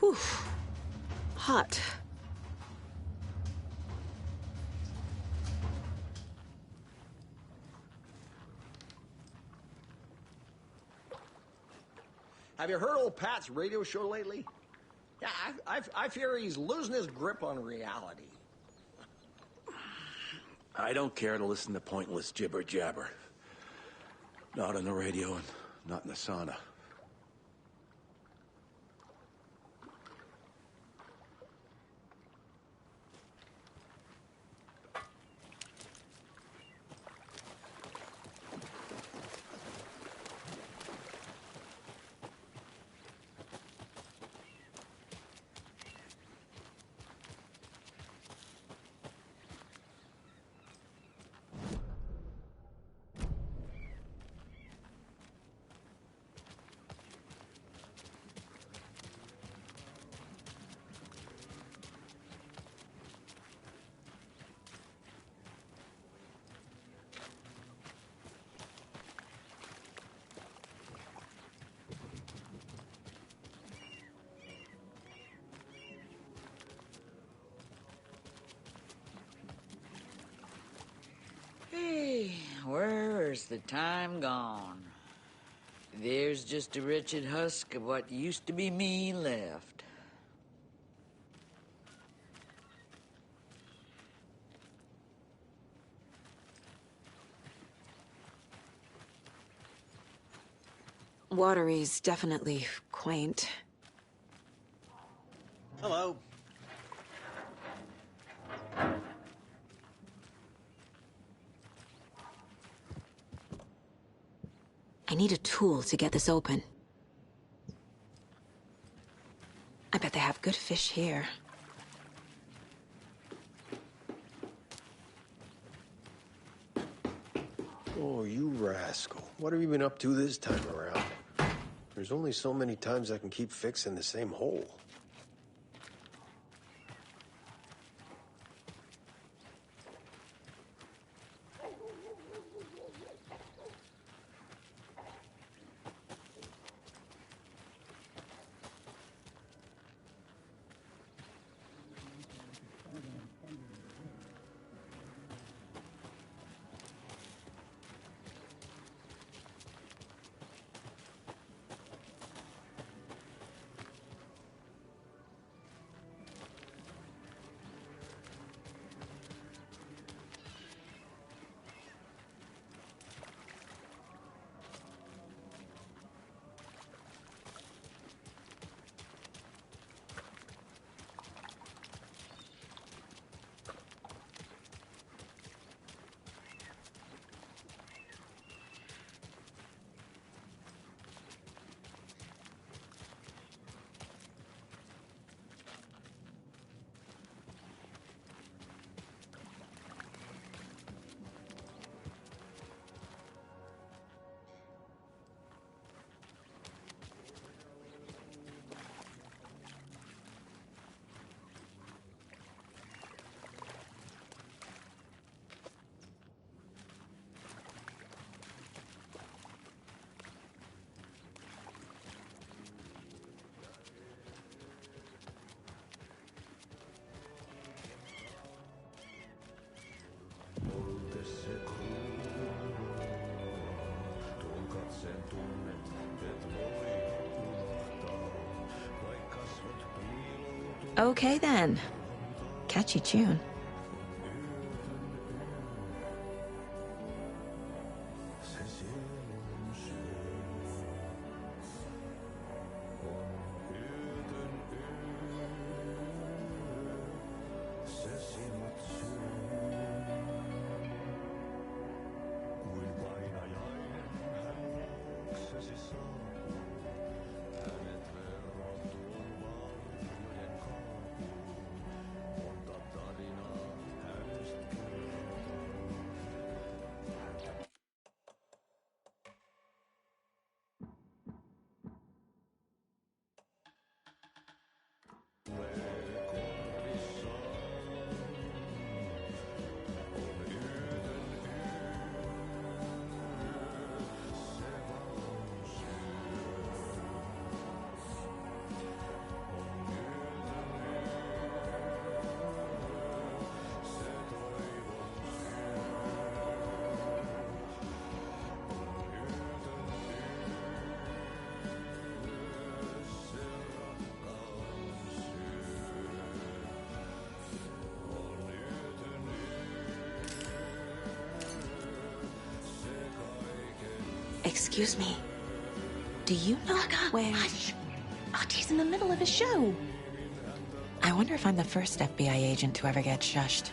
Whew. Hot. Have you heard old Pat's radio show lately? Yeah, I fear he's losing his grip on reality. I don't care to listen to pointless jibber-jabber. Not on the radio and not in the sauna. Hey, where's the time gone? There's just a wretched husk of what used to be me left. Watery's definitely quaint. Hello. I need a tool to get this open. I bet they have good fish here. Oh, you rascal. What have you been up to this time around? There's only so many times I can keep fixing the same hole. Okay then. Catchy tune. Excuse me. Do you know where... Hush. Artie's in the middle of a show. I wonder if I'm the first FBI agent to ever get shushed.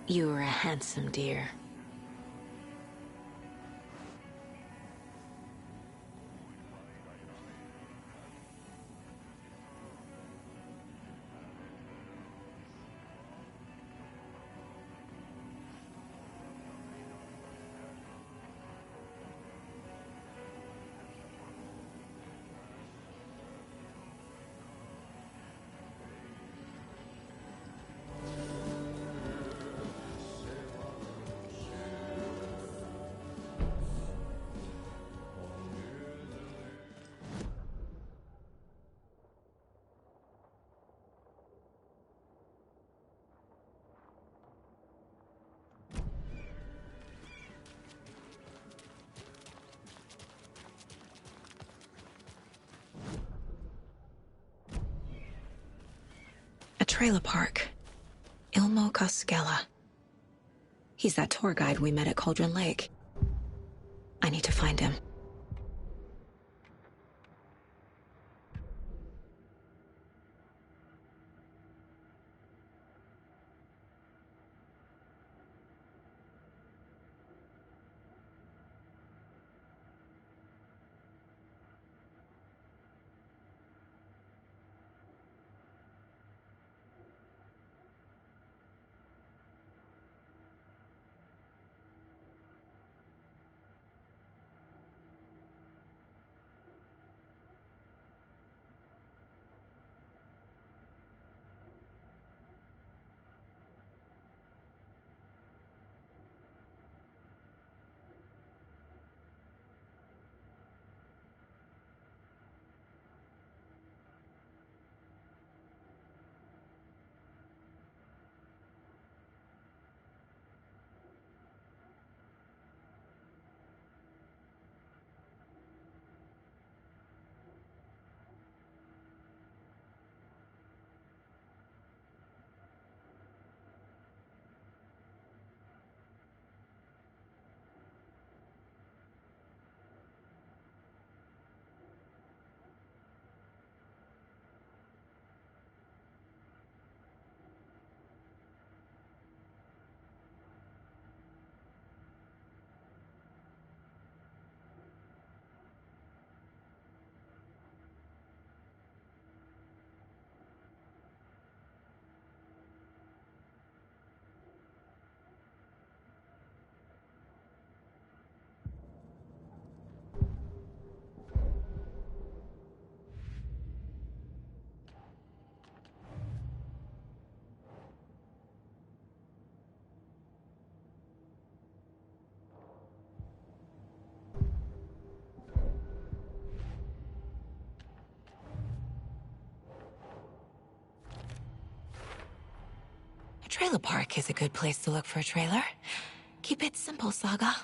You were a handsome deer. A trailer park. Ilmo Koskela. He's that tour guide we met at Cauldron Lake. I need to find him. A trailer park is a good place to look for a trailer. Keep it simple, Saga.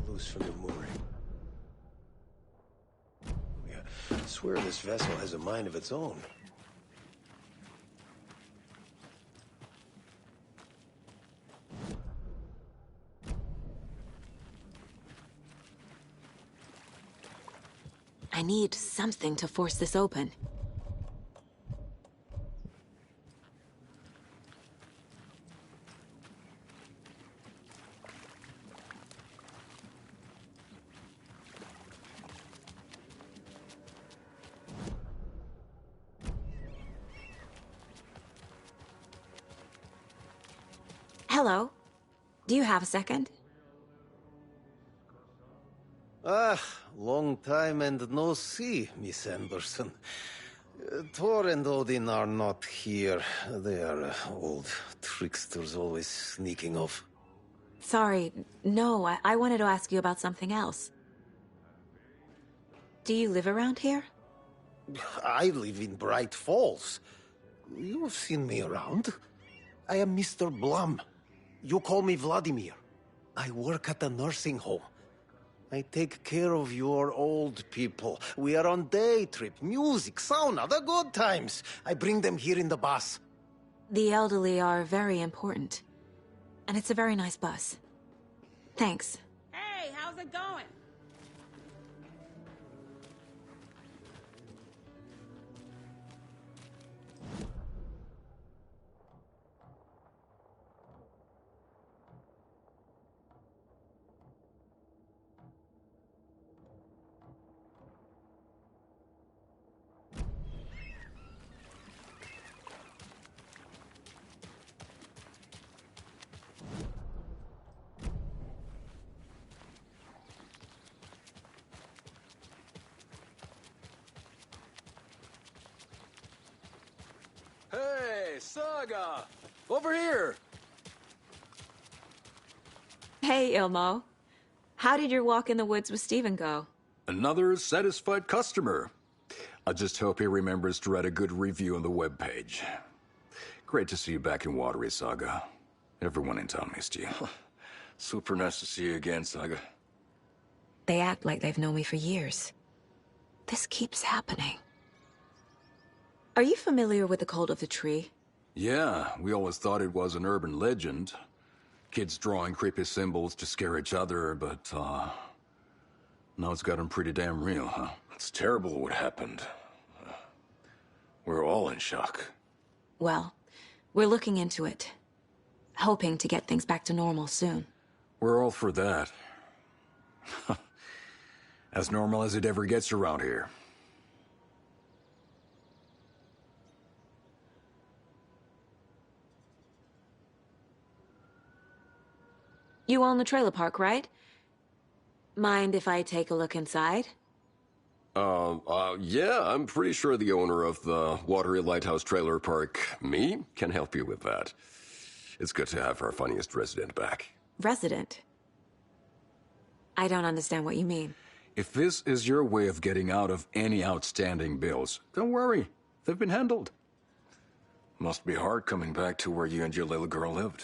Loose from the mooring. Yeah, I swear this vessel has a mind of its own. I need something to force this open. Hello. Do you have a second? Ah, long time and no see, Miss Anderson. Thor and Odin are not here. They are old tricksters always sneaking off. Sorry, no, I wanted to ask you about something else. Do you live around here? I live in Bright Falls. You have seen me around. I am Mr. Blum. You call me Vladimir. I work at a nursing home. I take care of your old people. We are on day trip, music, sauna, the good times. I bring them here in the bus. The elderly are very important. And it's a very nice bus. Thanks. Hey, how's it going? Hey, Saga! Over here! Hey, Ilmo. How did your walk in the woods with Steven go? Another satisfied customer. I just hope he remembers to write a good review on the webpage. Great to see you back in Watery, Saga. Everyone in town missed you. Super nice to see you again, Saga. They act like they've known me for years. This keeps happening. Are you familiar with the Cult of the Tree? Yeah, we always thought it was an urban legend. Kids drawing creepy symbols to scare each other, but, now it's gotten pretty damn real, huh? It's terrible what happened. We're all in shock. Well, we're looking into it. Hoping to get things back to normal soon. We're all for that. As normal as it ever gets around here. You own the trailer park, right? Mind if I take a look inside? Yeah, I'm pretty sure the owner of the Watery Lighthouse Trailer Park, me, can help you with that. It's good to have our funniest resident back. Resident? I don't understand what you mean. If this is your way of getting out of any outstanding bills, don't worry. They've been handled. Must be hard coming back to where you and your little girl lived.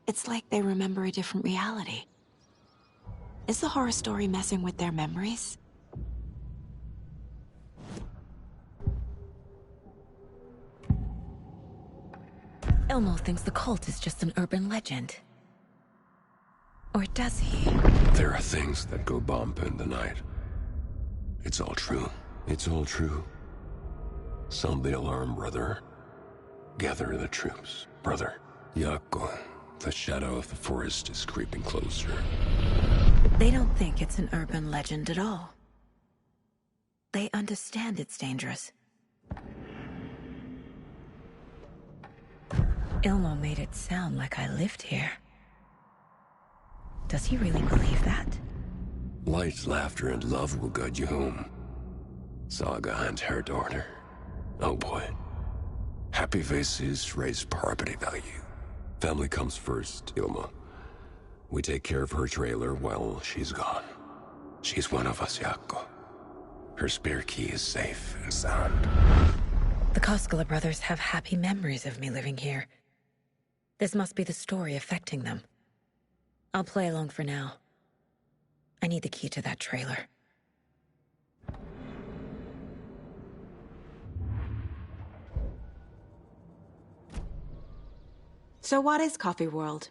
It's like they remember a different reality. Is the horror story messing with their memories? Elmo thinks the cult is just an urban legend. Or does he? There are things that go bump in the night. It's all true. It's all true. Sound the alarm, brother. Gather the troops, brother. Yako, the shadow of the forest is creeping closer. They don't think it's an urban legend at all. They understand it's dangerous. Ilmo made it sound like I lived here. Does he really believe that? Light, laughter, and love will guide you home. Saga and her daughter. Oh boy. Happy faces raise property value. Family comes first, Ilma. We take care of her trailer while she's gone. She's one of us, Yako. Her spare key is safe and sound. The Koskela brothers have happy memories of me living here. This must be the story affecting them. I'll play along for now. I need the key to that trailer. So what is Coffee World?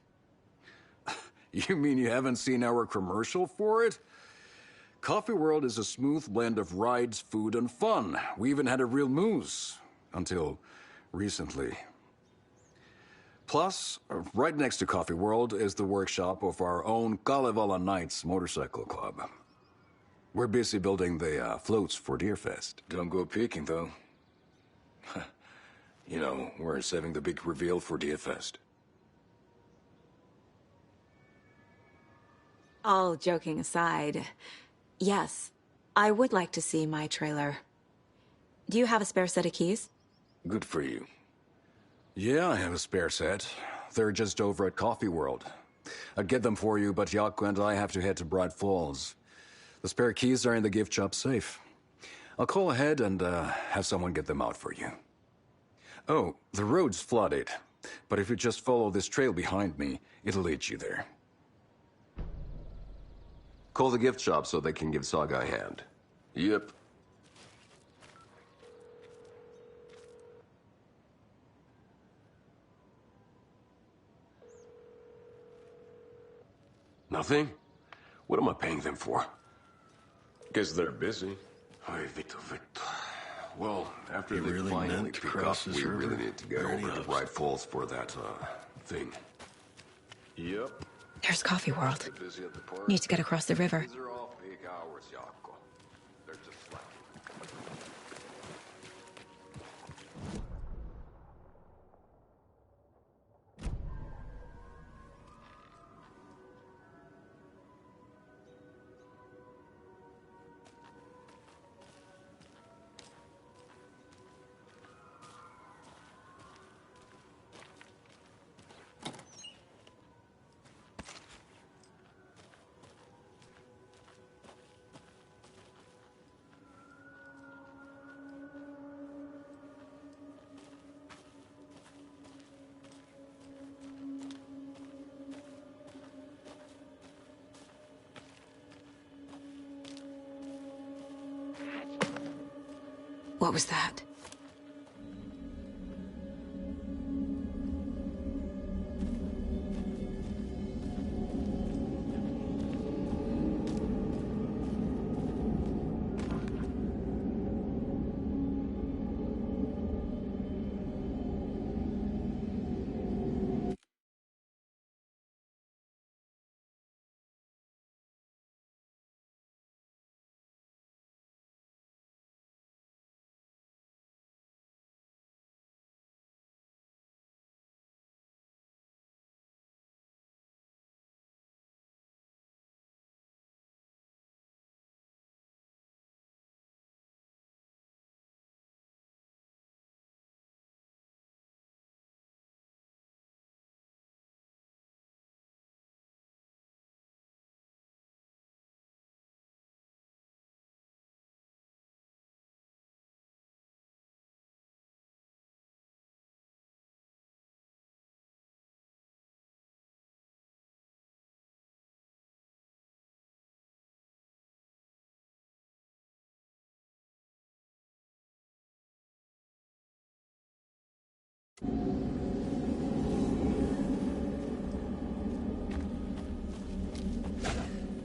You mean you haven't seen our commercial for it? Coffee World is a smooth blend of rides, food, and fun. We even had a real moose. Until recently. Plus, right next to Coffee World is the workshop of our own Kalevala Knights Motorcycle Club. We're busy building the floats for Deerfest. Don't go peeking, though. You know, we're saving the big reveal for Deerfest. All joking aside, yes, I would like to see my trailer. Do you have a spare set of keys? Good for you. Yeah, I have a spare set. They're just over at Coffee World. I'd get them for you, but Jaakko and I have to head to Bright Falls. The spare keys are in the gift shop safe. I'll call ahead and have someone get them out for you. Oh, the road's flooded, but if you just follow this trail behind me, it'll lead you there. Call the gift shop so they can give Saga a hand. Yep. Nothing? What am I paying them for? Guess they're busy. Ay, Vito. Well, after You they really finally meant to pick cross up, this we really river? need to get Or any over to ups? Bright Falls for that, thing. Yep. There's Coffee World. They're busy at the park. Need to get across the river. These are all fake hours, Jaakko. They're just slacking. What was that?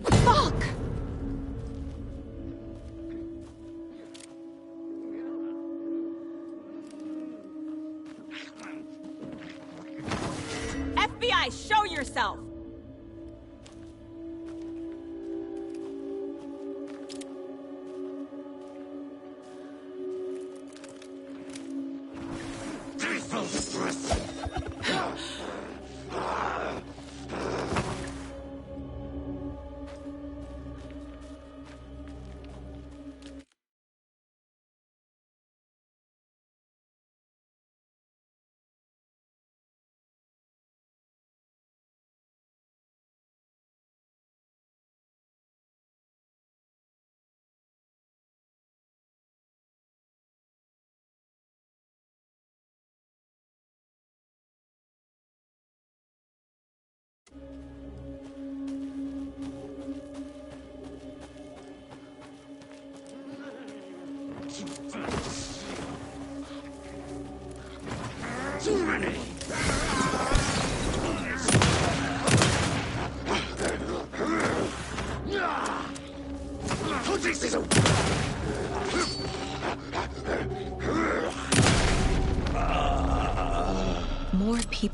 Fuck! FBI, show yourself!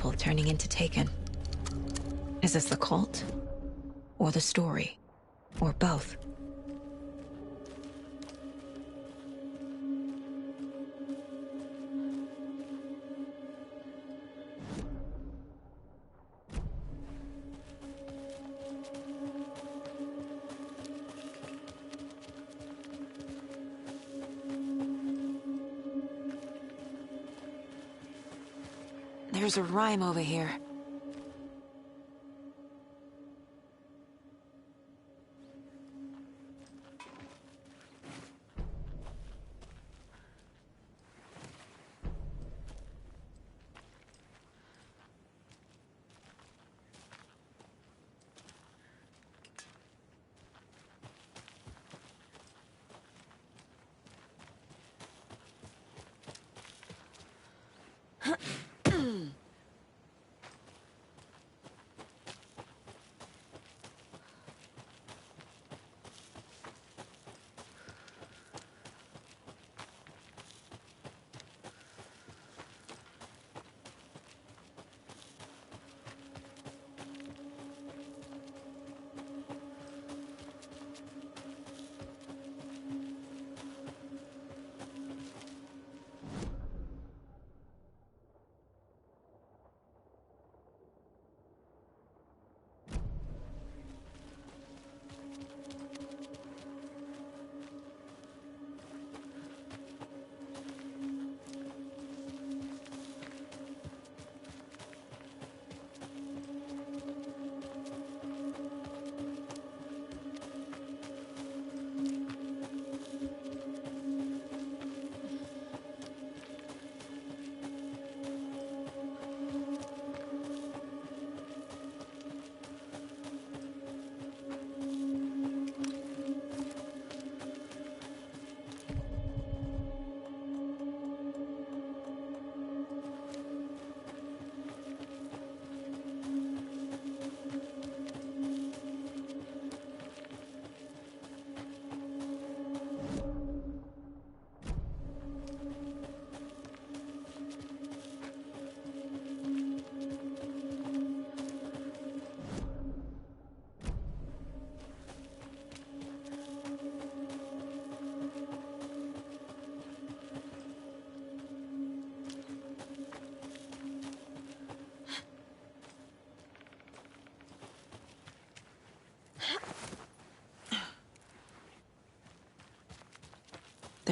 people turning into Taken. Is this the cult? Or the story? Or both? There's a rhyme over here.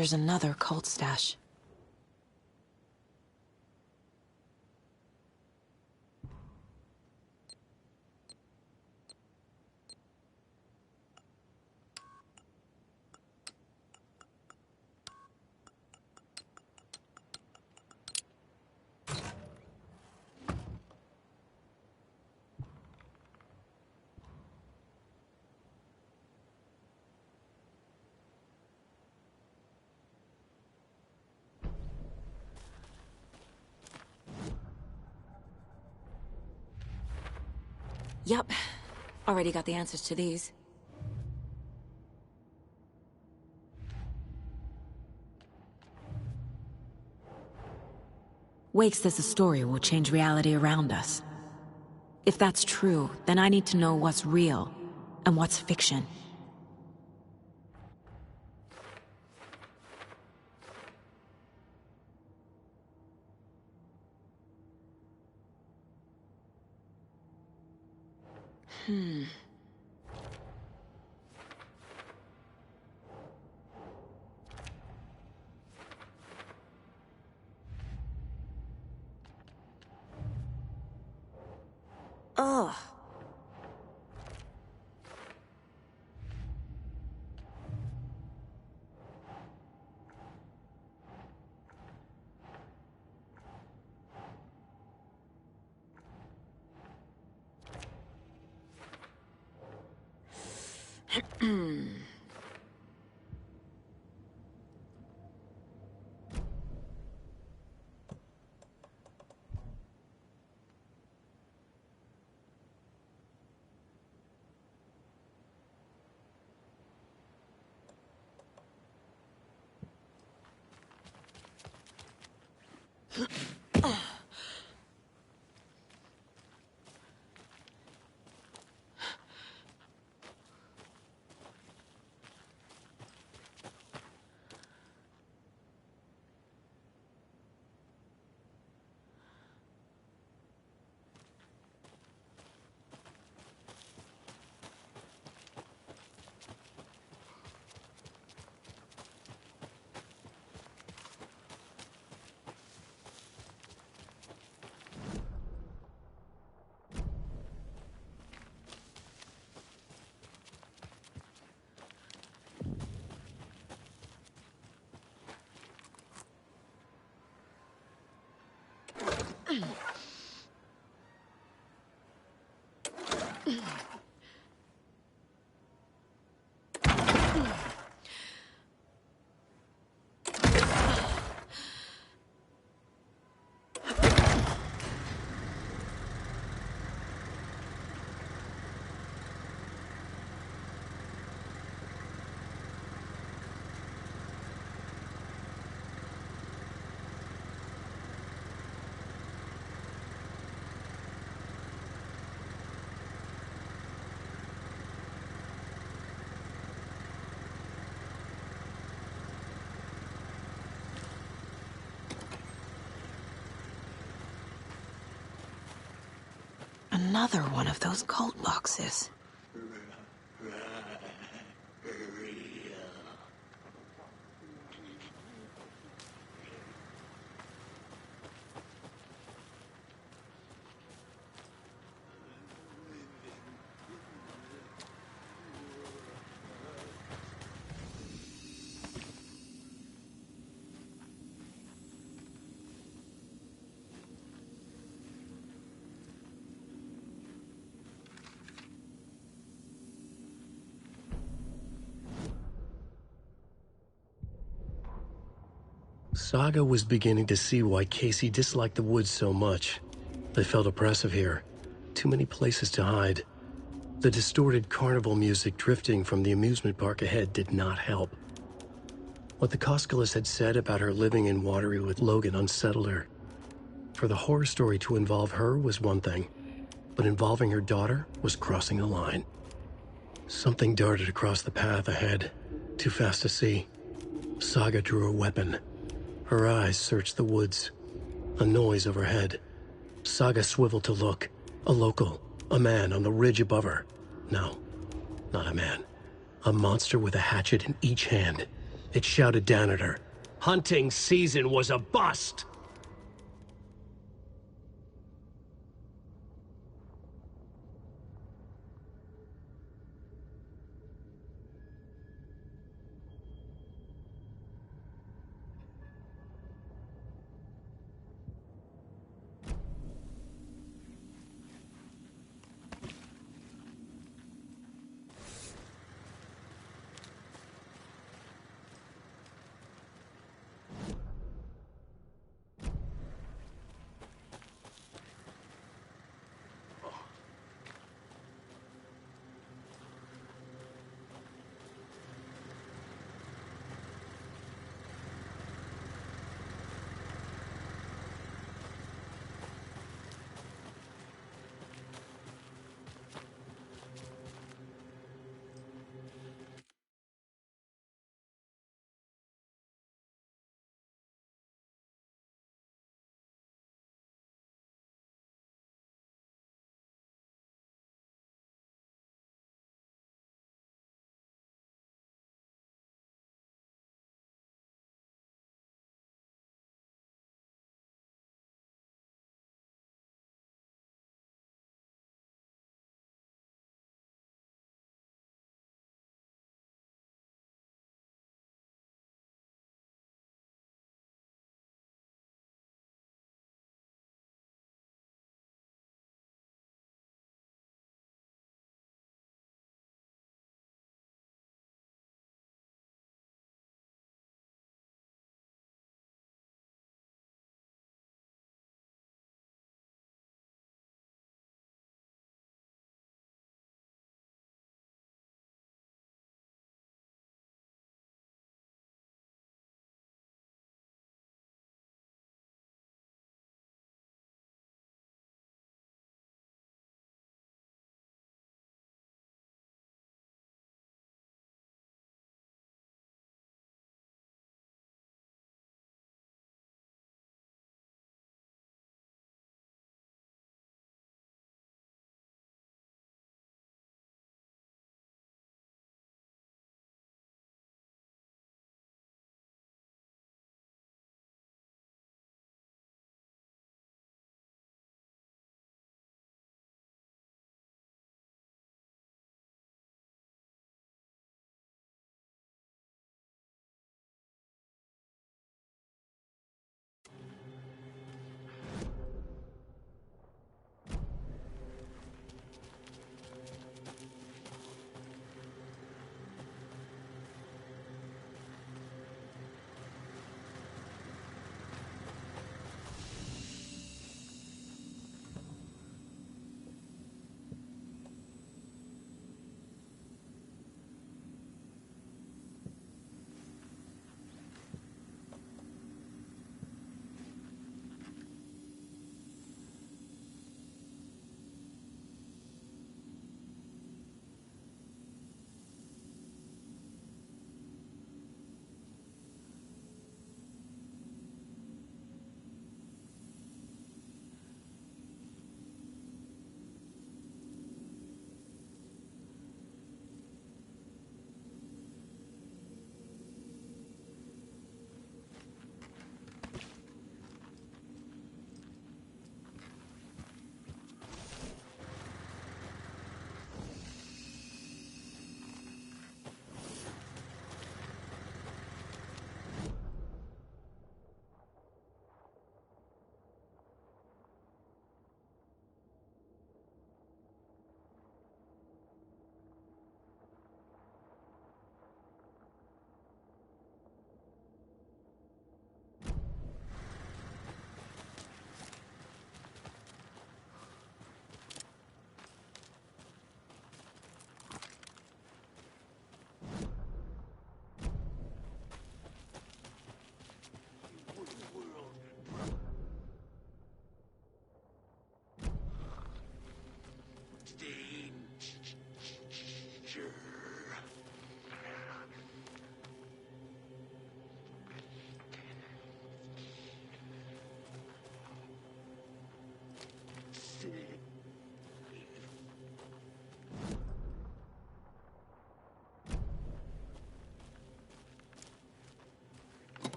There's another cult stash. Yup. Already got the answers to these. Wake says the story will change reality around us. If that's true, then I need to know what's real and what's fiction. Ugh. Another one of those cult boxes. Saga was beginning to see why Casey disliked the woods so much. They felt oppressive here. Too many places to hide. The distorted carnival music drifting from the amusement park ahead did not help. What the Koskalas had said about her living in Watery with Logan unsettled her. For the horror story to involve her was one thing, but involving her daughter was crossing a line. Something darted across the path ahead, too fast to see. Saga drew her weapon. Her eyes searched the woods. A noise overhead. Saga swiveled to look. A local. A man on the ridge above her. No, not a man. A monster with a hatchet in each hand. It shouted down at her. Hunting season was a bust!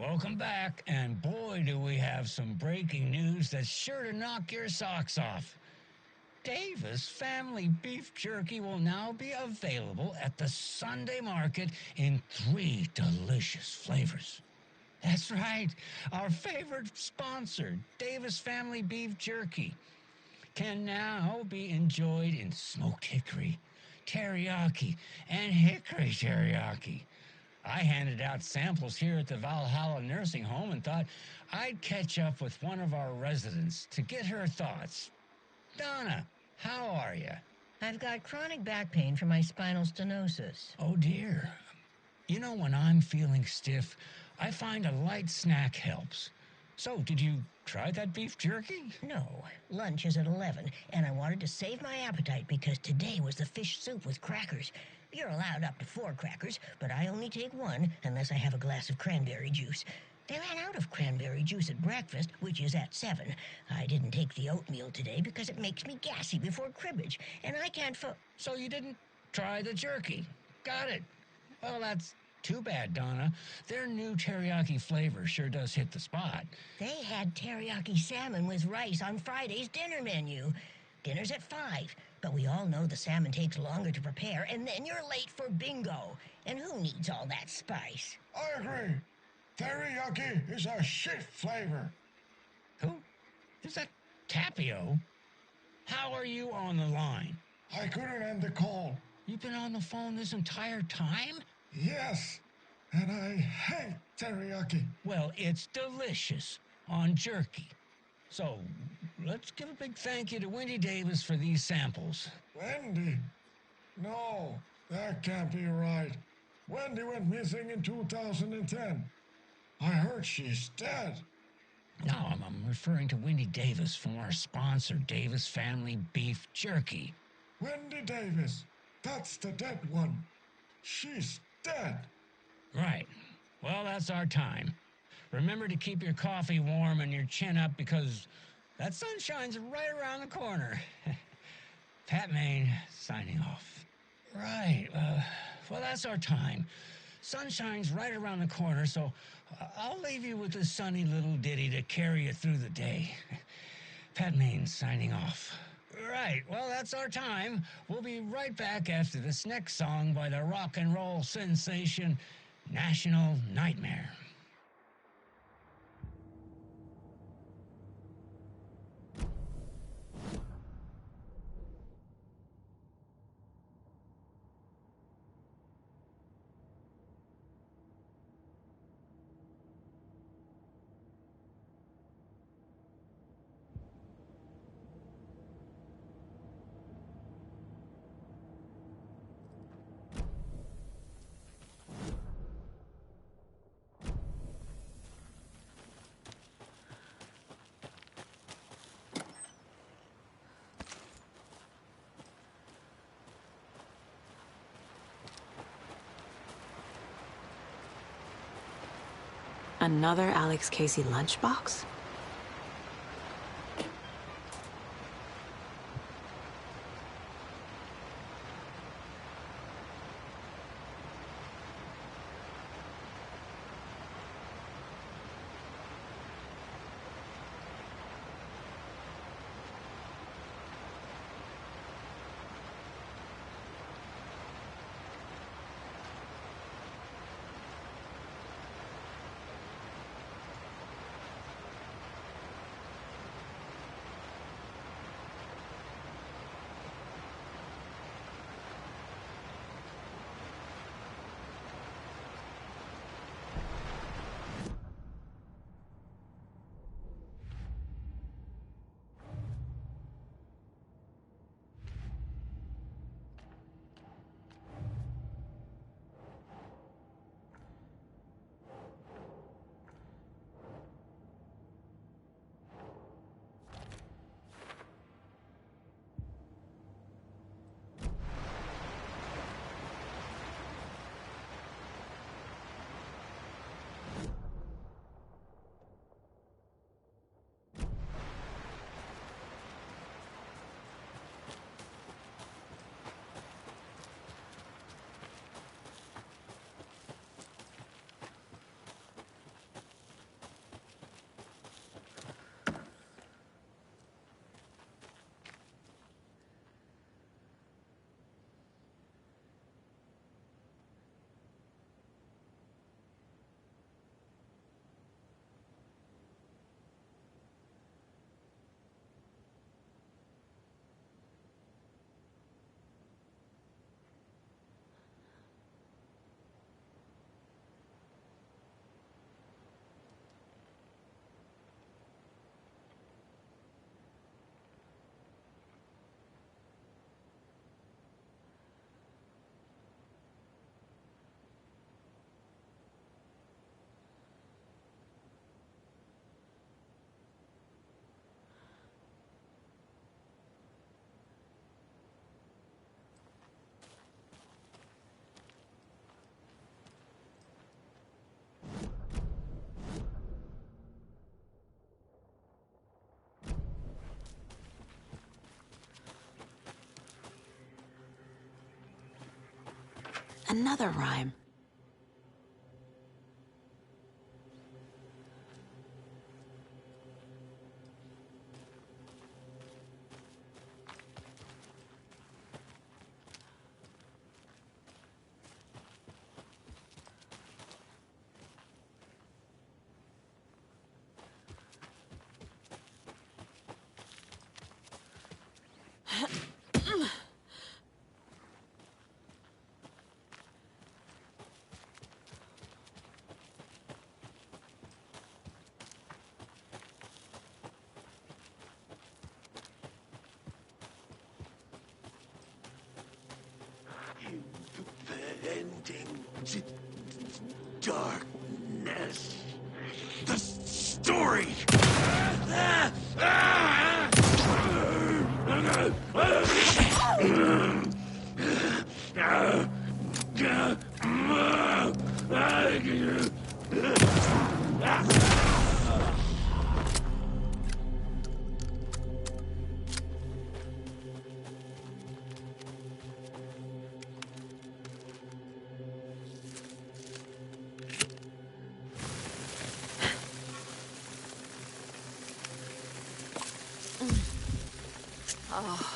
Welcome back, and boy, do we have some breaking news that's sure to knock your socks off. Davis Family Beef Jerky will now be available at the Sunday market in 3 delicious flavors. That's right, our favorite sponsor, Davis Family Beef Jerky, can now be enjoyed in smoked hickory, teriyaki, and hickory teriyaki. I handed out samples here at the Valhalla Nursing Home and thought I'd catch up with one of our residents to get her thoughts. Donna, how are you? I've got chronic back pain from my spinal stenosis. Oh, dear. You know, when I'm feeling stiff, I find a light snack helps. So, did you try that beef jerky? No. Lunch is at 11, and I wanted to save my appetite because today was the fish soup with crackers. You're allowed up to 4 crackers, but I only take 1 unless I have a glass of cranberry juice. They ran out of cranberry juice at breakfast, which is at 7. I didn't take the oatmeal today because it makes me gassy before cribbage, and I can't So you didn't try the jerky? Got it. Well, that's too bad, Donna. Their new teriyaki flavor sure does hit the spot. They had teriyaki salmon with rice on Friday's dinner menu. Dinner's at 5, but we all know the salmon takes longer to prepare, and then you're late for bingo. And who needs all that spice? I agree. Teriyaki is a shit flavor. Who? Is that Tapio? How are you on the line? I couldn't end the call. You've been on the phone this entire time? Yes, and I hate teriyaki. Well, it's delicious on jerky. So, let's give a big thank you to Wendy Davis for these samples. Wendy? No, that can't be right. Wendy went missing in 2010. I heard she's dead. No, I'm referring to Wendy Davis from our sponsor, Davis Family Beef Jerky. Wendy Davis. That's the dead one. She's dead. Right. Well, that's our time. Remember to keep your coffee warm and your chin up because that sunshine's right around the corner. Pat Maine, signing off. Right. Well, that's our time. Sunshine's right around the corner, so I'll leave you with this sunny little ditty to carry you through the day. Pat Maine, signing off. Right, well, that's our time. We'll be right back after this next song by the rock and roll sensation, National Nightmare. Another Alex Casey lunchbox? Another rhyme. Ending darkness. The story. Oh.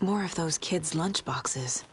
More of those kids' lunchboxes.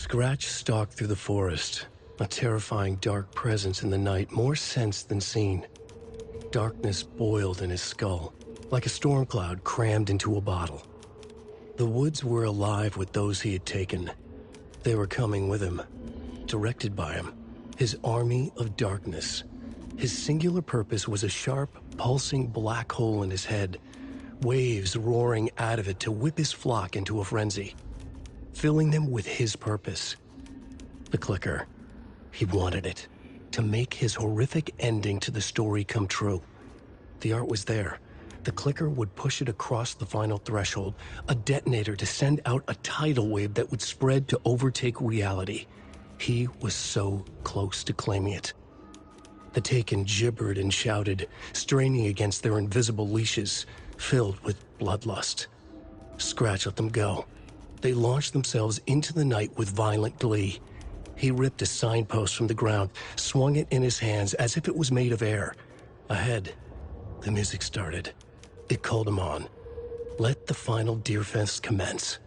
Scratch stalked through the forest, a terrifying dark presence in the night, more sensed than seen. Darkness boiled in his skull, like a storm cloud crammed into a bottle. The woods were alive with those he had taken. They were coming with him, directed by him, his army of darkness. His singular purpose was a sharp, pulsing black hole in his head, waves roaring out of it to whip his flock into a frenzy, filling them with his purpose. The clicker. He wanted it, to make his horrific ending to the story come true. The art was there. The clicker would push it across the final threshold, a detonator to send out a tidal wave that would spread to overtake reality. He was so close to claiming it. The Taken gibbered and shouted, straining against their invisible leashes, filled with bloodlust. Scratch let them go. They launched themselves into the night with violent glee. He ripped a signpost from the ground, swung it in his hands as if it was made of air. Ahead, the music started. It called him on. Let the final deer fest commence.